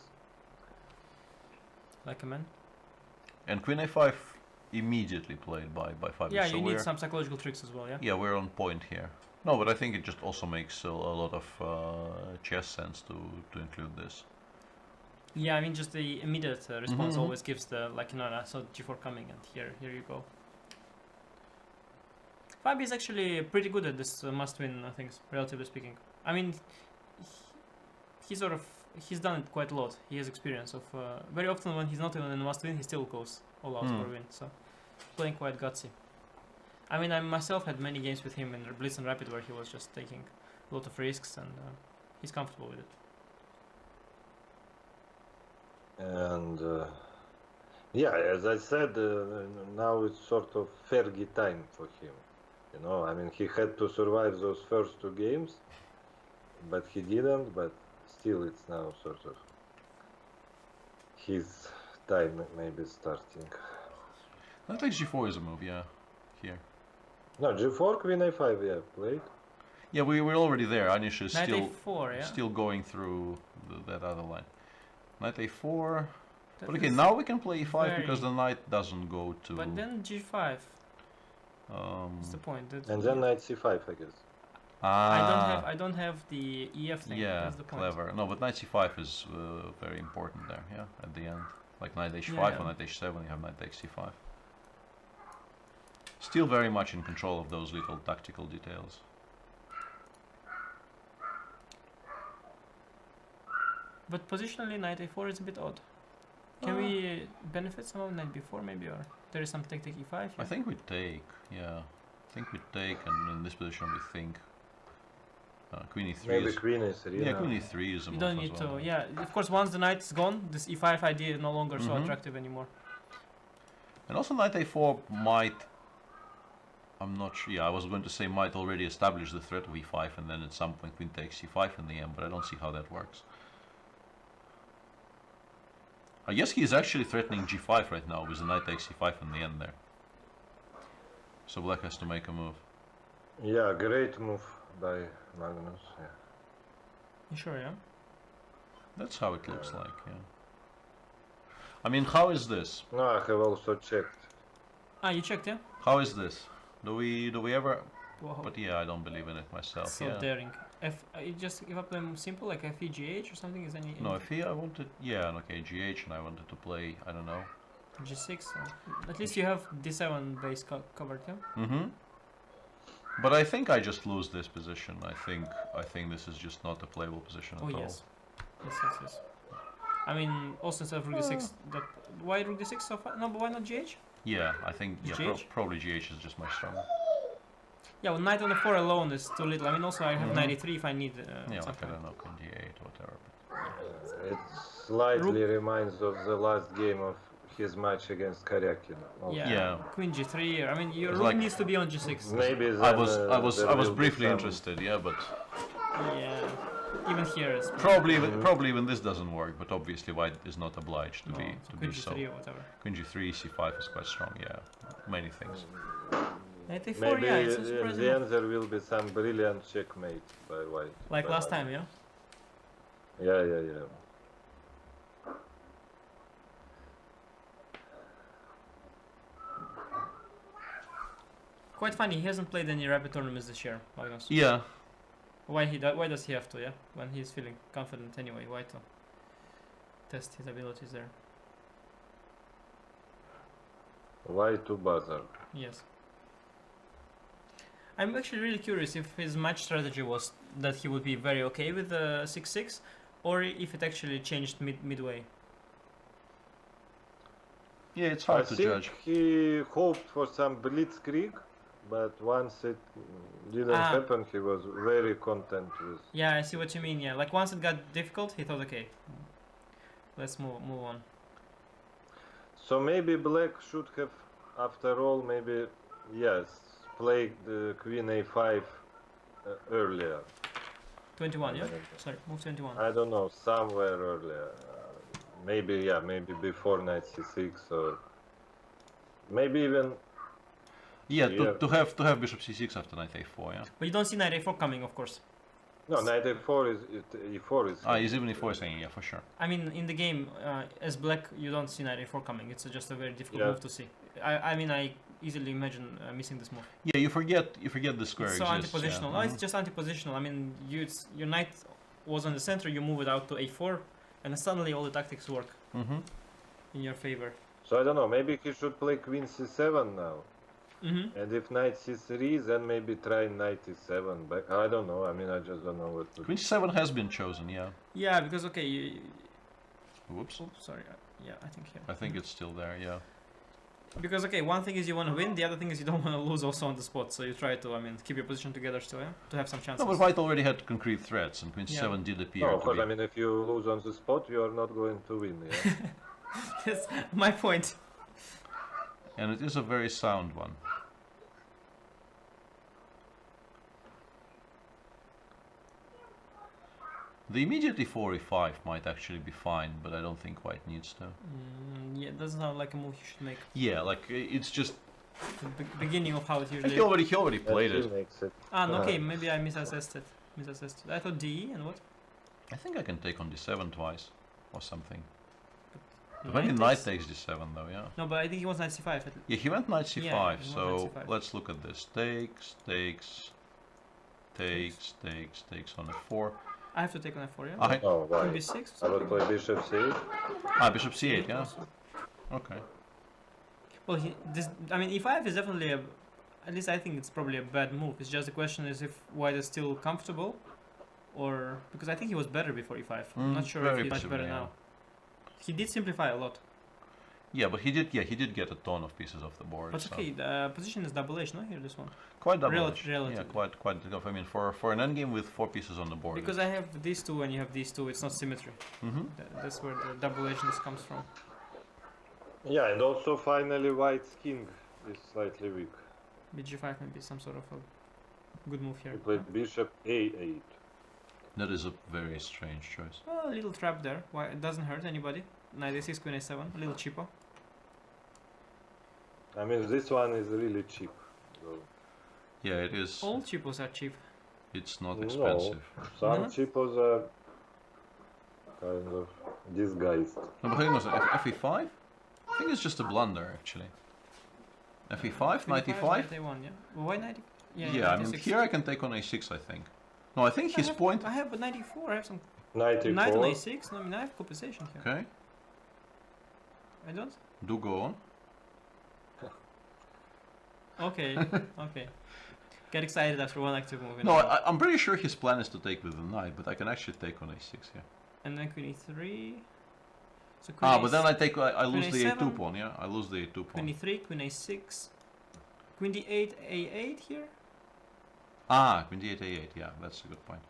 Like a man. And queen a5 immediately played by Fabio. Yeah, so you need we're- some psychological tricks as well, yeah? Yeah, we're on point here. No, but I think it just also makes a lot of chess sense to include this. Yeah, I mean, just the immediate response Mhm. always gives the, like, no, I saw g4 coming, and here you go. Fabi is actually pretty good at this must-win things, relatively speaking. I mean, he's done it quite a lot. He has experience of very often when he's not even in must-win, he still goes all out for a win. So playing quite gutsy. I mean, I myself had many games with him in Blitz and Rapid where he was just taking a lot of risks, and he's comfortable with it. And yeah, as I said, now it's sort of Fergie time for him. You know, I mean, he had to survive those first 2 games, but he didn't. But still, it's now sort of his time maybe starting. I think G4 is a move, yeah, here. No, G4, Queen A5, yeah, played. Yeah, we're already there. Anish is Knight still A4, yeah. still going through that other line. Knight A4. That But okay, is now we can play E5 very- because the knight doesn't go to. But then G5. What's the point? And then Knight C5, I guess. I don't have the EF thing. Yeah, That's the point. clever. No, but Knight C5 is very important there. Yeah, at the end, like Knight H5 Yeah. or Knight H7, you have Knight takes C5. Still very much in control of those little tactical details. But positionally, Knight A4 is a bit odd. Can we benefit some of Knight B4 maybe, or there is some take E5? I Yeah? think we take. Yeah, I think we take, and in this position we think. Queen E3 Maybe is. Queen A3. Yeah, now. Queen E3 is a You move don't as need well. to. Yeah, of course, once the knight is gone, this E5 idea is no longer so Mhm. attractive anymore. And also Knight A4 might. I'm not sure. Yeah, I was going to say might already establish the threat of E5, and then at some point Queen takes C5 in the end, but I don't see how that works. I guess he is actually threatening G5 right now with the Knight takes C5 in the end there. So Black has to make a move. Yeah, great move by Magnus. Yeah. You sure, yeah? That's how it looks like. Yeah. I mean, how is this? No, I have also checked. Ah, you checked, yeah? How is this? Do we ever? Wow. But yeah, I don't believe in it myself. So yeah. daring. You just give up them simple, like FEGH or something? Is any No, if he, I wanted, yeah, okay, GH, and I wanted to play, I don't know. G6? At least you have D7 base covered, yeah? Mm-hmm. But I think I just lose this position. I think this is just not a playable position Oh at all. yes. Yes. I mean, also instead of Rook D6, why Rook D6 so far? No, but why not GH? Yeah, I think yeah, GH? probably GH is just my stronger. Yeah, well, Knight on the 4 alone is too little. I mean, also I have 93 if I need Yeah, some like I point. don't know, Queen D8 or whatever. It slightly reminds of the last game of his match against Karyakin. Also. Yeah. Yeah. Queen G3. I mean, your It's Rook like- needs to be on G6. Maybe then, I there was will be briefly some- interested, yeah, but Yeah. Even here it's probably even this doesn't work. But obviously, White is not obliged to no, be so Queen so. G3 or whatever. Queen G3, C5 is quite strong. Yeah, many things. Knight A4, Maybe yeah, it's a in surprising the move. end there will be some brilliant checkmate by White. Like by last White. time, yeah? Yeah. Quite funny, he hasn't played any rapid tournaments this year, Magnus. Yeah, Why does he have to, yeah? When he's feeling confident anyway, why to test his abilities there? Why to bother? Yes. I'm actually really curious if his match strategy was that he would be very okay with the 6-6, or if it actually changed midway. yeah, it's I hard to think judge. he hoped for some blitzkrieg, but once it didn't Ah. happen, he was very content with. Yeah, I see what you mean. Yeah, like once it got difficult, he thought, okay, let's move on. So maybe Black should have, after all, maybe yes, played the Queen A5 earlier. 21, yeah. Maybe. Sorry, move 21. I don't know, somewhere earlier. Maybe before Knight C6 or maybe even. Yeah, Yeah. to have Bishop C6 after Knight A4. Yeah. But you don't see Knight A4 coming, of course. No, Knight A4 is E4 is. Ah, he's even E4 saying yeah for sure. I mean, in the game, as black, you don't see Knight A4 coming. It's just a very difficult Yeah. move to see. I mean, I easily imagine missing this move. Yeah, you forget the square It's so exists. anti-positional. Yeah. No, it's just anti-positional. I mean, your knight was on the center, you move it out to A4, and suddenly all the tactics work Mm-hmm. in your favor. So I don't know. Maybe he should play Queen C7 now. And if knight c3, then maybe try knight e7 back. I don't know. I mean, I just don't know what to do. Queen c7 has been chosen, yeah. Yeah, because okay, Whoops. oops, sorry. Yeah, I think here. I think it's still there, yeah. Because okay, one thing is you want to win, the other thing is you don't want to lose also on the spot. So you try to, I mean, keep your position together still, yeah, to have some chances. No, but white already had concrete threats, and Queen Yeah. c7 did appear No, to of course. be... I mean, if you lose on the spot, you are not going to win. Yeah. That's my point. And it is a very sound one. The immediate e4, e5 might actually be fine, but I don't think white needs to. Yeah, it doesn't sound like a move you should make. Yeah, like it's just... The beginning of how it He usually. already played And it. he makes it. Ah, no, okay, maybe I misassessed it. I thought DE and what? I think I can take on d7 twice, or something. Knight Maybe knight takes- takes d7 though, yeah. No, but I think he wants knight c5. Yeah, he went knight c5, Yeah, he went knight so c5. let's look at this. Takes on f4. I have to take on f4, yeah? Ah, Oh, why? Queen b6 or I would something? play bishop c8. bishop c8, yeah. Also. Okay. Well, I mean, e5 is definitely at least I think it's probably a bad move. It's just the question is if white is still comfortable, or because I think he was better before e5. I'm not sure if very he's much possibly, better yeah. now. He did simplify a lot, Yeah, but he did get a ton of pieces off the board. but so okay, the position is double H, no? Here, this one. quite double. Relatively. Yeah, quite enough. I mean, for an endgame with 4 pieces on the board. Because I have these two and you have these two, it's not symmetry. That's where the double H-ness comes from. Yeah, and also finally white's king is slightly weak. Bg5 may be some sort of a good move here. He played bishop a8. That is a very strange choice. Oh, a little trap there. Why it doesn't hurt anybody. Knight a6, queen a7, a little cheaper. I mean, this one is really cheap. So, Yeah, it is. All cheapos are cheap. It's not No. expensive. some No? cheapos are kind of disguised. No, but hang on a second. FE5? I think it's just a blunder, actually. FE5, knight e5? Knight a1, yeah. Well, why knight? Yeah, knight I mean, a6. here I can take on a6, I think. No, I think his point... I have a 94. I have some Knight knight on e4. a6. No, I mean I have compensation here. Okay, I don't. do go on. Okay, okay. Get excited after one active move. No, I'm pretty sure his plan is to take with the knight, but I can actually take on a6 here. And then queen e3. So queen Ah, but then I lose queen the a7. a2 pawn, yeah? I lose the a2 queen pawn. e3, queen a6, queen d8, a8 here. Ah, queen d8, a8, yeah, that's a good point.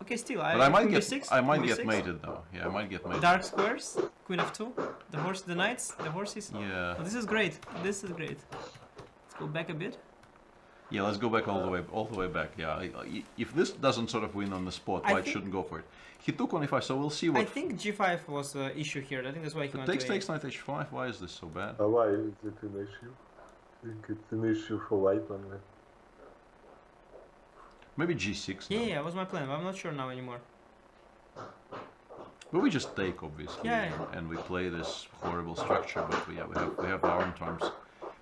Okay, still But I might queen get b6, I might queen get b6. mated though. Yeah, I might get mated. Dark squares, queen f2, the horse, the knights, the horses. Yeah. Oh, this is great. This is great. Let's go back a bit. Yeah, let's go back all the way back. Yeah, if this doesn't sort of win on the spot, I white think- shouldn't go for it. He took on e5, so we'll see what. I think g5 was the issue here. I think that's why he But went takes to takes knight h5. Why is this so bad? Why is it an issue? I think it's an issue for white only. Maybe g6. Yeah, now. yeah, that was my plan, but I'm not sure now anymore. But we just take obviously, Yeah. and we play this horrible structure. But we have our own terms.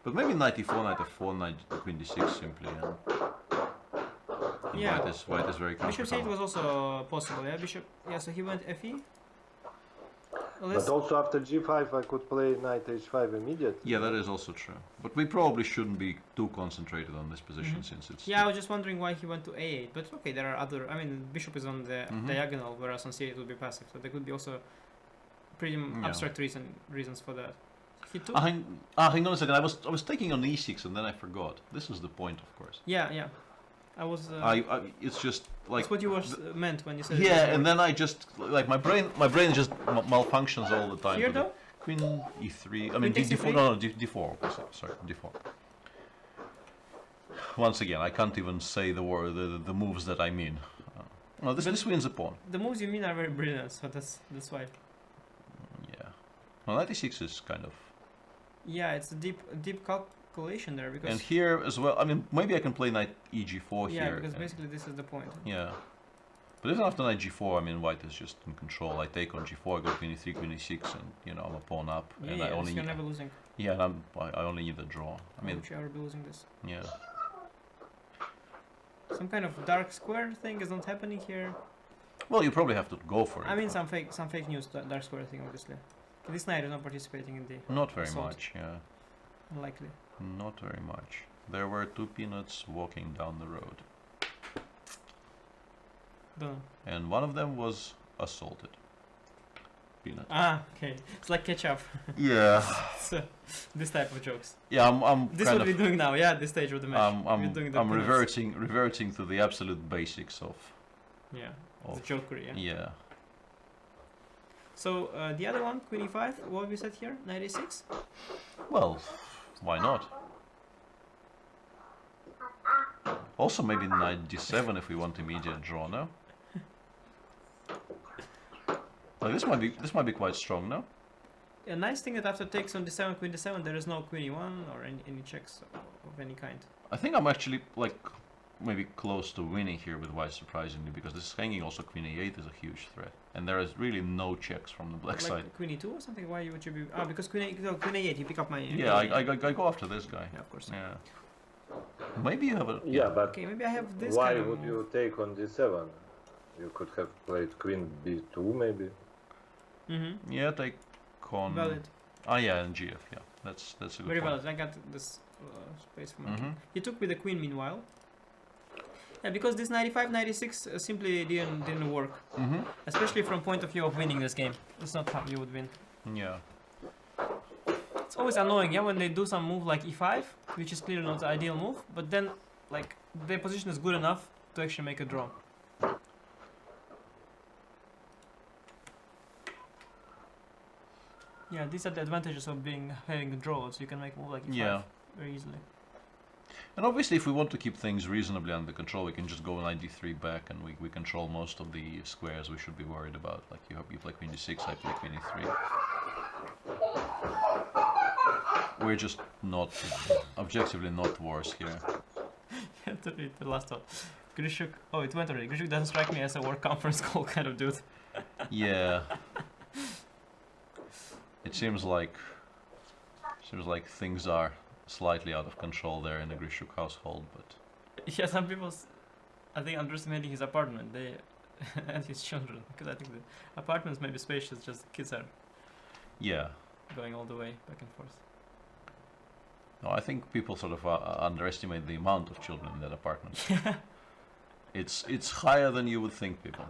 But maybe knight e4, knight f4, knight queen d6 simply. And Yeah. white is very Bishop comfortable. c8 was also possible, yeah? Bishop, yeah, so he went fe. Let's, But also after g5 I could play knight h5 immediately. Yeah, that is also true. But we probably shouldn't be too concentrated on this position since it's... yeah, I was just wondering why he went to a8, but okay, there are other, I mean, bishop is on the diagonal, whereas on c8 would be passive, so there could be also pretty Yeah. abstract reasons for that. He took, hang on a second. I was taking on e6 and then I forgot. This is the point, of course. yeah. I was, It's just like... that's what you was meant when you said Yeah, and then I just like my brain just malfunctions all the time. Here to the- though? Queen e3. I mean takes d4. e3? No, d4. Okay, sorry, d4. Once again, I can't even say the word, the moves that I mean. No, this wins a pawn. The moves you mean are very brilliant, so that's why. Yeah. Well, knight e6 is kind of. Yeah, it's a deep calculation there because And here as well. I mean, maybe I can play knight eg4 yeah, here. because and- basically this is the point. Yeah. But even after knight g4, I mean, white is just in control. I take on g4, I go queen e3, queen e6, and I'm a pawn up. Yeah, and yeah, I only you're need, never losing. yeah, and I only need a draw. I mean, Would you ever be losing this? yeah. Some kind of dark square thing is not happening here. Well, you probably have to go for it. I mean, but some fake news dark square thing, obviously. This knight is not participating in the not very assault. much. Yeah. Unlikely. Not very much. There were two peanuts walking down the road, Don't know. and one of them was assaulted. Peanut. Ah, okay. It's like ketchup. Yeah. So, this type of jokes. Yeah, I'm This kind what of. we're doing now. Yeah, this stage of the match. We're doing the I'm peanuts. reverting to the absolute basics of. Yeah, of the jokery. Yeah. yeah. So the other one, Queen E5. What have we said here? 96. Well, why not? Also, maybe knight d7 if we want immediate draw. No. Like this might be quite strong. No. A nice thing that after takes on d7, Queen d7, there is no Queen E1 or any checks of any kind. I think I'm actually like maybe close to winning here with white, surprisingly, because this hanging also Queen E8 is a huge threat, and there is really no checks from the black Like side. Queen E2 or something? Why would you be? Ah, because Queen E8, you pick up my. Yeah, I go after this guy. Yeah, of course. Yeah. Maybe you have a. Yeah, but Okay, maybe I have this. why kind of would move. you take on d7? You could have played queen b2 maybe. Mm-hmm. Yeah, take on. Valid. Ah, yeah, and GF. Yeah, that's a good Very point. valid. I got this space for my. Mhm. He took with the queen meanwhile. Yeah, because this 95, 96 simply didn't work. Mhm. Especially from point of view of winning this game. It's not how you would win. Yeah. It's always annoying, yeah, when they do some move like e5, which is clearly not the ideal move, but then like their position is good enough to actually make a draw. Yeah, these are the advantages of having a draw, so you can make a move like e5 Yeah. very easily. And obviously, if we want to keep things reasonably under control, we can just go knight d3 back, and we control most of the squares we should be worried about. Like you play queen d6, I play queen e3. We're just not objectively not worse here. To read the last one. Grischuk. Oh, it went already. Grischuk doesn't strike me as a work conference call kind of dude. Yeah. It seems like things are slightly out of control there in the Grischuk household, but Yeah, some people, I think, underestimating his apartment. They and his children, because I think the apartments may be spacious, just the kids are yeah. going all the way back and forth. No, I think people sort of underestimate the amount of children in that apartment. It's higher than you would think, people.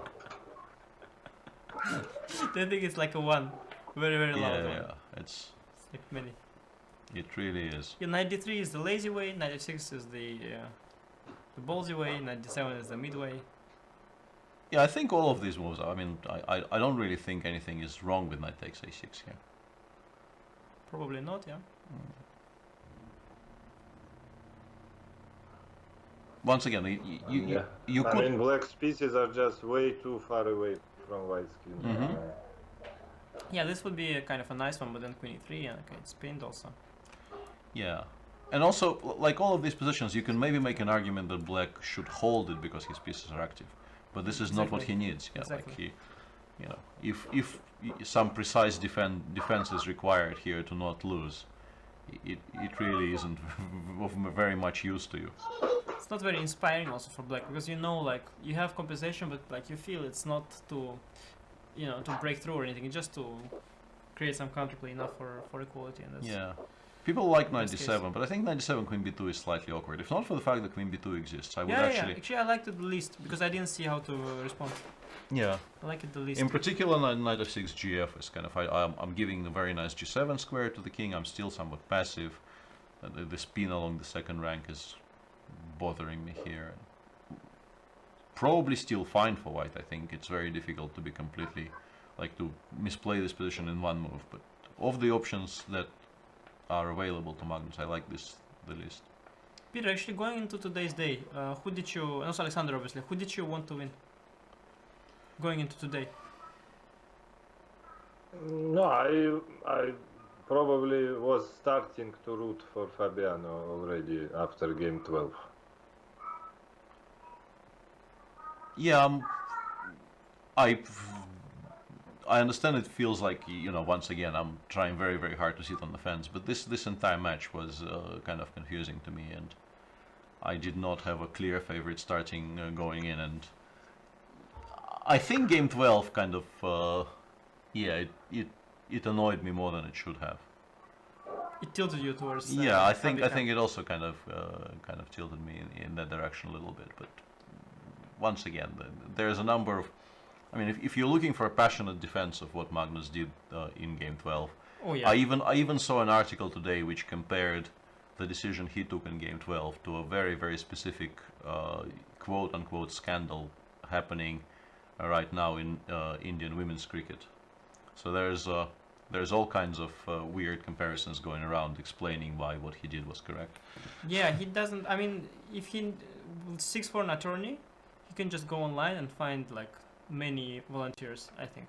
They think it's like a one, very very loud one. Yeah. It's like many. It really is. Yeah, 93 is the lazy way, 96 is the ballsy way, 97 is the midway. Yeah, I think all of these moves. I mean, I don't really think anything is wrong with knight takes a6 here. Probably not, yeah. Once again, you I could. mean, black's pieces are just way too far away from white's king. Mhm. Yeah, this would be a kind of a nice one, but then queen e3 and okay, it's pinned also. Yeah. And also, like all of these positions, you can maybe make an argument that black should hold it because his pieces are active. But this is not what he Exactly. needs. Yeah, Exactly. like if some precise defense is required here to not lose, it really isn't of very much use to you. It's not very inspiring also for black, because you know, like, you have compensation, but like you feel it's not to, to break through or anything, it's just to create some counterplay enough for equality, and that's Yeah. People like knight Best d7, but I think knight d7 queen b2 is slightly awkward. If not for the fact that queen b2 exists, I would yeah, actually. yeah. Actually, I liked it the least because I didn't see how to respond. Yeah. I like it the least. In particular, knight f6 gf is kind of I'm giving a very nice g7 square to the king. I'm still somewhat passive. The spin along the second rank is bothering me here. Probably still fine for white. I think it's very difficult to be completely to misplay this position in one move. But of the options that are available to Magnus, I like the least. Peter, actually going into today's day, who did you, and also Alexander obviously, who did you want to win? Going into today. No, I probably was starting to root for Fabiano already after game 12. Yeah, I understand it feels like, once again, I'm trying very, very hard to sit on the fence, but this entire match was kind of confusing to me, and I did not have a clear favorite starting going in, and I think game 12 kind of, it annoyed me more than it should have. It tilted you towards. Yeah, I think Fabiano. it also kind of tilted me in that direction a little bit. But once again, there's a number of. I mean, if you're looking for a passionate defense of what Magnus did in Game 12, Oh yeah. I even saw an article today which compared the decision he took in Game 12 to a very, very specific quote-unquote scandal happening right now in Indian women's cricket. So there's all kinds of weird comparisons going around explaining why what he did was correct. Yeah, he doesn't. I mean, if he seeks for an attorney, he can just go online and find like many volunteers. I think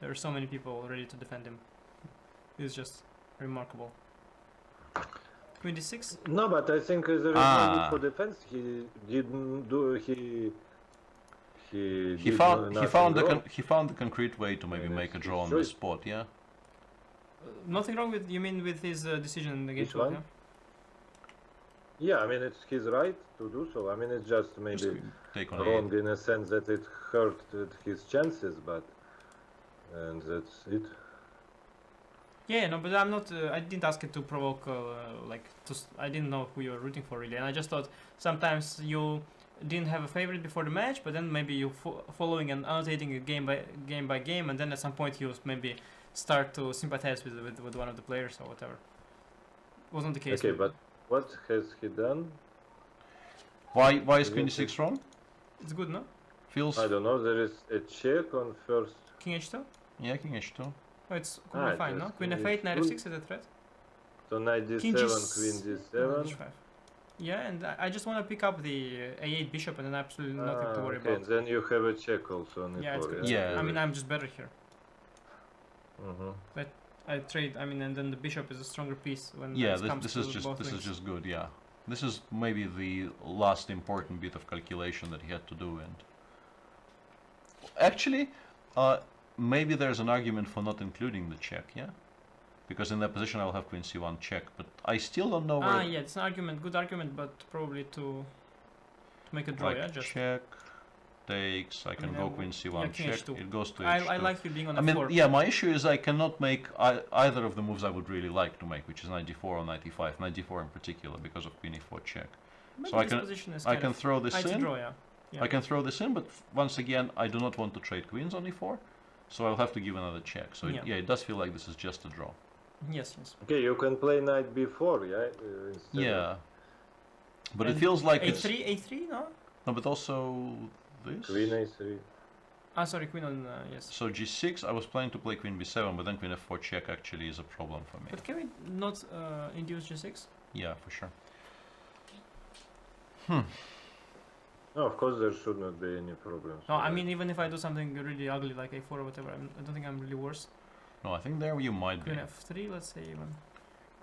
there are so many people ready to defend him. It's just remarkable. 26. No, but I think there is no need for defense. He didn't do. He found the concrete way to maybe Yeah, make a it's draw on true. the spot. Yeah. Nothing wrong with, you mean, with his decision in the game Which 12, one? yeah? Yeah, I mean it's his right to do so. I mean it's just maybe Just take on wrong eight. in a sense that it hurt his chances, but and that's it. Yeah, no, but I'm not. I didn't ask it to provoke. I didn't know who you were rooting for really, and I just thought sometimes you didn't have a favorite before the match, but then maybe you following and annotating it game by game, and then at some point you maybe start to sympathize with one of the players or whatever. Wasn't the case. Okay, but what has he done? Why is Isn't Queen it- d6 wrong? It's good, no? Feels I don't know. There is a check on first. King h2. yeah, King h2. Oh, it's could be fine, no? just Queen King f8, knight h2. f6 is a threat. So knight King d7, G6, queen d7. h5. Yeah, and I just want to pick up the a8 bishop and then absolutely nothing to worry okay, about. and then you have a check also on Yeah, it's e4. good. Yeah. I mean, I'm just better here. Mhm. I trade. I mean, and then the bishop is a stronger piece when Yeah, it comes this to is just both this is wings. just good. Yeah, this is maybe the last important bit of calculation that he had to do. And actually, maybe there's an argument for not including the check. Yeah, because in that position I'll have Queen c1 check, but I still don't know where. Yeah, it's an argument, good argument, but probably to make a draw. Like Yeah, just. check takes. I can mean, go Queen c1 yeah, King check. h2. It goes to I h2. like you being on I a mean, 4. yeah, my issue is I cannot make either of the moves I would really like to make, which is knight d4 or knight d5, knight d4 in particular, because of queen e4 check. Maybe so I this can- position is I kind can of throw this IT in. draw, yeah. Yeah. I can throw this in, but once again, I do not want to trade queens on e4, so I'll have to give another check. So Yeah. it does feel like this is just a draw. Yes, yes. Okay, you can play knight b4, yeah. Instead Yeah, but it And feels like it's A3, no? no, but also this. Queen a3. Ah, sorry, queen on, yes. So g6, I was planning to play queen b7, but then queen f4 check actually is a problem for me. But can we not induce g6? Yeah, for sure. No, of course there should not be any problems. No, with I that. mean, even if I do something really ugly like a4 or whatever, I don't think I'm really worse. No, I think there you might Queen be. f3, let's say even.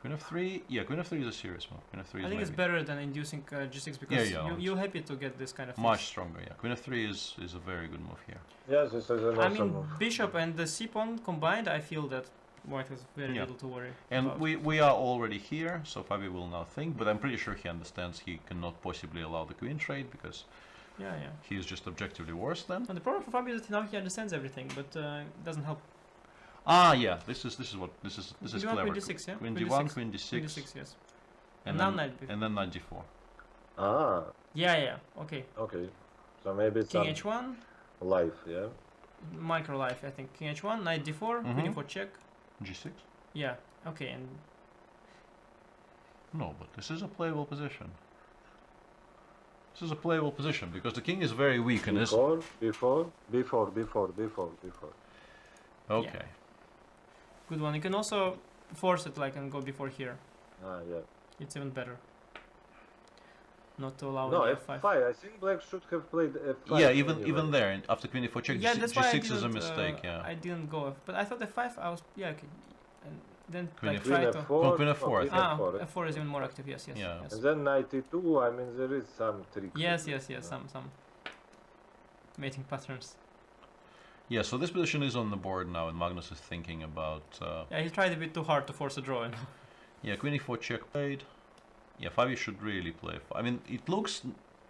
Queen f3, yeah, queen f3 is a serious move. Queen f3 is I think it's maybe better than inducing g6 because yeah, you're happy to get this kind of much things. stronger. Yeah, queen f3 is a very good move here. Yes, this is an I awesome mean, move. bishop and the c-pawn combined, I feel that white has very Yeah. little to worry And about. we are already here, so Fabi will now think, but I'm pretty sure he understands he cannot possibly allow the queen trade because Yeah, yeah. he is just objectively worse then. And the problem for Fabio is that now he understands everything, but it doesn't help. Ah, yeah, this is You want clever. queen d6, yeah? Queen Queen d1, d6. queen d6, Queen d6, yes. and now then knight b4. and then knight d4. Ah, Yeah, yeah, okay. okay. So maybe King some h1, life, yeah. micro life, I think. King h1, knight d4, queen Mhm. d4 check. G6? Yeah, okay, and No, but this is a playable position. This is a playable position because the king is very weak and is Before. okay. good one. You can also force it like and go before here. Ah, yeah. It's even better. Not to allow No, the f5. f5. I think black should have played f5. Yeah, anyway. even there, and after queen e4 check, Yeah, that's why I g6 is a didn't, mistake. Yeah. I didn't go, but I thought f5. I was okay, and then Queen like f4. try Queen to. f4. No, queen f4, I queen think. f4. F4 is even more active. Yes, yes, Yeah. yes. And then knight e2. I mean, there is some trick. Yes, some mating patterns. Yeah, so this position is on the board now, and Magnus is thinking about. Yeah, he tried a bit too hard to force a draw. You know? Yeah, queen e4 check played. Yeah, Fabi should really play. I mean, it looks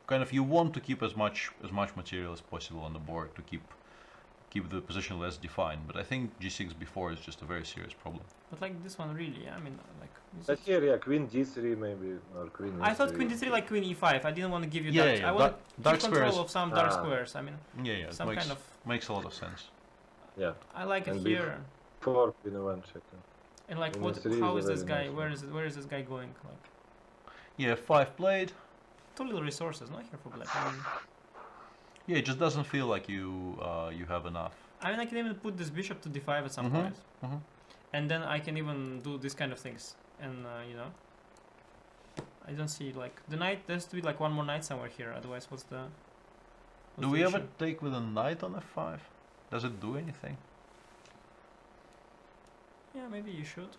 kind of you want to keep as much material as possible on the board to keep keep the position less defined. But I think g6 before is just a very serious problem. But like this one, really, I mean, like. But here, yeah, queen d3 maybe, or queen e3. I thought queen d3 like queen e5. I didn't want to give you Yeah, dark. yeah, I want dark control squares. of some dark squares. I mean, Yeah, it some makes, kind of. makes a lot of sense. Yeah. I like it And here. Before queen e1 check. And like, queen what? e3 How is is a this very guy? nice Where is this guy going? Like, Yeah, 5 played. too little resources, not here for black. I mean, Yeah, it just doesn't feel like you have enough. I mean, I can even put this bishop to d5 at some point, and then I can even do this kind of things. And you know, I don't see like the knight. There has to be like one more knight somewhere here. Otherwise, what's the? Do we ever take with a knight on f5? Does it do anything? Yeah, maybe you should.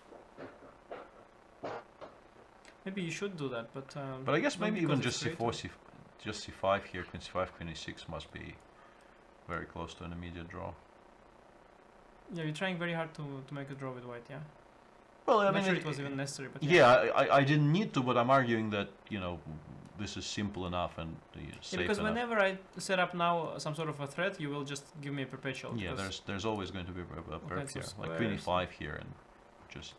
Maybe you should do that, but. But I guess not maybe because even it's just creative. just c5 here, queen c5, queen e6 must be very close to an immediate draw. Yeah, you're trying very hard to make a draw with white, yeah? Well, I I'm mean, not sure it was even necessary, but yeah, I didn't need to, but I'm arguing that, you know, this is simple enough and safe Yeah, because enough. whenever I set up now some sort of a threat, you will just give me a perpetual. Yeah, because there's always going to be a perp kinds here, of like queen squares. e5 here, and just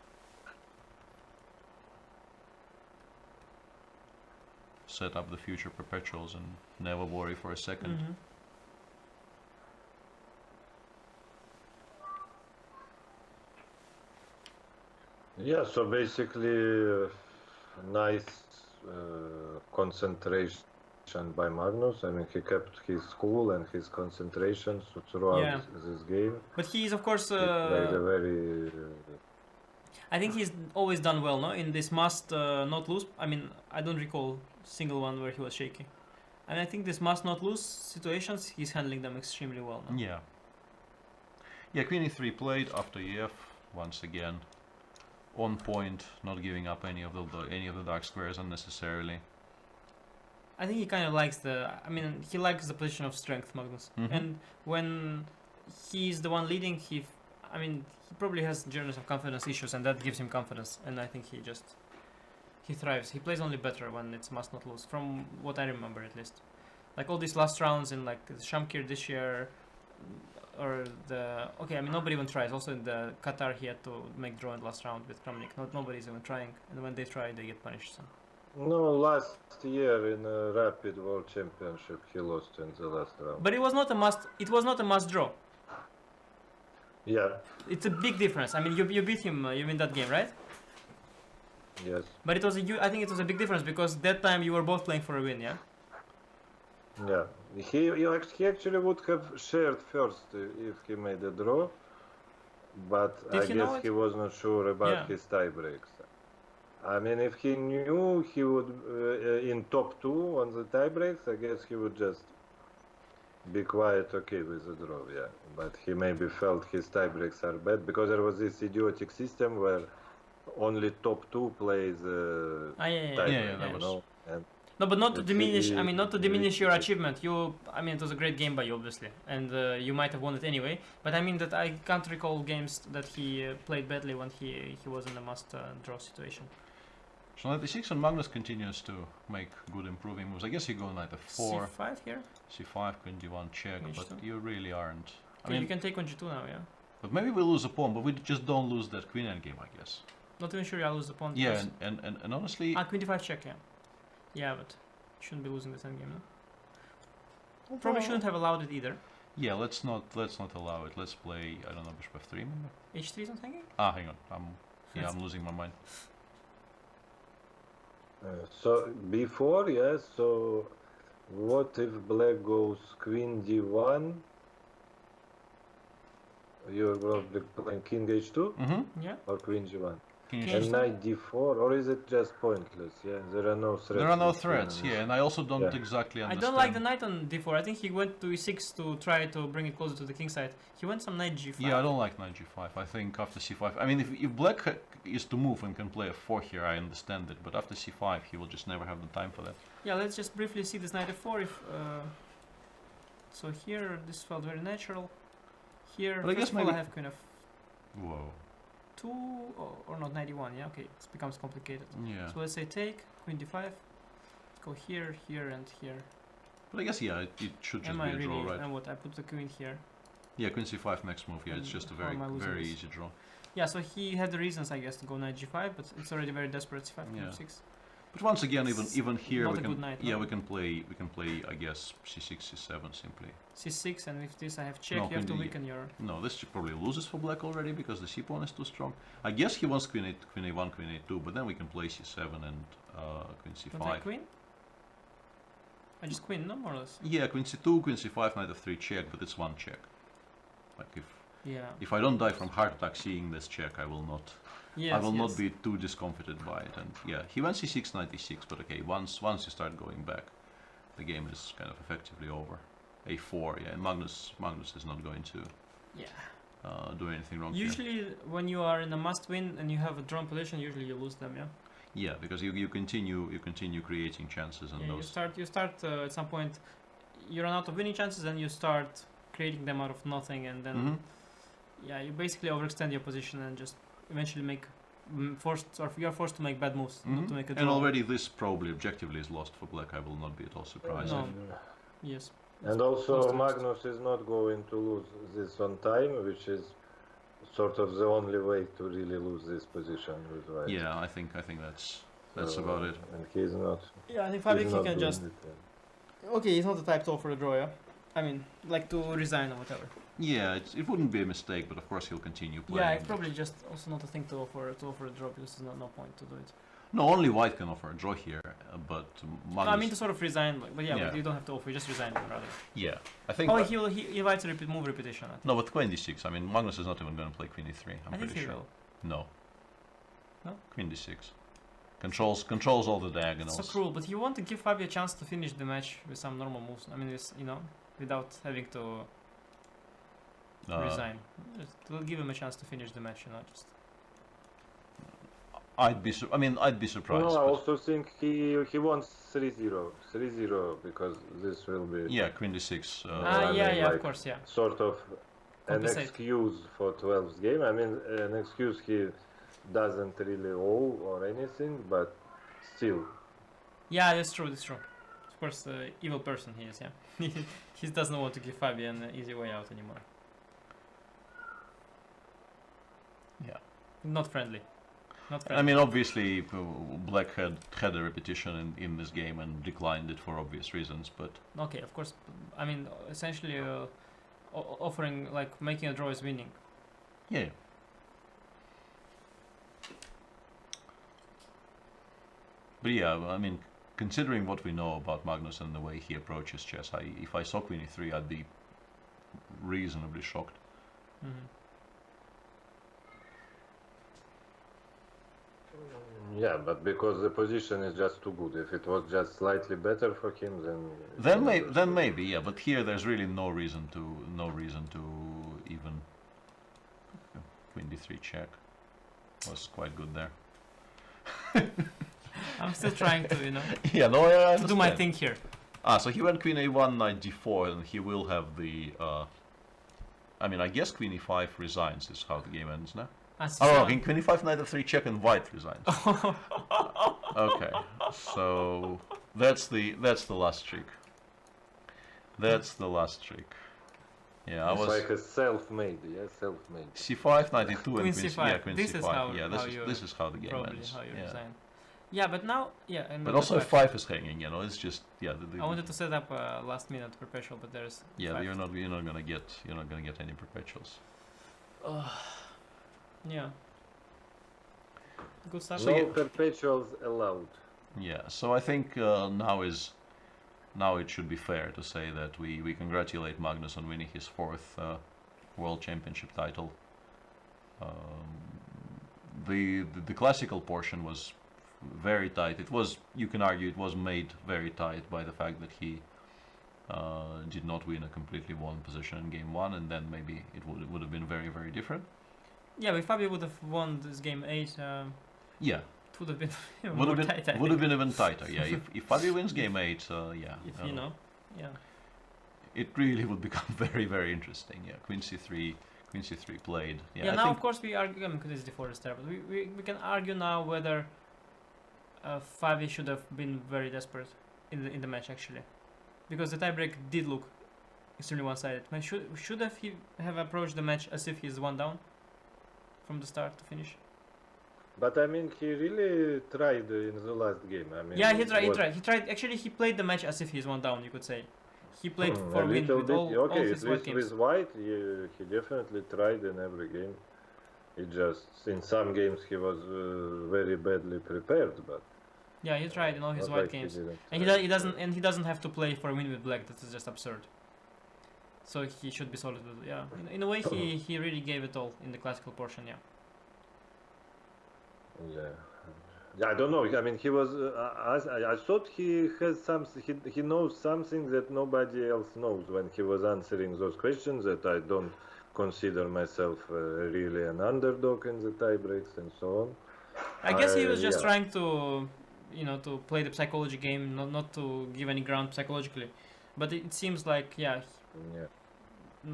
set up the future perpetuals and never worry for a second. Mhm. Yeah, so basically, nice concentration by Magnus. I mean, he kept his cool and his concentration throughout Yeah. this game. But he is, of course, Like a very I think he's always done well, no? In this must not lose. I mean, I don't recall single one where he was shaky. And I think this must not lose situations, he's handling them extremely well now. Yeah. Yeah, queen e3 played after ef once again. On point, not giving up any of the dark squares unnecessarily. I think he kind of likes I mean, he likes the position of strength, Magnus. Mhm. And when he's the one leading, I mean, he probably has generous of confidence issues, and that gives him confidence. And I think he thrives. He plays only better when it's must not lose, from what I remember at least. Like all these last rounds in like the Shamkir this year, or I mean, nobody even tries. Also in the Qatar, he had to make draw in the last round with Kramnik. Nobody's even trying, and when they try, they get punished. So. no, last year in a Rapid World Championship, he lost in the last round. But it was not a must. It was not a must draw. Yeah, It's a big difference. I mean, you beat him. You win that game, right? yes, But it was I think it was a big difference because that time you were both playing for a win, yeah. yeah. He actually would have shared first if he made a draw, but Did I he know guess it? he was not sure about Yeah. his tiebreaks. I mean, if he knew he would in top 2 on the tiebreaks, I guess he would just be quiet, okay with the draw, yeah. But he maybe felt his tiebreaks are bad because there was this idiotic system where only top 2 plays Yeah. tiebreak, that you was- know? And No, but not to It's diminish. I really- mean, not to really diminish your tricky. achievement. I mean, it was a great game by you, obviously, and you might have won it anyway. But I mean that I can't recall games that he played badly when he was in a must draw situation. So knight e6 and Magnus continues to make good improving moves. I guess you go knight f4, C5 here. c5, queen d1 check, but H2. you really aren't. I Okay, mean, you can take on g2 now, yeah. but maybe we lose a pawn, but we just don't lose that queen endgame, I guess. Not even sure I lose the pawn. Yeah, because- and honestly, queen d5 check, yeah. Yeah, but shouldn't be losing this endgame, no? Probably shouldn't have allowed it either. yeah, let's not allow it. Let's play, I don't know, bishop f3 maybe. H3 is not hanging. Hang on, I'm losing my mind. so before, yes. So what if black goes queen d1? You're probably playing king h2 Mm-hmm. Yeah. or queen g1, King King and h2. h2. knight d4, or is it just pointless? Yeah, there are no threats. There are no with threats, queen. yeah, and I also don't Yeah. exactly I understand. don't like the knight on d4. I think he went to e6 to try to bring it closer to the king side. He went some knight g5. Yeah, I don't like knight g5. I think after c5, I mean, if black is to move and can play f4 here, I understand it, but after c5, he will just never have the time for that. Yeah, let's just briefly see this knight f4. So here, this felt very natural. Here, But I guess first of all, I maybe- have queen Whoa. f2, or not, knight e1. Yeah, okay, it becomes complicated. Yeah. So let's say take, queen d5, go here, here, and here. But I guess, yeah, it should just Am be I a draw, really? right? And what? I put the queen here. Yeah, queen c5 next move. Yeah, it's And just a how am I losing very this? easy draw. Yeah, so he had the reasons, I guess, to go knight g5, but it's already very desperate. c5, Yeah. f6. But once again, It's even here not we a can good knight, yeah no? we can play I guess c6 c7 simply. c6, and with this I have check. No, You have to queen d- weaken your. No, this probably loses for black already because the c pawn is too strong. I guess he wants queen a1, queen a2, but then we can play c7 and queen Don't I c5. queen? I just queen, no, more or less. Yeah, queen c2, queen c5, knight f3 check, but it's one check. Like Yeah. if I don't die from heart attack seeing this check, I will not. Yes, I will yes. not be too discomfited by it. And yeah, he went c6, knight e6, but okay, once you start going back, the game is kind of effectively over. a4, yeah, and Magnus is not going to Yeah. do anything wrong here. Usually, when you are in a must win and you have a drawn position, usually you lose them, yeah? Yeah, because you continue creating chances and Yeah, those. you start at some point, you run out of winning chances and you start creating them out of nothing, and then Mhm. yeah, you basically overextend your position and just eventually make you're forced to make bad moves, not to make a draw. And already this probably objectively is lost for black. I will not be at all surprised. No. if- Yes. And Close also to lost. Magnus is not going to lose this on time, which is sort of the only way to really lose this position with white. Yeah, I think that's about it. And he's not. Yeah, I think he's Fabic he not can doing just. it, Okay, he's not the type to offer a draw, yeah? I mean, like to resign or whatever. Yeah, it wouldn't be a mistake, but of course he'll continue playing. Yeah, but- probably just also not a thing to offer a draw because there's no point to do it. No, only white can offer a draw here, but Magnus. No, I mean to sort of resign, but yeah, Yeah. but you don't have to offer, you just resign rather. Yeah, I think. Oh, he invites a move repetition. I think. No, but queen d6. I mean, Magnus is not even going to play queen e3. I'm I think pretty he sure. will. No. No? Queen d6. Controls all the diagonals. So cruel, but you want to give Fabio a chance to finish the match with some normal moves. I mean, without having to resign. Just to give him a chance to finish the match, just. I'd be surprised. No, I but- also think he wants 3-0. 3-0 because this will be yeah, queen d6. Yeah, like- of course, yeah. sort of an Compensate. excuse for 12th game. I mean, an excuse he doesn't really owe or anything, but still. Yeah, that's true, Of course, the evil person he is, yeah. He doesn't want to give Fabio an easy way out anymore. Yeah. Not friendly. I mean, obviously, Black had a repetition in this game and declined it for obvious reasons, but Okay, of course. I mean, essentially, offering, like, making a draw is winning. yeah. But yeah, I mean, considering what we know about Magnus and the way he approaches chess, if I saw queen e3, I'd be reasonably shocked. Hmm. Yeah, but because the position is just too good. If it was just slightly better for him, Then maybe, yeah. But here, there's really no reason to even queen d3 check was quite good there. I'm still trying to, Yeah, no, I to do my understand. thing here. So he went queen a1, knight d4, and he will have the. I mean, I guess queen e5 resigns is how the game ends now. Oh, no, queen e5, knight f3 check, and white resigns. Okay, so that's the last trick. That's the last trick. Yeah, I it's was like a self-made, self-made. c5, knight e2, and Queen queen c5. yeah, queen This c5. is how- yeah, how you- this is how the game Probably ends. how you Yeah. resign. Yeah, but now, yeah. And But with also the f5 is hanging. It's just I wanted to set up a last minute perpetual, but there's. yeah, five. you're not gonna get any perpetuals. Yeah. Good stuff. So No yeah. perpetuals allowed. Yeah, so I think now it should be fair to say that we congratulate Magnus on winning his 4th World Championship title. The classical portion was very tight. You can argue it was made very tight by the fact that he did not win a completely won position in game 1, and then maybe it would have been very, very different. Yeah, if Fabio would have won this game 8, Yeah, it would have been even would more have tight. I been think. even tighter. Yeah, if Fabio wins game 8, yeah, If yeah. it really would become very, very interesting. Yeah, queen c3 played. Yeah, Yeah, I now think of course we argue, because it's d4 is there, but we can argue now whether Fabio should have been very desperate in the match actually, because the tiebreak did look extremely one-sided. Man, should have approached the match as if he's one down from the start to finish? But I mean, he really tried in the last game. I mean, Yeah, he tried. Actually, he played the match as if he's one down. You could say. He played for a win little with bit. all Okay, his at white least games. with white, he definitely tried in every game. It just in some games he was very badly prepared, but Yeah, he tried in all his not white like games, didn't and try. he doesn't have to play for a win with black. That is just absurd. So he should be solid with yeah. In a way, he really gave it all in the classical portion. Yeah. Yeah, I don't know. I mean, he was. I thought he has some. He knows something that nobody else knows when he was answering those questions. That I don't consider myself really an underdog in the tiebreaks and so on. I guess he was just yeah. trying to, to play the psychology game, not to give any ground psychologically. But it seems like Yeah.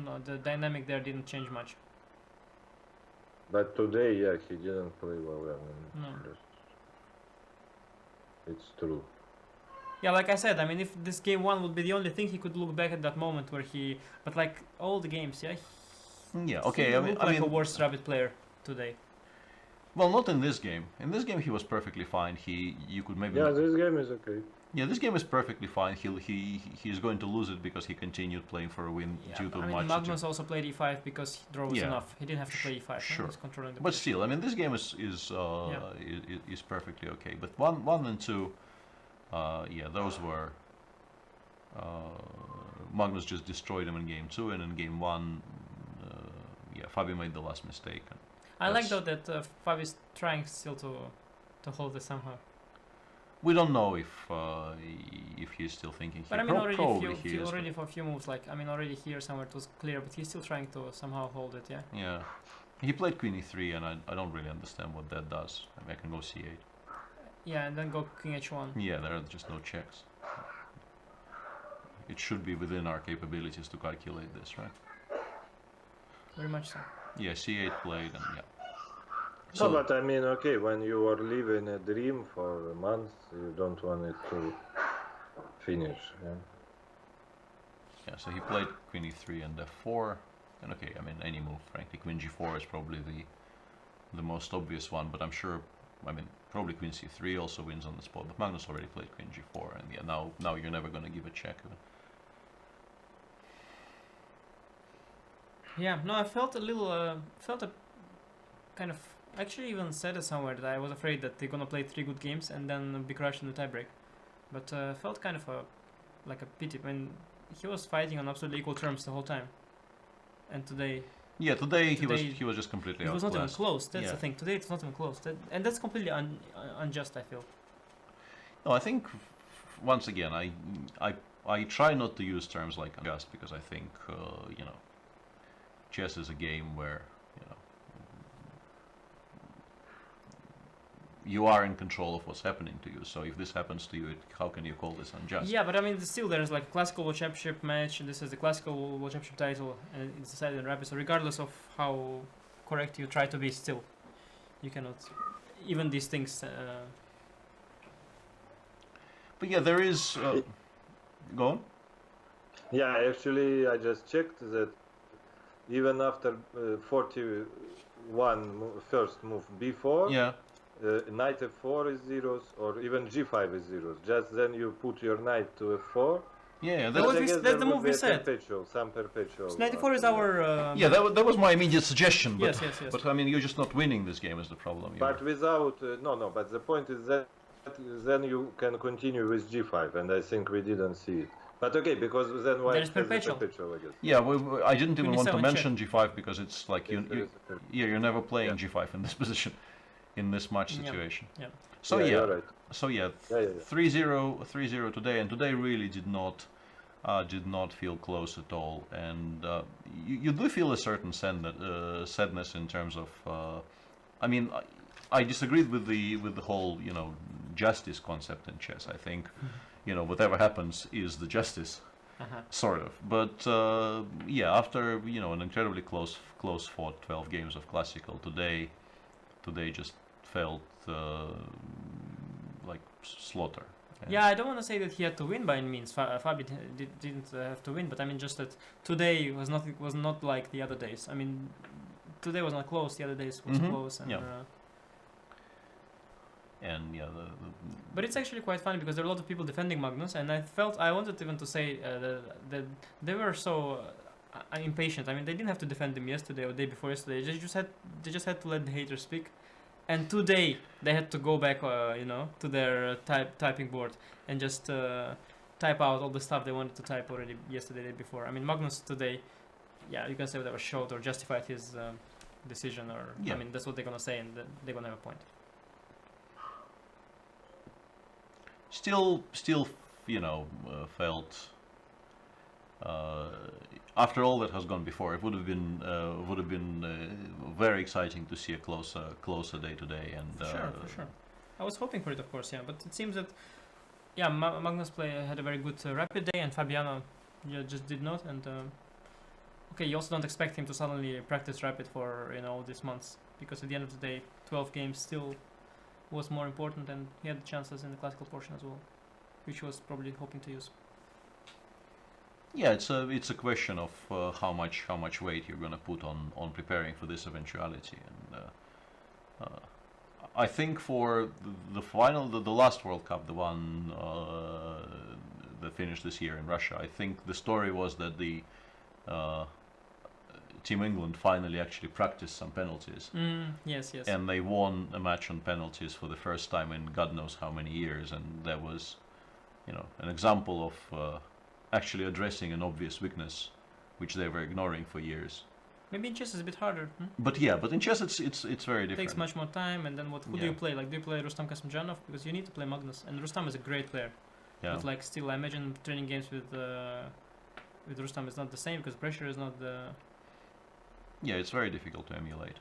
no, the dynamic there didn't change much. But today, yeah, he didn't play well. I mean, No. it's true. Yeah, like I said, I mean, if this game one would be the only thing, he could look back at that moment where but like all the games, yeah. Yeah, okay. He I mean, looked like a worse rabbit player today. well, not in this game. In this game, he was perfectly fine. You could maybe. Yeah, this game is okay. Yeah, this game is perfectly fine. He's going to lose it because he continued playing for a win due to I mean, much. Magnus also played e5 because he draw was Yeah. enough. He didn't have to play e5. He Sure. was controlling the But play. still, I mean, this game is perfectly okay. But one and two, yeah, those were. Magnus just destroyed him in game two, and in game one, yeah, Fabi made the last mistake. And I like that's- though that Fabi is trying still to hold it somehow. we don't know if he's still thinking. But I mean, already probably he is. already for a few moves, like I mean, already here somewhere it was clear, but he's still trying to somehow hold it. Yeah. Yeah, he played queen e3, and I don't really understand what that does. I mean, I can go c8. Yeah, and then go king h1. Yeah, there are just no checks. It should be within our capabilities to calculate this, right? Very much so. Yeah, c8 played, and yeah. No, but I mean, okay, when you are living a dream for a month, you don't want it to finish. Yeah. Yeah, so he played queen e3 and f4, and okay, I mean, any move, frankly, queen g4 is probably the most obvious one, but I'm sure, I mean, probably queen c3 also wins on the spot, but Magnus already played queen g4, and yeah, now you're never going to give a check. Yeah, no, I felt a little, felt a kind of, actually even said it somewhere that I was afraid that they're gonna play 3 good games and then be crushed in the tiebreak. But felt kind of like a pity. I mean, he was fighting on absolutely equal terms the whole time. And today, Yeah, today he was just completely it was not even outclassed. close. That's Yeah. the thing. Today it's not even close. And that's completely unjust, I feel. No, I think once again I try not to use terms like unjust because I think chess is a game where you are in control of what's happening to you. So if this happens to you, how can you call this unjust? Yeah, but I mean, still there's like a classical world championship match, and this is the classical world championship title, and it's decided in rapid. So regardless of how correct you try to be, still you cannot. Even these things. But yeah, there is. Go on. Yeah, actually, I just checked that even after 41 first move b4, Yeah. knight f4 is zeros, or even g5 is zeros. Just then you put your knight to f4. Yeah, That was I we- guess that's there the would move be we a said. some perpetual. 94 is our. yeah. That was my immediate suggestion. But, Yes. But I mean, you're just not winning this game is the problem. But without no. But the point is that then you can continue with g5, and I think we didn't see it. But okay, because then why There's perpetual. I guess. Yeah, I didn't even want to 27 mention g5 because it's like Yes, there is a you're never playing Yeah. g5 in this position, in this match Yeah. situation. Yeah. So You're right. yeah, Yeah. 3-0 today, and today really did not feel close at all, and you do feel a certain sadness in terms of. I mean, I disagreed with the whole justice concept in chess. I think whatever happens is the justice. Sort of, but yeah, after an incredibly close fought 12 games of classical, today just felt like slaughter. Yeah, I don't want to say that he had to win by any means. Fabi didn't have to win, but I mean just that today was not like the other days. I mean, today was not close. The other days was close, and and yeah, but it's actually quite funny because there are a lot of people defending Magnus, and I wanted even to say that they were so impatient. I mean, they didn't have to defend him yesterday or the day before yesterday. They just had to let the haters speak. And today they had to go back, to their typing board and just type out all the stuff they wanted to type already yesterday, day before. I mean, Magnus today, you can say whatever, showed or justified his decision, or I mean, that's what they're gonna say, and they're gonna have a point. Still, felt. After all that has gone before, it would have been very exciting to see a closer day today. And for sure. I was hoping for it, of course, but it seems that Magnus had a very good rapid day, and Fabiano just did not. And you also don't expect him to suddenly practice rapid for all these months, because at the end of the day, 12 games still was more important, and he had the chances in the classical portion as well, which he was probably hoping to use. Yeah, it's a question of how much weight you're going to put on preparing for this eventuality, and I think for the final, the last World Cup, the one that finished this year in Russia, I think the story was that the Team England finally actually practiced some penalties. Yes. And they won a match on penalties for the first time in God knows how many years, and that was, an example of actually addressing an obvious weakness, which they were ignoring for years. Maybe in chess it's a bit harder. But in chess it's very different. It takes much more time, and then who do you play? Like, do you play Rustam Kasimdzhanov? Because you need to play Magnus, and Rustam is a great player. Yeah. But still, I imagine training games with Rustam is not the same, because pressure is not the. Yeah, it's very difficult to emulate.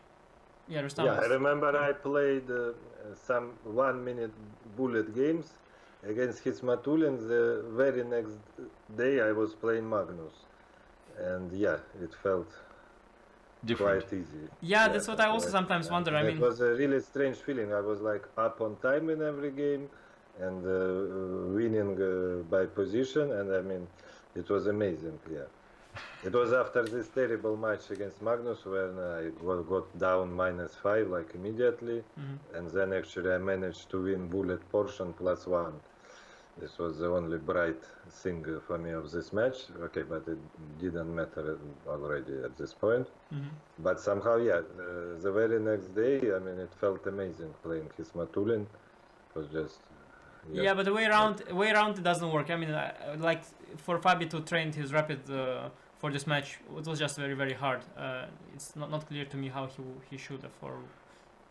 Yeah, Rustam. Yeah, I remember I played some 1-minute bullet games against Hizmatulin. The very next day I was playing Magnus, and it felt different. Quite easy. Yeah, that's what I also sometimes wonder. I mean, it was a really strange feeling. I was up on time in every game and winning by position, and I mean, it was amazing. Yeah, it was after this terrible match against Magnus when I got down -5 immediately, and then actually I managed to win bullet portion +1. This was the only bright thing for me of this match. Okay, but it didn't matter already at this point. But somehow, the very next day, I mean, it felt amazing playing Hizmatulin. It was just. Yeah, but the way around it doesn't work. I mean, for Fabi to train his rapid for this match, it was just very, very hard. It's not clear to me how he should have, or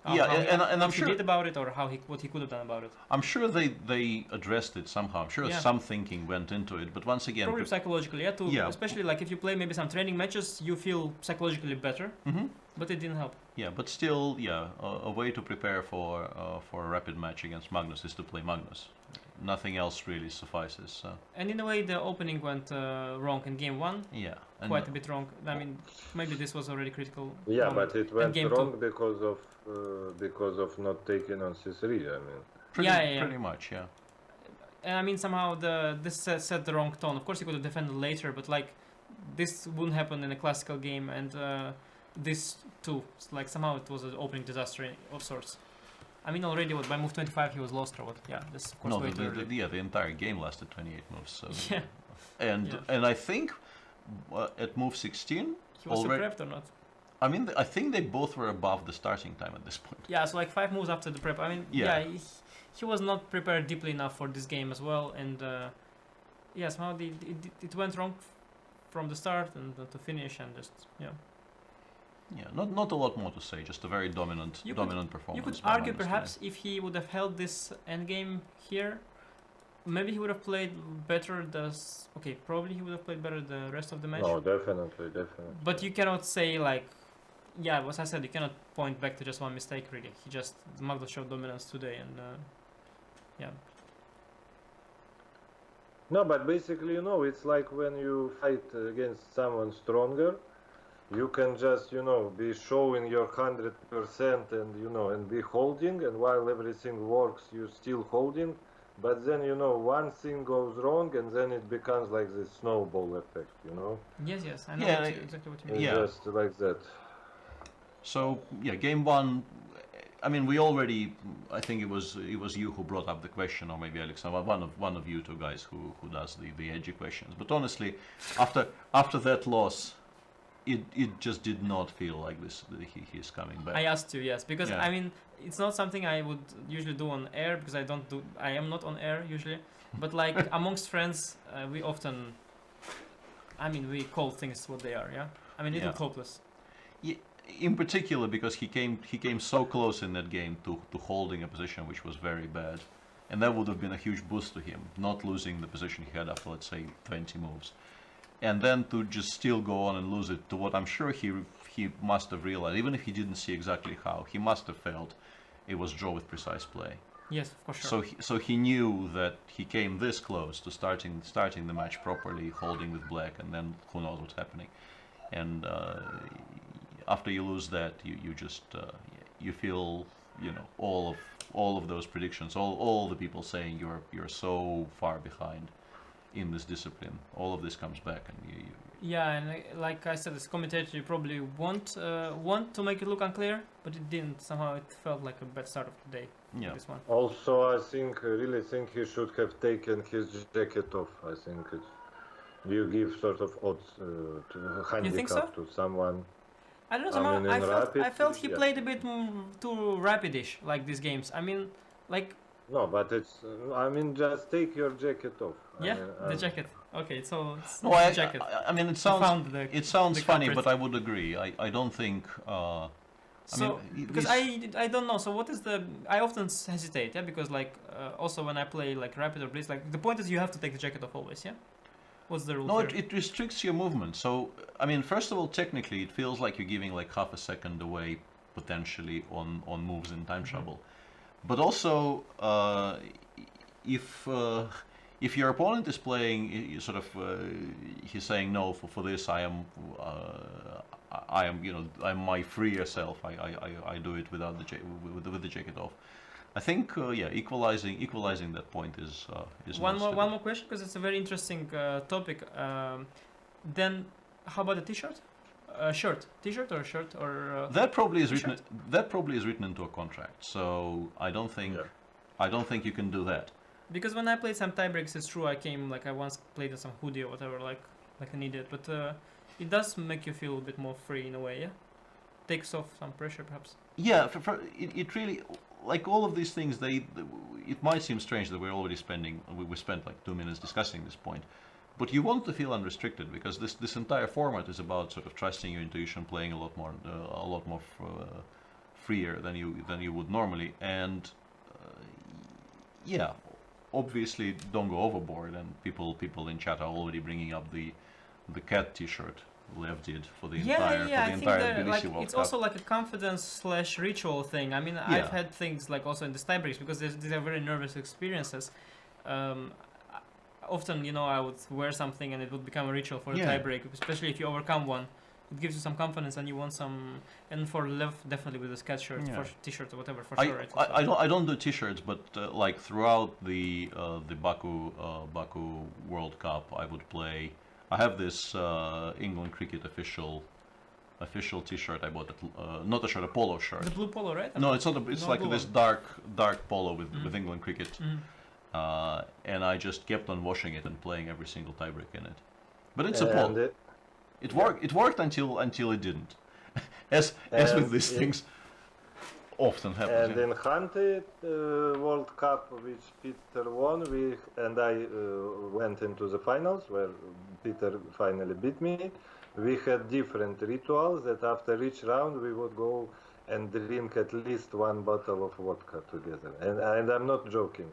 and I'm sure he did about it, or what he could have done about it. I'm sure they addressed it somehow. I'm sure some thinking went into it, but once again, probably psychologically, especially if you play maybe some training matches, you feel psychologically better. But it didn't help. Yeah, but still, a way to prepare for a rapid match against Magnus is to play Magnus. Nothing else really suffices. And in a way, the opening went wrong in game 1. Yeah, quite a bit wrong. I mean, maybe this was already critical. Yeah, but it went wrong because of not taking on C3. I mean, pretty much, yeah. And I mean, somehow this set the wrong tone. Of course, he could have defended later, but this wouldn't happen in a classical game, and this too. Somehow it was an opening disaster of sorts. I mean, already by move 25 he was lost, or what? Yeah, this of course the entire game lasted 28 moves. So. Yeah. And I think at move 16 he was prepped or not? I mean, I think they both were above the starting time at this point. Yeah, so 5 moves after the prep. I mean, he was not prepared deeply enough for this game as well, and somehow it went wrong from the start and to finish, and just Yeah, not a lot more to say. Just a very dominant performance. You could argue perhaps if he would have held this endgame here, maybe he would have played better. Probably he would have played better the rest of the match. No, definitely. But you cannot say as I said, you cannot point back to just one mistake. Really, Magnus showed dominance today, and No, but basically, it's like when you fight against someone stronger. You can just, be showing your 100% and, and be holding, and while everything works, you still holding. but then one thing goes wrong, and then it becomes like this snowball effect. Yes, I know Yeah, exactly what you mean. It's Yeah. just like that. So yeah, game one. I mean, we already. I think it was you who brought up the question, or maybe Alexander, one of you two guys who does the edgy questions. But honestly, after that loss, it just did not feel like this. He's coming back. I asked you, yes, because Yeah. I mean, it's not something I would usually do on air because I am not on air usually. But like amongst friends, we often, I mean, we call things what they are. Yeah, I mean, it Yeah. looked hopeless. In particular, because he came so close in that game to holding a position which was very bad, and that would have been a huge boost to him, not losing the position he had after, let's say, 20 moves, and then to just still go on and lose it to what I'm sure he must have realized, even if he didn't see exactly how, he must have felt it was draw with precise play. Yes, for sure. So he knew that he came this close to starting the match properly, holding with black, and then who knows what's happening, and. After you lose that, you just you feel all of those predictions, all the people saying you're so far behind in this discipline. All of this comes back, and you Yeah, and like I said, as a commentator, you probably want to make it look unclear, but it didn't. Somehow it felt like a bad start of the day. yeah. This one. Also, really think he should have taken his jacket off. I think you give sort of odds to handicap so? to someone. I don't know. I Somehow mean, I in felt rapid, he yeah. played a bit too rapidish, like these games. I mean, like No, but it's. I mean, just take your jacket off. yeah, the jacket. Okay, so it's No, the jacket. I mean, it I sounds found the funny, culprit. but I would agree. I don't think. So because I don't know. So what is the? I often hesitate. Yeah, because like also when I play like rapid or blitz, like the point is you have to take the jacket off always. Yeah. What's the rule? No, here? it restricts your movement. So, I mean, first of all, technically, it feels like you're giving like half a second away potentially on moves in time trouble. But also, if your opponent is playing, he's saying no for this. I am I'm my freer self. I do it without with the jacket off. I think equalizing that point is one more question because it's a very interesting topic. Then how about the t-shirt? T-shirt or shirt or that probably is t-shirt? written into a contract. So I don't think you can do that. Because when I played some tiebreaks, it's true. I once played in some hoodie or whatever, like an idiot. But it does make you feel a bit more free in a way. Yeah, takes off some pressure perhaps. Yeah, it really, like all of these things, it might seem strange that we spent like 2 minutes discussing this point, but you want to feel unrestricted because this entire format is about sort of trusting your intuition, playing a lot more freer than you would normally, and yeah, obviously don't go overboard. And people in chat are already bringing up the cat T-shirt Lev did for the entire I think Tbilisi World it's Cup. also like a confidence/ritual thing. I mean, I've had things like also in the tiebreaks because these are very nervous experiences. Often, I would wear something and it would become a ritual for a tiebreak, especially if you overcome one. It gives you some confidence and you want some. And for Lev, definitely with a cat shirt, for T-shirt or whatever, for sure. I don't do T-shirts, but like throughout the Baku World Cup, I would play. I have this England cricket official T-shirt I bought. Not a shirt, a polo shirt. The blue polo, right? No, it's not. It's no like blue this one. dark polo with England cricket, and I just kept on washing it and playing every single tiebreak in it. But it's a polo. It worked. It worked until it didn't. as with these things often happens. And in Hunted World Cup, which Peter won, I went into the finals where Peter finally beat me. We had different rituals that after each round we would go and drink at least one bottle of vodka together. And I'm not joking.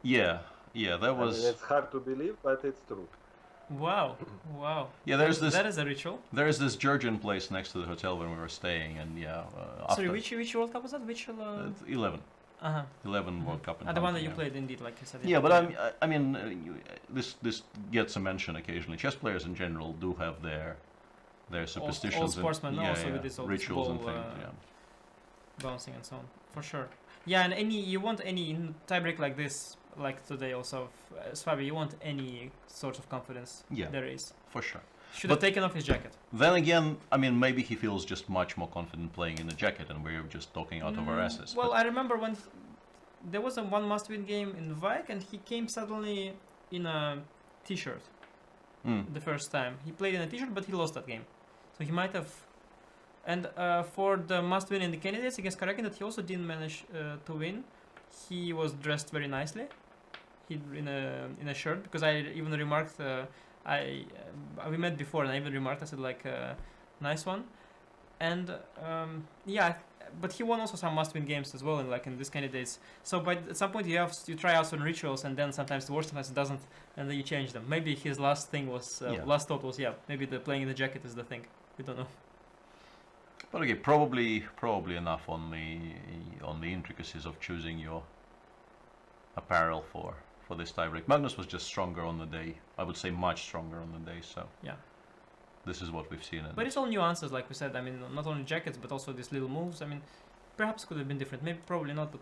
Yeah, that was. I mean, it's hard to believe, but it's true. Wow. Yeah, that is a ritual. There is this Georgian place next to the hotel where we were staying, and Sorry, which World Cup was that? Which? 11. 11 World Cup. The one that you played, indeed, like you said. Yeah, but I mean, this gets a mention occasionally. Chess players in general do have their superstitions. All sportsmen also with this rituals and ball, things. bouncing and so on, for sure. Yeah, and you want any in tiebreak like this, like today also, Fabi, you want any sort of confidence. Yeah. There is. For sure. Should have taken off his jacket. Then again, I mean, maybe he feels just much more confident playing in the jacket, and we're just talking out of our asses. Well, I remember when there was a one must-win game in Vike, and he came suddenly in a t-shirt the first time. He played in a t-shirt, but he lost that game. So he might have... And for the must-win in the candidates against Karakin, that he also didn't manage to win, he was dressed very nicely. He in a shirt, because I even remarked... we met before, and I even remarked, I said, like, nice one. And yeah, but he won also some must-win games as well, in this candidates. So, at some point you try out some rituals, and then sometimes the worst, sometimes it doesn't, and then you change them. Maybe his last thing was last thought was maybe the playing in the jacket is the thing. We don't know. But okay, probably enough on the intricacies of choosing your apparel for this tiebreak. Magnus was just stronger on the day. I would say much stronger on the day. So yeah, this is what we've seen. But it's all nuances, like we said. I mean, not only jackets, but also these little moves. I mean, perhaps could have been different. Maybe, probably not, but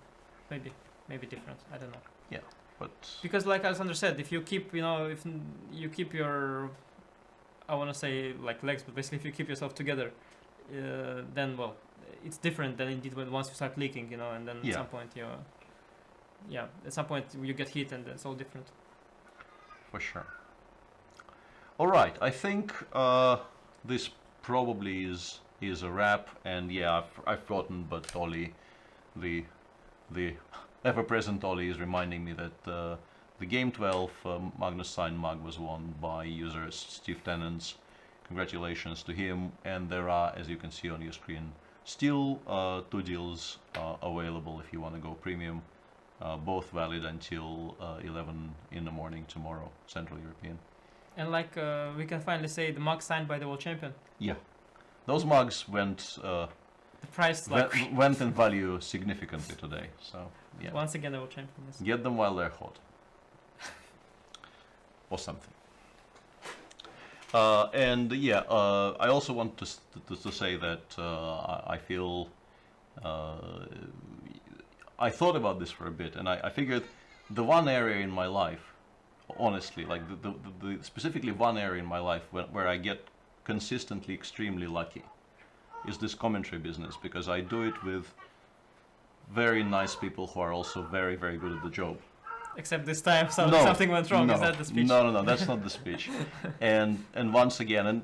maybe different. I don't know. Yeah, but because like Alexander said, if you keep, if you keep your, I want to say like legs, but basically if you keep yourself together, then well, it's different than indeed when once you start leaking, and then at some point at some point you get hit, and it's all different. For sure. All right, I think this probably is a wrap, and yeah, I've forgotten, but Ollie, the ever-present Ollie, is reminding me that the game 12 Magnus signed mug was won by user Steve Tennants. Congratulations to him, and there are, as you can see on your screen, still 2 deals available if you want to go premium. Both valid until 11 in the morning tomorrow, Central European. And like we can finally say, the mug signed by the world champion. Yeah, those mugs went. The price went in value significantly today. So yeah. Once again, the world champion. Yes. Get them while they're hot, or something. And yeah, I also want to say that I feel. I thought about this for a bit, and I figured the one area in my life, honestly, like the specifically one area in my life where I get consistently extremely lucky is this commentary business, because I do it with very nice people who are also very, very good at the job. Except this time something went wrong. Is that the speech? No, that's not the speech. and once again,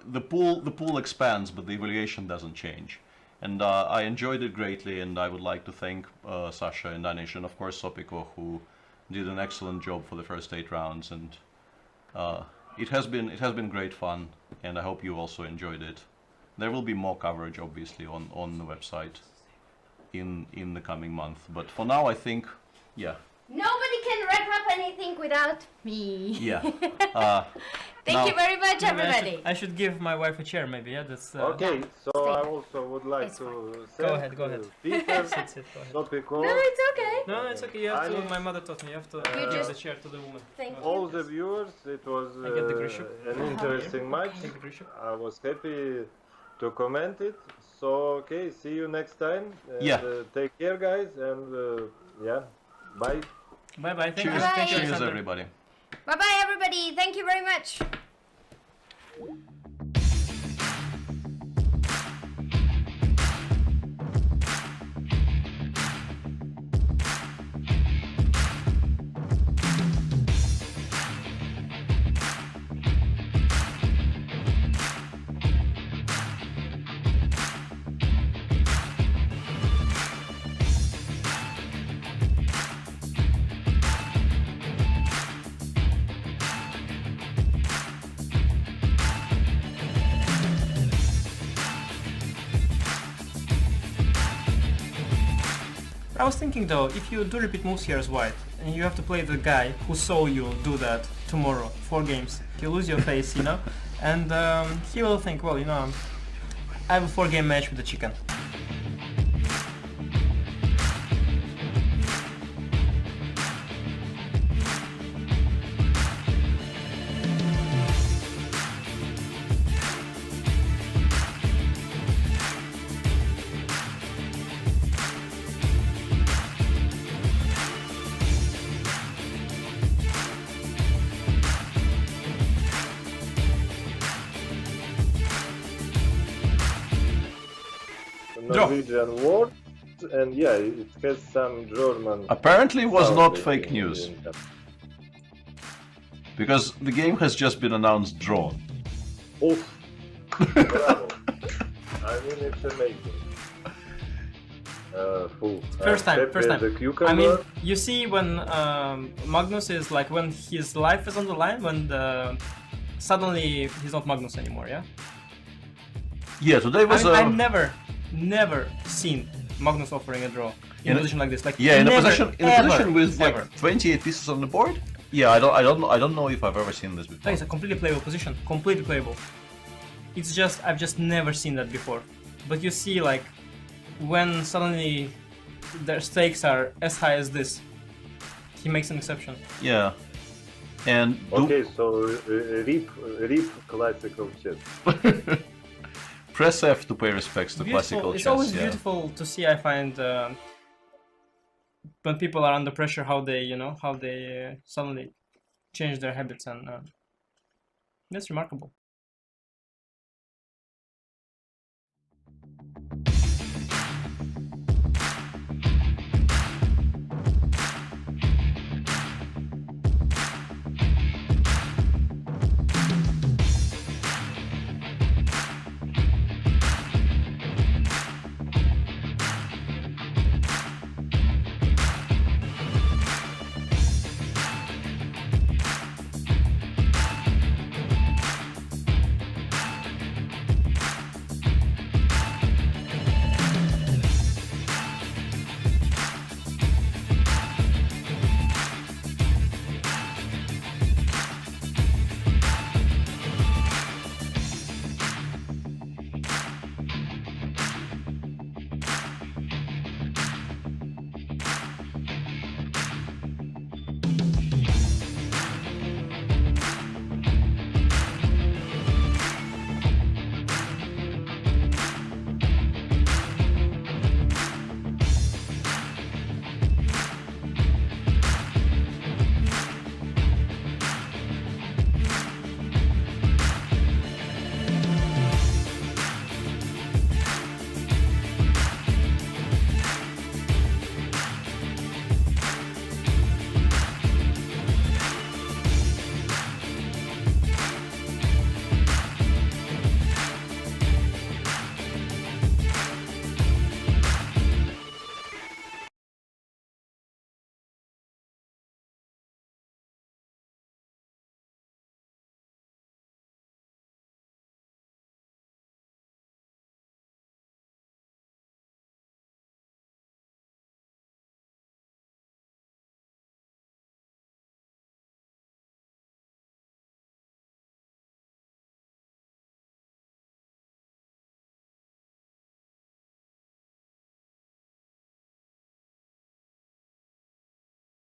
the pool expands, but the evaluation doesn't change. And I enjoyed it greatly, and I would like to thank Sasha and Anish, and of course Sopiko, who did an excellent job for the first 8 rounds. And it has been great fun, and I hope you also enjoyed it. There will be more coverage, obviously, on the website in the coming month. But for now, I think, yeah. Nobody can wrap up anything without me. Yeah. Thank you very much, everybody. I should give my wife a chair, maybe. Yeah, that's. Okay, so I also would like It's to Go thank ahead. Peter, Sit, go ahead. Sopiko, No, it's okay. No, it's okay. You have to. Anish, My mother taught me. You have to You give just- the chair to the woman. Thank Go you. all the viewers. It was I get the Grischuk. an interesting match. Take the Grischuk. I was happy to comment it. So okay, see you next time. And, Yeah. Take care, guys, and yeah, bye. Bye bye. Thank you. Cheers, Bye. Thank you, cheers, Alexander. everybody. Bye bye, everybody. Thank you very much. I was thinking though, if you do repeat moves here as white, and you have to play the guy who saw you do that tomorrow, 4 games, you lose your face, and he will think, well, I have a 4-game match with the chicken. Norwegian words, and yeah, it has some German. Apparently, it was sound not in- fake in- news in that. because the game has just been announced drawn. Oof. Bravo. I mean, it's amazing. First time, Happy first as time. a cucumber. I mean, you see when Magnus is like when his life is on the line, when suddenly he's not Magnus anymore, yeah? Yeah, today was I've never seen Magnus offering a draw in a position like this. Like yeah, in a never, position with ever. like 28 pieces on the board. Yeah, I don't know if I've ever seen this before. Like, it's a completely playable position, completely playable. It's just I've just never seen that before. But you see, like when suddenly their stakes are as high as this, he makes an exception. Yeah, and Okay, so rip classical chess. press F to pay respects to classical It's chess. always yeah. beautiful to see. I find when people are under pressure, how they suddenly change their habits, and that's remarkable.